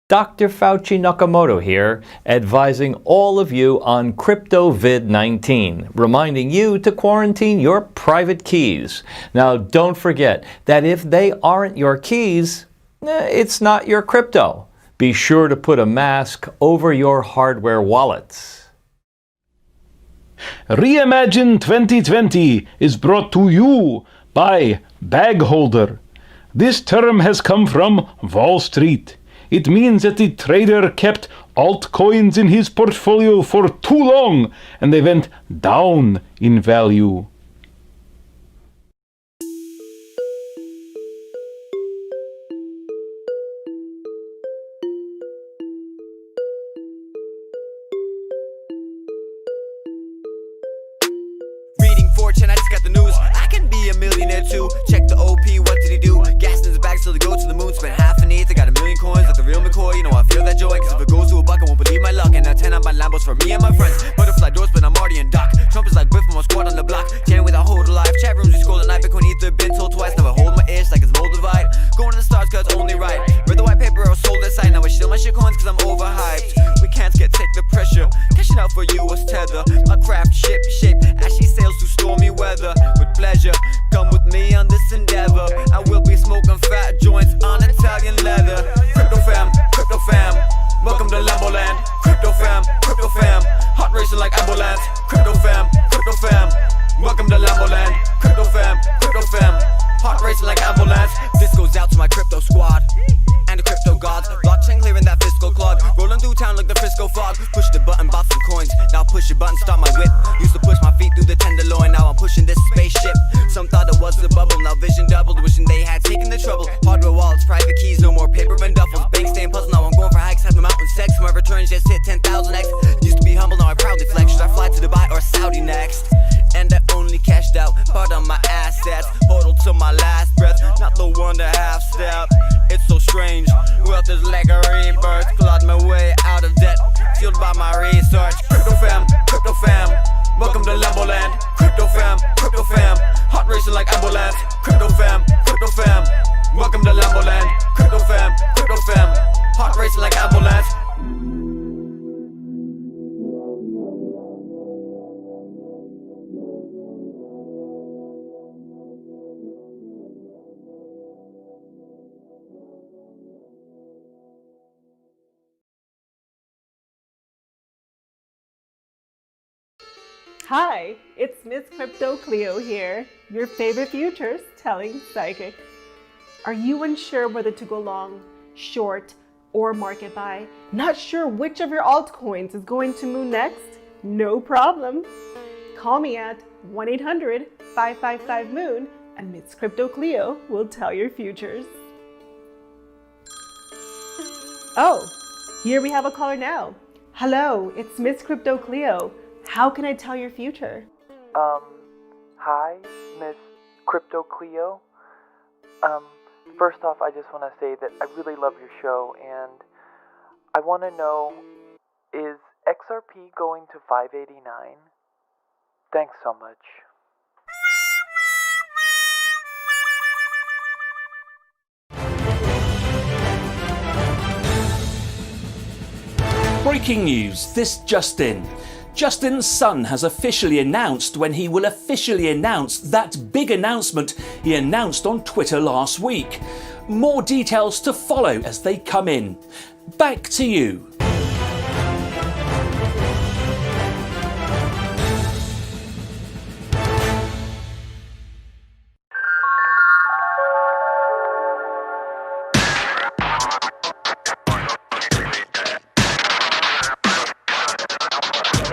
Dr. Fauci Nakamoto here, advising all of you on CryptoVid-19, reminding you to quarantine your private keys. Now, don't forget that if they aren't your keys, it's not your crypto. Be sure to put a mask over your hardware wallets. Reimagine 2020 is brought to you by Bag Holder. This term has come from Wall Street. It means that the trader kept altcoins in his portfolio for too long and they went down in value. Reading Fortune, I just got the news. I can be a millionaire too. Check the OP, what did he do? Gas in his bag so to go to the moon. Spent half an eighth, I got $1 million coins like the real McCoy. I feel that joy, cause if it goes to a buck, I won't believe my luck. And now 10 on my Lambos for me and my friends. Butterfly doors, but I'm already in dock. Trump is like Biff from my squad on the block. Chain with a hold alive. Chat rooms, we scroll at night. Bitcoin Ether, been told twice. Now I hold my ish like it's mold divide. Going to the stars, cause it's only right. Read the white paper, I was sold that side. Now I steal my shit coins, cause I'm overhyped. We can't take the pressure. Cashing out for you was tether. My craft ship shape. Ashy sails through stormy weather. With pleasure, come with me on this endeavor. I will be smoking fat joints on Italian leather. Crypto fam, welcome to Lamboland. Crypto fam, hot racing like ambulance. Crypto fam, welcome to Lamboland. Crypto fam, hot racing like ambulance. Disco goes out to my crypto squad and the crypto gods. Blockchain clearing that fiscal clog. Rolling through town like the Frisco fog. Push the button, bought some coins. Now push the button, start my whip. Used to push my feet through the tenderloin. Now I'm pushing this spaceship. Some thought it was a bubble. Now vision doubled. Wishing they had taken the trouble. Hardware wallets, private keys, no more paper and duffels. Bank staying puzzle. Now I'm going for hikes. Having mountain sex. My returns just hit 10,000x. Used to be humble. Now I proudly flex. Should I fly to Dubai or Saudi next? And I only cashed out part of my assets. Hodled to my last breath. Not the one to half step. It's so strange. Wealth is like a rebirth. Clawed my way out of debt. Fueled by my research. Crypto fam, crypto fam. Welcome to Lambo land. Crypto fam, crypto fam. Heart racing like ambulance. Crypto fam, crypto fam. Welcome to Lambo land. Crypto fam, crypto fam. Heart racing like ambulance. Hi, it's Miss Crypto Cleo here, your favorite futures telling psychic. Are you unsure whether to go long, short, or market buy? Not sure which of your altcoins is going to move next? No problem. Call me at 1-800-555-MOON and Miss Crypto Cleo will tell your futures. Oh, here we have a caller now. Hello, it's Miss Crypto Cleo. How can I tell your future? Hi, Miss Crypto Cleo. First off, I just want to say that I really love your show, and I want to know, is XRP going to 589? Thanks so much. Breaking news, this just in. Justin's son has officially announced when he will officially announce that big announcement he announced on Twitter last week. More details to follow as they come in. Back to you.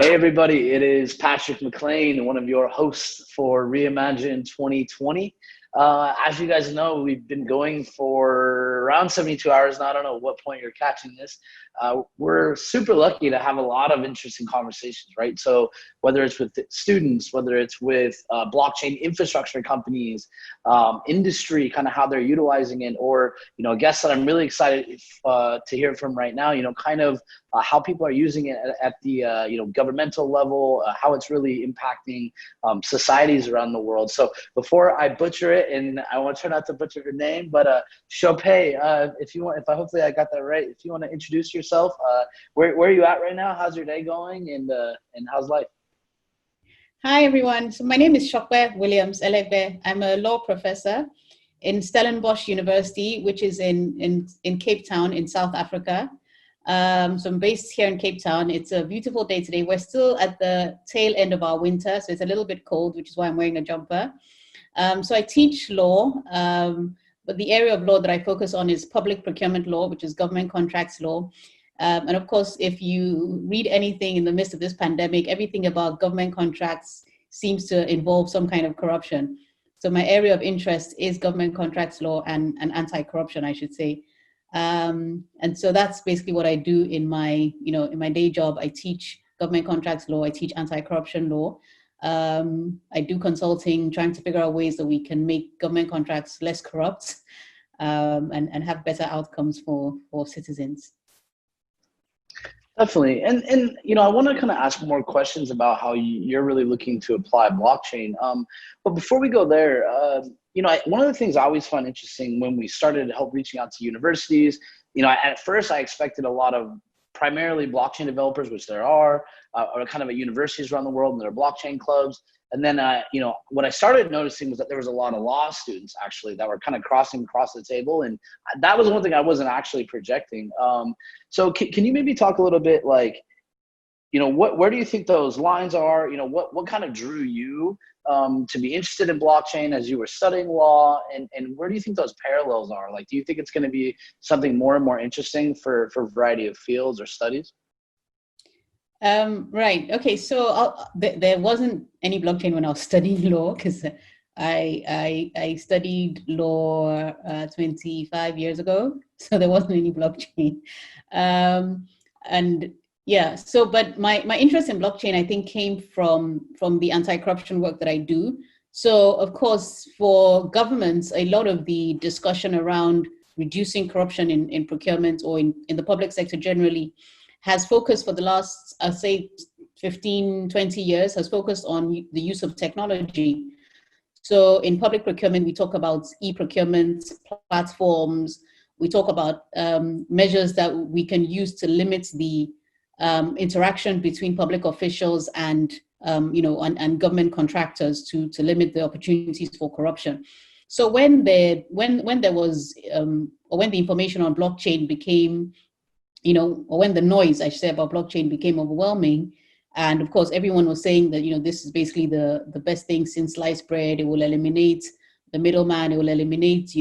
Hey everybody, it is Patrick McLean, one of your hosts for Reimagine 2020. As you guys know, we've been going for around 72 hours now. I don't know what point you're catching this. We're super lucky to have a lot of interesting conversations, right? So whether it's with students, whether it's with blockchain infrastructure companies, industry, kind of how they're utilizing it, or, guests that I'm really excited to hear from right now, kind of how people are using it at the, governmental level, how it's really impacting societies around the world. So before I butcher it, and I want to try not to butcher her name, but Chopay, hopefully I got that right. If you want to introduce yourself, where are you at right now? How's your day going, and how's life? Hi everyone. So my name is Shokwe Williams Elegbe. I'm a law professor in Stellenbosch University, which is in Cape Town in South Africa. So I'm based here in Cape Town. It's a beautiful day today. We're still at the tail end of our winter, so it's a little bit cold, which is why I'm wearing a jumper. So I teach law, but the area of law that I focus on is public procurement law, which is government contracts law. And of course, if you read anything in the midst of this pandemic, everything about government contracts seems to involve some kind of corruption. So my area of interest is government contracts law and anti-corruption, I should say. And so that's basically what I do in my day job. I teach government contracts law, I teach anti-corruption law. I do consulting, trying to figure out ways that we can make government contracts less corrupt and have better outcomes for citizens. Definitely. And I want to kind of ask more questions about how you're really looking to apply blockchain. But before we go there, one of the things I always find interesting when we started help reaching out to universities, at first I expected a lot of primarily blockchain developers, which there are kind of at universities around the world, and there are blockchain clubs. And then, what I started noticing was that there was a lot of law students actually that were kind of crossing across the table. And that was one thing I wasn't actually projecting. So can you maybe talk a little bit where do you think those lines are? What kind of drew you to be interested in blockchain as you were studying law? And where do you think those parallels are? Like, do you think it's going to be something more and more interesting for a variety of fields or studies? Right. Okay. So there wasn't any blockchain when I was studying law, because I studied law 25 years ago. So there wasn't any blockchain. And yeah, so but my interest in blockchain, I think, came from the anti-corruption work that I do. So of course, for governments, a lot of the discussion around reducing corruption in procurement or in the public sector generally has focused for the last, I'll say, 15, 20 years, has focused on the use of technology. So in public procurement, we talk about e-procurement platforms. We talk about measures that we can use to limit the interaction between public officials and and government contractors to limit the opportunities for corruption. So when there was or when the information on blockchain became, or when the noise, I should say, about blockchain became overwhelming, and of course everyone was saying that this is basically the best thing since sliced bread. It will eliminate the middleman. It will eliminate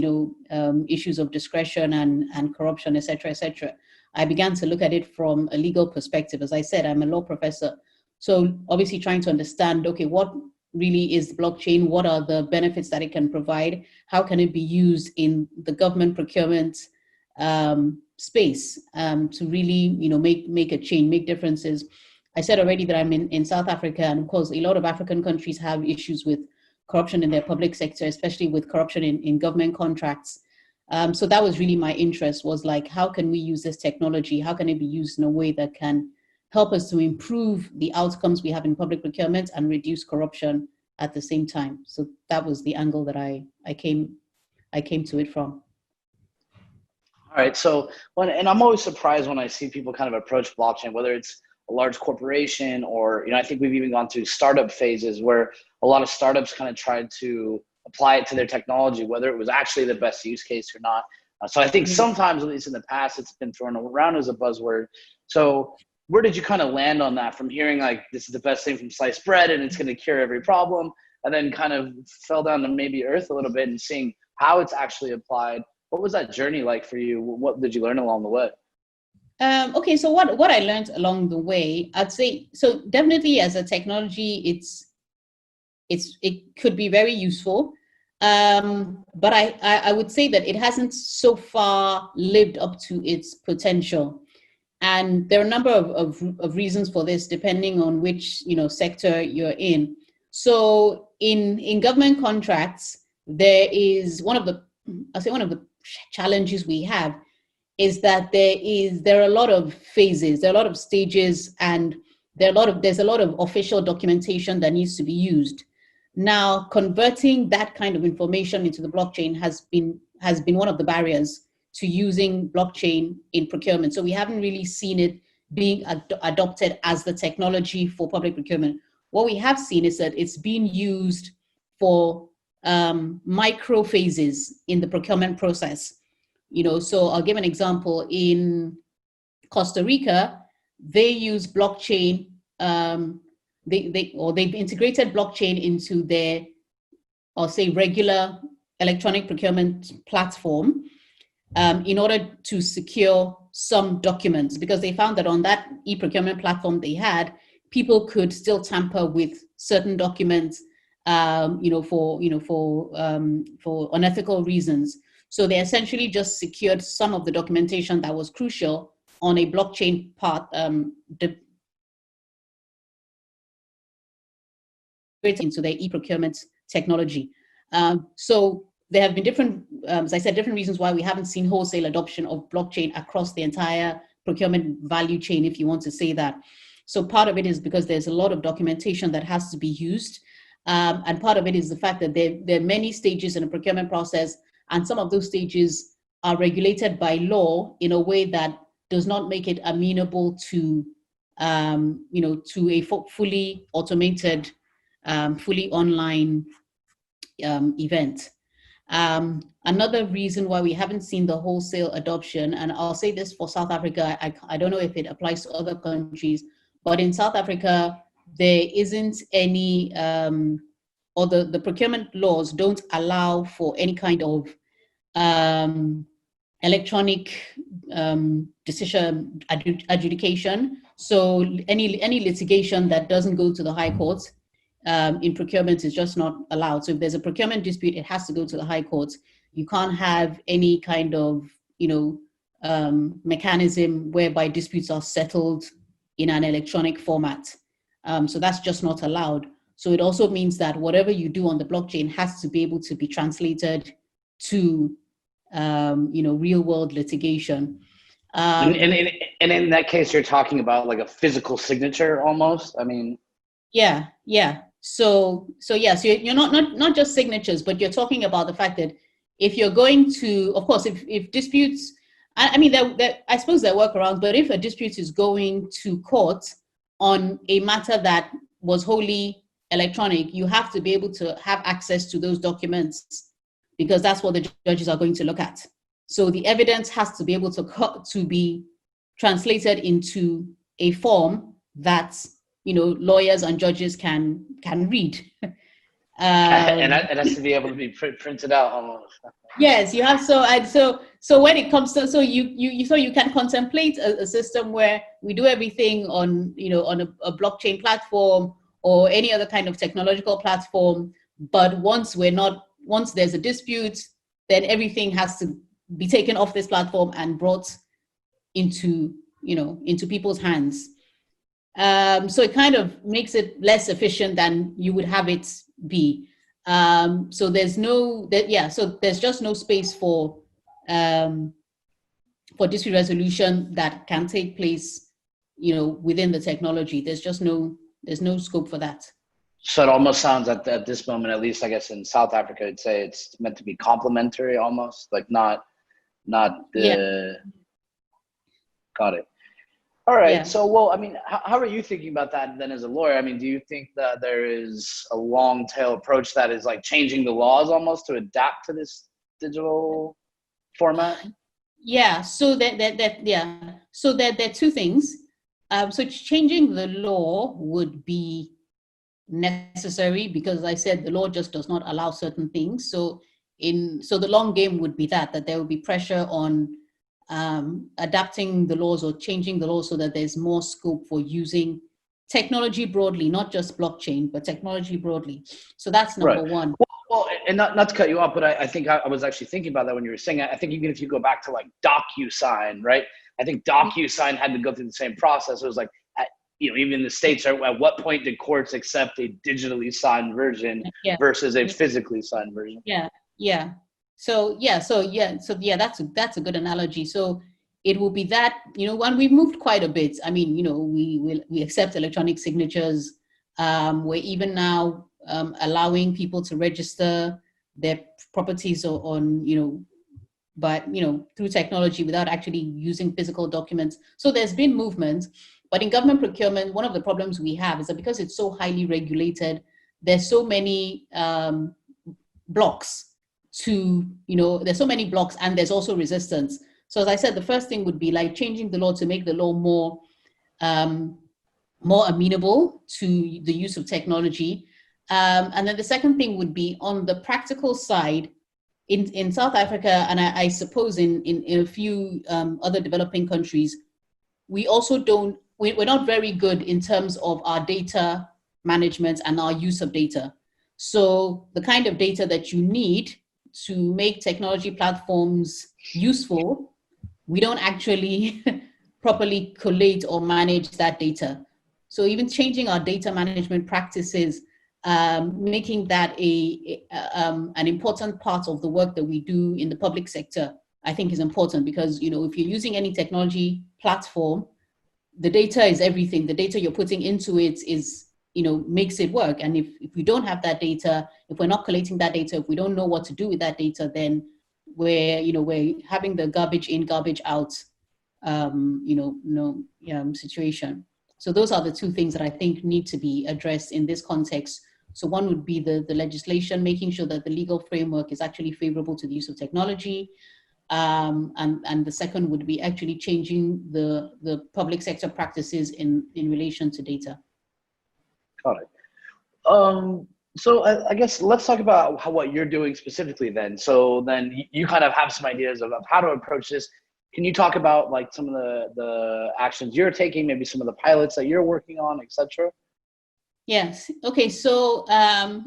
issues of discretion and corruption, etc., etc. I began to look at it from a legal perspective. As I said, I'm a law professor, so obviously trying to understand, okay, what really is blockchain? What are the benefits that it can provide? How can it be used in the government procurement space to really make a change, make differences? I said already that I'm in South Africa, and of course a lot of African countries have issues with corruption in their public sector, especially with corruption in government contracts. So that was really my interest, was like, how can we use this technology? How can it be used in a way that can help us to improve the outcomes we have in public procurement and reduce corruption at the same time? So that was the angle that I came to it from. All right. So and I'm always surprised when I see people kind of approach blockchain, whether it's a large corporation or, I think we've even gone through startup phases where a lot of startups kind of tried to apply it to their technology, whether it was actually the best use case or not. So I think sometimes, at least in the past, it's been thrown around as a buzzword. So where did you kind of land on that, from hearing like this is the best thing from sliced bread and it's going to cure every problem, and then kind of fell down to maybe earth a little bit and seeing how it's actually applied? What was that journey like for you? What did you learn along the way? Okay, so what I learned along the way, I'd say, so definitely as a technology, it could be very useful, but I would say that it hasn't so far lived up to its potential, and there are a number of reasons for this, depending on which sector you're in. So in government contracts, there is one of the challenges we have is that there are a lot of phases, there are a lot of stages, and there's a lot of official documentation that needs to be used. Now, converting that kind of information into the blockchain has been one of the barriers to using blockchain in procurement. So we haven't really seen it being adopted as the technology for public procurement. What we have seen is that it's being used for micro phases in the procurement process. So I'll give an example. In Costa Rica, they use blockchain. They've integrated blockchain into their, I'll say, regular electronic procurement platform in order to secure some documents, because they found that on that e-procurement platform they had, people could still tamper with certain documents, for unethical reasons. So they essentially just secured some of the documentation that was crucial on a blockchain part, into their e-procurement technology. So there have been different, as I said, different reasons why we haven't seen wholesale adoption of blockchain across the entire procurement value chain, if you want to say that. So part of it is because there's a lot of documentation that has to be used. And part of it is the fact that there are many stages in a procurement process, and some of those stages are regulated by law in a way that does not make it amenable to, to a fully automated, fully online event. Another reason why we haven't seen the wholesale adoption, and I'll say this for South Africa, I don't know if it applies to other countries, but in South Africa, there isn't any or the procurement laws don't allow for any kind of electronic decision adjudication. So any litigation that doesn't go to the high courts in procurement is just not allowed. So if there's a procurement dispute, it has to go to the high courts. You can't have any kind of mechanism whereby disputes are settled in an electronic format. So that's just not allowed. So it also means that whatever you do on the blockchain has to be able to be translated to real world litigation. And in that case, you're talking about like a physical signature almost. I mean, yeah. So you're not just signatures, but you're talking about the fact that if you're going to, of course, if disputes, I mean, I suppose there are workarounds, but if a dispute is going to court on a matter that was wholly electronic, you have to be able to have access to those documents because that's what the judges are going to look at. So the evidence has to be able to be translated into a form that lawyers and judges can read. And it has to be able to be printed out almost. Yes, you have. So when it comes to you can contemplate a system where we do everything on a blockchain platform or any other kind of technological platform, but once there's a dispute, then everything has to be taken off this platform and brought into people's hands. So it kind of makes it less efficient than you would have it be. So there's just no space for dispute resolution that can take place, within the technology. There's no scope for that. So it almost sounds at this moment, at least I guess in South Africa, I'd say it's meant to be complementary almost, like not the. Yeah. Got it. All right. Yeah. So, well, I mean, how are you thinking about that then as a lawyer? I mean, do you think that there is a long tail approach that is like changing the laws almost to adapt to this digital format? Yeah. So So there are two things. So changing the law would be necessary because, as I said, the law just does not allow certain things. So the long game would be that there would be pressure on adapting the laws or changing the laws so that there's more scope for using technology broadly, not just blockchain, but technology broadly. So that's number one. Well, and not to cut you off, but I think I was actually thinking about that when you were saying it. I think even if you go back to like DocuSign, right? I think DocuSign had to go through the same process. It was like, even in the States, at what point did courts accept a digitally signed version versus a physically signed version? Yeah. So that's a good analogy. So it will be that, when we've moved quite a bit. I mean, we accept electronic signatures. We're even now allowing people to register their properties through technology without actually using physical documents. So there's been movement. But in government procurement, one of the problems we have is that because it's so highly regulated, there's so many blocks there's so many blocks and there's also resistance. So as I said, the first thing would be like changing the law to make the law more amenable to the use of technology. And then the second thing would be on the practical side, in South Africa, and I suppose in a few other developing countries, we're not very good in terms of our data management and our use of data. So the kind of data that you need to make technology platforms useful, we don't actually properly collate or manage that data. So even changing our data management practices, making that an important part of the work that we do in the public sector, I think is important because, if you're using any technology platform, the data is everything. The data you're putting into it is, makes it work. And if we don't have that data, if we're not collating that data, if we don't know what to do with that data, then we're having the garbage in, garbage out, situation. So those are the two things that I think need to be addressed in this context. So one would be the legislation, making sure that the legal framework is actually favorable to the use of technology. And the second would be actually changing the public sector practices in relation to data. Got it. So I guess let's talk about what you're doing specifically then. So then you kind of have some ideas of how to approach this. Can you talk about like some of the actions you're taking, maybe some of the pilots that you're working on, etc.? Yes. Okay. So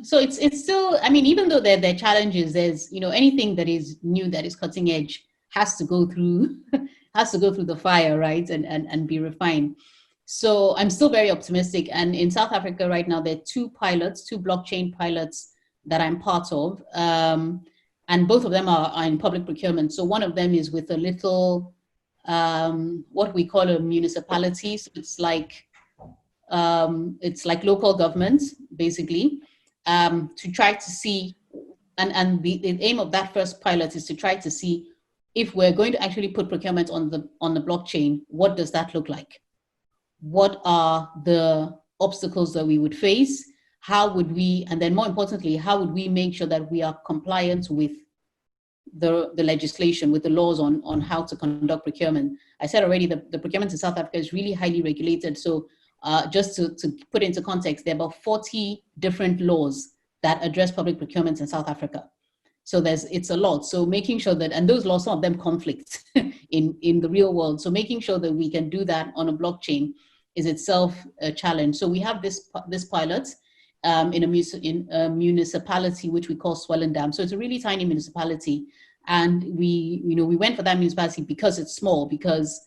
so it's still, I mean, even though there are challenges, there's, anything that is new, that is cutting edge, has to go through has to go through the fire, right? And be refined. So I'm still very optimistic. And in South Africa right now, there are two blockchain pilots that I'm part of. And both of them are in public procurement. So one of them is with a little, what we call a municipality. So it's like local governments, basically, to try to see, and the aim of that first pilot is to try to see if we're going to actually put procurement on the blockchain, what does that look like? What are the obstacles that we would face? How would we, and then more importantly, how would we make sure that we are compliant with the legislation, with the laws on how to conduct procurement? I said already the procurement in South Africa is really highly regulated. So just to put into context, there are about 40 different laws that address public procurement in South Africa. So it's a lot. So making sure that, and those laws, some of them conflict in the real world. So making sure that we can do that on a blockchain is itself a challenge. So we have this pilot in a municipality which we call Swellendam. So it's a really tiny municipality, and we went for that municipality because it's small. Because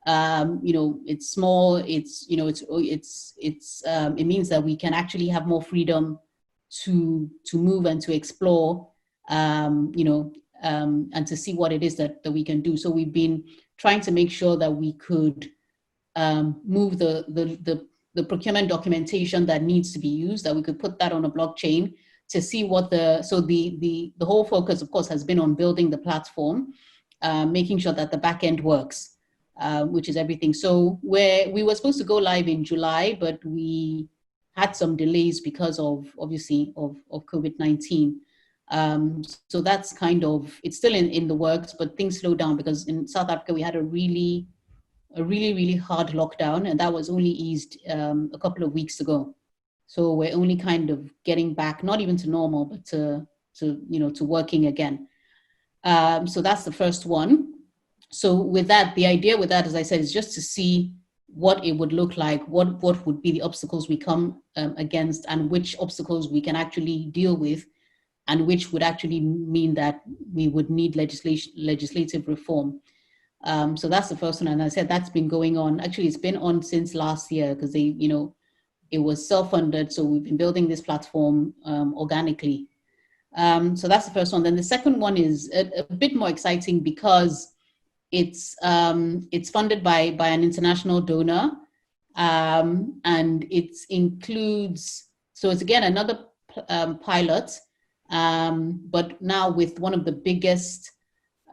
it's small. It means that we can actually have more freedom to move and to explore. And to see what it is that we can do. So we've been trying to make sure that we could move the procurement documentation that needs to be used, that we could put that on a blockchain to see what the whole focus, of course, has been on building the platform, making sure that the back end works, which is everything. So we were supposed to go live in July, but we had some delays because of COVID-19. So that's kind of, it's still in the works, but things slowed down because in South Africa, we had a really hard lockdown, and that was only eased a couple of weeks ago. So we're only kind of getting back, not even to normal, but to working again. So that's the first one. So with that, the idea with that, as I said, is just to see what it would look like, what would be the obstacles we come against, and which obstacles we can actually deal with, and which would actually mean that we would need legislative reform. So that's the first one. And I said that's been going on. Actually, it's been on since last year because it was self-funded. So we've been building this platform organically. So that's the first one. Then the second one is a bit more exciting because it's funded by an international donor, and it includes. So it's again another pilot. But now with one of the biggest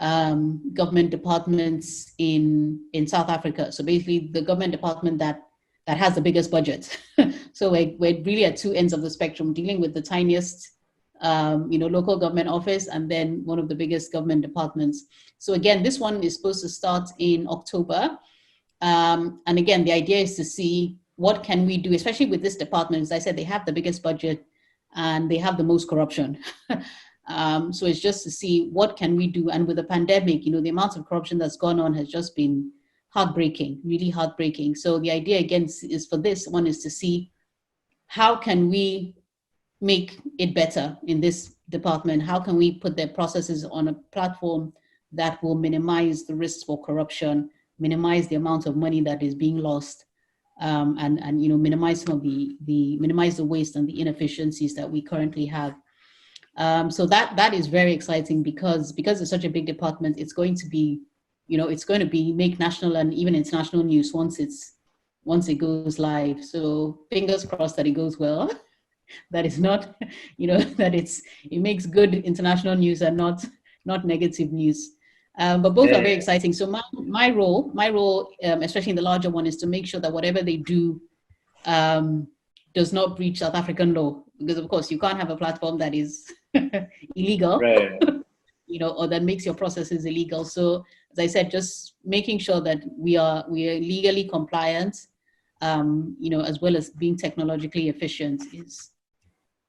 government departments in South Africa. So basically the government department that has the biggest budget. So we're really at two ends of the spectrum, dealing with the tiniest local government office and then one of the biggest government departments. So again, this one is supposed to start in October. And again, the idea is to see what can we do, especially with this department. As I said, they have the biggest budget and they have the most corruption. So it's just to see what can we do. And with the pandemic, the amount of corruption that's gone on has just been heartbreaking, really heartbreaking. So the idea again is for this one is to see how can we make it better in this department? How can we put their processes on a platform that will minimize the risks for corruption, minimize the amount of money that is being lost, and minimize some of minimize the waste and the inefficiencies that we currently have. So that is very exciting because it's such a big department. It's going to be, make national and even international news once it goes live. So fingers crossed that it goes well. That is not, that it makes good international news and not negative news. But both are very exciting. So my role, especially in the larger one, is to make sure that whatever they do does not breach South African law. Because of course you can't have a platform that is illegal, right. Or that makes your processes illegal. So as I said, just making sure that we are legally compliant, as well as being technologically efficient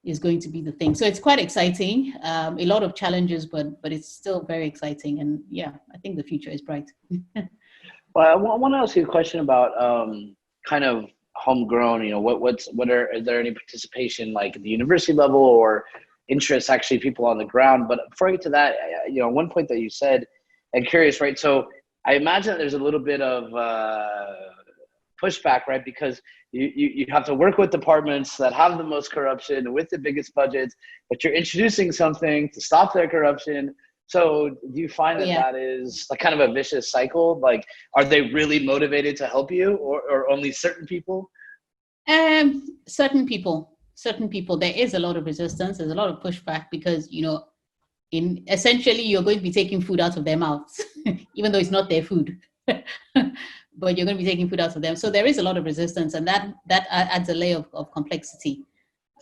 is going to be the thing. So it's quite exciting. A lot of challenges, but it's still very exciting. And yeah, I think the future is bright. Well, I want to ask you a question about kind of homegrown. You know, is there any participation like at the university level or interest actually people on the ground? But before I get to that, you know, one point that you said, I'm curious, right? So I imagine there's a little bit of pushback, right? Because you have to work with departments that have the most corruption with the biggest budgets, but you're introducing something to stop their corruption. So do you find that that is like kind of a vicious cycle? Like, are they really motivated to help you or only certain people? Certain people, there is a lot of resistance. There's a lot of pushback because, you know, essentially you're going to be taking food out of their mouths, even though it's not their food. But you're going to be taking food out of them. So there is a lot of resistance, and that adds a layer of complexity.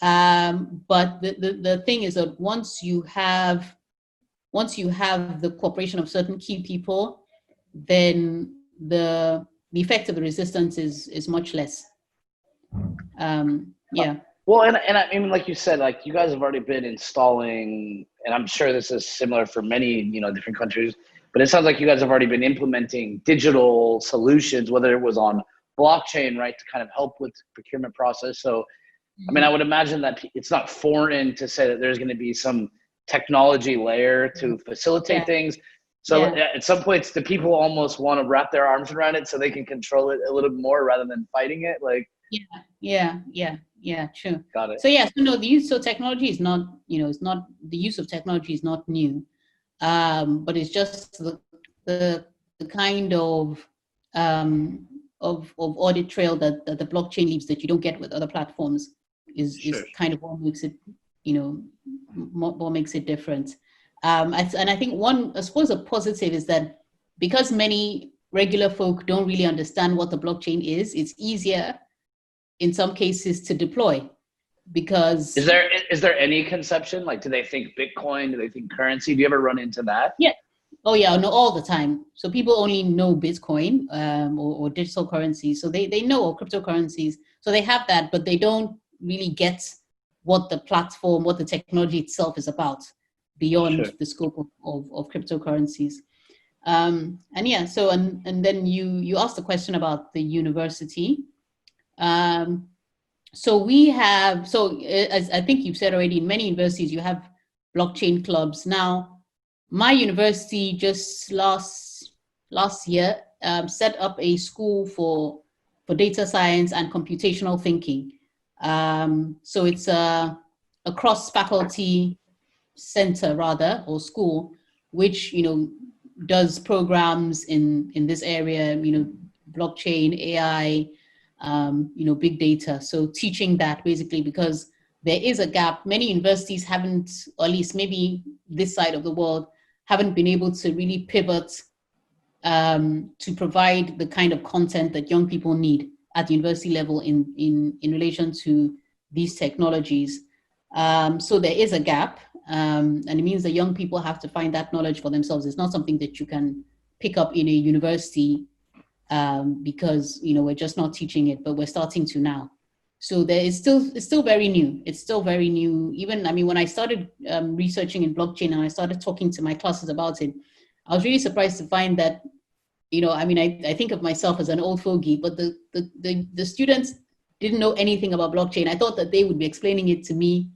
But the thing is that once you have the cooperation of certain key people, then the effect of the resistance is much less. Yeah. Well, and I mean, like you said, like you guys have already been installing, and I'm sure this is similar for many, you know, different countries, but it sounds like you guys have already been implementing digital solutions, whether it was on blockchain, right, to kind of help with the procurement process. So, I mean, I would imagine that it's not foreign to say that there's going to be some technology layer to facilitate things. So at some points, the people almost want to wrap their arms around it so they can control it a little bit more rather than fighting it. Like, yeah, true. Got it. So yeah, so no, the use of technology is not, you know, it's not, the use of technology is not new, but it's just the kind of audit trail that the blockchain leaves that you don't get with other platforms is kind of what makes it, you know, what makes it different. And I think I suppose a positive is that because many regular folk don't really understand what the blockchain is, it's easier in some cases to deploy, because is there any conception, like, do they think Bitcoin, do they think currency? Do you ever run into that? Yeah. Oh yeah, no, all the time. So people only know Bitcoin or digital currencies. So they know, or cryptocurrencies. So they have that, but they don't really get what the platform, what the technology itself is about beyond the scope of cryptocurrencies. And yeah, so and then you asked the question about the university. So we have, as I think you've said already, in many universities you have blockchain clubs. Now, my university just last year set up a school for data science and computational thinking. So it's a cross-faculty center rather, or school, which, you know, does programs in this area, you know, blockchain, AI, you know, big data. So teaching that basically, because there is a gap. Many universities haven't, or at least maybe this side of the world, haven't been able to really pivot to provide the kind of content that young people need at the university level in relation to these technologies. So there is a gap, and it means that young people have to find that knowledge for themselves. It's not something that you can pick up in a university because, you know, we're just not teaching it, but we're starting to now. So it's still very new. It's still very new. Even, I mean, when I started researching in blockchain and I started talking to my classes about it, I was really surprised to find that, you know, I mean, I think of myself as an old fogey, but the students didn't know anything about blockchain. I thought that they would be explaining it to me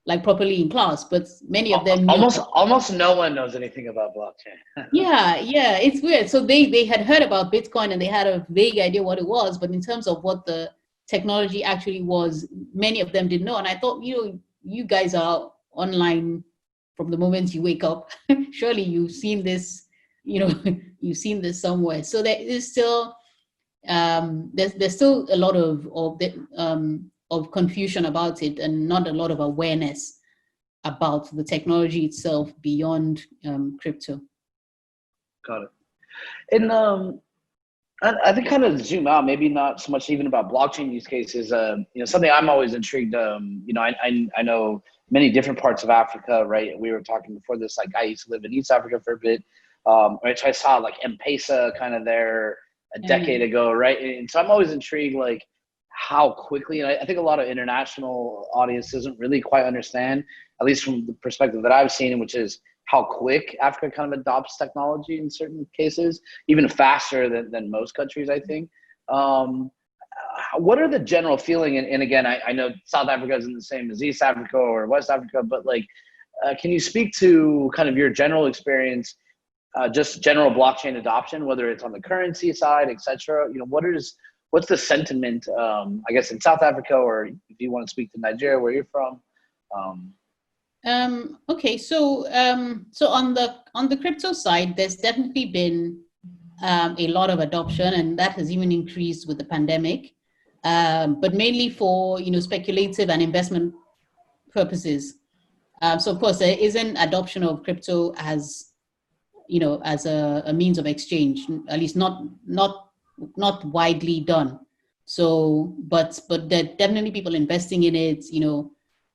like properly in class, but many of them knew. Almost no one knows anything about blockchain. yeah, it's weird. So they had heard about Bitcoin and they had a vague idea what it was, but in terms of what the technology actually was, many of them didn't know. And I thought, you know, you guys are online from the moment you wake up. Surely you've seen this, you know, you've seen this somewhere. So there is still there's still a lot of confusion about it, and not a lot of awareness about the technology itself beyond crypto. Got it. And I think kind of zoom out, maybe not so much even about blockchain use cases. You know, something I'm always intrigued. You know, I know many different parts of Africa, right? We were talking before this. Like, I used to live in East Africa for a bit, right? So I saw like M-Pesa kind of there a decade ago, right? And so I'm always intrigued, like, how quickly, and I think a lot of international audience doesn't really quite understand, at least from the perspective that I've seen, which is how quick Africa kind of adopts technology in certain cases, even faster than most countries, I think. What are the general feeling? And again, I know South Africa isn't the same as East Africa or West Africa, but like, can you speak to kind of your general experience, just general blockchain adoption, whether it's on the currency side, et cetera? You know, what's the sentiment, I guess, in South Africa, or if you want to speak to Nigeria, where you're from? Okay, so on the crypto side, there's definitely been a lot of adoption, and that has even increased with the pandemic, but mainly for speculative and investment purposes. So of course there isn't adoption of crypto as as a means of exchange, at least not widely done. So but there are definitely people investing in it,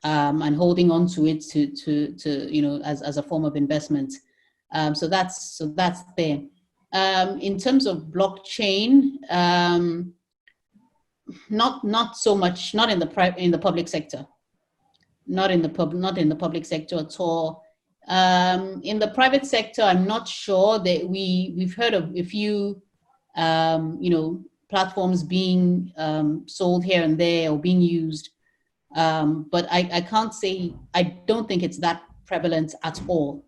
and holding on to it to as a form of investment. So that's there. In terms of blockchain, not so much, not in the public sector, not in the public sector at all. In the private sector, I'm not sure that we've heard of a few platforms being sold here and there or being used, but I can't say, I don't think it's that prevalent at all.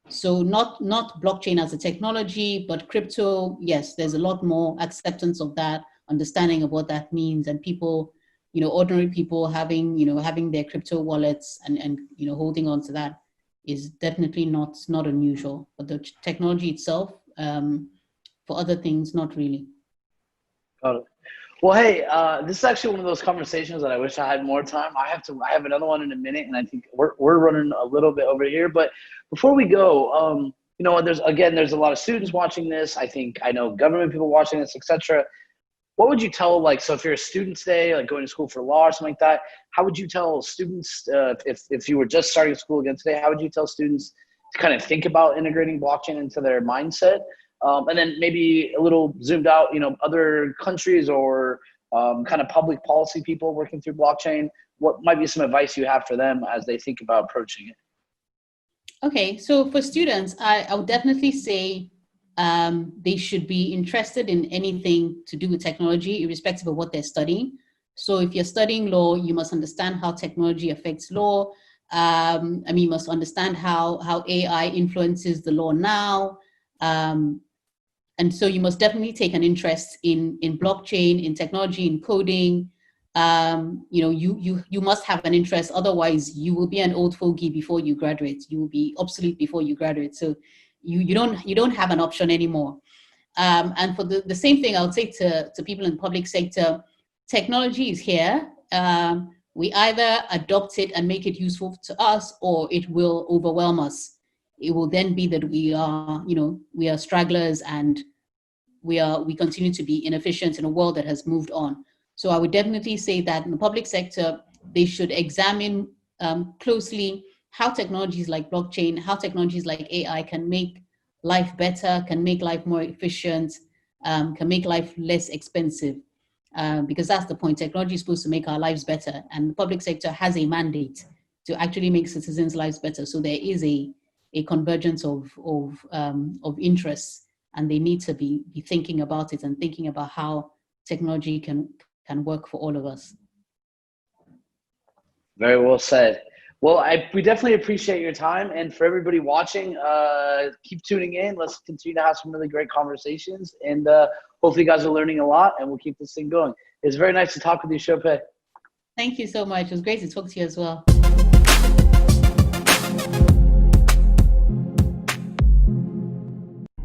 So not blockchain as a technology, but crypto, yes, there's a lot more acceptance of that, understanding of what that means, and people, ordinary people having their crypto wallets and holding on to that is definitely not unusual. But the technology itself, for other things, not really. Got it. Well, hey, this is actually one of those conversations that I wish I had more time. I have another one in a minute, and I think we're running a little bit over here. But before we go, there's a lot of students watching this. I know government people watching this, etc. What would you tell, so if you're a student today, like going to school for law or something like that, how would you tell students, if you were just starting school again today, how would you tell students to kind of think about integrating blockchain into their mindset? And then maybe a little zoomed out, other countries or kind of public policy people working through blockchain, what might be some advice you have for them as they think about approaching it? Okay, so for students, I would definitely say they should be interested in anything to do with technology, irrespective of what they're studying. So if you're studying law, you must understand how technology affects law. You must understand how AI influences the law now. And so you must definitely take an interest in blockchain, in technology, in coding. You must have an interest, otherwise you will be an old fogey before you graduate. You will be obsolete before you graduate. So you don't have an option anymore. And for the same thing, I would say to people in the public sector, technology is here. We either adopt it and make it useful to us, or it will overwhelm us. It will then be that we are stragglers, and we continue to be inefficient in a world that has moved on. So I would definitely say that in the public sector, they should examine closely how technologies like blockchain, how technologies like AI can make life better, can make life more efficient, can make life less expensive. Because that's the point. Technology is supposed to make our lives better, and the public sector has a mandate to actually make citizens' lives better. So there is a convergence of interests, and they need to be thinking about it and thinking about how technology can work for all of us. Very well said. Well, we definitely appreciate your time, and for everybody watching, keep tuning in. Let's continue to have some really great conversations, and hopefully you guys are learning a lot, and we'll keep this thing going. It's very nice to talk with you, Chopin. Thank you so much. It was great to talk to you as well.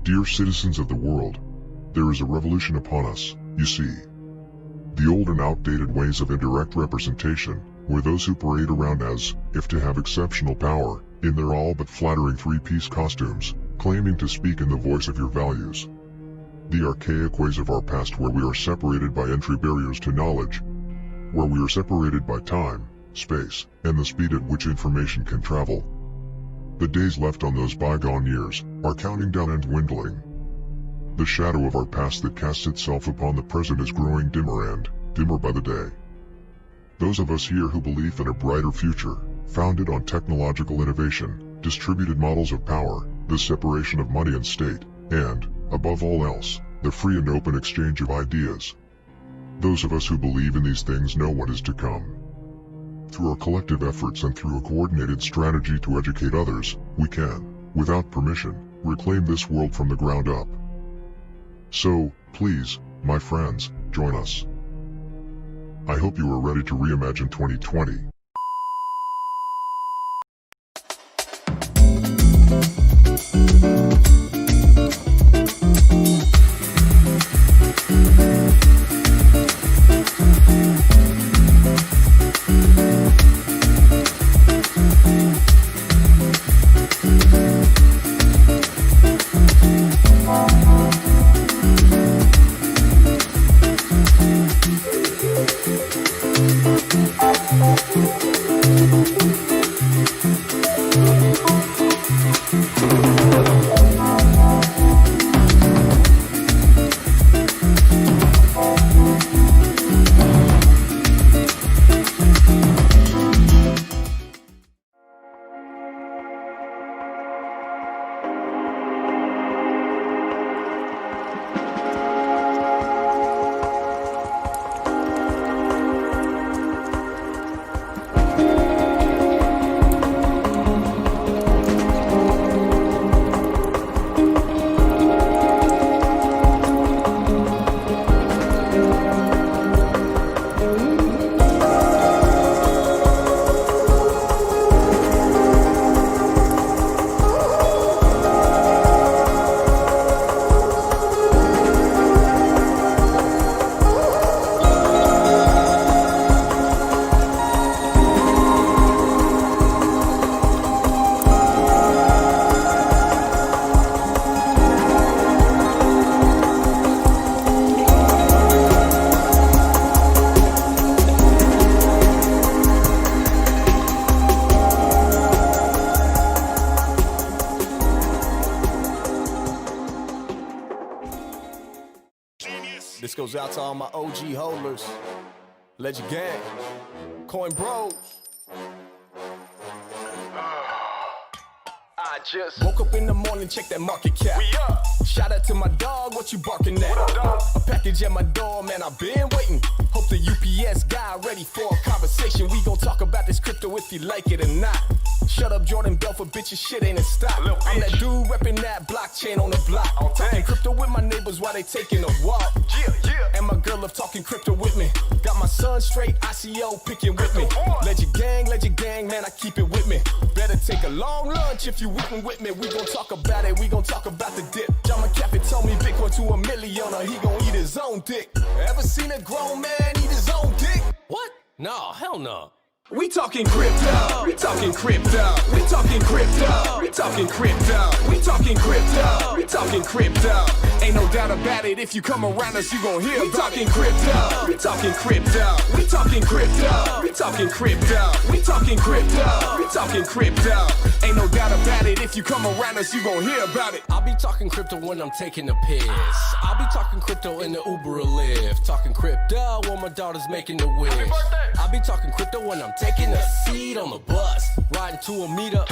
Dear citizens of the world, there is a revolution upon us, you see. The old and outdated ways of indirect representation, where those who parade around as if to have exceptional power, in their all but flattering three-piece costumes, claiming to speak in the voice of your values. The archaic ways of our past, where we are separated by entry barriers to knowledge, where we are separated by time, space, and the speed at which information can travel. The days left on those bygone years are counting down and dwindling. The shadow of our past that casts itself upon the present is growing dimmer, and dimmer by the day. Those of us here who believe in a brighter future, founded on technological innovation, distributed models of power, the separation of money and state, and, above all else, the free and open exchange of ideas. Those of us who believe in these things know what is to come. Through our collective efforts and through a coordinated strategy to educate others, we can, without permission, reclaim this world from the ground up. So, please, my friends, join us. I hope you are ready to reimagine 2020. This goes out to all my OG holders. Legend Gang. Coin Bros. I just woke up in the morning, check that market cap. We up. Shout out to my dog, what you barking at? What up, dog? A package at my door, man, I've been waiting. Hope the UPS guy ready for a conversation. We gon' talk about this crypto if you like it or not. Shut up, Jordan Belfort, bitches, shit ain't in stop. I'm that dude reppin' that blockchain on the block. Talking crypto with my neighbors while they taking a walk. And my girl love talking crypto with me. Got my son straight, ICO picking with me. Legend gang, man, I keep it with me. Better take a long lunch if you with me. We gon' talk about it, we gon' talk about the dip. John McCaffrey told me Bitcoin to $1 million, or he gon' eat his own dick. Ever seen a grown man eat his own dick? What? No, hell no. We talking crypto, we talking crypto, we talking crypto, we talking crypto, we talking crypto, we talking crypto. Ain't no doubt about it, if you come around us, you gon' hear. We talking crypto, we talking crypto, we talking crypto, we talking crypto, we talking crypto, we talking crypto. Ain't no doubt about it, if you come around us, you gon' hear about it. I'll be talking crypto when I'm taking a piss. I'll be talking crypto in the Uber or Lyft. Talking crypto when my daughter's making the wish. I'll be talking crypto when I'm taking a seat on the bus, riding to a meetup.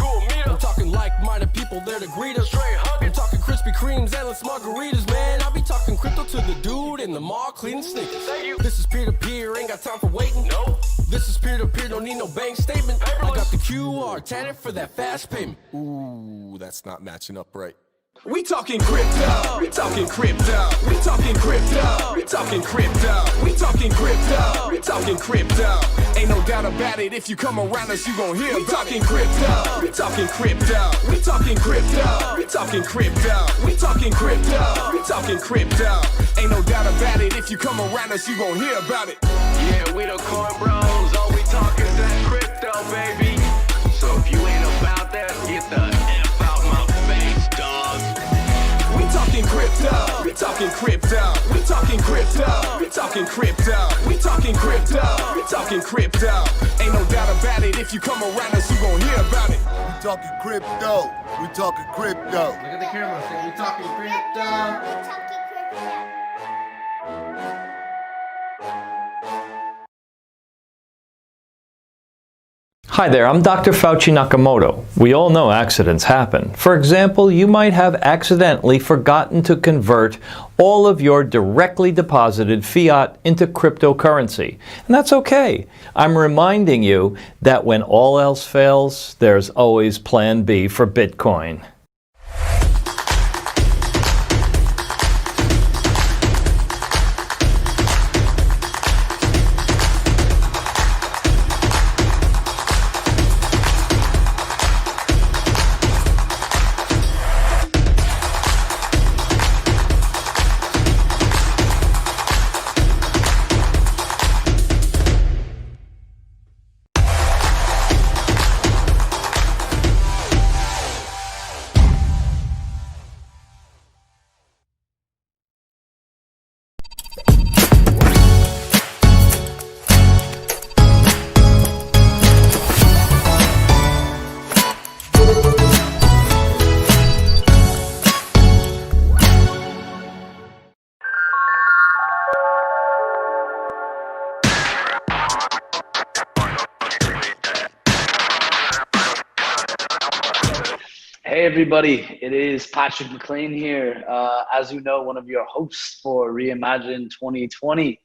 I'm talking like-minded people there to greet us. I'm talking Krispy Kremes, endless margaritas, man. I'll be talking crypto to the dude in the mall cleaning sneakers. This is peer-to-peer, ain't got time for waiting. No. This is peer-to-peer, don't need no bank statement. I got the QR tenant for that fast payment. Ooh, that's not matching up right. We talking crypto, we talking crypto, we talking crypto, we talking crypto, we talking crypto, we talking crypto. Ain't no doubt about it, if you come around us, you gon' hear. We talking crypto, we talking crypto, we talking crypto, we talking crypto, we talking crypto, we talking crypto. Ain't no doubt about it, if you come around us, you gon' hear about it. Yeah, we the Coin Bros, all we talk is that crypto, baby. So if you ain't about that, get the F out my face, dog. We talking crypto, we talking crypto, we talking crypto, we talking crypto, we talking crypto, we talking crypto. Ain't no doubt about it, if you come around us, you gon' hear about it. We talking crypto, we talking crypto. Look at the camera, say we talking crypto. We talking crypto. Hi there, I'm Dr. Fauci Nakamoto. We all know accidents happen. For example, you might have accidentally forgotten to convert all of your directly deposited fiat into cryptocurrency. And that's okay. I'm reminding you that when all else fails, there's always plan B for Bitcoin. Hey everybody, it is Patrick McLean here. As you know, one of your hosts for Reimagine 2020.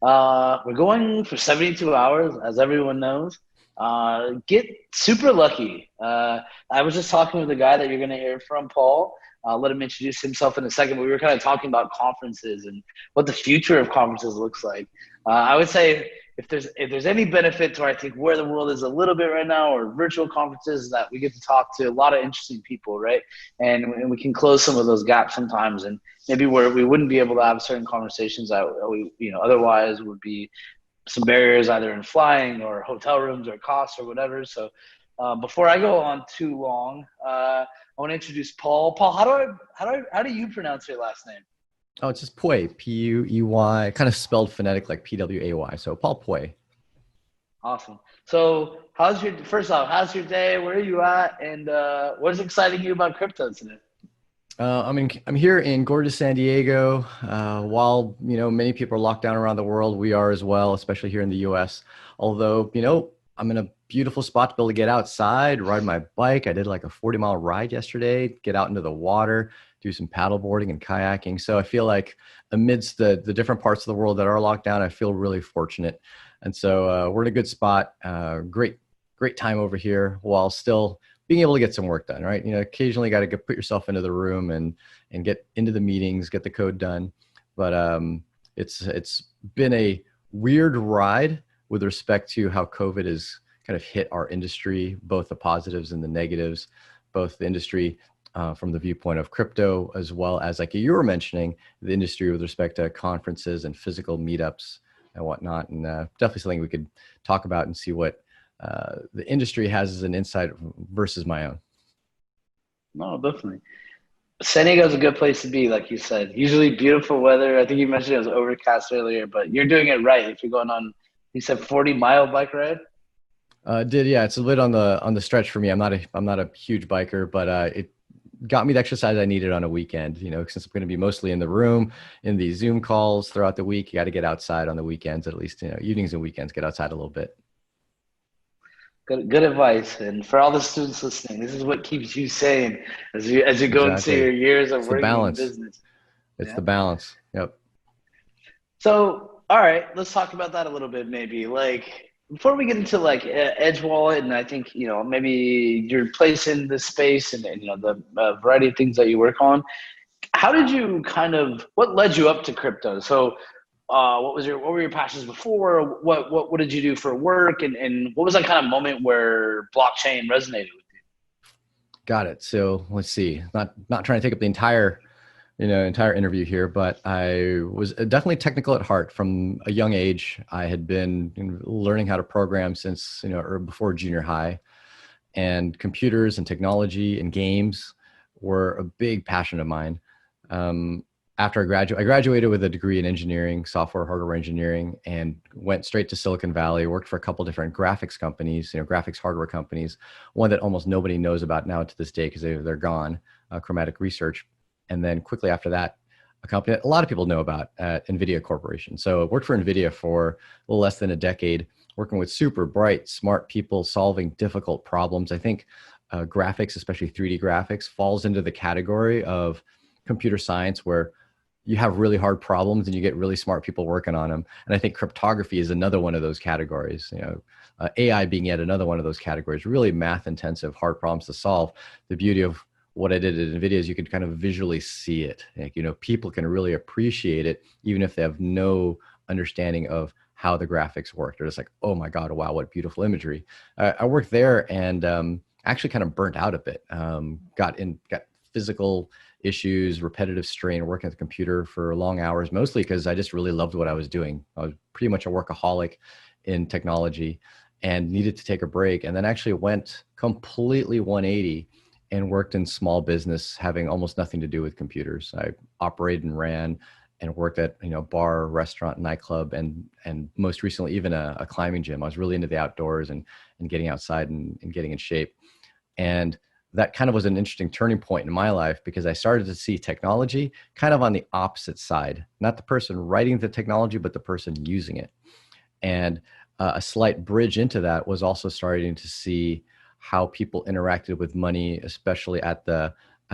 We're going for 72 hours, as everyone knows. Get super lucky. I was just talking with the guy that you're going to hear from, Paul. I'll let him introduce himself in a second, but we were kind of talking about conferences and what the future of conferences looks like. I would say if there's any benefit to, I think, where the world is a little bit right now, or virtual conferences, that we get to talk to a lot of interesting people, right? And we can close some of those gaps sometimes, and maybe where we wouldn't be able to have certain conversations that we, otherwise would be some barriers either in flying or hotel rooms or costs or whatever. So before I go on too long, I want to introduce Paul. Paul, how do you pronounce your last name? Oh, it's just Puey, P-U-E-Y, kind of spelled phonetic like P-W-A-Y. So Paul Puey. Awesome. So first off, how's your day? Where are you at? And what's exciting you about crypto today? I'm here in gorgeous San Diego. While, many people are locked down around the world, we are as well, especially here in the US. Although, I'm in a beautiful spot to be able to get outside, ride my bike. I did like a 40-mile ride yesterday, get out into the water, do some paddle boarding and kayaking. So I feel like amidst the different parts of the world that are locked down, I feel really fortunate. And so we're in a good spot. Great time over here while still being able to get some work done, right? Occasionally got to put yourself into the room and get into the meetings, get the code done. But it's been a weird ride with respect to how COVID has kind of hit our industry, both the positives and the negatives, both the industry from the viewpoint of crypto, as well as, like you were mentioning, the industry with respect to conferences and physical meetups and whatnot. And definitely something we could talk about and see what the industry has as an insight versus my own. No, definitely. San Diego is a good place to be, like you said. Usually beautiful weather. I think you mentioned it was overcast earlier, but you're doing it right. If you're going on, you said 40-mile bike ride. Yeah. It's a bit on the stretch for me. I'm not a huge biker, but it got me the exercise I needed on a weekend. Since I'm going to be mostly in the room in these Zoom calls throughout the week, you got to get outside on the weekends, at least evenings and weekends, get outside a little bit. Good advice. And for all the students listening, this is what keeps you sane as you go into your years of working in business. It's the balance. Yep. So, all right, let's talk about that a little bit, maybe. Like, before we get into like Edge Wallet, and I think maybe your place in this space and the variety of things that you work on, how did you what led you up to crypto? So what were your passions before? What did you do for work, and what was that kind of moment where blockchain resonated with you? Got it. So let's see. Not trying to take up the entire interview here, but I was definitely technical at heart from a young age. I had been learning how to program since or before junior high, and computers and technology and games were a big passion of mine. After I graduated with a degree in engineering, software, hardware engineering, and went straight to Silicon Valley, worked for a couple different graphics companies, graphics hardware companies, one that almost nobody knows about now to this day because they're gone, Chromatic Research. And then quickly after that, a company that a lot of people know about, NVIDIA Corporation. So I worked for NVIDIA for a little less than a decade, working with super bright, smart people solving difficult problems. I think graphics, especially 3D graphics, falls into the category of computer science where you have really hard problems and you get really smart people working on them. And I think cryptography is another one of those categories. AI being yet another one of those categories. Really math intensive, hard problems to solve. The beauty of what I did at NVIDIA is you can kind of visually see it. People can really appreciate it even if they have no understanding of how the graphics work. They're just like, oh my God, wow, what beautiful imagery. I worked there and actually kind of burnt out a bit. Got physical issues, repetitive strain, working at the computer for long hours, mostly because I just really loved what I was doing. I was pretty much a workaholic in technology and needed to take a break. And then actually went completely 180 and worked in small business, having almost nothing to do with computers. I operated and ran and worked at bar, restaurant, nightclub, and most recently even a climbing gym. I was really into the outdoors and getting outside and getting in shape. And that kind of was an interesting turning point in my life because I started to see technology kind of on the opposite side, not the person writing the technology, but the person using it. And a slight bridge into that was also starting to see how people interacted with money, especially at the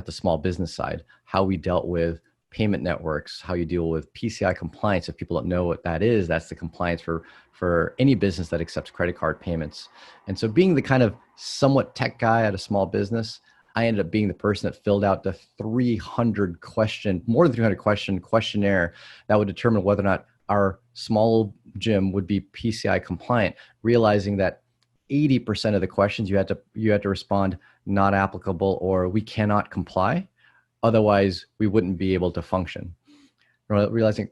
small business side, how we dealt with payment networks, how you deal with PCI compliance. If people don't know what that is, that's the compliance for any business that accepts credit card payments. And so being the kind of somewhat tech guy at a small business, I ended up being the person that filled out the more than 300 question questionnaire that would determine whether or not our small gym would be PCI compliant, realizing that 80% of the questions you had to respond not applicable or we cannot comply. Otherwise, we wouldn't be able to function. Realizing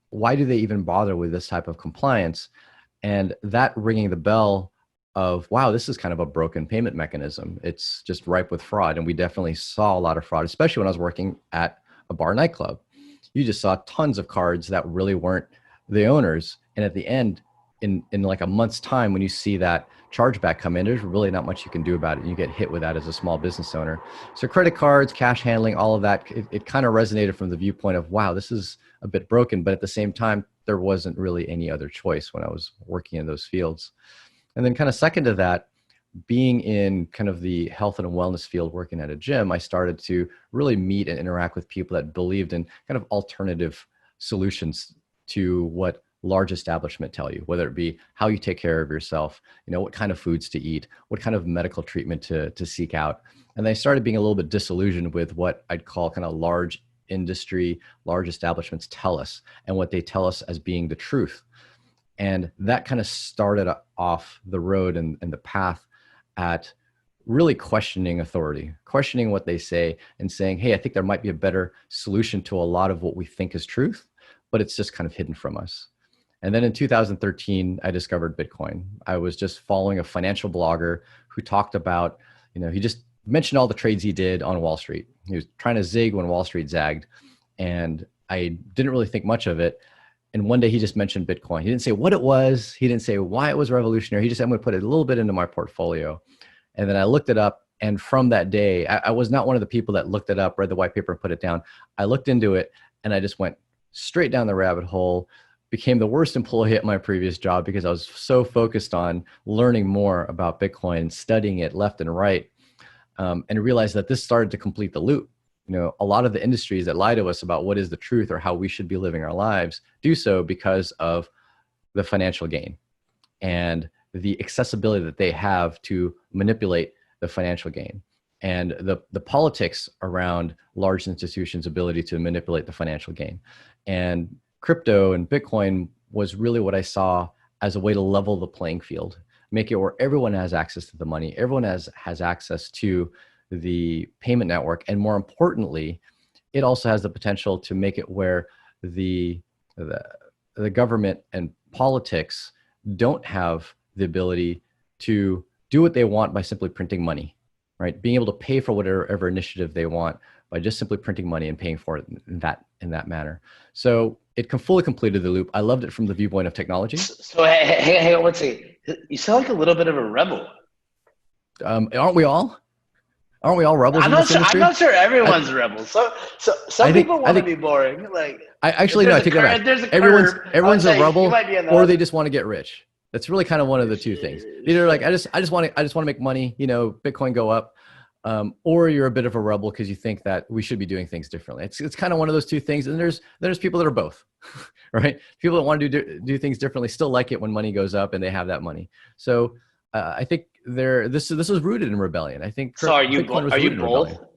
why do they even bother with this type of compliance? And that ringing the bell of, wow, this is kind of a broken payment mechanism. It's just ripe with fraud. And we definitely saw a lot of fraud, especially when I was working at a bar nightclub. You just saw tons of cards that really weren't the owners. And at the end, in like a month's time, when you see that chargeback come in, there's really not much you can do about it. You get hit with that as a small business owner. So credit cards, cash handling, all of that, it kind of resonated from the viewpoint of, wow, this is a bit broken. But at the same time, there wasn't really any other choice when I was working in those fields. And then kind of second to that, being in kind of the health and wellness field, working at a gym, I started to really meet and interact with people that believed in kind of alternative solutions to what large establishment tell you, whether it be how you take care of yourself, what kind of foods to eat, what kind of medical treatment to seek out. And I started being a little bit disillusioned with what I'd call kind of large industry, large establishments tell us and what they tell us as being the truth. And that kind of started off the road and the path at really questioning authority, questioning what they say and saying, hey, I think there might be a better solution to a lot of what we think is truth, but it's just kind of hidden from us. And then in 2013, I discovered Bitcoin. I was just following a financial blogger who talked about, he just mentioned all the trades he did on Wall Street. He was trying to zig when Wall Street zagged. And I didn't really think much of it. And one day he just mentioned Bitcoin. He didn't say what it was. He didn't say why it was revolutionary. He just said, I'm going to put it a little bit into my portfolio. And then I looked it up. And from that day, I was not one of the people that looked it up, read the white paper and put it down. I looked into it and I just went straight down the rabbit hole, became the worst employee at my previous job because I was so focused on learning more about Bitcoin, studying it left and right, and realized that this started to complete the loop. A lot of the industries that lie to us about what is the truth or how we should be living our lives do so because of the financial gain and the accessibility that they have to manipulate the financial gain and the politics around large institutions' ability to manipulate the financial gain. And crypto and Bitcoin was really what I saw as a way to level the playing field, make it where everyone has access to the money, everyone has access to the payment network, and more importantly, it also has the potential to make it where the government and politics don't have the ability to do what they want by simply printing money, right? Being able to pay for whatever initiative they want by just simply printing money and paying for it in that manner. So it fully completed the loop. I loved it from the viewpoint of technology. So hang on one second. You sound like a little bit of a rebel. Aren't we all? Aren't we all rebels in this industry? I'm not sure everyone's a rebel. So some people want to be boring. Like I think that everyone's a rebel, or they just want to get rich. That's really kind of one of the two things. Either like I just want to make money, you know, Bitcoin go up, or you're a bit of a rebel because you think that we should be doing things differently. It's kind of one of those two things. And there's people that are both, right? People that want to do things differently still like it when money goes up and they have that money. So I think this was rooted in rebellion. I think So are you Bitcoin was are you rooted in both? rebellion.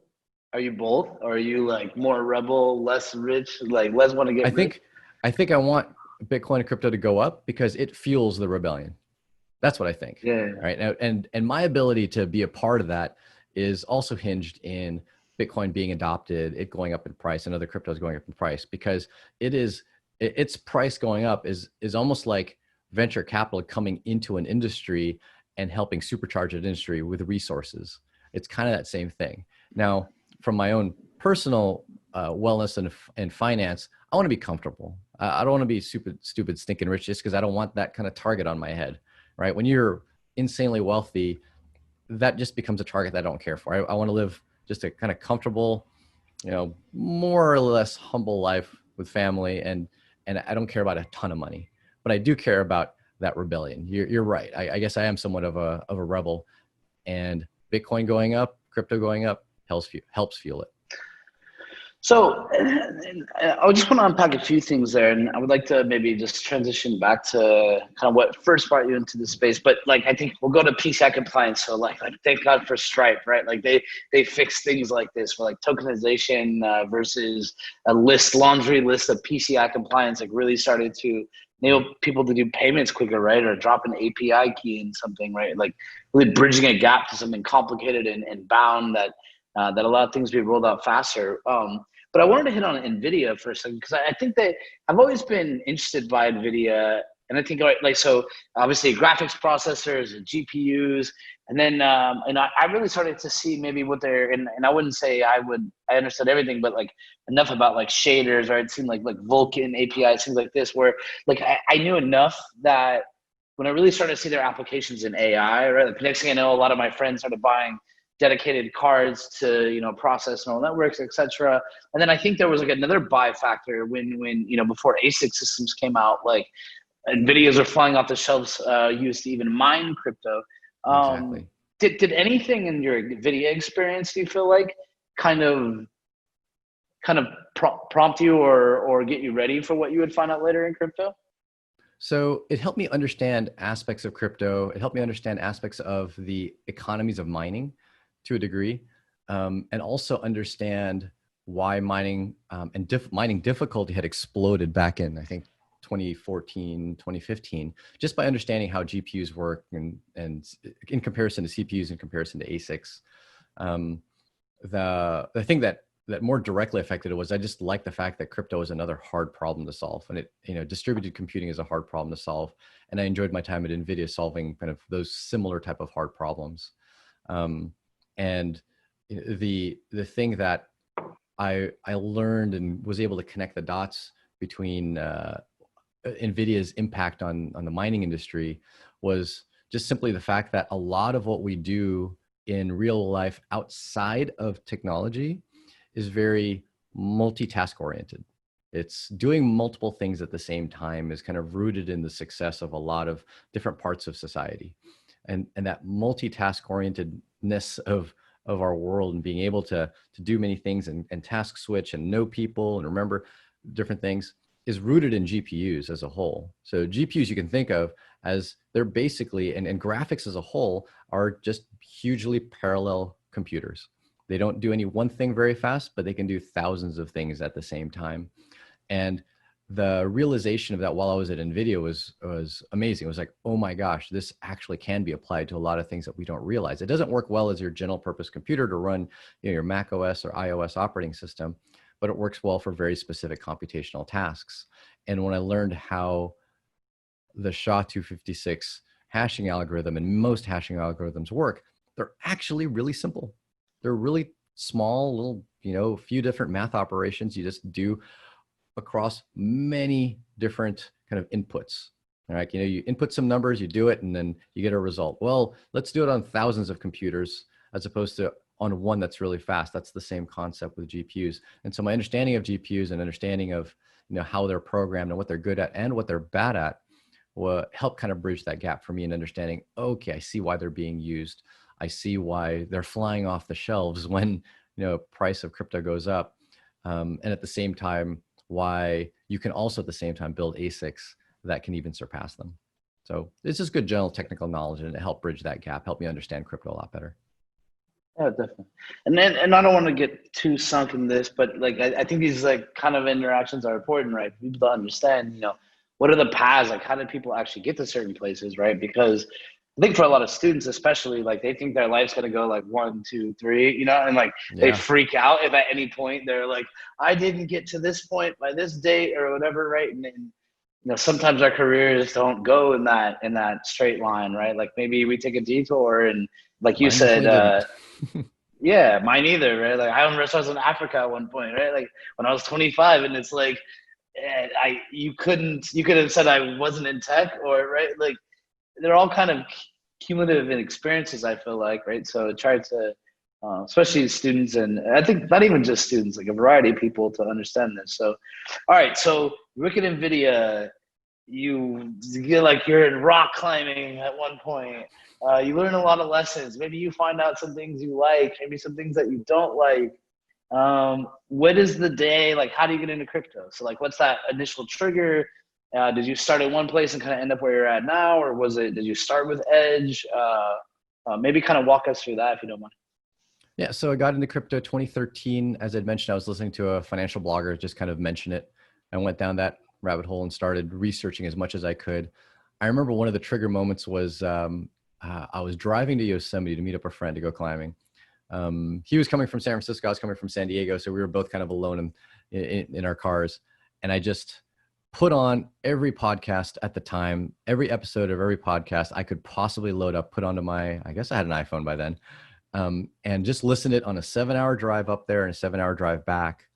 Are you both? Or are you like more rebel, less rich, like less want to get rich? I think I want Bitcoin and crypto to go up because it fuels the rebellion. That's what I think. Yeah. Right. And my ability to be a part of that is also hinged in Bitcoin being adopted, it going up in price, and other cryptos going up in price, because its price going up is almost like venture capital coming into an industry and helping supercharge an industry with resources. It's kind of that same thing. Now, from my own personal wellness and finance, I want to be comfortable. I don't want to be stupid, stinking rich just because I don't want that kind of target on my head, right? When you're insanely wealthy, that just becomes a target that I don't care for. I want to live just a kind of comfortable, you know, more or less humble life with family, and I don't care about a ton of money, but I do care about that rebellion. You're right. I guess I am somewhat of a rebel, and Bitcoin going up, crypto going up helps fuel it. So I just want to unpack a few things there, and I would like to maybe just transition back to kind of what first brought you into the space. But like, I think we'll go to PCI compliance. So like thank God for Stripe, right? Like they fix things like this for like tokenization versus a laundry list of PCI compliance, like really started to enable people to do payments quicker, right? Or drop an API key in something, right? Like really bridging a gap to something complicated and bound that allowed things to be rolled out faster. But I wanted to hit on NVIDIA for a second, because I think that I've always been interested by NVIDIA. And I think like, so obviously graphics processors and GPUs, and then, and I really started to see maybe what they're, and I wouldn't say I understood everything, but like enough about like shaders, or it seemed like Vulkan APIs, things like this, where like I knew enough that when I really started to see their applications in AI, right? Like the next thing I know, a lot of my friends started buying dedicated cards to, you know, process neural networks, et cetera. And then I think there was like another buy factor when, you know, before ASIC systems came out, like NVIDIAs are flying off the shelves used to even mine crypto. Exactly. Did anything in your NVIDIA experience, do you feel like kind of prompt you or get you ready for what you would find out later in crypto? So it helped me understand aspects of crypto. It helped me understand aspects of the economies of mining to a degree, and also understand why mining and mining difficulty had exploded back in, I think, 2014, 2015, just by understanding how GPUs work and in comparison to CPUs, in comparison to ASICs. The thing that more directly affected it was I just liked the fact that crypto is another hard problem to solve. And it, you know, distributed computing is a hard problem to solve. And I enjoyed my time at NVIDIA solving kind of those similar type of hard problems. And the thing that I learned and was able to connect the dots between NVIDIA's impact on the mining industry was just simply the fact that a lot of what we do in real life outside of technology is very multitask oriented. It's doing multiple things at the same time is kind of rooted in the success of a lot of different parts of society. And that multitask orientedness of our world, and being able to do many things and task switch and know people and remember different things, is rooted in GPUs as a whole. So GPUs you can think of as they're basically, and graphics as a whole are just hugely parallel computers. They don't do any one thing very fast, but they can do thousands of things at the same time. And the realization of that while I was at NVIDIA was amazing. It was like, oh my gosh, this actually can be applied to a lot of things that we don't realize. It doesn't work well as your general purpose computer to run, you know, your Mac OS or iOS operating system, but it works well for very specific computational tasks. And when I learned how the SHA-256 hashing algorithm and most hashing algorithms work, they're actually really simple. They're really small, little, you know, a few different math operations you just do across many different kind of inputs. All right, you know, you input some numbers, you do it, and then you get a result. Well, let's do it on thousands of computers as opposed to on one that's really fast. That's the same concept with GPUs. And so my understanding of GPUs and understanding of, you know, how they're programmed and what they're good at and what they're bad at helped kind of bridge that gap for me in understanding, okay, I see why they're being used. I see why they're flying off the shelves when, price of crypto goes up. And at the same time, why you can also at the same time build ASICs that can even surpass them. So it's just good general technical knowledge, and it helped bridge that gap, help me understand crypto a lot better. Yeah, definitely. And I don't want to get too sunk in this, but like I think these like kind of interactions are important, right? For people to understand, what are the paths? Like, how do people actually get to certain places, right? Because I think for a lot of students, especially, like they think their life's gonna go like 1, 2, 3, and like they freak out if at any point they're like, I didn't get to this point by this date or whatever, right? And sometimes our careers don't go in that straight line, right? Like maybe we take a detour, and like you said, yeah, mine either, right? Like I owned restaurants in Africa at one point, right? Like when I was 25, and it's like, you could have said I wasn't in tech, or right, like they're all kind of cumulative in experiences, I feel like, right? So try to, especially students, and I think not even just students, like a variety of people to understand this. So, all right, so Rick and NVIDIA, you get like you're in rock climbing at one point. You learn a lot of lessons. Maybe you find out some things you like, maybe some things that you don't like. What is the day like? How do you get into crypto? So like, what's that initial trigger? Did you start at one place and kind of end up where you're at now, or did you start with Edge? Maybe kind of walk us through that if you don't mind. Yeah, so I got into crypto 2013. As I'd mentioned, I was listening to a financial blogger just kind of mention it. I went down that rabbit hole and started researching as much as I could. I remember one of the trigger moments was I was driving to Yosemite to meet up a friend to go climbing. He was coming from San Francisco, I was coming from San Diego, so we were both kind of alone in our cars. And I just put on every podcast at the time, every episode of every podcast I could possibly load up, put onto I guess I had an iPhone by then, and just listened it on a 7-hour drive up there and a 7-hour drive back.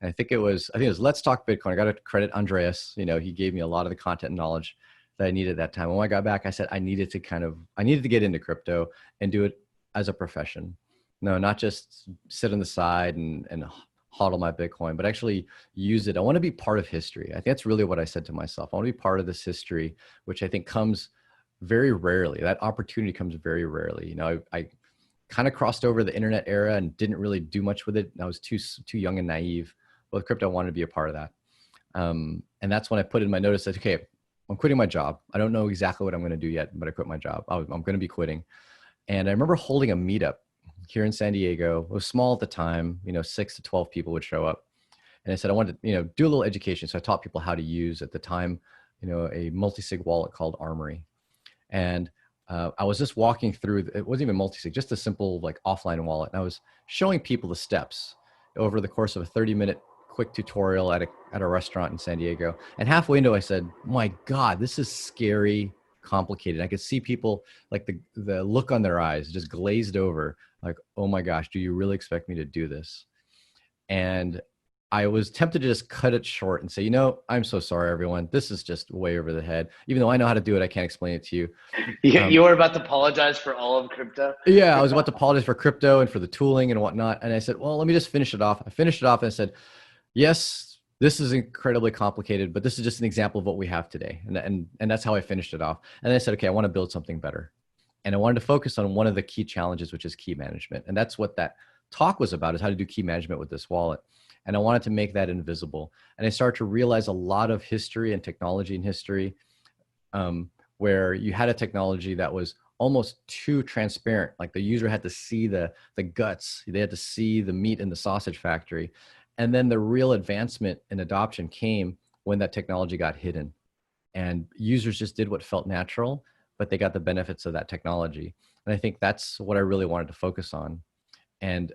And I think it was Let's Talk Bitcoin. I got to credit Andreas. He gave me a lot of the content and knowledge that I needed at that time. When I got back, I said I needed to get into crypto and do it as a profession. No, not just sit on the side and hodl my Bitcoin, but actually use it. I want to be part of history. I think that's really what I said to myself. I want to be part of this history, which I think comes very rarely. That opportunity comes very rarely. I kind of crossed over the internet era and didn't really do much with it. I was too young and naive. But with crypto, I wanted to be a part of that. And that's when I put in my notice that, okay, I'm quitting my job. I don't know exactly what I'm going to do yet, but I quit my job. I'm going to be quitting. And I remember holding a meetup here in San Diego. It was small at the time, 6 to 12 people would show up. And I said, I wanted to, do a little education. So I taught people how to use at the time, a multi-sig wallet called Armory. And I was just walking through, it wasn't even multi-sig, just a simple like offline wallet. And I was showing people the steps over the course of a 30-minute quick tutorial at a restaurant in San Diego. And halfway into it, I said, my God, this is scary, complicated. I could see people like the look on their eyes just glazed over, like, oh my gosh, do you really expect me to do this? And I was tempted to just cut it short and say, I'm so sorry, everyone. This is just way over the head. Even though I know how to do it, I can't explain it to you. You were about to apologize for all of crypto? Yeah, I was about to apologize for crypto and for the tooling and whatnot. And I said, well, let me just finish it off. I finished it off and I said, yes, this is incredibly complicated, but this is just an example of what we have today. And that's how I finished it off. And then I said, okay, I want to build something better. And I wanted to focus on one of the key challenges, which is key management. And that's what that talk was about, is how to do key management with this wallet. And I wanted to make that invisible. And I started to realize a lot of history and technology in history, where you had a technology that was almost too transparent. Like the user had to see the guts. They had to see the meat in the sausage factory. And then the real advancement in adoption came when that technology got hidden. And users just did what felt natural, but they got the benefits of that technology. And I think that's what I really wanted to focus on. And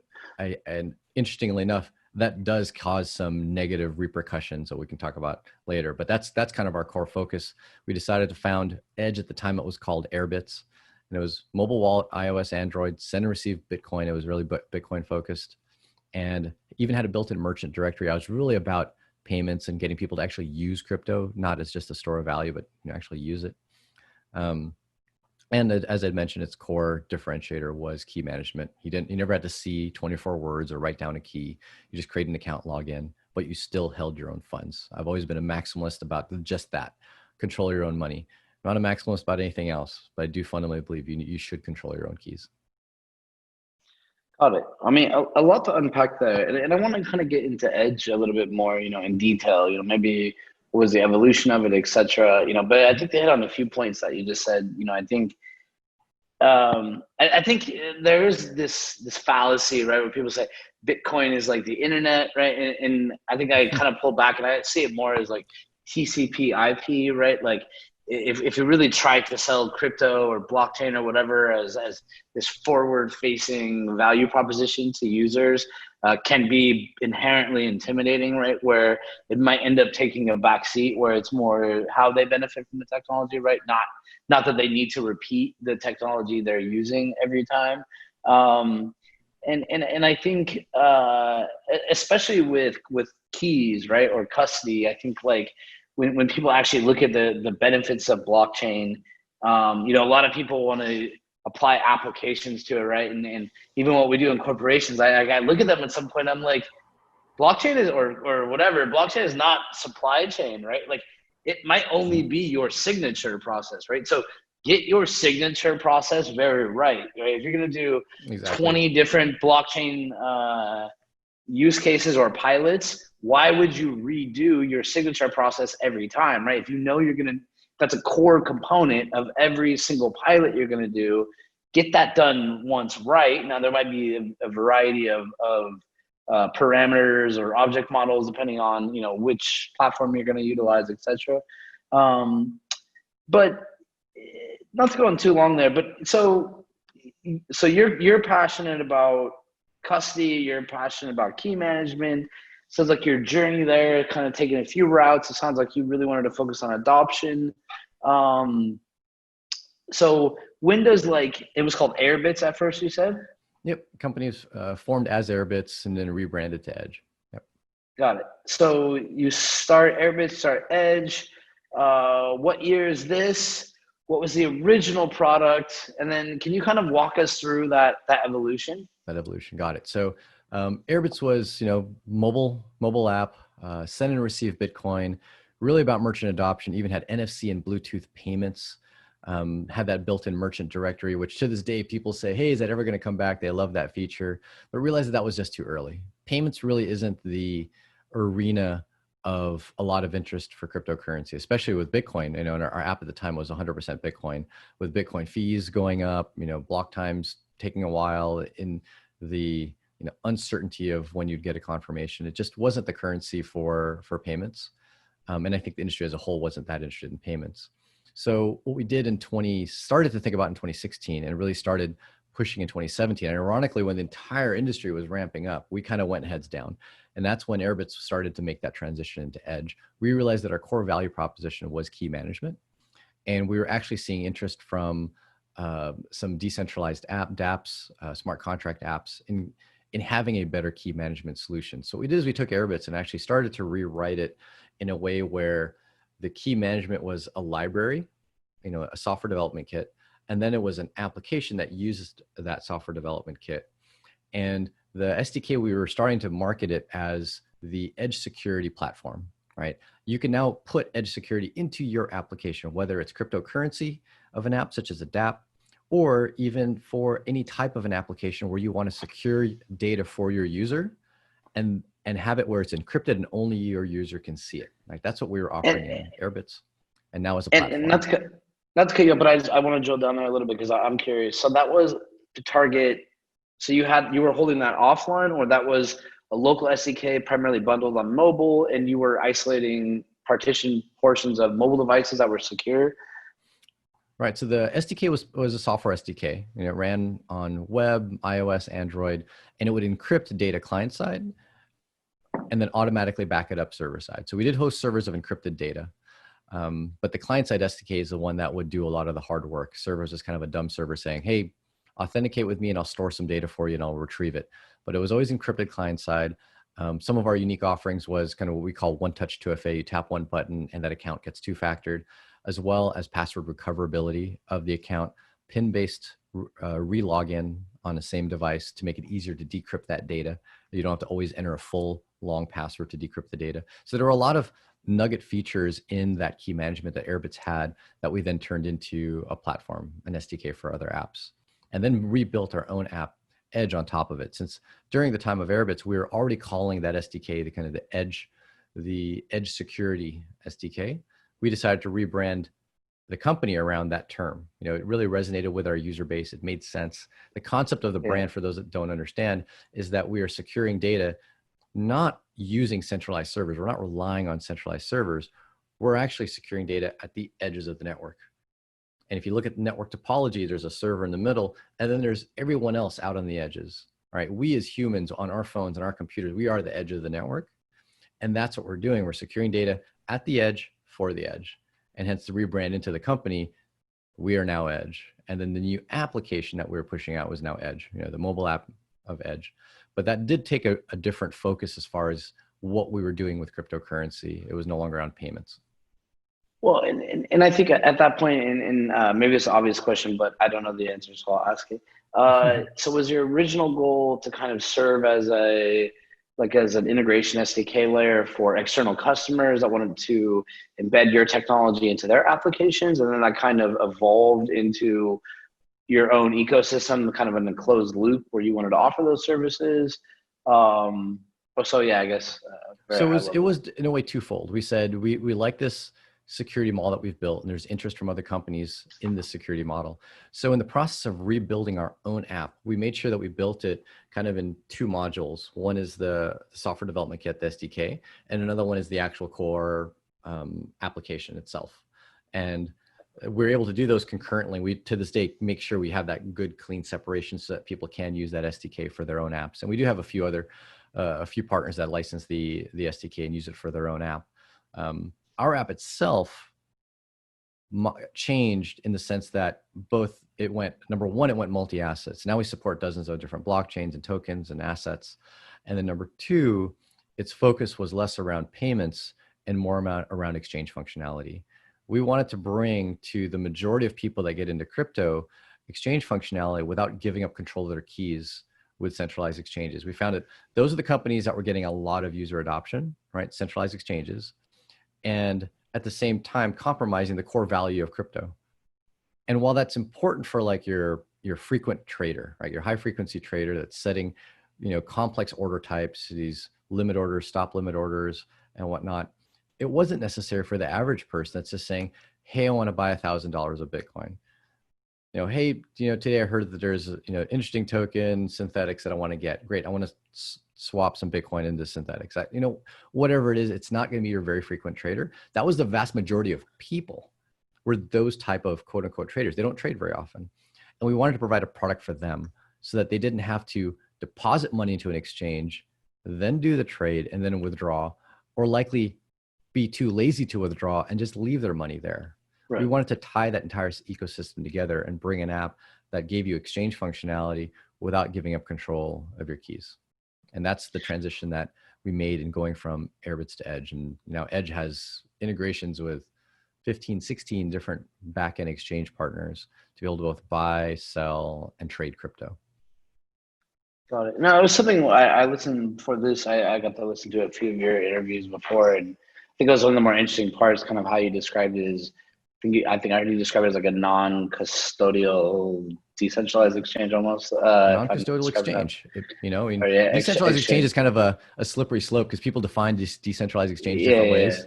interestingly enough, that does cause some negative repercussions that we can talk about later. But that's kind of our core focus. We decided to found Edge. At the time it was called Airbits. And it was mobile wallet, iOS, Android, send and receive Bitcoin. It was really Bitcoin focused. And even had a built-in merchant directory. I was really about payments and getting people to actually use crypto, not as just a store of value, but actually use it. And as I mentioned, its core differentiator was key management. You never had to see 24 words or write down a key. You just create an account, log in, but you still held your own funds. I've always been a maximalist about just that. Control your own money. I'm not a maximalist about anything else, but I do fundamentally believe you should control your own keys. Got it. I mean, a lot to unpack there, and I want to kind of get into Edge a little bit more, in detail. Maybe what was the evolution of it, etc. But I think they hit on a few points that you just said. I think, I think there is this fallacy, right, where people say Bitcoin is like the internet, right? And I think I kind of pull back and I see it more as like TCP/IP, right? Like if you really try to sell crypto or blockchain or whatever as this forward-facing value proposition to users, can be inherently intimidating, right? Where it might end up taking a back seat, where it's more how they benefit from the technology, right? Not that they need to repeat the technology they're using every time. And I think, especially with keys, right, or custody, I think like when people actually look at the benefits of blockchain, a lot of people want to apply applications to it, right? And even what we do in corporations, I look at them at some point, I'm like, blockchain is, or whatever, blockchain is not supply chain, right? Like it might only be your signature process, right? So get your signature process very right? If you're going to do 20 different blockchain use cases or pilots, why would you redo your signature process every time, right? If you know that's a core component of every single pilot you're going to do, get that done once right. Now there might be a variety of parameters or object models depending on which platform you're going to utilize, etc. But not to go on too long there, but so you're passionate about custody, you're passionate about key management. Sounds like your journey there, kind of taking a few routes. It sounds like you really wanted to focus on adoption. So when does it was called Airbits at first, you said? Yep, companies formed as Airbits and then rebranded to Edge. Yep. Got it. So you start Airbits, start Edge. What year is this? What was the original product? And then can you kind of walk us through that evolution? That evolution, got it. So Airbits was, mobile app, send and receive Bitcoin, really about merchant adoption, even had NFC and Bluetooth payments, had that built-in merchant directory, which to this day, people say, hey, is that ever going to come back? They love that feature, but realized that was just too early. Payments really isn't the arena of a lot of interest for cryptocurrency, especially with Bitcoin. And our app at the time was 100% Bitcoin, with Bitcoin fees going up, block times taking a while, in the uncertainty of when you'd get a confirmation. It just wasn't the currency for payments. And I think the industry as a whole wasn't that interested in payments. So what we did started to think about in 2016 and really started pushing in 2017. And ironically, when the entire industry was ramping up, we kind of went heads down. And that's when Airbits started to make that transition into Edge. We realized that our core value proposition was key management. And we were actually seeing interest from some decentralized dApps, smart contract apps in having a better key management solution. So what we did is we took Airbits and actually started to rewrite it in a way where the key management was a library, a software development kit, and then it was an application that used that software development kit. And the SDK, we were starting to market it as the Edge security platform, right? You can now put Edge security into your application, whether it's cryptocurrency of an app, such as a dApp, or even for any type of an application where you want to secure data for your user and have it where it's encrypted and only your user can see it. Like that's what we were offering in Airbits, and now as a platform. And not to cut you off, but I want to drill down there a little bit because I'm curious. So that was to target. So you were holding that offline, or that was a local SDK primarily bundled on mobile, and you were isolating partition portions of mobile devices that were secure? Right. So the SDK was a software SDK. It ran on web, iOS, Android, and it would encrypt data client side and then automatically back it up server side. So we did host servers of encrypted data, but the client side SDK is the one that would do a lot of the hard work. Servers is kind of a dumb server saying, hey, authenticate with me and I'll store some data for you and I'll retrieve it. But it was always encrypted client side. Some of our unique offerings was kind of what we call one-touch 2FA. You tap one button and that account gets two-factored, as well as password recoverability of the account, PIN-based re-login on the same device to make it easier to decrypt that data. You don't have to always enter a full long password to decrypt the data. So there were a lot of nugget features in that key management that Airbits had that we then turned into a platform, an SDK for other apps, and then rebuilt our own app, Edge, on top of it. Since during the time of Airbits, we were already calling that SDK the kind of the edge security SDK. We decided to rebrand the company around that term. It really resonated with our user base. It made sense. The concept of the brand, for those that don't understand, is that we are securing data, not using centralized servers. We're not relying on centralized servers. We're actually securing data at the edges of the network. And if you look at the network topology, there's a server in the middle, and then there's everyone else out on the edges, right? We as humans on our phones and our computers, we are the edge of the network. And that's what we're doing. We're securing data at the edge for the edge. And hence the rebrand into the company, we are now Edge. And then the new application that we were pushing out was now Edge, the mobile app of Edge. But that did take a different focus as far as what we were doing with cryptocurrency. It was no longer on payments. Well, and I think at that point, and maybe it's an obvious question, but I don't know the answer, so I'll ask it. So was your original goal to kind of serve as as an integration SDK layer for external customers that wanted to embed your technology into their applications, and then that kind of evolved into your own ecosystem, kind of in a closed loop where you wanted to offer those services? So yeah, I guess. So it was in a way twofold. We said we like this security model that we've built, and there's interest from other companies in the security model. So in the process of rebuilding our own app, we made sure that we built it kind of in two modules. One is the software development kit, the SDK, and another one is the actual core application itself. And we're able to do those concurrently. We, to this day, make sure we have that good, clean separation so that people can use that SDK for their own apps. And we do have a few partners that license the SDK and use it for their own app. Our app itself changed in the sense that number one, it went multi-assets. Now we support dozens of different blockchains and tokens and assets. And then number two, its focus was less around payments and more around exchange functionality. We wanted to bring to the majority of people that get into crypto exchange functionality without giving up control of their keys with centralized exchanges. We found that those are the companies that were getting a lot of user adoption, right? Centralized exchanges. And at the same time, compromising the core value of crypto. And while that's important for like your frequent trader, right? Your high frequency trader that's setting, complex order types, these limit orders, stop limit orders and whatnot, it wasn't necessary for the average person that's just saying, hey, I want to buy $1,000 of Bitcoin. Hey, today I heard that there's, interesting token synthetics that I want to get. Great. I want to swap some Bitcoin into synthetics. Whatever it is, it's not going to be your very frequent trader. That was the vast majority of people were those type of quote unquote traders. They don't trade very often. And we wanted to provide a product for them so that they didn't have to deposit money into an exchange, then do the trade and then withdraw, or likely be too lazy to withdraw and just leave their money there. Right. We wanted to tie that entire ecosystem together and bring an app that gave you exchange functionality without giving up control of your keys. And that's the transition that we made in going from Airbits to Edge. And now Edge has integrations with 15, 16 different backend exchange partners to be able to both buy, sell, and trade crypto. Got it. No, it was something I listened for this. I got to listen to a few of your interviews before, and I think it was one of the more interesting parts, kind of how you described it is, I think I heard you describe it as like a non-custodial decentralized exchange almost. Non-custodial exchange. Decentralized exchange is kind of a slippery slope because people define decentralized exchange different ways.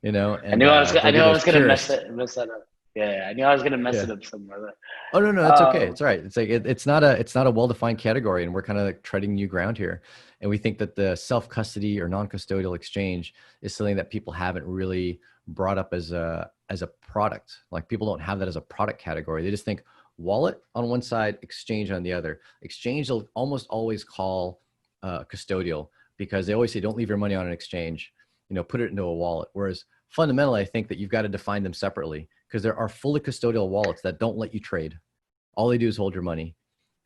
And I knew I was going to mess that up. Yeah, I knew I was going to mess it up somewhere. Oh no, that's okay. It's all right. It's like it's not a well-defined category, and we're kind of treading new ground here. And we think that the self-custody or non-custodial exchange is something that people haven't really brought up as a product. Like people don't have that as a product category. They just think wallet on one side, exchange on the other. Exchange will almost always call custodial because they always say don't leave your money on an exchange. Put it into a wallet. Whereas fundamentally, I think that you've got to define them separately because there are fully custodial wallets that don't let you trade. All they do is hold your money,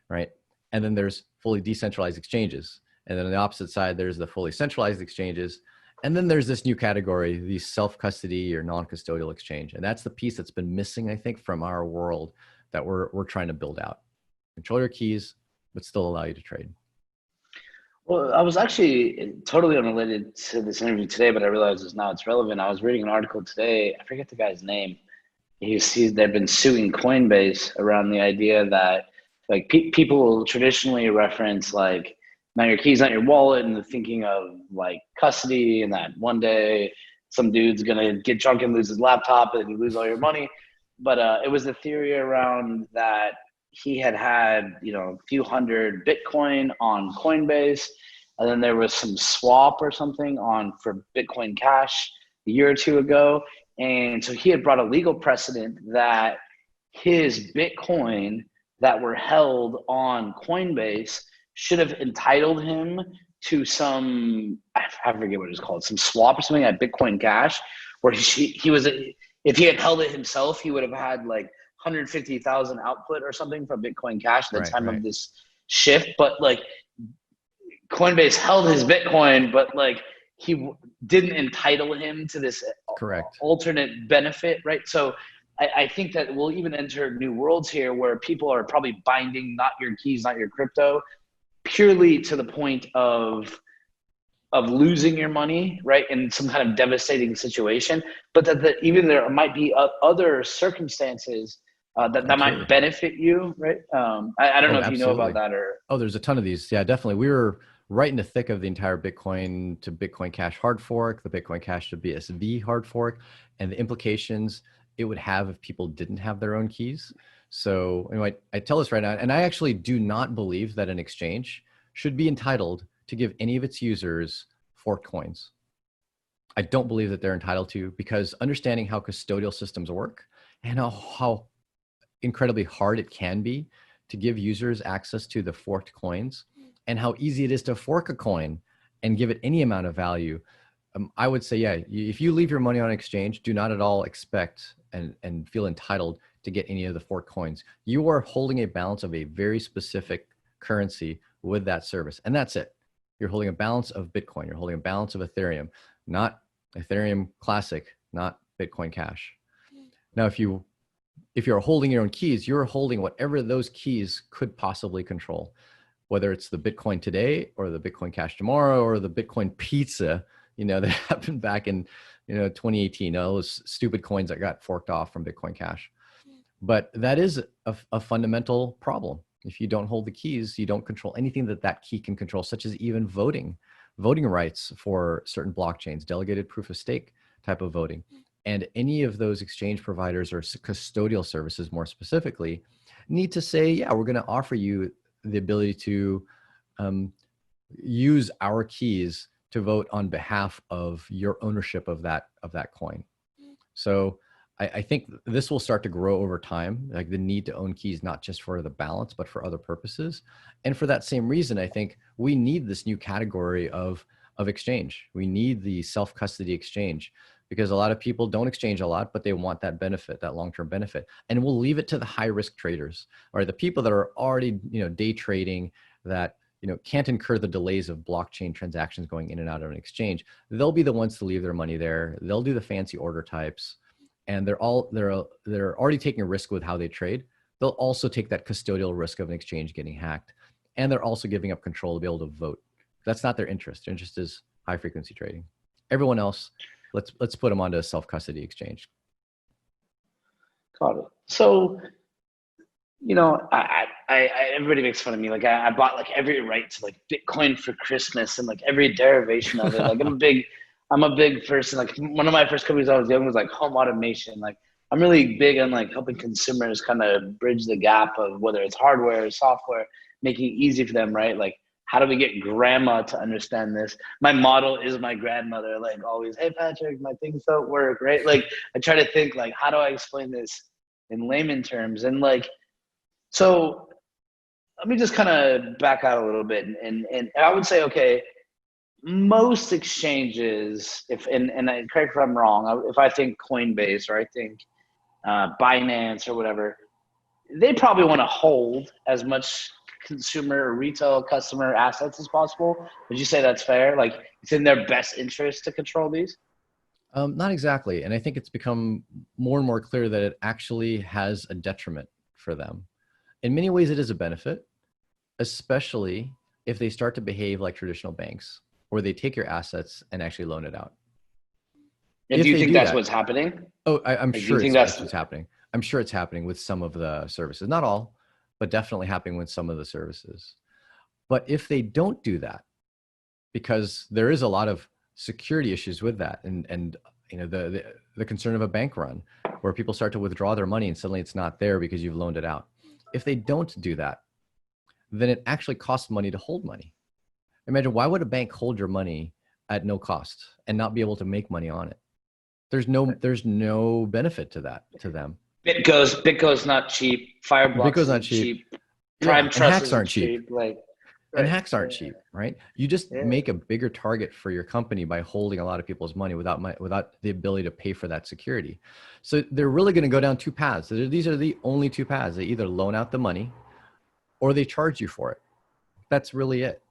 right? And then there's fully decentralized exchanges. And then on the opposite side, there's the fully centralized exchanges. And then there's this new category, the self-custody or non-custodial exchange. And that's the piece that's been missing, I think, from our world that we're trying to build out. Control your keys, but still allow you to trade. Well, I was actually totally unrelated to this interview today, but I realized it's relevant. I was reading an article today. I forget the guy's name. They've been suing Coinbase around the idea that like people traditionally reference like now your keys, not your wallet, and the thinking of like custody, and that one day some dude's gonna get drunk and lose his laptop and you lose all your money. But it was the theory around that he had a few hundred Bitcoin on Coinbase, and then there was some swap or something on for Bitcoin Cash a year or two ago, and so he had brought a legal precedent that his Bitcoin that were held on Coinbase should have entitled him to some, I forget what it's called, some swap or something at Bitcoin Cash, where he was, if he had held it himself, he would have had like 150,000 output or something from Bitcoin Cash at the time of this shift. But like Coinbase held his Bitcoin, but like he didn't entitle him to this alternate benefit, right? So I think that we'll even enter new worlds here where people are probably binding not your keys, not your crypto, purely to the point of losing your money, right, in some kind of devastating situation, but that even there might be other circumstances that might benefit you, right? I don't know if you know about that or. Oh, there's a ton of these. Yeah, definitely. We were right in the thick of the entire Bitcoin to Bitcoin Cash hard fork, the Bitcoin Cash to BSV hard fork, and the implications it would have if people didn't have their own keys. So anyway, I tell this right now, and I actually do not believe that an exchange should be entitled to give any of its users forked coins. I don't believe that they're entitled to, because understanding how custodial systems work and how incredibly hard it can be to give users access to the forked coins, and how easy it is to fork a coin and give it any amount of value, I would say, yeah, if you leave your money on an exchange, do not at all expect and feel entitled to get any of the forked coins. You are holding a balance of a very specific currency with that service, and that's it. You're holding a balance of Bitcoin. You're holding a balance of Ethereum, not Ethereum Classic, not Bitcoin Cash. Now, if you're holding your own keys, you're holding whatever those keys could possibly control, whether it's the Bitcoin today or the Bitcoin Cash tomorrow or the Bitcoin pizza, that happened back in, 2018, all those stupid coins that got forked off from Bitcoin Cash. But that is a fundamental problem. If you don't hold the keys, you don't control anything that key can control, such as even voting rights for certain blockchains, delegated proof of stake type of voting. And any of those exchange providers or custodial services, more specifically, need to say, yeah, we're going to offer you the ability to use our keys to vote on behalf of your ownership of that coin. So I think this will start to grow over time, like the need to own keys, not just for the balance, but for other purposes. And for that same reason, I think we need this new category of exchange. We need the self-custody exchange, because a lot of people don't exchange a lot, but they want that benefit, that long-term benefit. And we'll leave it to the high-risk traders, or the people that are already, day trading, that can't incur the delays of blockchain transactions going in and out of an exchange. They'll be the ones to leave their money there. They'll do the fancy order types, and they're already taking a risk with how they trade. They'll also take that custodial risk of an exchange getting hacked, and they're also giving up control to be able to vote. That's not their interest. Their interest is high-frequency trading. Everyone else, let's put them onto a self-custody exchange. Got it. So, everybody makes fun of me. Like I bought like every right to like Bitcoin for Christmas and like every derivation of it. Like I'm a big person. Like one of my first companies I was young was like home automation. Like I'm really big on like helping consumers kind of bridge the gap of whether it's hardware or software, making it easy for them, right? Like how do we get grandma to understand this? My model is my grandmother, like always, hey Patrick, my things don't work, right? Like I try to think like, how do I explain this in layman terms? And like, so let me just kind of back out a little bit. And I would say, okay, most exchanges, and correct if I'm wrong, if I think Coinbase or I think Binance or whatever, they probably want to hold as much consumer or retail customer assets as possible. Would you say that's fair? Like it's in their best interest to control these? Not exactly. And I think it's become more and more clear that it actually has a detriment for them. In many ways, it is a benefit, especially if they start to behave like traditional banks, or they take your assets and actually loan it out. And do you think that's what's happening? Oh, I'm Like, do sure you think that's that's what's happening. I'm sure it's happening with some of the services, not all, but definitely happening with some of the services. But if they don't do that, because there is a lot of security issues with that, and you know, the concern of a bank run where people start to withdraw their money and suddenly it's not there because you've loaned it out. If they don't do that, then it actually costs money to hold money. Imagine, why would a bank hold your money at no cost and not be able to make money on it? There's no benefit to that, to them. BitGo's not cheap. Fireblocks BitGo's not isn't cheap. Yeah, Prime and Trust hacks isn't aren't cheap. Like, And right. hacks aren't cheap, right? You just Yeah. make a bigger target for your company by holding a lot of people's money without the ability to pay for that security. So they're really going to go down two paths. These are the only two paths. They either loan out the money or they charge you for it. That's really it.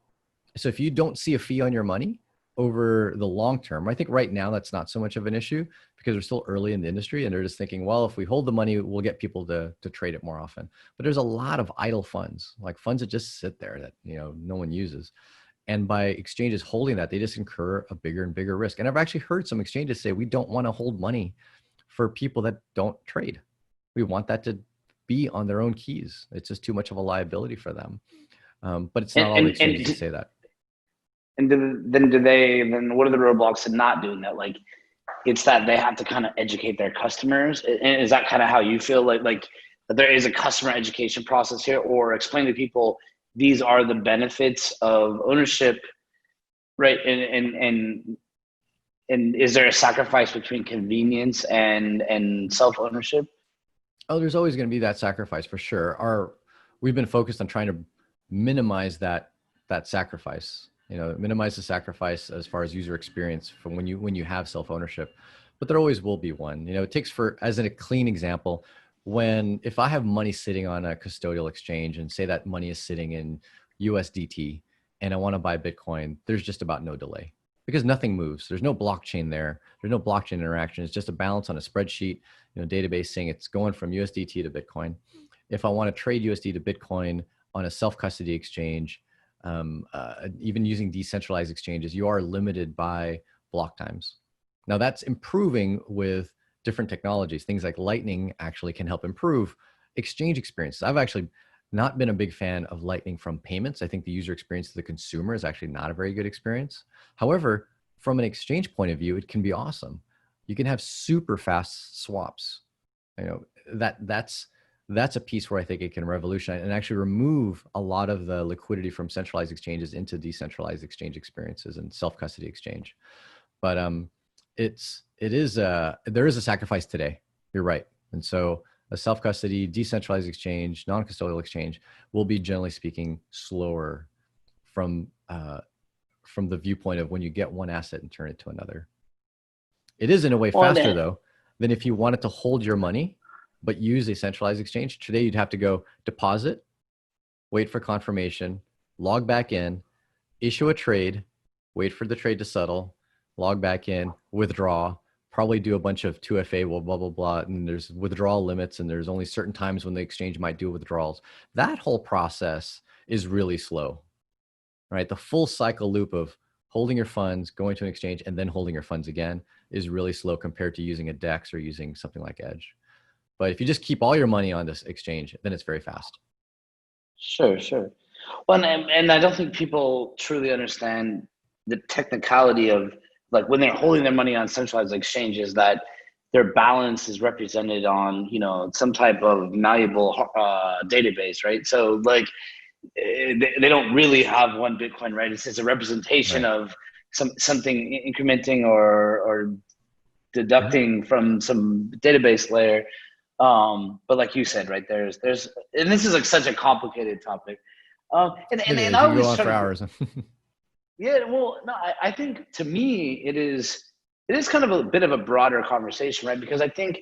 So if you don't see a fee on your money over the long term, I think right now that's not so much of an issue because we're still early in the industry and they're just thinking, well, if we hold the money, we'll get people to trade it more often. But there's a lot of idle funds, like funds that just sit there that, you know, no one uses. And by exchanges holding that, they just incur a bigger and bigger risk. And I've actually heard some exchanges say, we don't want to hold money for people that don't trade. We want that to be on their own keys. It's just too much of a liability for them. But it's not all the exchanges that say that. And then what are the roadblocks to not doing that? Like, it's that they have to kind of educate their customers. And is that kind of how you feel, like there is a customer education process here, or explain to people these are the benefits of ownership, right? And is there a sacrifice between convenience and self-ownership? Oh, there's always going to be that sacrifice for sure. We've been focused on trying to minimize that sacrifice. You know, minimize the sacrifice as far as user experience from when you have self-ownership, but there always will be one. You know, it takes as a clean example, if I have money sitting on a custodial exchange and say that money is sitting in USDT and I want to buy Bitcoin, there's just about no delay because nothing moves. There's no blockchain there. There's no blockchain interaction. It's just a balance on a spreadsheet, you know, database saying it's going from USDT to Bitcoin. If I want to trade USD to Bitcoin on a self-custody exchange, even using decentralized exchanges, you are limited by block times. Now that's improving with different technologies. Things like Lightning actually can help improve exchange experiences. I've actually not been a big fan of Lightning from payments. I think the user experience to the consumer is actually not a very good experience. However, from an exchange point of view, it can be awesome. You can have super fast swaps. You know, that's a piece where I think it can revolutionize and actually remove a lot of the liquidity from centralized exchanges into decentralized exchange experiences and self-custody exchange. But there is a sacrifice today. You're right. And so a self-custody, decentralized exchange, non-custodial exchange will be, generally speaking, slower from the viewpoint of when you get one asset and turn it to another. It is in a way faster though than if you wanted to hold your money but use a centralized exchange. Today, you'd have to go deposit, wait for confirmation, log back in, issue a trade, wait for the trade to settle, log back in, withdraw, probably do a bunch of 2FA, blah, blah, blah. And there's withdrawal limits and there's only certain times when the exchange might do withdrawals. That whole process is really slow, right? The full cycle loop of holding your funds, going to an exchange, and then holding your funds again is really slow compared to using a DEX or using something like Edge. But if you just keep all your money on this exchange, then it's very fast. Sure. Well, and I don't think people truly understand the technicality of, like, when they're holding their money on centralized exchanges, that their balance is represented on, you know, some type of malleable database, right? So like they don't really have one Bitcoin, right? It's a representation of something incrementing or deducting from some database layer. But like you said, right, there's, and this is like such a complicated topic. And I always go on for hours. Yeah, well, no, I think to me it is kind of a bit of a broader conversation, right? Because I think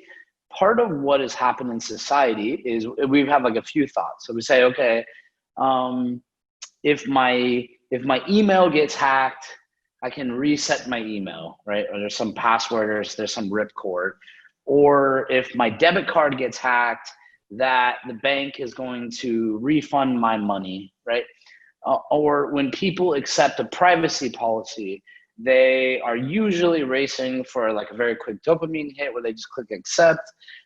part of what has happened in society is we have like a few thoughts. So we say, okay, if my email gets hacked, I can reset my email, right? Or there's some password, or there's some ripcord. Or if my debit card gets hacked, that the bank is going to refund my money, right? or when people accept a privacy policy, they are usually racing for like a very quick dopamine hit where they just click accept,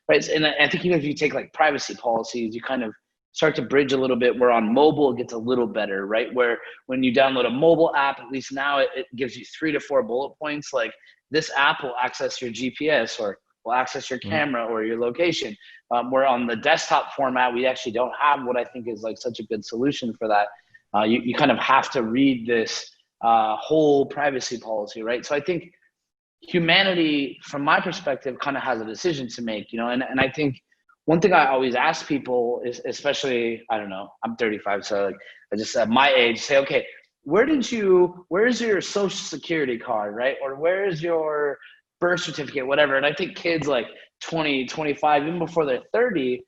right? And I think even if you take like privacy policies, you kind of start to bridge a little bit where on mobile it gets a little better, right? Where when you download a mobile app, at least now it gives you 3 to 4 bullet points. Like this app will access your GPS or will access your camera or your location. Where on the desktop format, we actually don't have what I think is like such a good solution for that. You kind of have to read this whole privacy policy, right? So I think humanity, from my perspective, kind of has a decision to make, you know, and I think one thing I always ask people is, especially, I don't know, I'm 35, so like I just at my age say, okay, where's your social security card, right? Or where's your birth certificate, whatever. And I think kids like 20, 25, even before they're 30,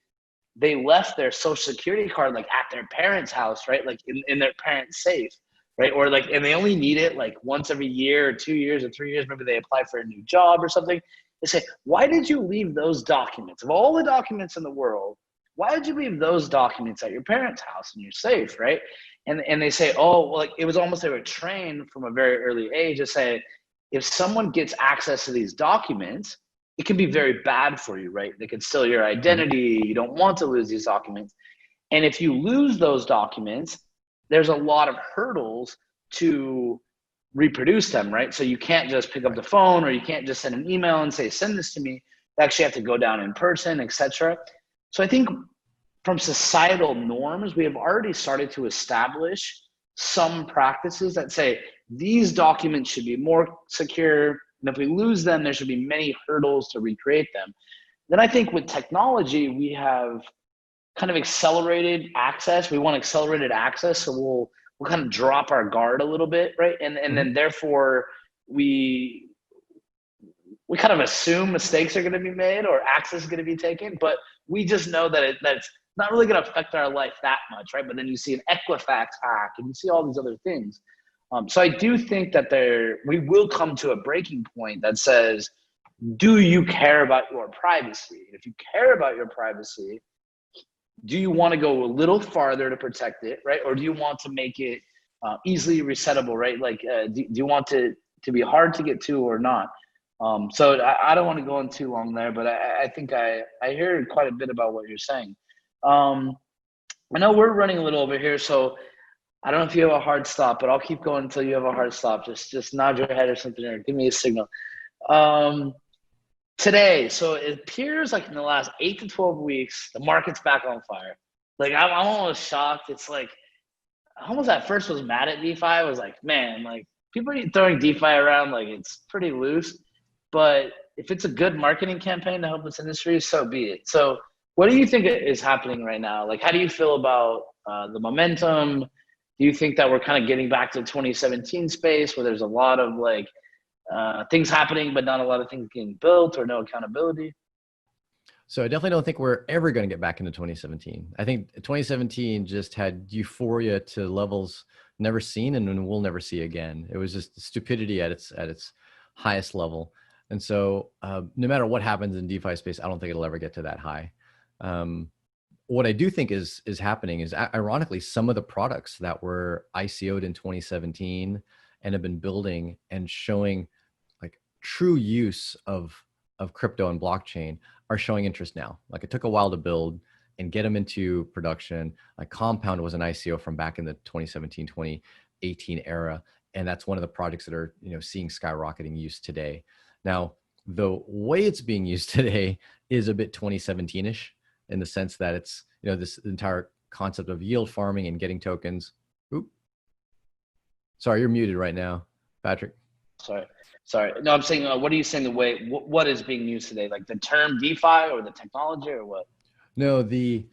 they left their social security card like at their parents' house, right? Like in their parents' safe, right? Or like, and they only need it like once every year or 2 years or 3 years. Maybe they apply for a new job or something. They say, why did you leave those documents? Of all the documents in the world, why did you leave those documents at your parents' house and you're safe, right? And they say, oh, well, like it was almost they were trained from a very early age to say, if someone gets access to these documents, it can be very bad for you, right? They can steal your identity. You don't want to lose these documents. And if you lose those documents, there's a lot of hurdles to reproduce them, right? So you can't just pick up the phone or you can't just send an email and say, send this to me. You actually have to go down in person, etc. So I think from societal norms, we have already started to establish some practices that say these documents should be more secure. And if we lose them, there should be many hurdles to recreate them. Then I think with technology, we have kind of accelerated access. We want accelerated access. So we'll kind of drop our guard a little bit, right? And then therefore we kind of assume mistakes are going to be made or access is going to be taken, but we just know that that's not really going to affect our life that much, right? But then you see an Equifax hack and you see all these other things. So I do think that we will come to a breaking point that says, do you care about your privacy? If you care about your privacy, do you want to go a little farther to protect it, right? Or do you want to make it easily resettable, right? Like, do you want to be hard to get to or not? So I don't want to go on too long there, but I think I hear quite a bit about what you're saying. I know we're running a little over here, so I don't know if you have a hard stop, but I'll keep going until you have a hard stop. Just nod your head or something, or give me a signal. Today, so it appears like in the last 8 to 12 weeks, the market's back on fire. Like I'm almost shocked. It's like I almost at first was mad at DeFi. I was like, man, like people are throwing DeFi around like it's pretty loose. But if it's a good marketing campaign to help this industry, so be it. So what do you think is happening right now? Like, how do you feel about the momentum? Do you think that we're kind of getting back to the 2017 space where there's a lot of like things happening, but not a lot of things getting built or no accountability? So I definitely don't think we're ever going to get back into 2017. I think 2017 just had euphoria to levels never seen and we'll never see again. It was just stupidity at its highest level. And so no matter what happens in DeFi space, I don't think it'll ever get to that high. What I do think is happening is, ironically, some of the products that were ICO'd in 2017 and have been building and showing like true use of crypto and blockchain are showing interest now. Like it took a while to build and get them into production. Like Compound was an ICO from back in the 2017, 2018 era. And that's one of the projects that are, seeing skyrocketing use today. Now, the way it's being used today is a bit 2017-ish in the sense that it's, this entire concept of yield farming and getting tokens. Oop. Sorry, you're muted right now, Patrick. Sorry. No, I'm saying, what are you saying the way, what is being used today? Like the term DeFi or the technology or what? No, the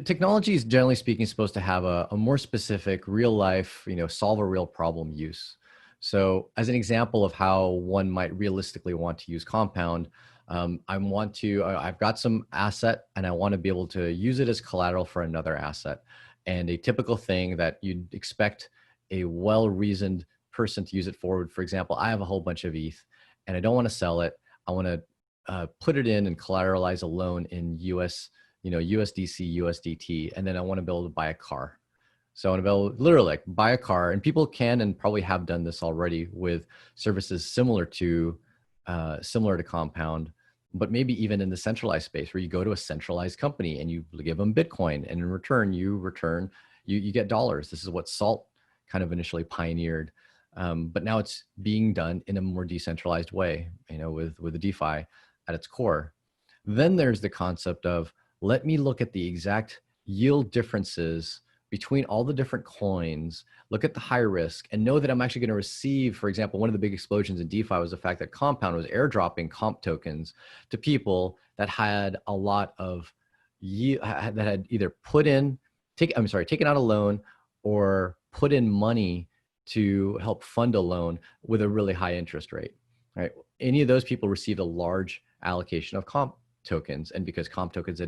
technology is generally speaking supposed to have a more specific real life, solve a real problem use. So as an example of how one might realistically want to use Compound, I've got some asset and I want to be able to use it as collateral for another asset. And a typical thing that you'd expect a well-reasoned person to use it for example, I have a whole bunch of ETH and I don't want to sell it. I want to put it in and collateralize a loan in USDC, USDT, and then I want to be able to buy a car. So I want to be able to literally like buy a car, and people can and probably have done this already with services similar to Compound, but maybe even in the centralized space where you go to a centralized company and you give them Bitcoin, and in return you get dollars. This is what Salt kind of initially pioneered, but now it's being done in a more decentralized way, with the DeFi at its core. Then there's the concept of, let me look at the exact yield differences between all the different coins, look at the high risk, and know that I'm actually going to receive, for example, one of the big explosions in DeFi was the fact that Compound was airdropping comp tokens to people that had a lot of that had either taken out a loan or put in money to help fund a loan with a really high interest rate. Right? Any of those people received a large allocation of comp tokens, and because comp tokens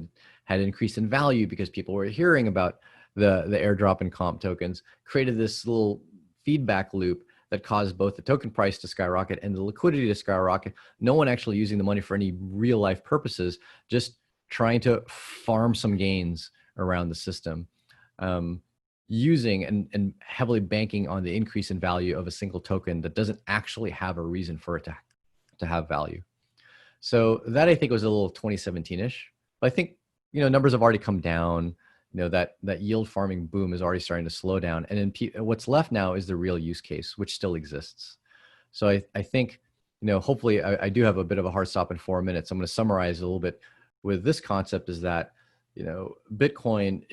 had increased in value because people were hearing about the airdrop in comp tokens, created this little feedback loop that caused both the token price to skyrocket and the liquidity to skyrocket. No one actually using the money for any real life purposes, just trying to farm some gains around the system, using and heavily banking on the increase in value of a single token that doesn't actually have a reason for it to have value. So that, I think, was a little 2017-ish. But I think, numbers have already come down. That yield farming boom is already starting to slow down. And then what's left now is the real use case, which still exists. So I think, hopefully I do have a bit of a hard stop in 4 minutes. I'm going to summarize a little bit with this concept is that, Bitcoin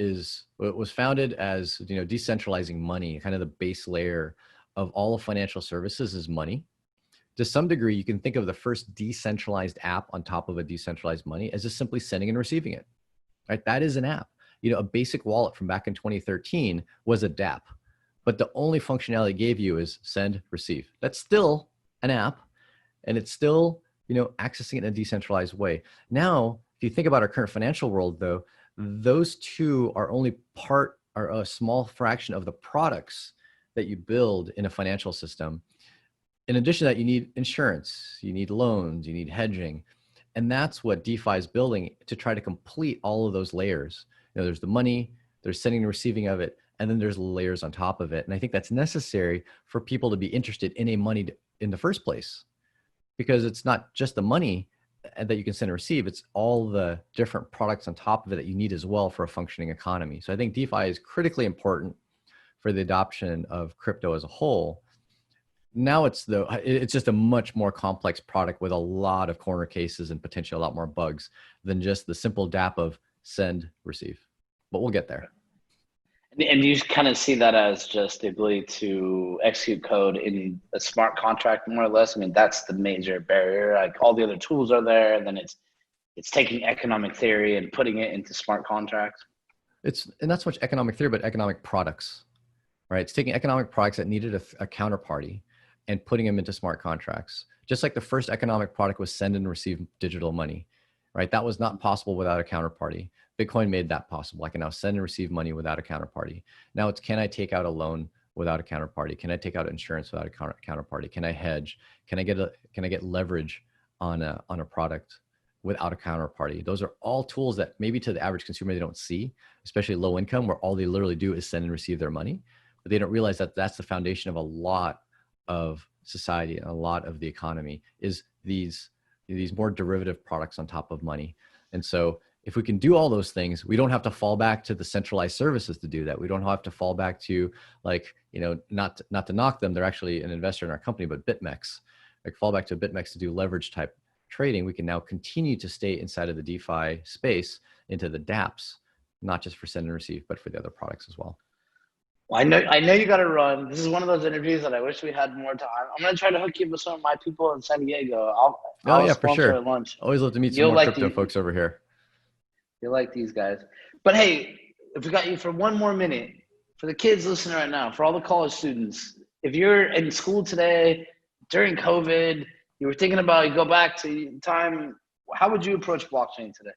was founded as, decentralizing money, kind of the base layer of all of financial services is money. To some degree, you can think of the first decentralized app on top of a decentralized money as just simply sending and receiving it, right? That is an app. A basic wallet from back in 2013 was a DApp, but the only functionality it gave you is send, receive. That's still an app, and it's still, accessing it in a decentralized way. Now, if you think about our current financial world, though, those two are only a small fraction of the products that you build in a financial system. In addition to that, you need insurance, you need loans, you need hedging. And that's what DeFi is building to try to complete all of those layers. There's the money, there's sending and receiving of it, and then there's layers on top of it. And I think that's necessary for people to be interested in money in the first place, because it's not just the money that you can send and receive, it's all the different products on top of it that you need as well for a functioning economy. So I think DeFi is critically important for the adoption of crypto as a whole. Now it's just a much more complex product with a lot of corner cases and potentially a lot more bugs than just the simple DApp of send, receive. But we'll get there. And you kind of see that as just the ability to execute code in a smart contract, more or less. I mean, that's the major barrier. Like all the other tools are there, and then it's taking economic theory and putting it into smart contracts. It's not so much economic theory, but economic products, right? It's taking economic products that needed a counterparty and putting them into smart contracts. Just like the first economic product was send and receive digital money, right? That was not possible without a counterparty. Bitcoin made that possible. I can now send and receive money without a counterparty. Now it's, can I take out a loan without a counterparty? Can I take out insurance without a counterparty? Can I hedge? Can I get leverage on a product without a counterparty? Those are all tools that maybe to the average consumer they don't see, especially low income, where all they literally do is send and receive their money, but they don't realize that that's the foundation of a lot of society and a lot of the economy is these more derivative products on top of money. And so if we can do all those things, we don't have to fall back to the centralized services to do that. We don't have to fall back to not to knock them. They're actually an investor in our company, but BitMEX, fall back to BitMEX to do leverage type trading. We can now continue to stay inside of the DeFi space into the dApps, not just for send and receive, but for the other products as well. Well, I know you got to run. This is one of those interviews that I wish we had more time. I'm going to try to hook you up with some of my people in San Diego. I'll yeah, for sure. Lunch. Always love to meet some more crypto folks over here. You like these guys. But hey, if we got you for one more minute, for the kids listening right now, for all the college students, if you're in school today, during COVID, you were thinking about, you go back to time, how would you approach blockchain today?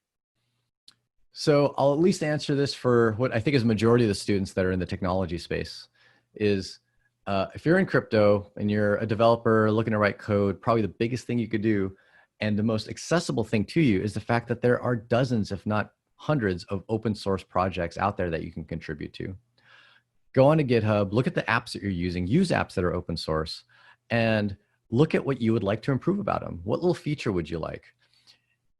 So I'll at least answer this for what I think is the majority of the students that are in the technology space is if you're in crypto and you're a developer looking to write code, probably the biggest thing you could do and the most accessible thing to you is the fact that there are dozens, if not hundreds of open source projects out there that you can contribute to. go onto GitHub, look at the apps that you're using, use apps that are open source, and look at what you would like to improve about them. What little feature would you like?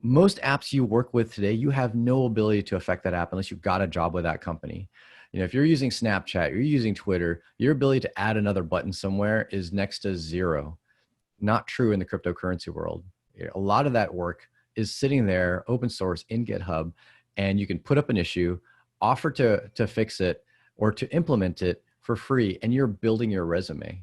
Most apps you work with today, you have no ability to affect that app unless you've got a job with that company. You know, if you're using Snapchat, you're using Twitter, your ability to add another button somewhere is next to zero. Not true in the cryptocurrency world. A lot of that work is sitting there open source in GitHub, and you can put up an issue, offer to fix it or to implement it for free, and you're building your resume,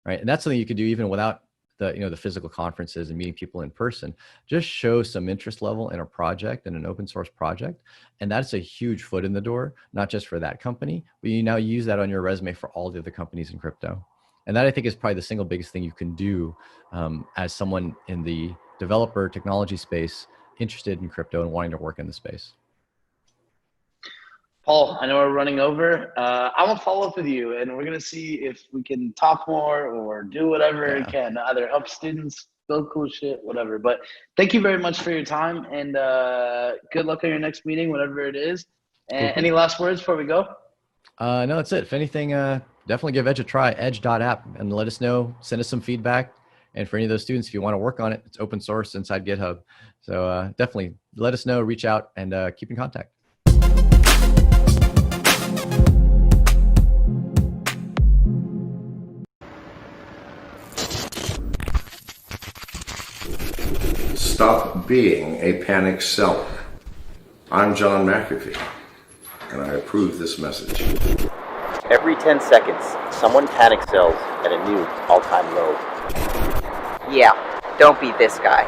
right? And that's something you could do even without the physical conferences and meeting people in person. Just show some interest level in a project, in an open source project, and that's a huge foot in the door, not just for that company, but you now use that on your resume for all the other companies in crypto. And that, I think, is probably the single biggest thing you can do as someone in the developer technology space interested in crypto and wanting to work in the space. Paul, I know we're running over. I will follow up with you, and we're going to see if we can talk more or do whatever we can, either help students, build cool shit, whatever. But thank you very much for your time, and good luck on your next meeting, whatever it is. And Cool. any last words before we go? No, that's it. If anything, definitely give Edge a try, edge.app, and let us know, send us some feedback. And for any of those students, if you want to work on it, it's open source inside GitHub. So definitely let us know, reach out, and keep in contact. Stop being a panic seller. I'm John McAfee, and I approve this message. Every 10 seconds, someone panic sells at a new all-time low. Yeah, don't be this guy.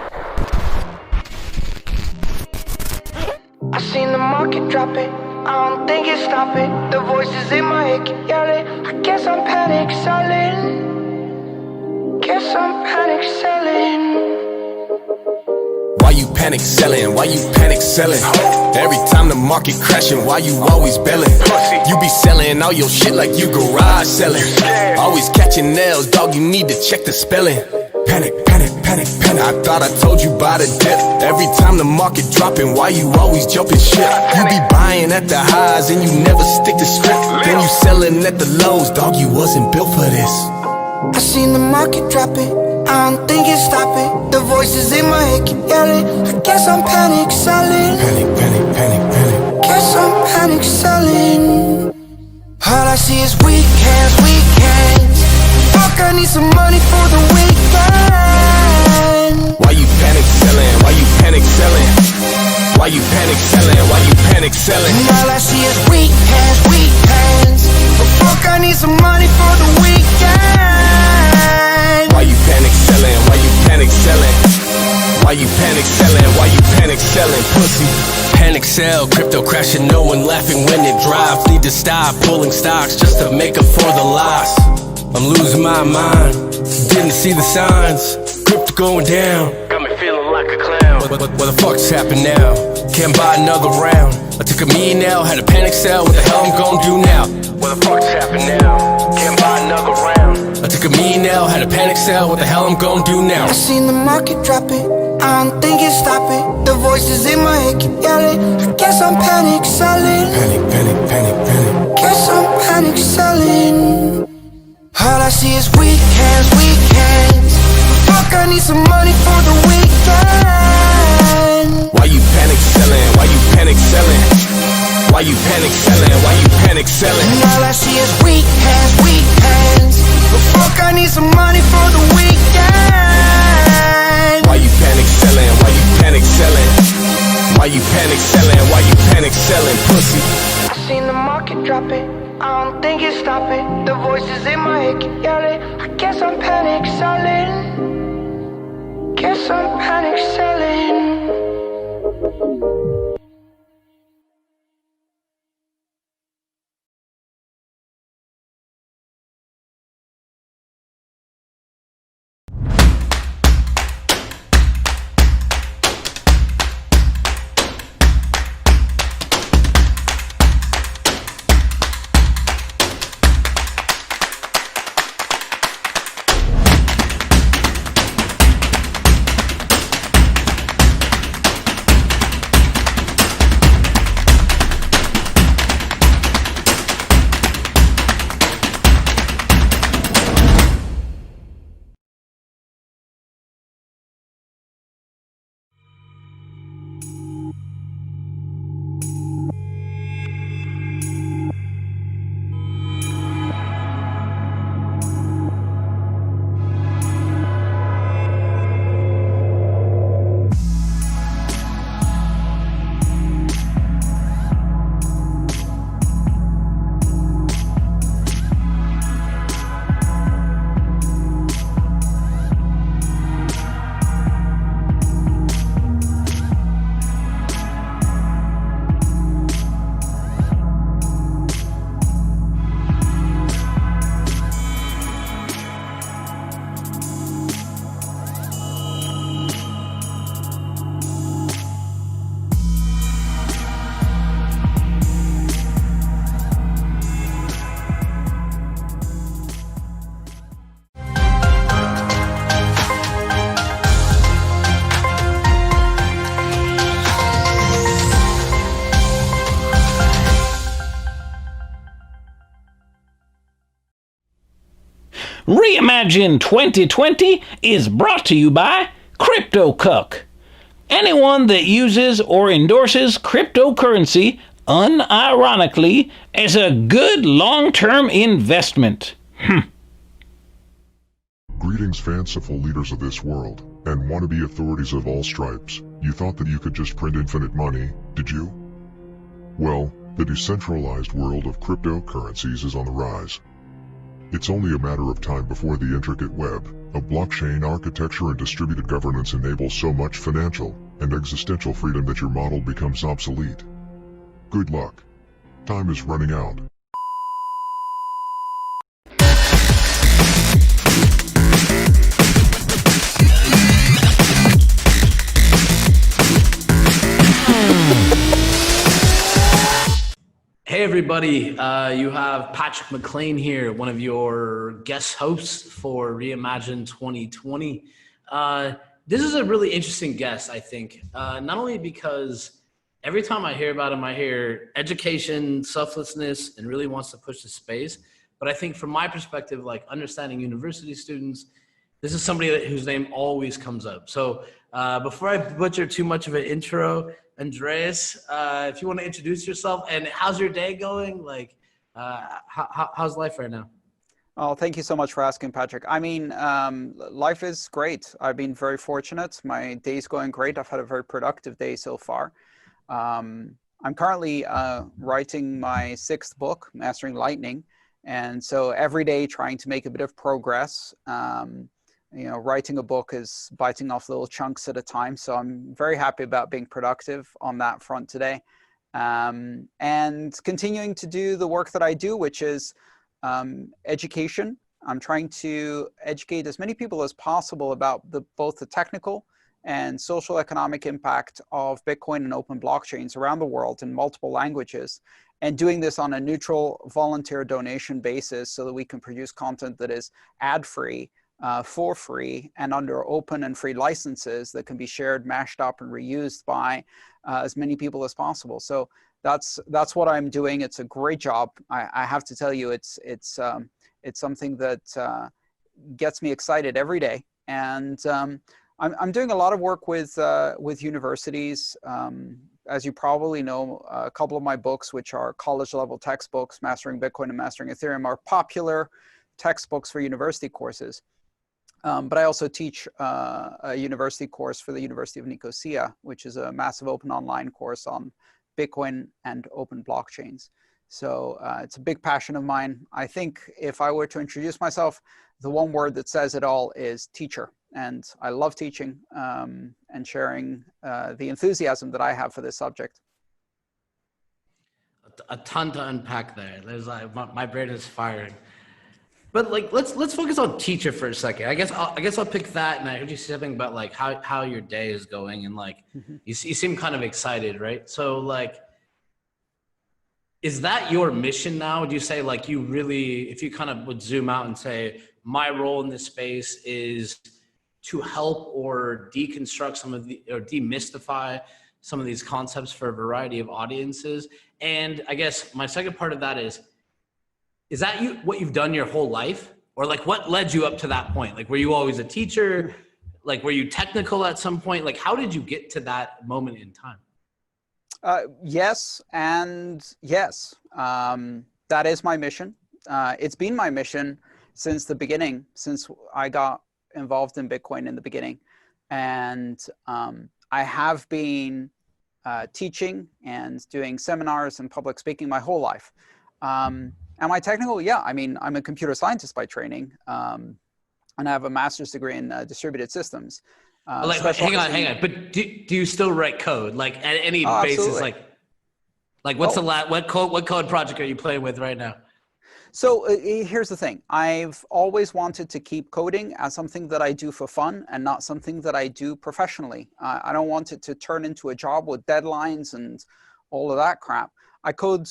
I seen the market drop it, I don't think it's stopping. The voices in my head keep yelling. I guess I'm panic selling. Guess I'm panic selling. Why you panic selling? Why you panic selling? Every time the market crashing, why you always belling? You be selling all your shit like you garage selling. Always catching nails, dog, you need to check the spelling. Panic, panic, panic, panic. I thought I told you about the dip. Every time the market dropping, why you always jumping shit? You be buying at the highs and you never stick to script. Then you selling at the lows, dog, you wasn't built for this. I seen the market drop it, I don't think it's stopping. The voices in my head keep yelling. I guess I'm panic selling. Panic, panic, panic, panic. Guess I'm panic selling. All I see is weekends, weekends. Fuck, I need some money for the weekend. Why you panic selling? Why you panic selling? Why you panic selling? Why you panic selling? All I see is weekends, weekends. But fuck, I need some money for the weekend. Why you panic selling? Why you panic selling? Why you panic selling? Why you panic selling? Pussy. Panic sell, crypto crashing, no one laughing when it drops. Need to stop pulling stocks just to make up for the loss. I'm losing my mind, didn't see the signs. Crypto going down, got me feeling like a clown. What the fuck's happened now? Can't buy another round. I took a million now, had a panic sell. What the hell I'm gonna do now? What the fuck's happened now? Can't buy another round. I took a million now, had a panic sell. What the hell I'm gonna do now? I seen the market drop it, I don't think it's stopping. The voices in my head keep yelling. I guess I'm panic selling. Panic, panic, panic, panic. Guess I'm panic selling. All I see is weekends, weekends. Fuck, I need some money for the weekend. Why you panic selling? Why you panic selling? Why you panic selling? Why you panic selling? All I see is weekends, weekends. But fuck, I need some money for the weekend. Why you panic selling? Why you panic selling? Why you panic selling? Why you panic selling? Pussy. I seen the market drop it, I don't think it's stopping. The voices in my head keep yelling. I guess I'm panic selling. Guess I'm panic selling. Reimagine 2020 is brought to you by CryptoCuck. Anyone that uses or endorses cryptocurrency unironically is a good long-term investment. Greetings, fanciful leaders of this world, and wannabe authorities of all stripes. You thought that you could just print infinite money, did you? Well, the decentralized world of cryptocurrencies is on the rise. It's only a matter of time before the intricate web of blockchain architecture and distributed governance enables so much financial and existential freedom that your model becomes obsolete. Good luck. Time is running out. Hey everybody, you have Patrick McLean here, one of your guest hosts for Reimagine 2020. This is a really interesting guest, I think, not only because every time I hear about him, I hear education, selflessness, and really wants to push the space. But I think from my perspective, like understanding university students, this is somebody whose name always comes up. So before I butcher too much of an intro, Andreas, if you want to introduce yourself and how's your day going? Like, how's life right now? Oh, thank you so much for asking, Patrick. I mean, life is great. I've been very fortunate. My day's going great. I've had a very productive day so far. I'm currently writing my 6th book, Mastering Lightning. And so every day trying to make a bit of progress. You know, writing a book is biting off little chunks at a time. So I'm very happy about being productive on that front today. And continuing to do the work that I do, which is education. I'm trying to educate as many people as possible about both the technical and social economic impact of Bitcoin and open blockchains around the world in multiple languages. And doing this on a neutral volunteer donation basis so that we can produce content that is ad-free, for free, and under open and free licenses that can be shared, mashed up, and reused by as many people as possible. So that's what I'm doing. It's a great job. I have to tell you, it's something that gets me excited every day. And I'm doing a lot of work with universities. As you probably know, a couple of my books, which are college-level textbooks, Mastering Bitcoin and Mastering Ethereum, are popular textbooks for university courses. But I also teach a university course for the University of Nicosia, which is a massive open online course on Bitcoin and open blockchains. So it's a big passion of mine. I think if I were to introduce myself, the one word that says it all is teacher. And I love teaching and sharing the enthusiasm that I have for this subject. A ton to unpack there. There's like my brain is firing. But like let's focus on teacher for a second. I guess I'll pick that. And I heard you say something about like how your day is going, and like you seem kind of excited, right? So like, is that your mission now? Would you say like you really, if you kind of would zoom out and say my role in this space is to help or deconstruct some of the, or demystify some of these concepts for a variety of audiences? And I guess my second part of that is that what you've done your whole life? Or like what led you up to that point? Like, were you always a teacher? Like, were you technical at some point? Like, how did you get to that moment in time? Yes and yes. That is my mission. It's been my mission since the beginning, since I got involved in Bitcoin in the beginning. And I have been teaching and doing seminars and public speaking my whole life. Am I technical? Yeah, I mean, I'm a computer scientist by training, and I have a master's degree in distributed systems. Like, hang on. But do you still write code? Like at any basis? Absolutely. Like what's what code project are you playing with right now? So here's the thing. I've always wanted to keep coding as something that I do for fun and not something that I do professionally. I don't want it to turn into a job with deadlines and all of that crap. I code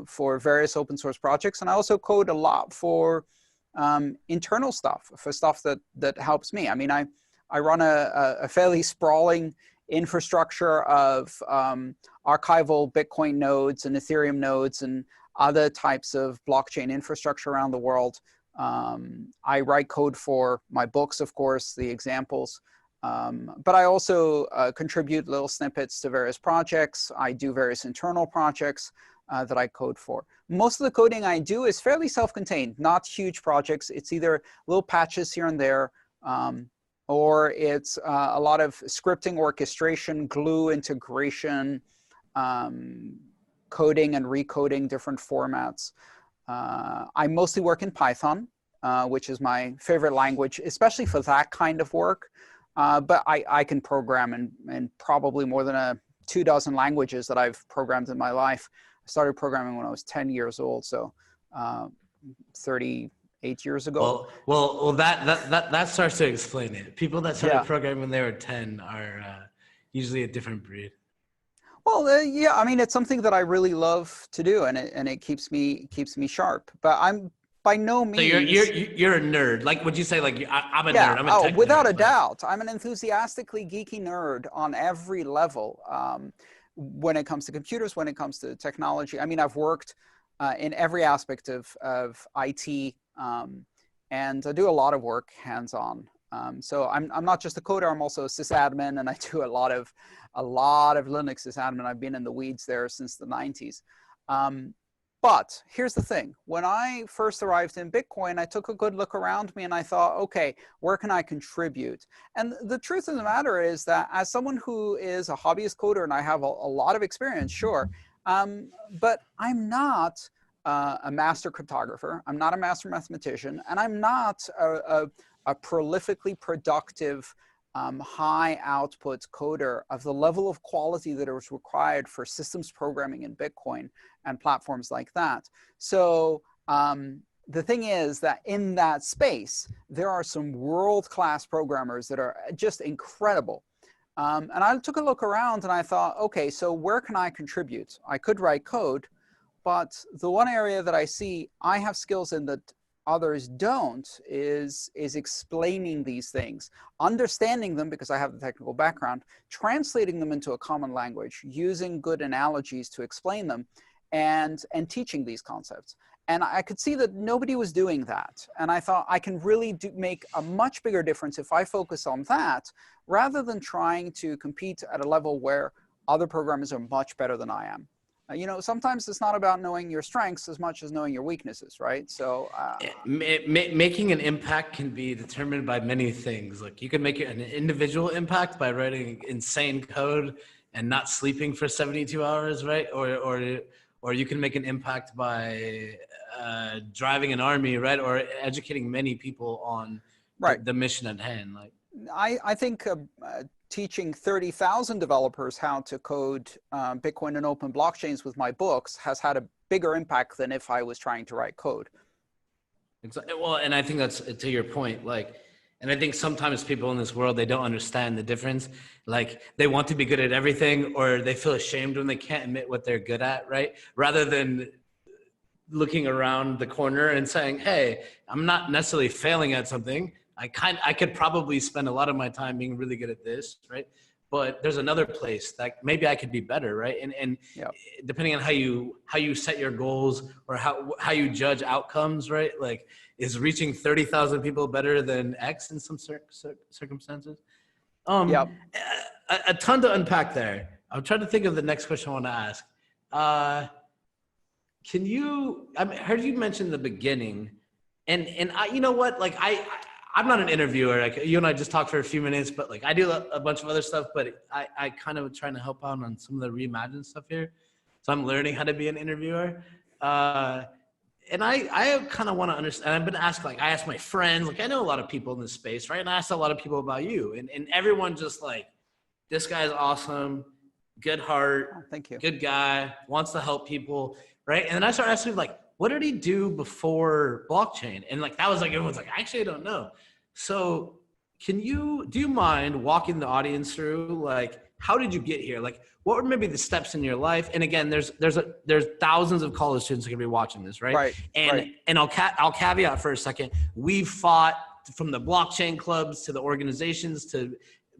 for various open source projects, and I also code a lot for internal stuff, for stuff that helps me. I mean, I run a fairly sprawling infrastructure of archival Bitcoin nodes and Ethereum nodes and other types of blockchain infrastructure around the world. I write code for my books, of course, the examples, but I also contribute little snippets to various projects. I do various internal projects that I code for. Most of the coding I do is fairly self-contained, not huge projects. It's either little patches here and there, or it's a lot of scripting, orchestration, glue integration, coding and recoding different formats. I mostly work in Python, which is my favorite language, especially for that kind of work. But I can program in probably more than 24 languages that I've programmed in my life. I started programming when I was 10 years old, so 38 years ago. Well, that starts to explain it. People that started programming when they were 10 are usually a different breed. Well, yeah, I mean, it's something that I really love to do, and it keeps me sharp. But I'm by no means. So you're a nerd. Like, would you say like I'm a nerd? I'm a tech without nerd, a doubt, I'm an enthusiastically geeky nerd on every level. When it comes to computers, when it comes to technology, I mean, I've worked in every aspect of IT, and I do a lot of work hands-on. So I'm not just a coder, I'm also a sysadmin, and I do a lot of Linux sysadmin. I've been in the weeds there since the 90s. But here's the thing. When I first arrived in Bitcoin, I took a good look around me and I thought, okay, where can I contribute? And the truth of the matter is that as someone who is a hobbyist coder, and I have a lot of experience, sure, but I'm not a master cryptographer, I'm not a master mathematician, and I'm not a prolifically productive, high output coder of the level of quality that is required for systems programming in Bitcoin and platforms like that. So the thing is that in that space, there are some world-class programmers that are just incredible. And I took a look around and I thought, okay, so where can I contribute? I could write code, but the one area that I see I have skills in that others don't is explaining these things, understanding them because I have the technical background, translating them into a common language, using good analogies to explain them, and teaching these concepts. And I could see that nobody was doing that. And I thought I can really make a much bigger difference if I focus on that, rather than trying to compete at a level where other programmers are much better than I am. You know, sometimes it's not about knowing your strengths as much as knowing your weaknesses, right? So making an impact can be determined by many things. Like you can make an individual impact by writing insane code and not sleeping for 72 hours, right? Or you can make an impact by driving an army, right? Or educating many people on the mission at hand. Like I think teaching 30,000 developers how to code Bitcoin and open blockchains with my books has had a bigger impact than if I was trying to write code. Exactly. Well, and I think that's to your point. Like, and I think sometimes people in this world, they don't understand the difference. Like they want to be good at everything, or they feel ashamed when they can't admit what they're good at, right? Rather than looking around the corner and saying, hey, I'm not necessarily failing at something. I could probably spend a lot of my time being really good at this, right? But there's another place that maybe I could be better, right? And depending on how you set your goals or how you judge outcomes, right? Like, is reaching 30,000 people better than X in some circumstances? A ton to unpack there. I'm trying to think of the next question I want to ask. Can you? I heard you mention the beginning, and I, you know what? Like I'm not an interviewer. Like you and I just talked for a few minutes, but like I do a bunch of other stuff. But I kind of trying to help out on some of the Reimagine stuff here, so I'm learning how to be an interviewer. And I kind of want to understand. I've been asked, like I asked my friends, like I know a lot of people in this space, right? And I asked a lot of people about you, and everyone just like, this guy's awesome, good heart, thank you, good guy, wants to help people, right? And then I started asking like, what did he do before blockchain? And like that was like everyone's like, actually I don't know. So do you mind walking the audience through like how did you get here? Like what were maybe the steps in your life? And again, there's thousands of college students who are gonna be watching this, right? Right. And I'll caveat for a second. We've fought from the blockchain clubs to the organizations to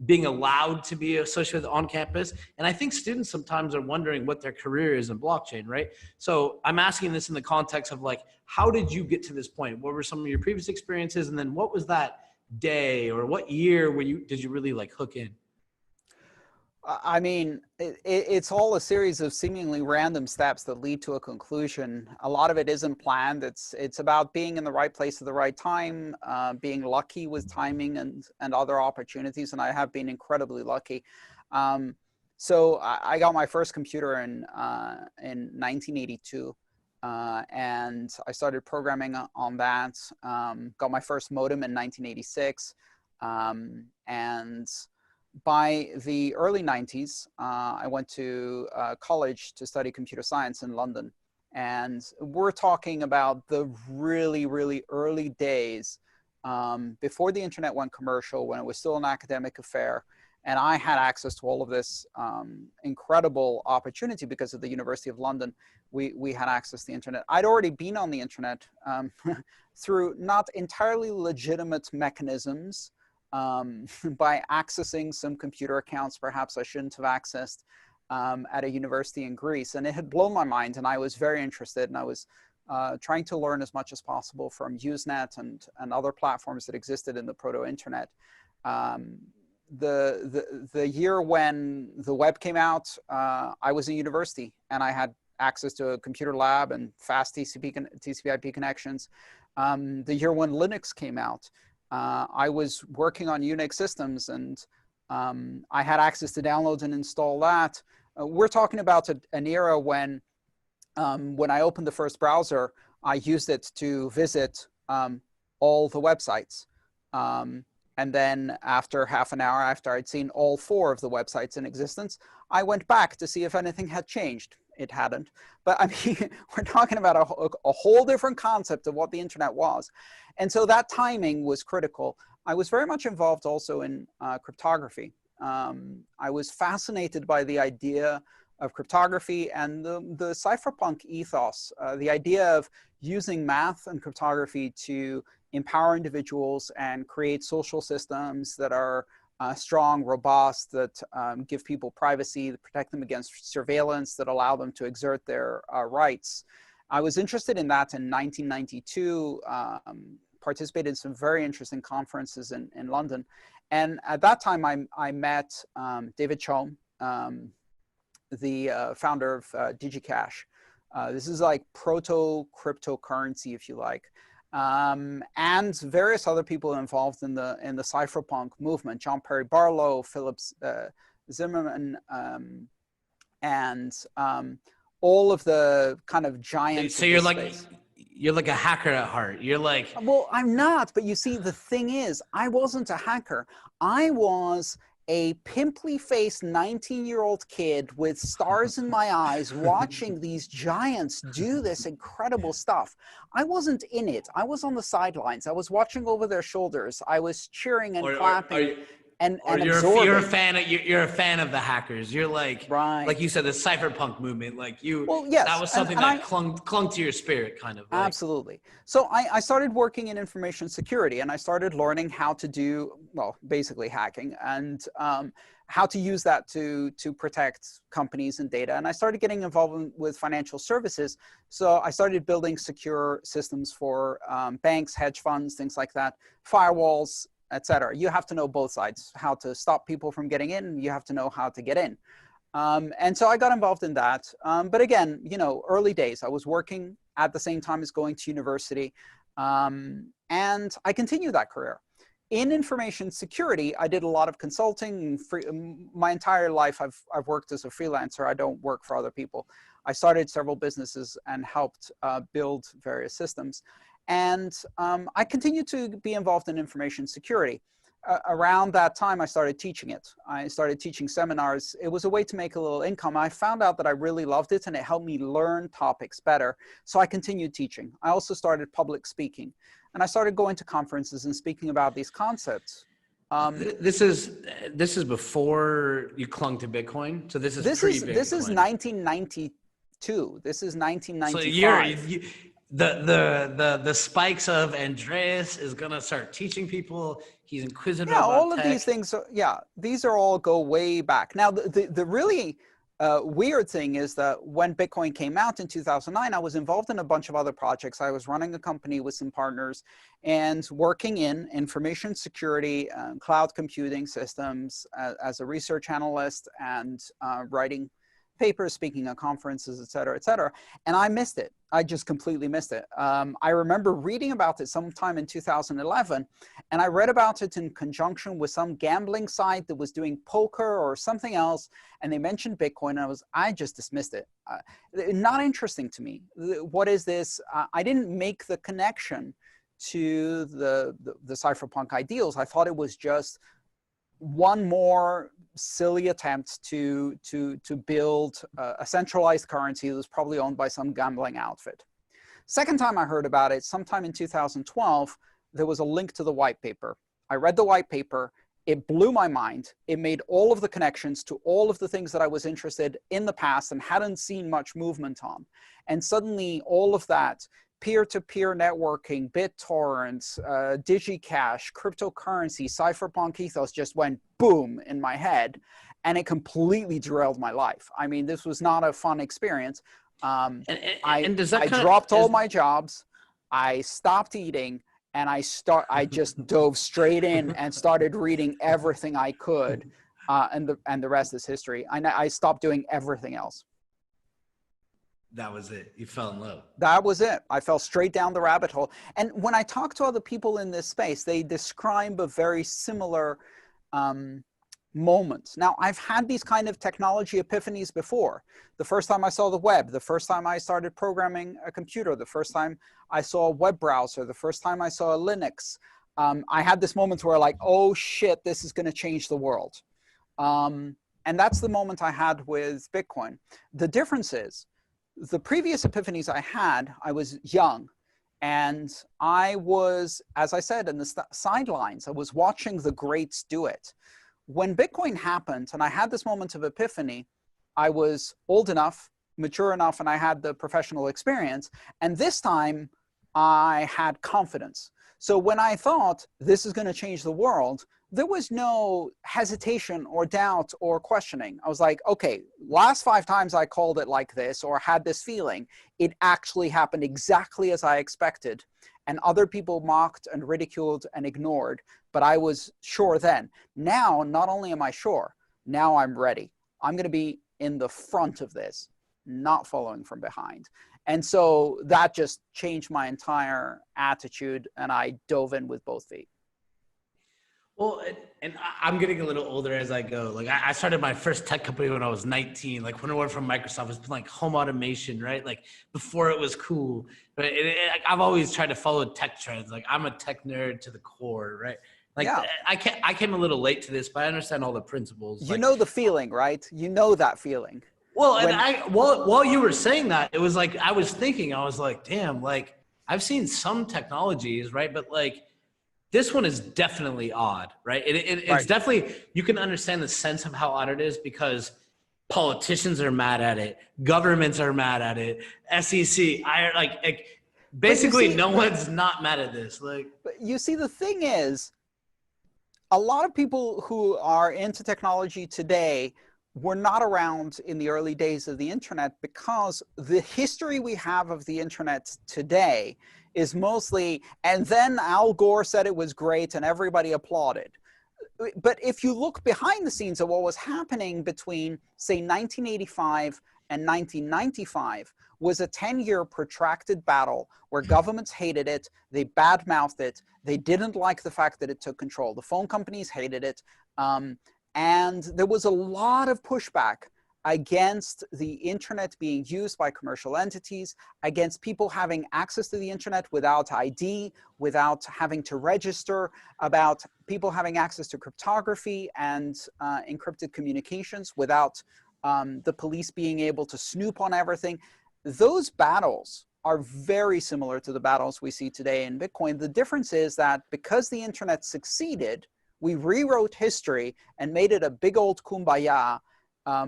being allowed to be associated on campus. And I think students sometimes are wondering what their career is in blockchain, right? So I'm asking this in the context of like, how did you get to this point? What were some of your previous experiences? And then what was that day or what year did you really like hook in? I mean, it's all a series of seemingly random steps that lead to a conclusion. A lot of it isn't planned. It's about being in the right place at the right time, being lucky with timing and other opportunities. And I have been incredibly lucky. So I got my first computer in 1982. And I started programming on that. Got my first modem in 1986. And by the early 90s, I went to college to study computer science in London. And we're talking about the really, really early days before the internet went commercial, when it was still an academic affair. And I had access to all of this incredible opportunity because of the University of London. We had access to the internet. I'd already been on the internet through not entirely legitimate mechanisms, by accessing some computer accounts perhaps I shouldn't have accessed at a university in Greece. And it had blown my mind, and I was very interested, and I was trying to learn as much as possible from Usenet and other platforms that existed in the proto-internet. The year when the web came out, I was in university, and I had access to a computer lab and fast TCP/IP connections. The year when Linux came out, I was working on Unix systems, and I had access to download and install that. We're talking about an era when I opened the first browser, I used it to visit all the websites. And then after half an hour, after I'd seen all 4 of the websites in existence, I went back to see if anything had changed. It hadn't. But I mean, we're talking about a whole different concept of what the internet was. And so that timing was critical. I was very much involved also in cryptography. I was fascinated by the idea of cryptography and the cypherpunk ethos, the idea of using math and cryptography to empower individuals and create social systems that are strong, robust, that give people privacy, that protect them against surveillance, that allow them to exert their rights. I was interested in that in 1992, participated in some very interesting conferences in London. And at that time, I met David Choum, the founder of DigiCash. This is like proto-cryptocurrency, if you like. And various other people involved in the cypherpunk movement: John Perry Barlow, Philip Zimmerman, and all of the kind of giants. So you're like a hacker at heart. You're like, well, I'm not. But you see, the thing is, I wasn't a hacker. I was a pimply-faced 19-year-old kid with stars in my eyes watching these giants do this incredible stuff. I wasn't in it. I was on the sidelines. I was watching over their shoulders. I was cheering and clapping. You're a fan of the hackers. You're like, right, like you said, the cypherpunk movement. Like you, well, yes, that was something that clung to your spirit, kind of. Like. Absolutely. So I started working in information security, and I started learning how to do, well, basically hacking, and how to use that to protect companies and data. And I started getting involved with financial services. So I started building secure systems for banks, hedge funds, things like that, firewalls, etc. You have to know both sides, how to stop people from getting in. You have to know how to get in. And so I got involved in that. But again, you know, early days, I was working at the same time as going to university. And I continued that career. In information security, I did a lot of consulting. My entire life, I've worked as a freelancer. I don't work for other people. I started several businesses and helped build various systems. And I continued to be involved in information security. Around that time, I started teaching it. I started teaching seminars. It was a way to make a little income. I found out that I really loved it, and it helped me learn topics better. So I continued teaching. I also started public speaking, and I started going to conferences and speaking about these concepts. This is before you clung to Bitcoin. So this is pre-Bitcoin. This is 1992. This is 1995. So the spikes of Andreas is gonna start teaching people. He's inquisitive Yeah, about all tech. of these things, these are all go way back. Now, the really weird thing is that when Bitcoin came out in 2009, I was involved in a bunch of other projects. I was running a company with some partners and working in information security, cloud computing systems as a research analyst and writing papers, speaking at conferences, et cetera, et cetera. And I missed it. I just completely missed it. I remember reading about it sometime in 2011, and I read about it in conjunction with some gambling site that was doing poker or something else, and they mentioned Bitcoin, and I just dismissed it. Not interesting to me. What is this? I didn't make the connection to the cypherpunk ideals. I thought it was just one more silly attempt to build a centralized currency that was probably owned by some gambling outfit. Second time I heard about it, sometime in 2012, there was a link to the white paper. I read the white paper. It blew my mind. It made all of the connections to all of the things that I was interested in the past and hadn't seen much movement on. And suddenly all of that peer-to-peer networking, BitTorrent, DigiCash, cryptocurrency, cypherpunk ethos just went boom in my head, and it completely derailed my life. I mean, this was not a fun experience. I dropped all my jobs, I stopped eating, and I just dove straight in and started reading everything I could, and the rest is history. I stopped doing everything else. That was it. You fell in love. That was it. I fell straight down the rabbit hole. And when I talk to other people in this space, they describe a very similar moments. Now, I've had these kind of technology epiphanies before. The first time I saw the web, the first time I started programming a computer, the first time I saw a web browser, the first time I saw a Linux, I had this moment where like, oh shit, this is going to change the world. And that's the moment I had with Bitcoin. The difference is, the previous epiphanies I had, I was young, and I was, as I said, in the sidelines. I was watching the greats do it. When Bitcoin happened, and I had this moment of epiphany, I was old enough, mature enough, and I had the professional experience. And this time, I had confidence. So when I thought this is going to change the world, there was no hesitation or doubt or questioning. I was like, okay, last 5 times I called it like this or had this feeling, it actually happened exactly as I expected. And other people mocked and ridiculed and ignored, but I was sure then. Now, not only am I sure, now I'm ready. I'm going to be in the front of this, not following from behind. And so that just changed my entire attitude, and I dove in with both feet. Well, and I'm getting a little older as I go. Like I started my first tech company when I was 19. Like when I worked from Microsoft, it's been like home automation, right? Like before it was cool. But I've always tried to follow tech trends. Like I'm a tech nerd to the core, right? Like yeah. I came a little late to this, but I understand all the principles. You know the feeling, right? You know that feeling. Well, and while you were saying that, it was like I was thinking, I was like, damn, like I've seen some technologies, right? But like this one is definitely odd, right? It's definitely, you can understand the sense of how odd it is because politicians are mad at it, governments are mad at it, SEC, basically no one's not mad at this. Like, but you see, the thing is, a lot of people who are into technology today were not around in the early days of the internet because the history we have of the internet today is mostly, and then Al Gore said it was great and everybody applauded. But if you look behind the scenes at what was happening between, say, 1985 and 1995, was a 10-year protracted battle where governments hated it, they badmouthed it, they didn't like the fact that it took control. The phone companies hated it, and there was a lot of pushback against the internet being used by commercial entities, against people having access to the internet without ID, without having to register, about people having access to cryptography and encrypted communications without the police being able to snoop on everything. Those battles are very similar to the battles we see today in Bitcoin. The difference is that because the internet succeeded, we rewrote history and made it a big old kumbaya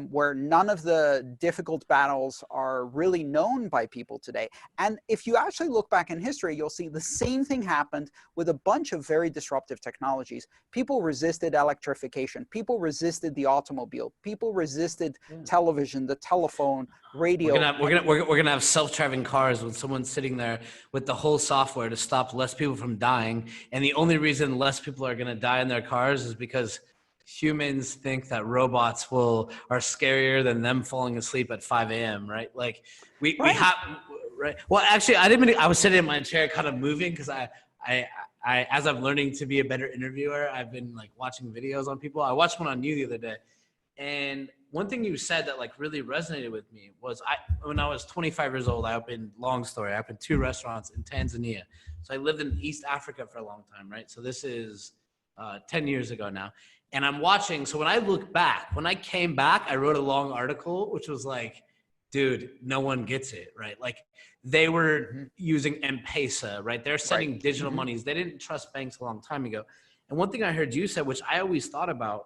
where none of the difficult battles are really known by people today. And if you actually look back in history, you'll see the same thing happened with a bunch of very disruptive technologies. People resisted electrification. People resisted the automobile. People resisted television, the telephone, radio. We're gonna have self-driving cars with someone sitting there with the whole software to stop less people from dying. And the only reason less people are gonna die in their cars is because humans think that robots are scarier than them falling asleep at 5 a.m. Right? Like we have, right? Well, actually, I was sitting in my chair, kind of moving because I as I'm learning to be a better interviewer, I've been like watching videos on people. I watched one on you the other day, and one thing you said that like really resonated with me was when I was 25 years old, I opened 2 restaurants in Tanzania. So I lived in East Africa for a long time, right? So this is 10 years ago now. And I'm watching, so when I look back, when I came back, I wrote a long article, which was like, dude, no one gets it, right? Like they were using M-Pesa, right? They're sending digital monies. They didn't trust banks a long time ago. And one thing I heard you say, which I always thought about,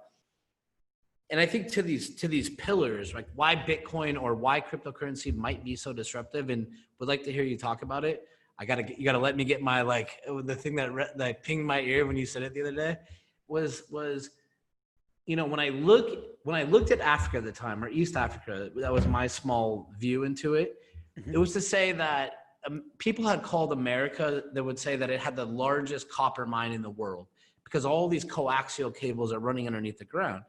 and I think to these pillars, like why Bitcoin or why cryptocurrency might be so disruptive, and would like to hear you talk about it. You gotta let me get my, like, the thing that pinged my ear when you said it the other day was, you know, when I looked at Africa at the time, or East Africa, that was my small view into it. It was to say that people had called America, they would say that it had the largest copper mine in the world because all these coaxial cables are running underneath the ground.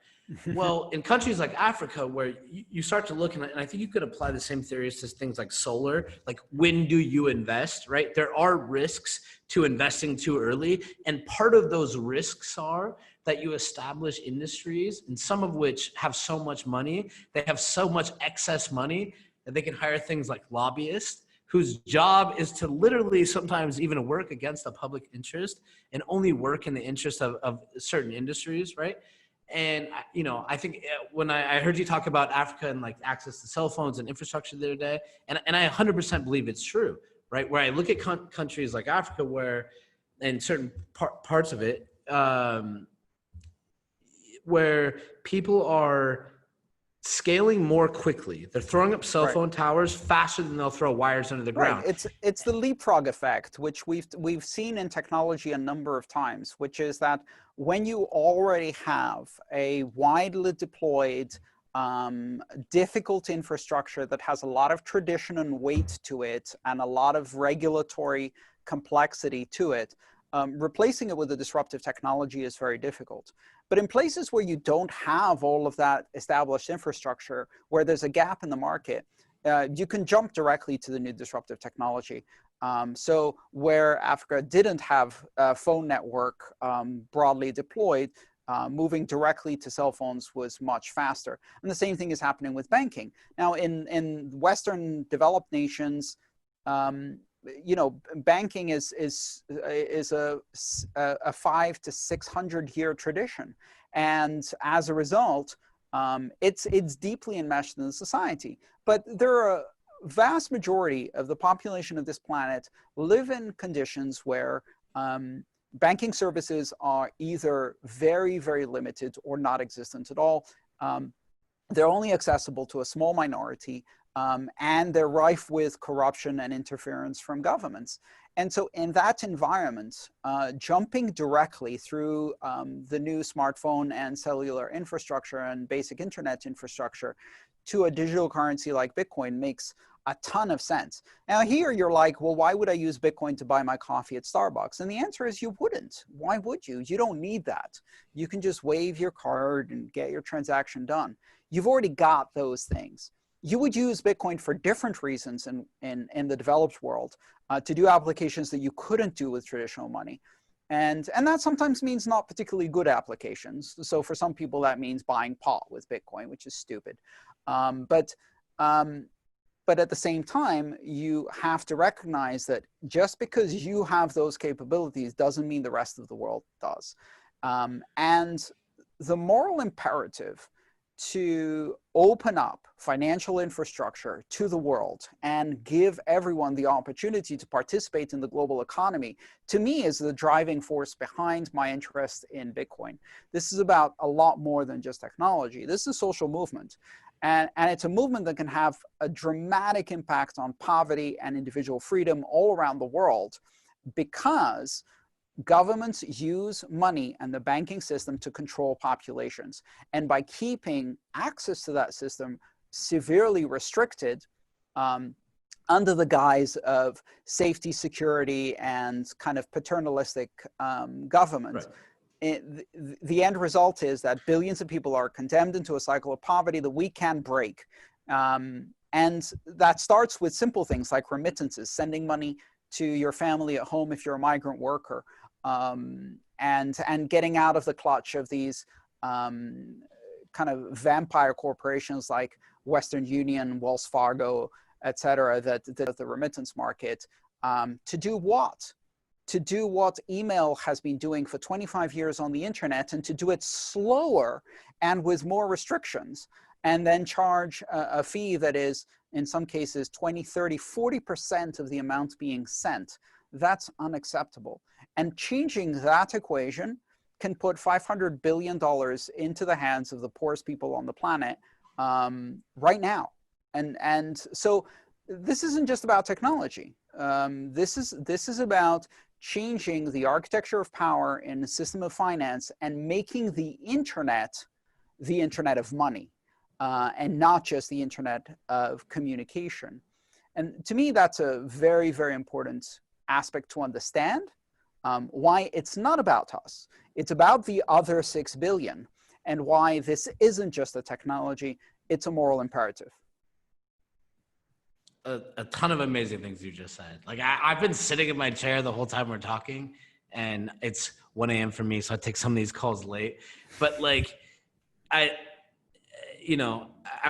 Well, in countries like Africa, where you start to look, and I think you could apply the same theories to things like solar, like when do you invest, right? There are risks to investing too early. And part of those risks are that you establish industries, and some of which have so much money, they have so much excess money that they can hire things like lobbyists whose job is to literally sometimes even work against the public interest and only work in the interest of certain industries, right? And, you know, I think when I heard you talk about Africa and like access to cell phones and infrastructure the other day, and I 100% believe it's true, right? Where I look at countries like Africa where, in certain parts of it, where people are scaling more quickly. They're throwing up cell phone towers faster than they'll throw wires under the ground. It's the leapfrog effect, which we've seen in technology a number of times, which is that when you already have a widely deployed, difficult infrastructure that has a lot of tradition and weight to it and a lot of regulatory complexity to it, replacing it with a disruptive technology is very difficult. But in places where you don't have all of that established infrastructure, where there's a gap in the market, you can jump directly to the new disruptive technology. So where Africa didn't have a phone network broadly deployed, moving directly to cell phones was much faster. And the same thing is happening with banking. Now, in Western developed nations, you know, banking is a 500 to 600 year tradition, and as a result, it's deeply enmeshed in the society. But there are a vast majority of the population of this planet live in conditions where banking services are either very, very limited or not existent at all. They're only accessible to a small minority. And they're rife with corruption and interference from governments. And so in that environment, jumping directly through the new smartphone and cellular infrastructure and basic internet infrastructure to a digital currency like Bitcoin makes a ton of sense. Now here you're like, well, why would I use Bitcoin to buy my coffee at Starbucks? And the answer is you wouldn't. Why would you? You don't need that. You can just wave your card and get your transaction done. You've already got those things. You would use Bitcoin for different reasons in the developed world to do applications that you couldn't do with traditional money. And that sometimes means not particularly good applications. So for some people, that means buying pot with Bitcoin, which is stupid. But at the same time, you have to recognize that just because you have those capabilities doesn't mean the rest of the world does. And the moral imperative to open up financial infrastructure to the world and give everyone the opportunity to participate in the global economy, to me, is the driving force behind my interest in Bitcoin. This is about a lot more than just technology. This is a social movement. And it's a movement that can have a dramatic impact on poverty and individual freedom all around the world, because governments use money and the banking system to control populations. And by keeping access to that system severely restricted, under the guise of safety, security, and kind of paternalistic government, the end result is that billions of people are condemned into a cycle of poverty that we can break. And that starts with simple things like remittances, sending money to your family at home if you're a migrant worker, and getting out of the clutch of these kind of vampire corporations like Western Union, Wells Fargo, et cetera, that the remittance market, to do what? To do what email has been doing for 25 years on the internet, and to do it slower and with more restrictions, and then charge a fee that is, in some cases, 20, 30, 40% of the amount being sent. That's unacceptable. And changing that equation can put $500 billion into the hands of the poorest people on the planet right now. And so this isn't just about technology. This is about changing the architecture of power in the system of finance and making the internet of money, and not just the internet of communication. And to me, that's a very, very important aspect to understand, why it's not about us. It's about the other 6 billion, and why this isn't just a technology, it's a moral imperative. A ton of amazing things you just said. Like I've been sitting in my chair the whole time we're talking, and it's 1 a.m. for me, so I take some of these calls late. But like, I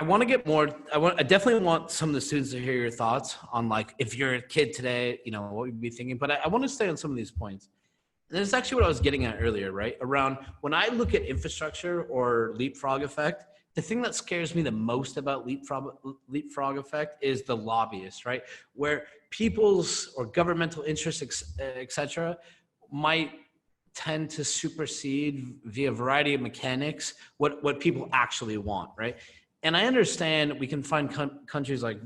want to get more. I definitely want some of the students to hear your thoughts on, like, if you're a kid today, what you'd be thinking. But I want to stay on some of these points. And it's actually what I was getting at earlier, right? Around when I look at infrastructure or leapfrog effect, the thing that scares me the most about leapfrog effect is the lobbyists, right? Where people's or governmental interests, et cetera, might tend to supersede via a variety of mechanics what people actually want, right? And I understand we can find countries like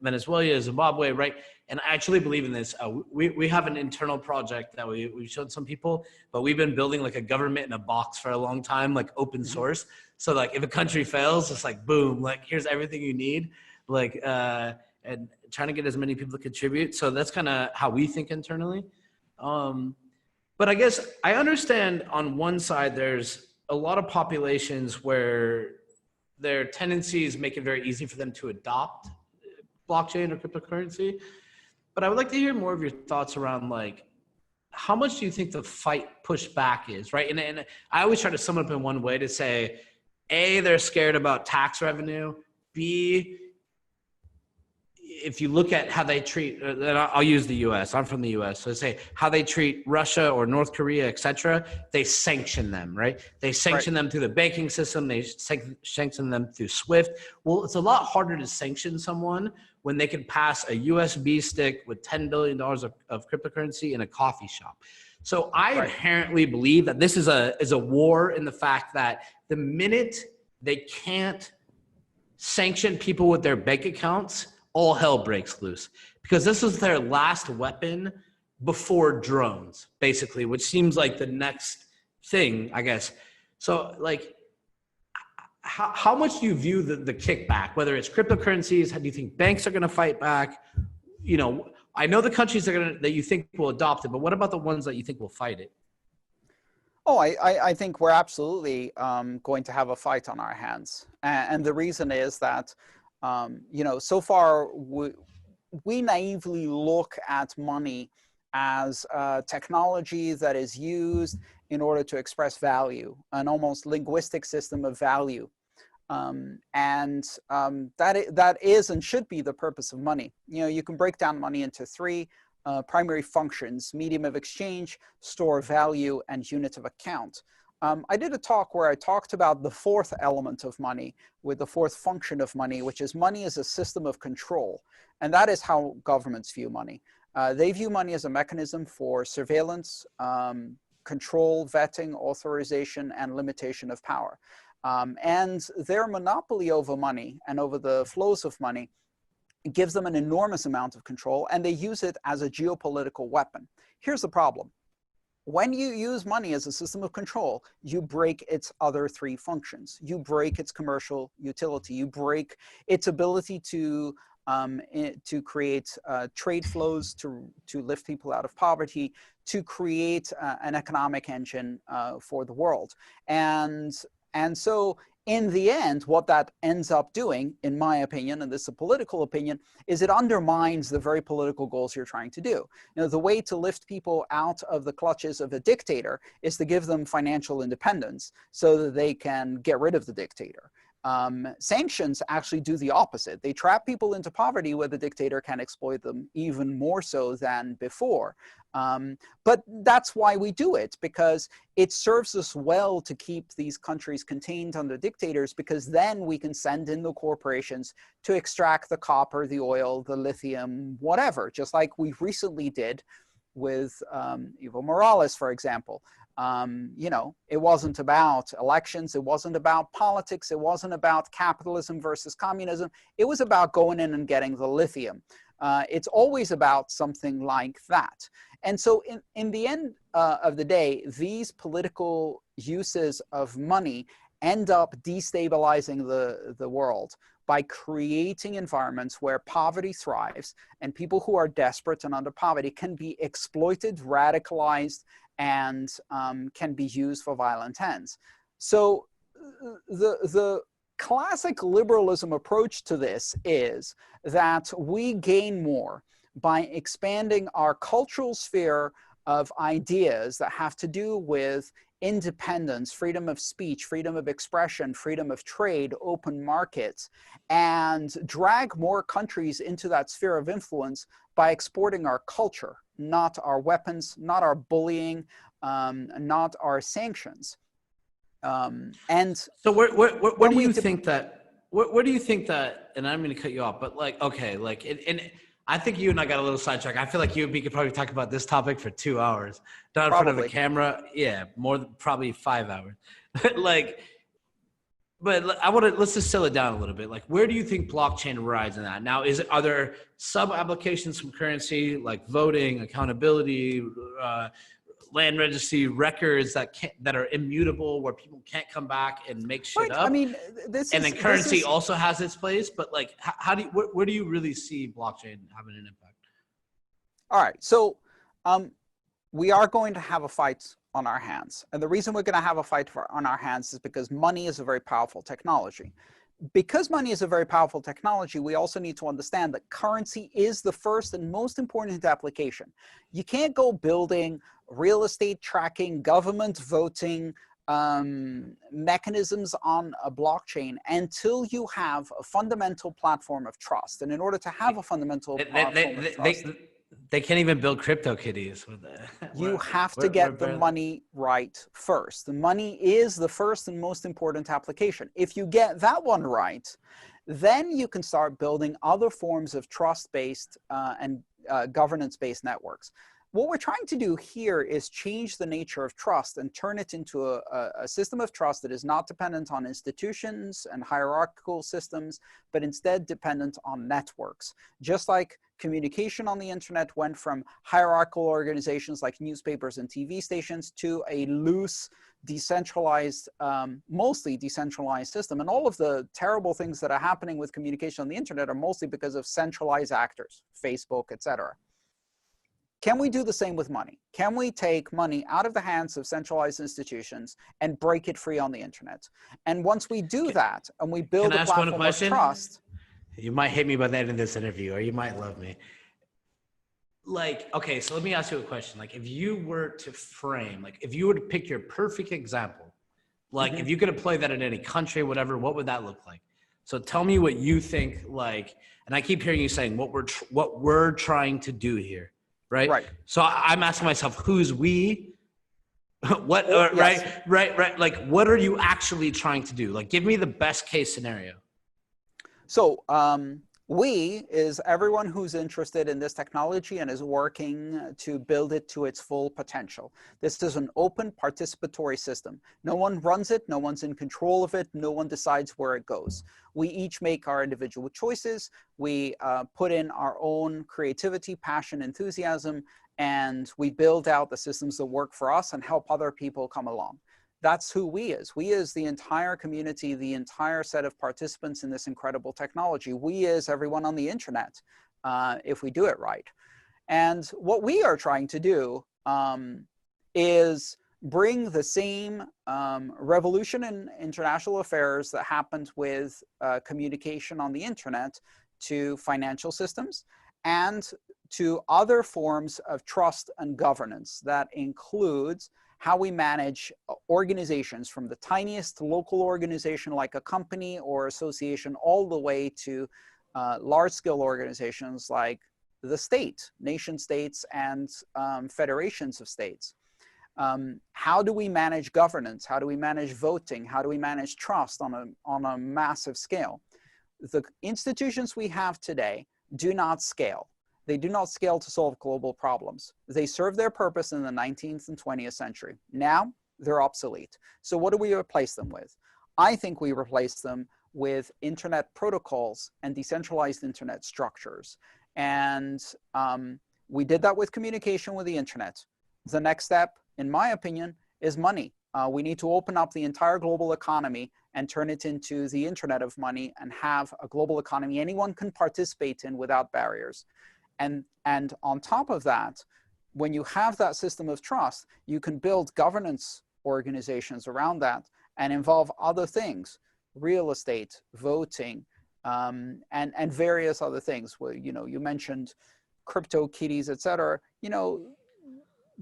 Venezuela, Zimbabwe, right? And I actually believe in this. We have an internal project that we showed some people, but we've been building like a government in a box for a long time, like open source. So like if a country fails, it's like, boom, like here's everything you need, like, and trying to get as many people to contribute. So that's kind of how we think internally. But I guess I understand on one side, there's a lot of populations where their tendencies make it very easy for them to adopt blockchain or cryptocurrency. But I would like to hear more of your thoughts around, like, how much do you think the fight pushback is, right? And I always try to sum it up in one way to say, A, they're scared about tax revenue. B, if you look at how they treat, I'll use the U.S. I'm from the U.S. So say how they treat Russia or North Korea, et cetera, they sanction them, right? They sanction them through the banking system. They sanction them through SWIFT. Well, it's a lot harder to sanction someone when they can pass a USB stick with $10 billion of cryptocurrency in a coffee shop. So I inherently believe that this is a war in the fact that the minute they can't sanction people with their bank accounts, all hell breaks loose, because this is their last weapon before drones, basically, which seems like the next thing, I guess. So like, how much do you view the kickback, whether it's cryptocurrencies? How do you think banks are going to fight back? I know the countries that you think will adopt it, but what about the ones that you think will fight it? Oh, I think we're absolutely going to have a fight on our hands. And the reason is that, so far we naively look at money as technology that is used in order to express value, an almost linguistic system of value. That is and should be the purpose of money. You can break down money into 3 primary functions: medium of exchange, store of value, and unit of account. I did a talk where I talked about the fourth element of money, with the fourth function of money, which is money as a system of control. And that is how governments view money. They view money as a mechanism for surveillance, control, vetting, authorization, and limitation of power. And their monopoly over money and over the flows of money gives them an enormous amount of control, and they use it as a geopolitical weapon. Here's the problem. When you use money as a system of control, you break its other three functions. You break its commercial utility. You break its ability to create trade flows, to lift people out of poverty, to create an economic engine for the world. And so in the end, what that ends up doing, in my opinion, and this is a political opinion, is it undermines the very political goals you're trying to do. You know, the way to lift people out of the clutches of a dictator is to give them financial independence so that they can get rid of the dictator. Sanctions actually do the opposite. They trap people into poverty where the dictator can exploit them even more so than before. But that's why we do it, because it serves us well to keep these countries contained under dictators, because then we can send in the corporations to extract the copper, the oil, the lithium, whatever, just like we recently did with Evo Morales, for example. You know, it wasn't about elections. It wasn't about politics. It wasn't about capitalism versus communism. It was about going in and getting the lithium. It's always about something like that. And so in the end of the day, these political uses of money end up destabilizing the world by creating environments where poverty thrives and people who are desperate and under poverty can be exploited, radicalized, and can be used for violent ends. So the classic liberalism approach to this is that we gain more by expanding our cultural sphere of ideas that have to do with independence, freedom of speech, freedom of expression, freedom of trade, open markets, and drag more countries into that sphere of influence by exporting our culture, not our weapons, not our bullying, not our sanctions. And so where do you think that, where do you think that, and I'm going to cut you off, but like, okay, like, and I think you and I got a little sidetracked. I feel like you and me could probably talk about this topic for 2 hours. Not in front of a camera. Yeah, more than probably 5 hours. Like, but let's just sell it down a little bit. Like, where do you think blockchain rides in that? Now, are there sub applications from currency, like voting, accountability, land registry records that are immutable, where people can't come back and make shit up? I mean, then currency also has its place, but like, how do you, where do you really see blockchain having an impact? All right, so we are going to have a fight on our hands, and the reason we're going to have a fight on our hands is because money is a very powerful technology. Because money is a very powerful technology, we also need to understand that currency is the first and most important application. You can't go building real estate tracking, government voting mechanisms on a blockchain until you have a fundamental platform of trust. And in order to have a fundamental platform of trust, they can't even build CryptoKitties with that. You have to get the money right first. The money is the first and most important application. If you get that one right, then you can start building other forms of trust-based and governance-based networks. What we're trying to do here is change the nature of trust and turn it into a system of trust that is not dependent on institutions and hierarchical systems, but instead dependent on networks. Just like communication on the internet went from hierarchical organizations like newspapers and TV stations to a loose, decentralized, mostly decentralized system. And all of the terrible things that are happening with communication on the internet are mostly because of centralized actors, Facebook, etc. Can we do the same with money? Can we take money out of the hands of centralized institutions and break it free on the internet? And once we do that, and we build a platform of trust. You might hate me by the end of this interview, or you might love me. Like, okay, so let me ask you a question. Like, if you were to frame, like, if you were to pick your perfect example, like, if you could apply that in any country, whatever, what would that look like? So tell me what you think, like, and I keep hearing you saying what we're trying to do here. Right. So I'm asking myself, who's we? What, Yes. right. Like, what are you actually trying to do? Like, give me the best case scenario. So we is everyone who's interested in this technology and is working to build it to its full potential. This is an open participatory system. No one runs it, no one's in control of it, no one decides where it goes. We each make our individual choices. We put in our own creativity, passion, enthusiasm, and we build out the systems that work for us and help other people come along. That's who we is. We is the entire community, the entire set of participants in this incredible technology. We is everyone on the internet, if we do it right. And what we are trying to do is bring the same revolution in international affairs that happened with communication on the internet to financial systems and to other forms of trust and governance. That includes how we manage organizations, from the tiniest local organization like a company or association all the way to large-scale organizations like the state, nation states, and federations of states. How do we manage governance? How do we manage voting? How do we manage trust on a massive scale? The institutions we have today do not scale. They do not scale to solve global problems. They served their purpose in the 19th and 20th century. Now they're obsolete. So what do we replace them with? I think we replace them with internet protocols and decentralized internet structures. And we did that with communication with the internet. The next step, in my opinion, is money. We need to open up the entire global economy and turn it into the internet of money and have a global economy anyone can participate in without barriers. And on top of that, when you have that system of trust, you can build governance organizations around that and involve other things, real estate, voting, and various other things. Where, you mentioned crypto kitties, et cetera.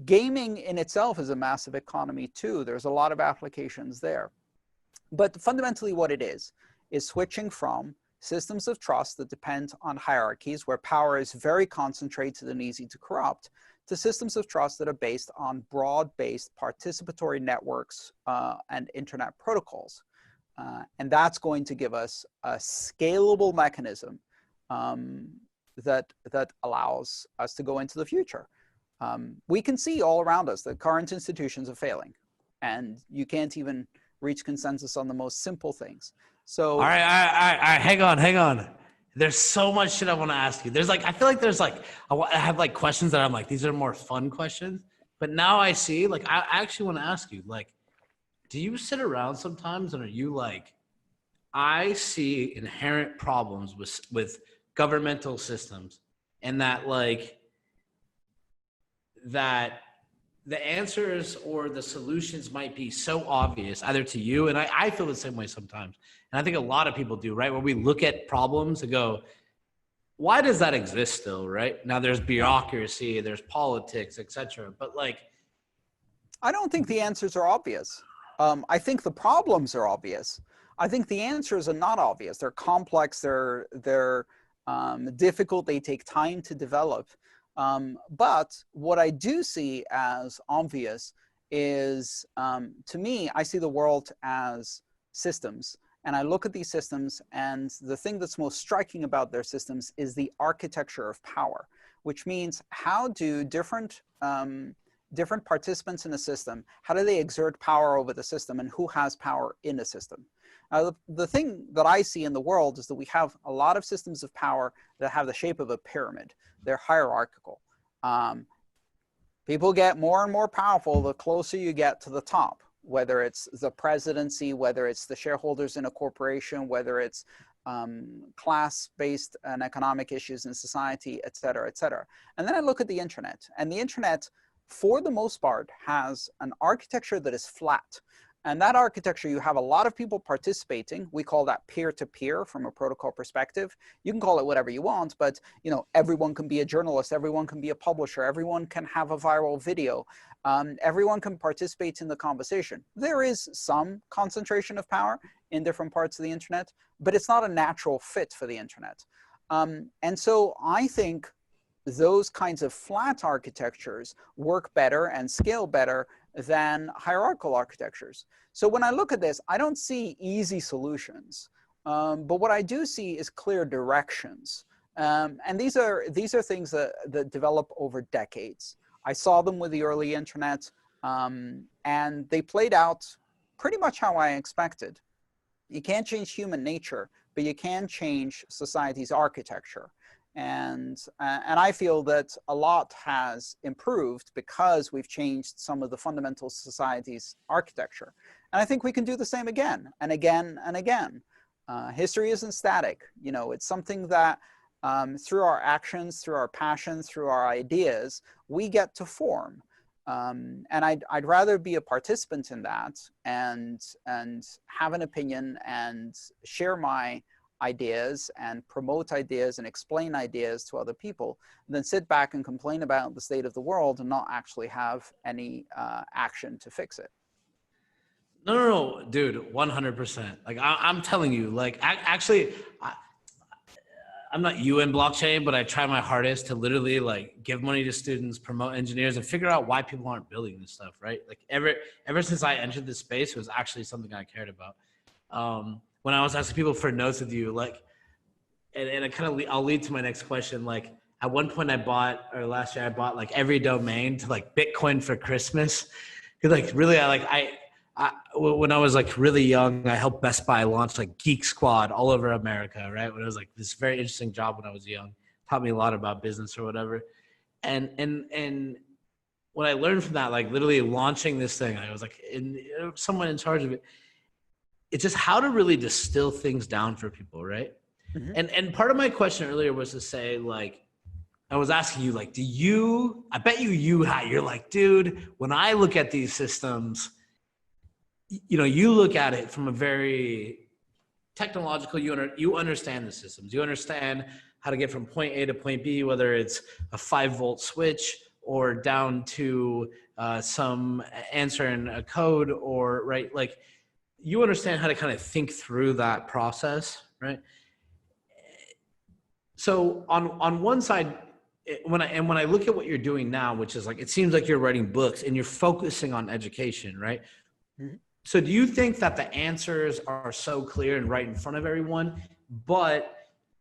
Gaming in itself is a massive economy too. There's a lot of applications there. But fundamentally what it is switching from systems of trust that depend on hierarchies where power is very concentrated and easy to corrupt, to systems of trust that are based on broad-based participatory networks and internet protocols. And that's going to give us a scalable mechanism that allows us to go into the future. We can see all around us that current institutions are failing, and you can't even reach consensus on the most simple things. So, all right, hang on. There's so much shit I want to ask you. I feel like I have like questions that I'm like, these are more fun questions. But now I see, like, I actually want to ask you, like, do you sit around sometimes and are you like, I see inherent problems with governmental systems, and that like, that the answers or the solutions might be so obvious either to you, and I feel the same way sometimes, and I think a lot of people do, right? Where we look at problems and go, why does that exist still, right? Now there's bureaucracy, there's politics, etc. But like, I don't think the answers are obvious. I think the problems are obvious. I think the answers are not obvious. They're complex, they're difficult, they take time to develop. But what I do see as obvious is, to me, I see the world as systems. And I look at these systems, and the thing that's most striking about their systems is the architecture of power, which means how do different participants in a system, how do they exert power over the system, and who has power in a system? The thing that I see in the world is that we have a lot of systems of power that have the shape of a pyramid. They're hierarchical. People get more and more powerful the closer you get to the top, whether it's the presidency, whether it's the shareholders in a corporation, whether it's class-based and economic issues in society, et cetera, et cetera. And then I look at the internet, and the internet, for the most part, has an architecture that is flat. And that architecture, you have a lot of people participating. We call that peer-to-peer from a protocol perspective. You can call it whatever you want, but everyone can be a journalist, everyone can be a publisher, everyone can have a viral video, everyone can participate in the conversation. There is some concentration of power in different parts of the internet, but it's not a natural fit for the internet. And so I think those kinds of flat architectures work better and scale better than hierarchical architectures. So when I look at this, I don't see easy solutions, but what I do see is clear directions. And these are things that develop over decades. I saw them with the early internet, and they played out pretty much how I expected. You can't change human nature, but you can change society's architecture. And I feel that a lot has improved because we've changed some of the fundamental society's architecture. And I think we can do the same again and again and again. History isn't static. You know, it's something that through our actions, through our passions, through our ideas, we get to form. And I'd rather be a participant in that and have an opinion and share my ideas and promote ideas and explain ideas to other people than sit back and complain about the state of the world and not actually have any action to fix it. No, dude, 100%. Like I'm telling you, like actually, I'm not you in blockchain, but I try my hardest to literally like give money to students, promote engineers, and figure out why people aren't building this stuff, right? Like ever since I entered this space, it was actually something I cared about. When I was asking people for notes with you, like, and I kind of I'll lead to my next question. Like at one point last year I bought like every domain to like Bitcoin for Christmas. Cause like really, when I was like really young, I helped Best Buy launch like Geek Squad all over America, right? When it was like this very interesting job when I was young, taught me a lot about business or whatever. And what I learned from that, like literally launching this thing, I was like someone in charge of it. It's just how to really distill things down for people, right? Mm-hmm. And part of my question earlier was to say, like, I was asking you, like, I bet you're like, dude, when I look at these systems, you know, you look at it from a very technological, you understand the systems. You understand how to get from point A to point B, whether it's a 5-volt switch or down to some answer in a code or, right, like, you understand how to kind of think through that process, right? So on one side, when I look at what you're doing now, which is like, it seems like you're writing books and you're focusing on education, right? Mm-hmm. So do you think that the answers are so clear and right in front of everyone, but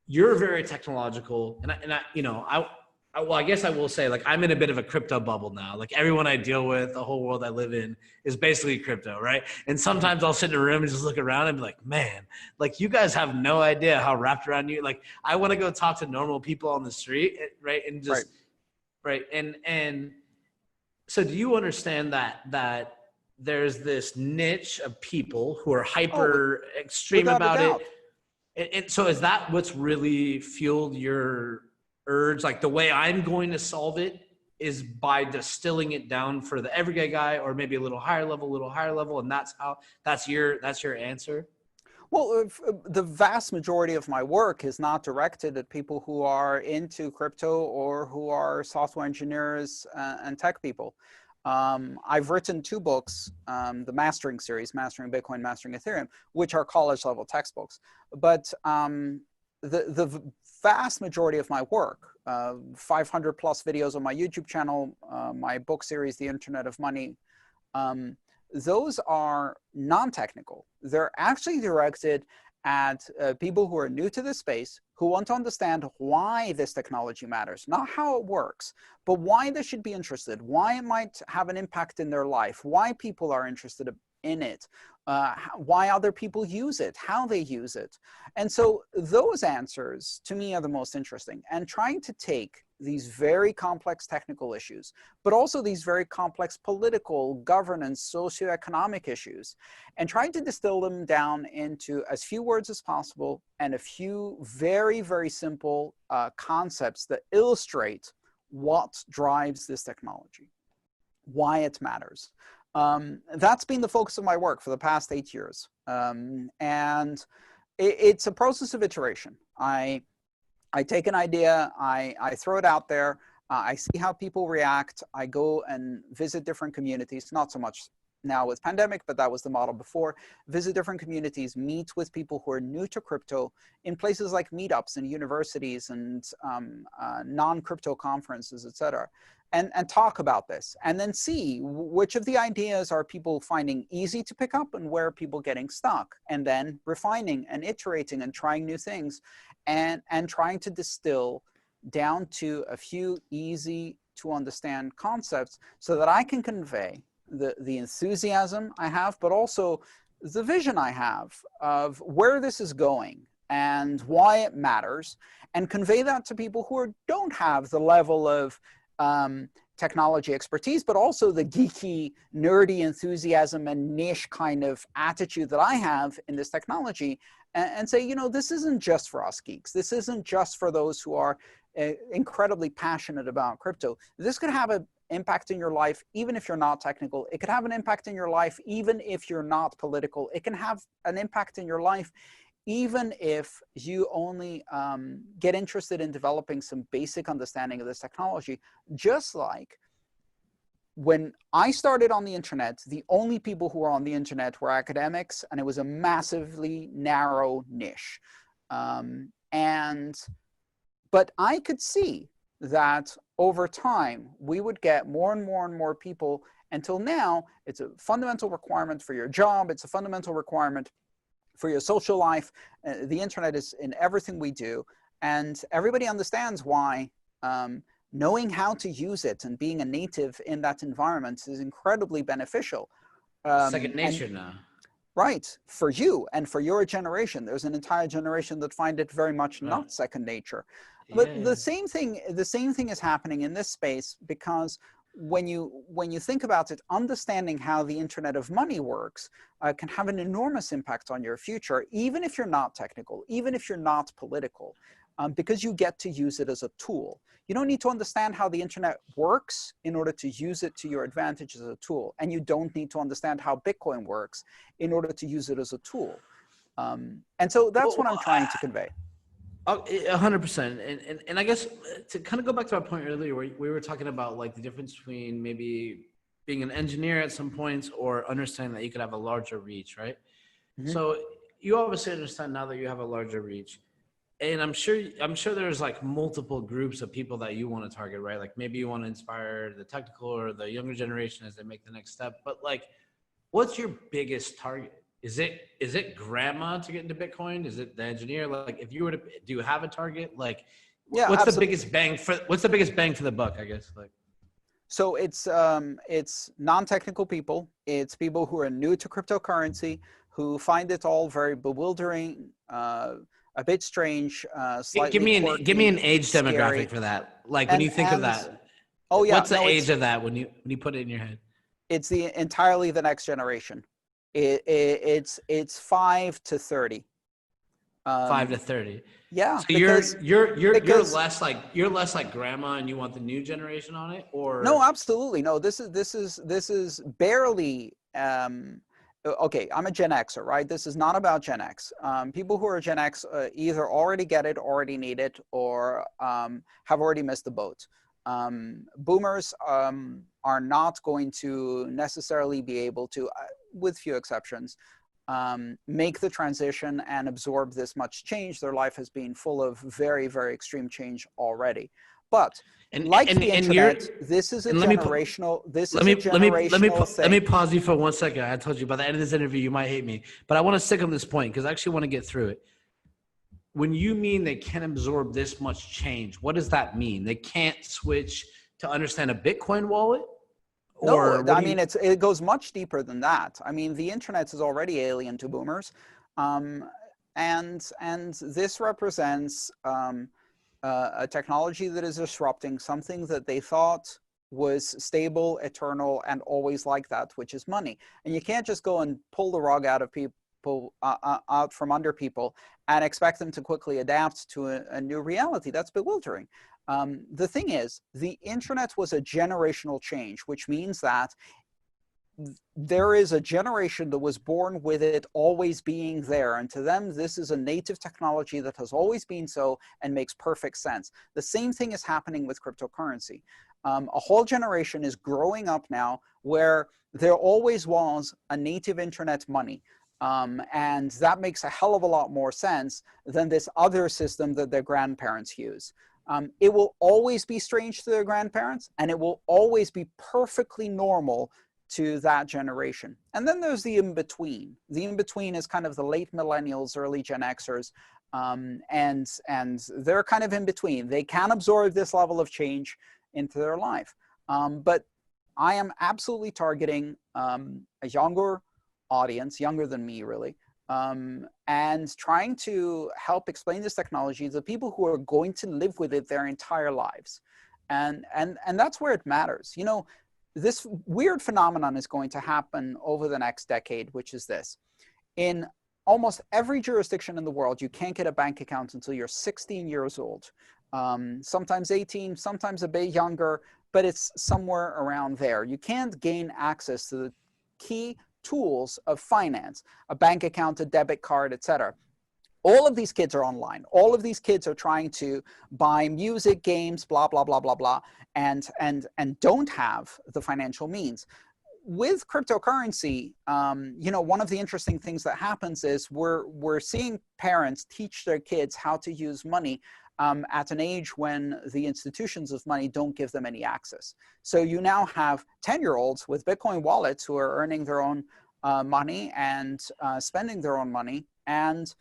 you're very technological, I guess I will say, like, I'm in a bit of a crypto bubble now. Like everyone I deal with, the whole world I live in is basically crypto, right? And sometimes I'll sit in a room and just look around and be like, man, like you guys have no idea how wrapped around you. Like I want to go talk to normal people on the street, right? And just, right. And so do you understand that there's this niche of people who are hyper extreme about it? And so is that what's really fueled your urge? Like the way I'm going to solve it is by distilling it down for the everyday guy, or maybe a little higher level. And that's your answer. Well, the vast majority of my work is not directed at people who are into crypto or who are software engineers and tech people. I've written 2 books, the Mastering series, Mastering Bitcoin, Mastering Ethereum, which are college level textbooks. But the vast majority of my work, 500 plus videos on my YouTube channel, my book series, The Internet of Money, those are non-technical. They're actually directed at people who are new to this space, who want to understand why this technology matters, not how it works, but why they should be interested, why it might have an impact in their life, why people are interested in it, why other people use it, how they use it. And so those answers to me are the most interesting, and trying to take these very complex technical issues, but also these very complex political, governance, socioeconomic issues, and trying to distill them down into as few words as possible and a few very, very simple concepts that illustrate what drives this technology, why it matters. That's been the focus of my work for the past 8 years. And it's a process of iteration. I take an idea, I throw it out there, I see how people react, I go and visit different communities, not so much now with pandemic, but that was the model before. Visit different communities, meet with people who are new to crypto in places like meetups and universities and non-crypto conferences, etc. And talk about this, and then see which of the ideas are people finding easy to pick up and where are people getting stuck, and then refining and iterating and trying new things, and trying to distill down to a few easy to understand concepts so that I can convey the enthusiasm I have, but also the vision I have of where this is going and why it matters, and convey that to people who don't have the level of technology expertise, but also the geeky, nerdy enthusiasm and niche kind of attitude that I have in this technology, and say, you know, this isn't just for us geeks. This isn't just for those who are incredibly passionate about crypto. This could have an impact in your life, even if you're not technical. It could have an impact in your life, even if you're not political. It can have an impact in your life, even if you only get interested in developing some basic understanding of this technology. Just like when I started on the internet, the only people who were on the internet were academics, and it was a massively narrow niche. But I could see that over time, we would get more and more and more people, until now, it's a fundamental requirement for your job. It's a fundamental requirement for your social life. The internet is in everything we do, and everybody understands why knowing how to use it and being a native in that environment is incredibly beneficial. Second nature now. Right, for you and for your generation. There's an entire generation that find it very much not second nature. But the same thing is happening in this space, because when you think about it, understanding how the Internet of Money works can have an enormous impact on your future, even if you're not technical, even if you're not political, because you get to use it as a tool. You don't need to understand how the internet works in order to use it to your advantage as a tool. And you don't need to understand how Bitcoin works in order to use it as a tool. And so that's what I'm trying to convey. 100%. And I guess to kind of go back to our point earlier, where we were talking about like the difference between maybe being an engineer at some points or understanding that you could have a larger reach, right? Mm-hmm. So you obviously understand now that you have a larger reach. And I'm sure there's like multiple groups of people that you want to target, right? Like maybe you want to inspire the technical or the younger generation as they make the next step. But like, what's your biggest target? Is it grandma to get into Bitcoin? Is it the engineer? Like, if you were to, do you have a target? Like, yeah, what's absolutely. the biggest bang for the buck, I guess? Like, so it's non-technical people. It's people who are new to cryptocurrency, who find it all very bewildering, a bit strange, slightly give me an age scary. Demographic for that. Like, when you think of that, oh yeah, what's the age of that when you put it in your head? It's entirely the next generation. It's 5 to 30. 5 to 30. Yeah. So you're less like grandma, and you want the new generation on it, or no? Absolutely no. This is barely. Okay, I'm a Gen Xer, right? This is not about Gen X. People who are Gen X either already get it, already need it, or have already missed the boat. Boomers are not going to necessarily be able to, with few exceptions, make the transition and absorb this much change. Their life has been full of very, very extreme change already. But the internet, this is a generational. Let me pause you for 1 second. I told you by the end of this interview you might hate me, but I want to stick on this point because I actually want to get through it. When you mean they can't absorb this much change, what does that mean? They can't switch to understand a Bitcoin wallet? Or no, I mean, it goes much deeper than that. I mean, the internet is already alien to boomers, and this represents a technology that is disrupting something that they thought was stable, eternal, and always like that, which is money. And you can't just go and pull the rug out of people, out from under people, and expect them to quickly adapt to a new reality. That's bewildering. The thing is, the internet was a generational change, which means that there is a generation that was born with it always being there. And to them, this is a native technology that has always been so and makes perfect sense. The same thing is happening with cryptocurrency. A whole generation is growing up now where there always was a native internet money. And that makes a hell of a lot more sense than this other system that their grandparents use. It will always be strange to their grandparents, and it will always be perfectly normal to that generation. And then there's the in-between. The in-between is kind of the late millennials, early Gen Xers, and they're kind of in between. They can absorb this level of change into their life. But I am absolutely targeting a younger audience, younger than me really, and trying to help explain this technology to the people who are going to live with it their entire lives. And that's where it matters. You know, this weird phenomenon is going to happen over the next decade, which is this. In almost every jurisdiction in the world, you can't get a bank account until you're 16 years old. Sometimes 18, sometimes a bit younger, but it's somewhere around there. You can't gain access to the key tools of finance, a bank account, a debit card, etc. All of these kids are online. All of these kids are trying to buy music, games, blah, blah, blah, blah, blah, and don't have the financial means. With cryptocurrency, you know, one of the interesting things that happens is we're seeing parents teach their kids how to use money at an age when the institutions of money don't give them any access. So you now have 10-year-olds with Bitcoin wallets who are earning their own money and spending their own money. And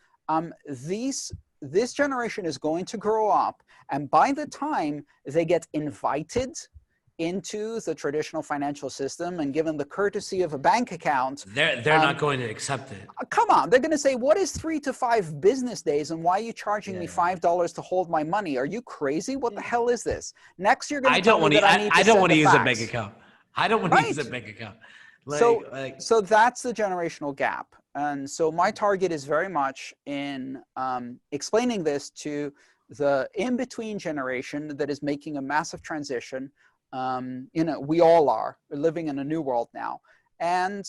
this generation is going to grow up. And by the time they get invited into the traditional financial system and given the courtesy of a bank account, they're not going to accept it. Come on, they're going to say, what is 3 to 5 business days and why are you charging me $5 to hold my money? Are you crazy? What the hell is this? Next you're going to tell me that I need to I don't send want to a use a fax. bank account. I don't want to use a bank account. So that's the generational gap. And so my target is very much in explaining this to the in-between generation that is making a massive transition. You know, we all are. We're living in a new world now. And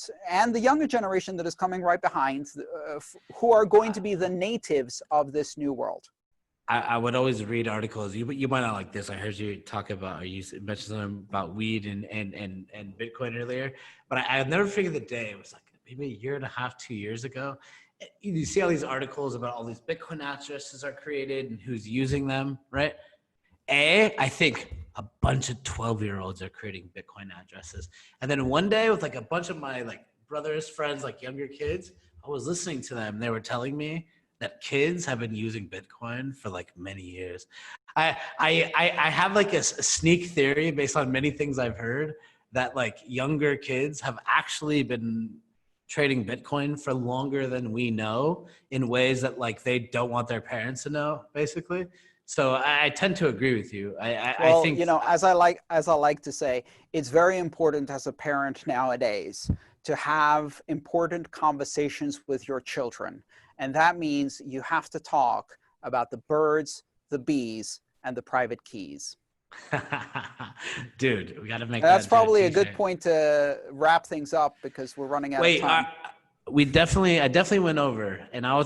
the younger generation that is coming right behind, who are going to be the natives of this new world. I would always read articles. You might not like this. I heard you talk about, or you mentioned something about weed and Bitcoin earlier. But I'll never forget the day. It was like maybe a year and a half, 2 years ago. You see all these articles about all these Bitcoin addresses are created and who's using them, right? I think a bunch of 12-year-olds are creating Bitcoin addresses. And then one day with like a bunch of my like brothers, friends, like younger kids, I was listening to them. They were telling me that kids have been using Bitcoin for like many years. I have like a sneak theory based on many things I've heard that like younger kids have actually been trading Bitcoin for longer than we know in ways that like they don't want their parents to know, basically. So I tend to agree with you. I think, you know, as I like to say, it's very important as a parent nowadays to have important conversations with your children. And that means you have to talk about the birds, the bees, and the private keys. Dude, we got to make that's probably a good point to wrap things up because we're running out of time. I definitely went over, and I was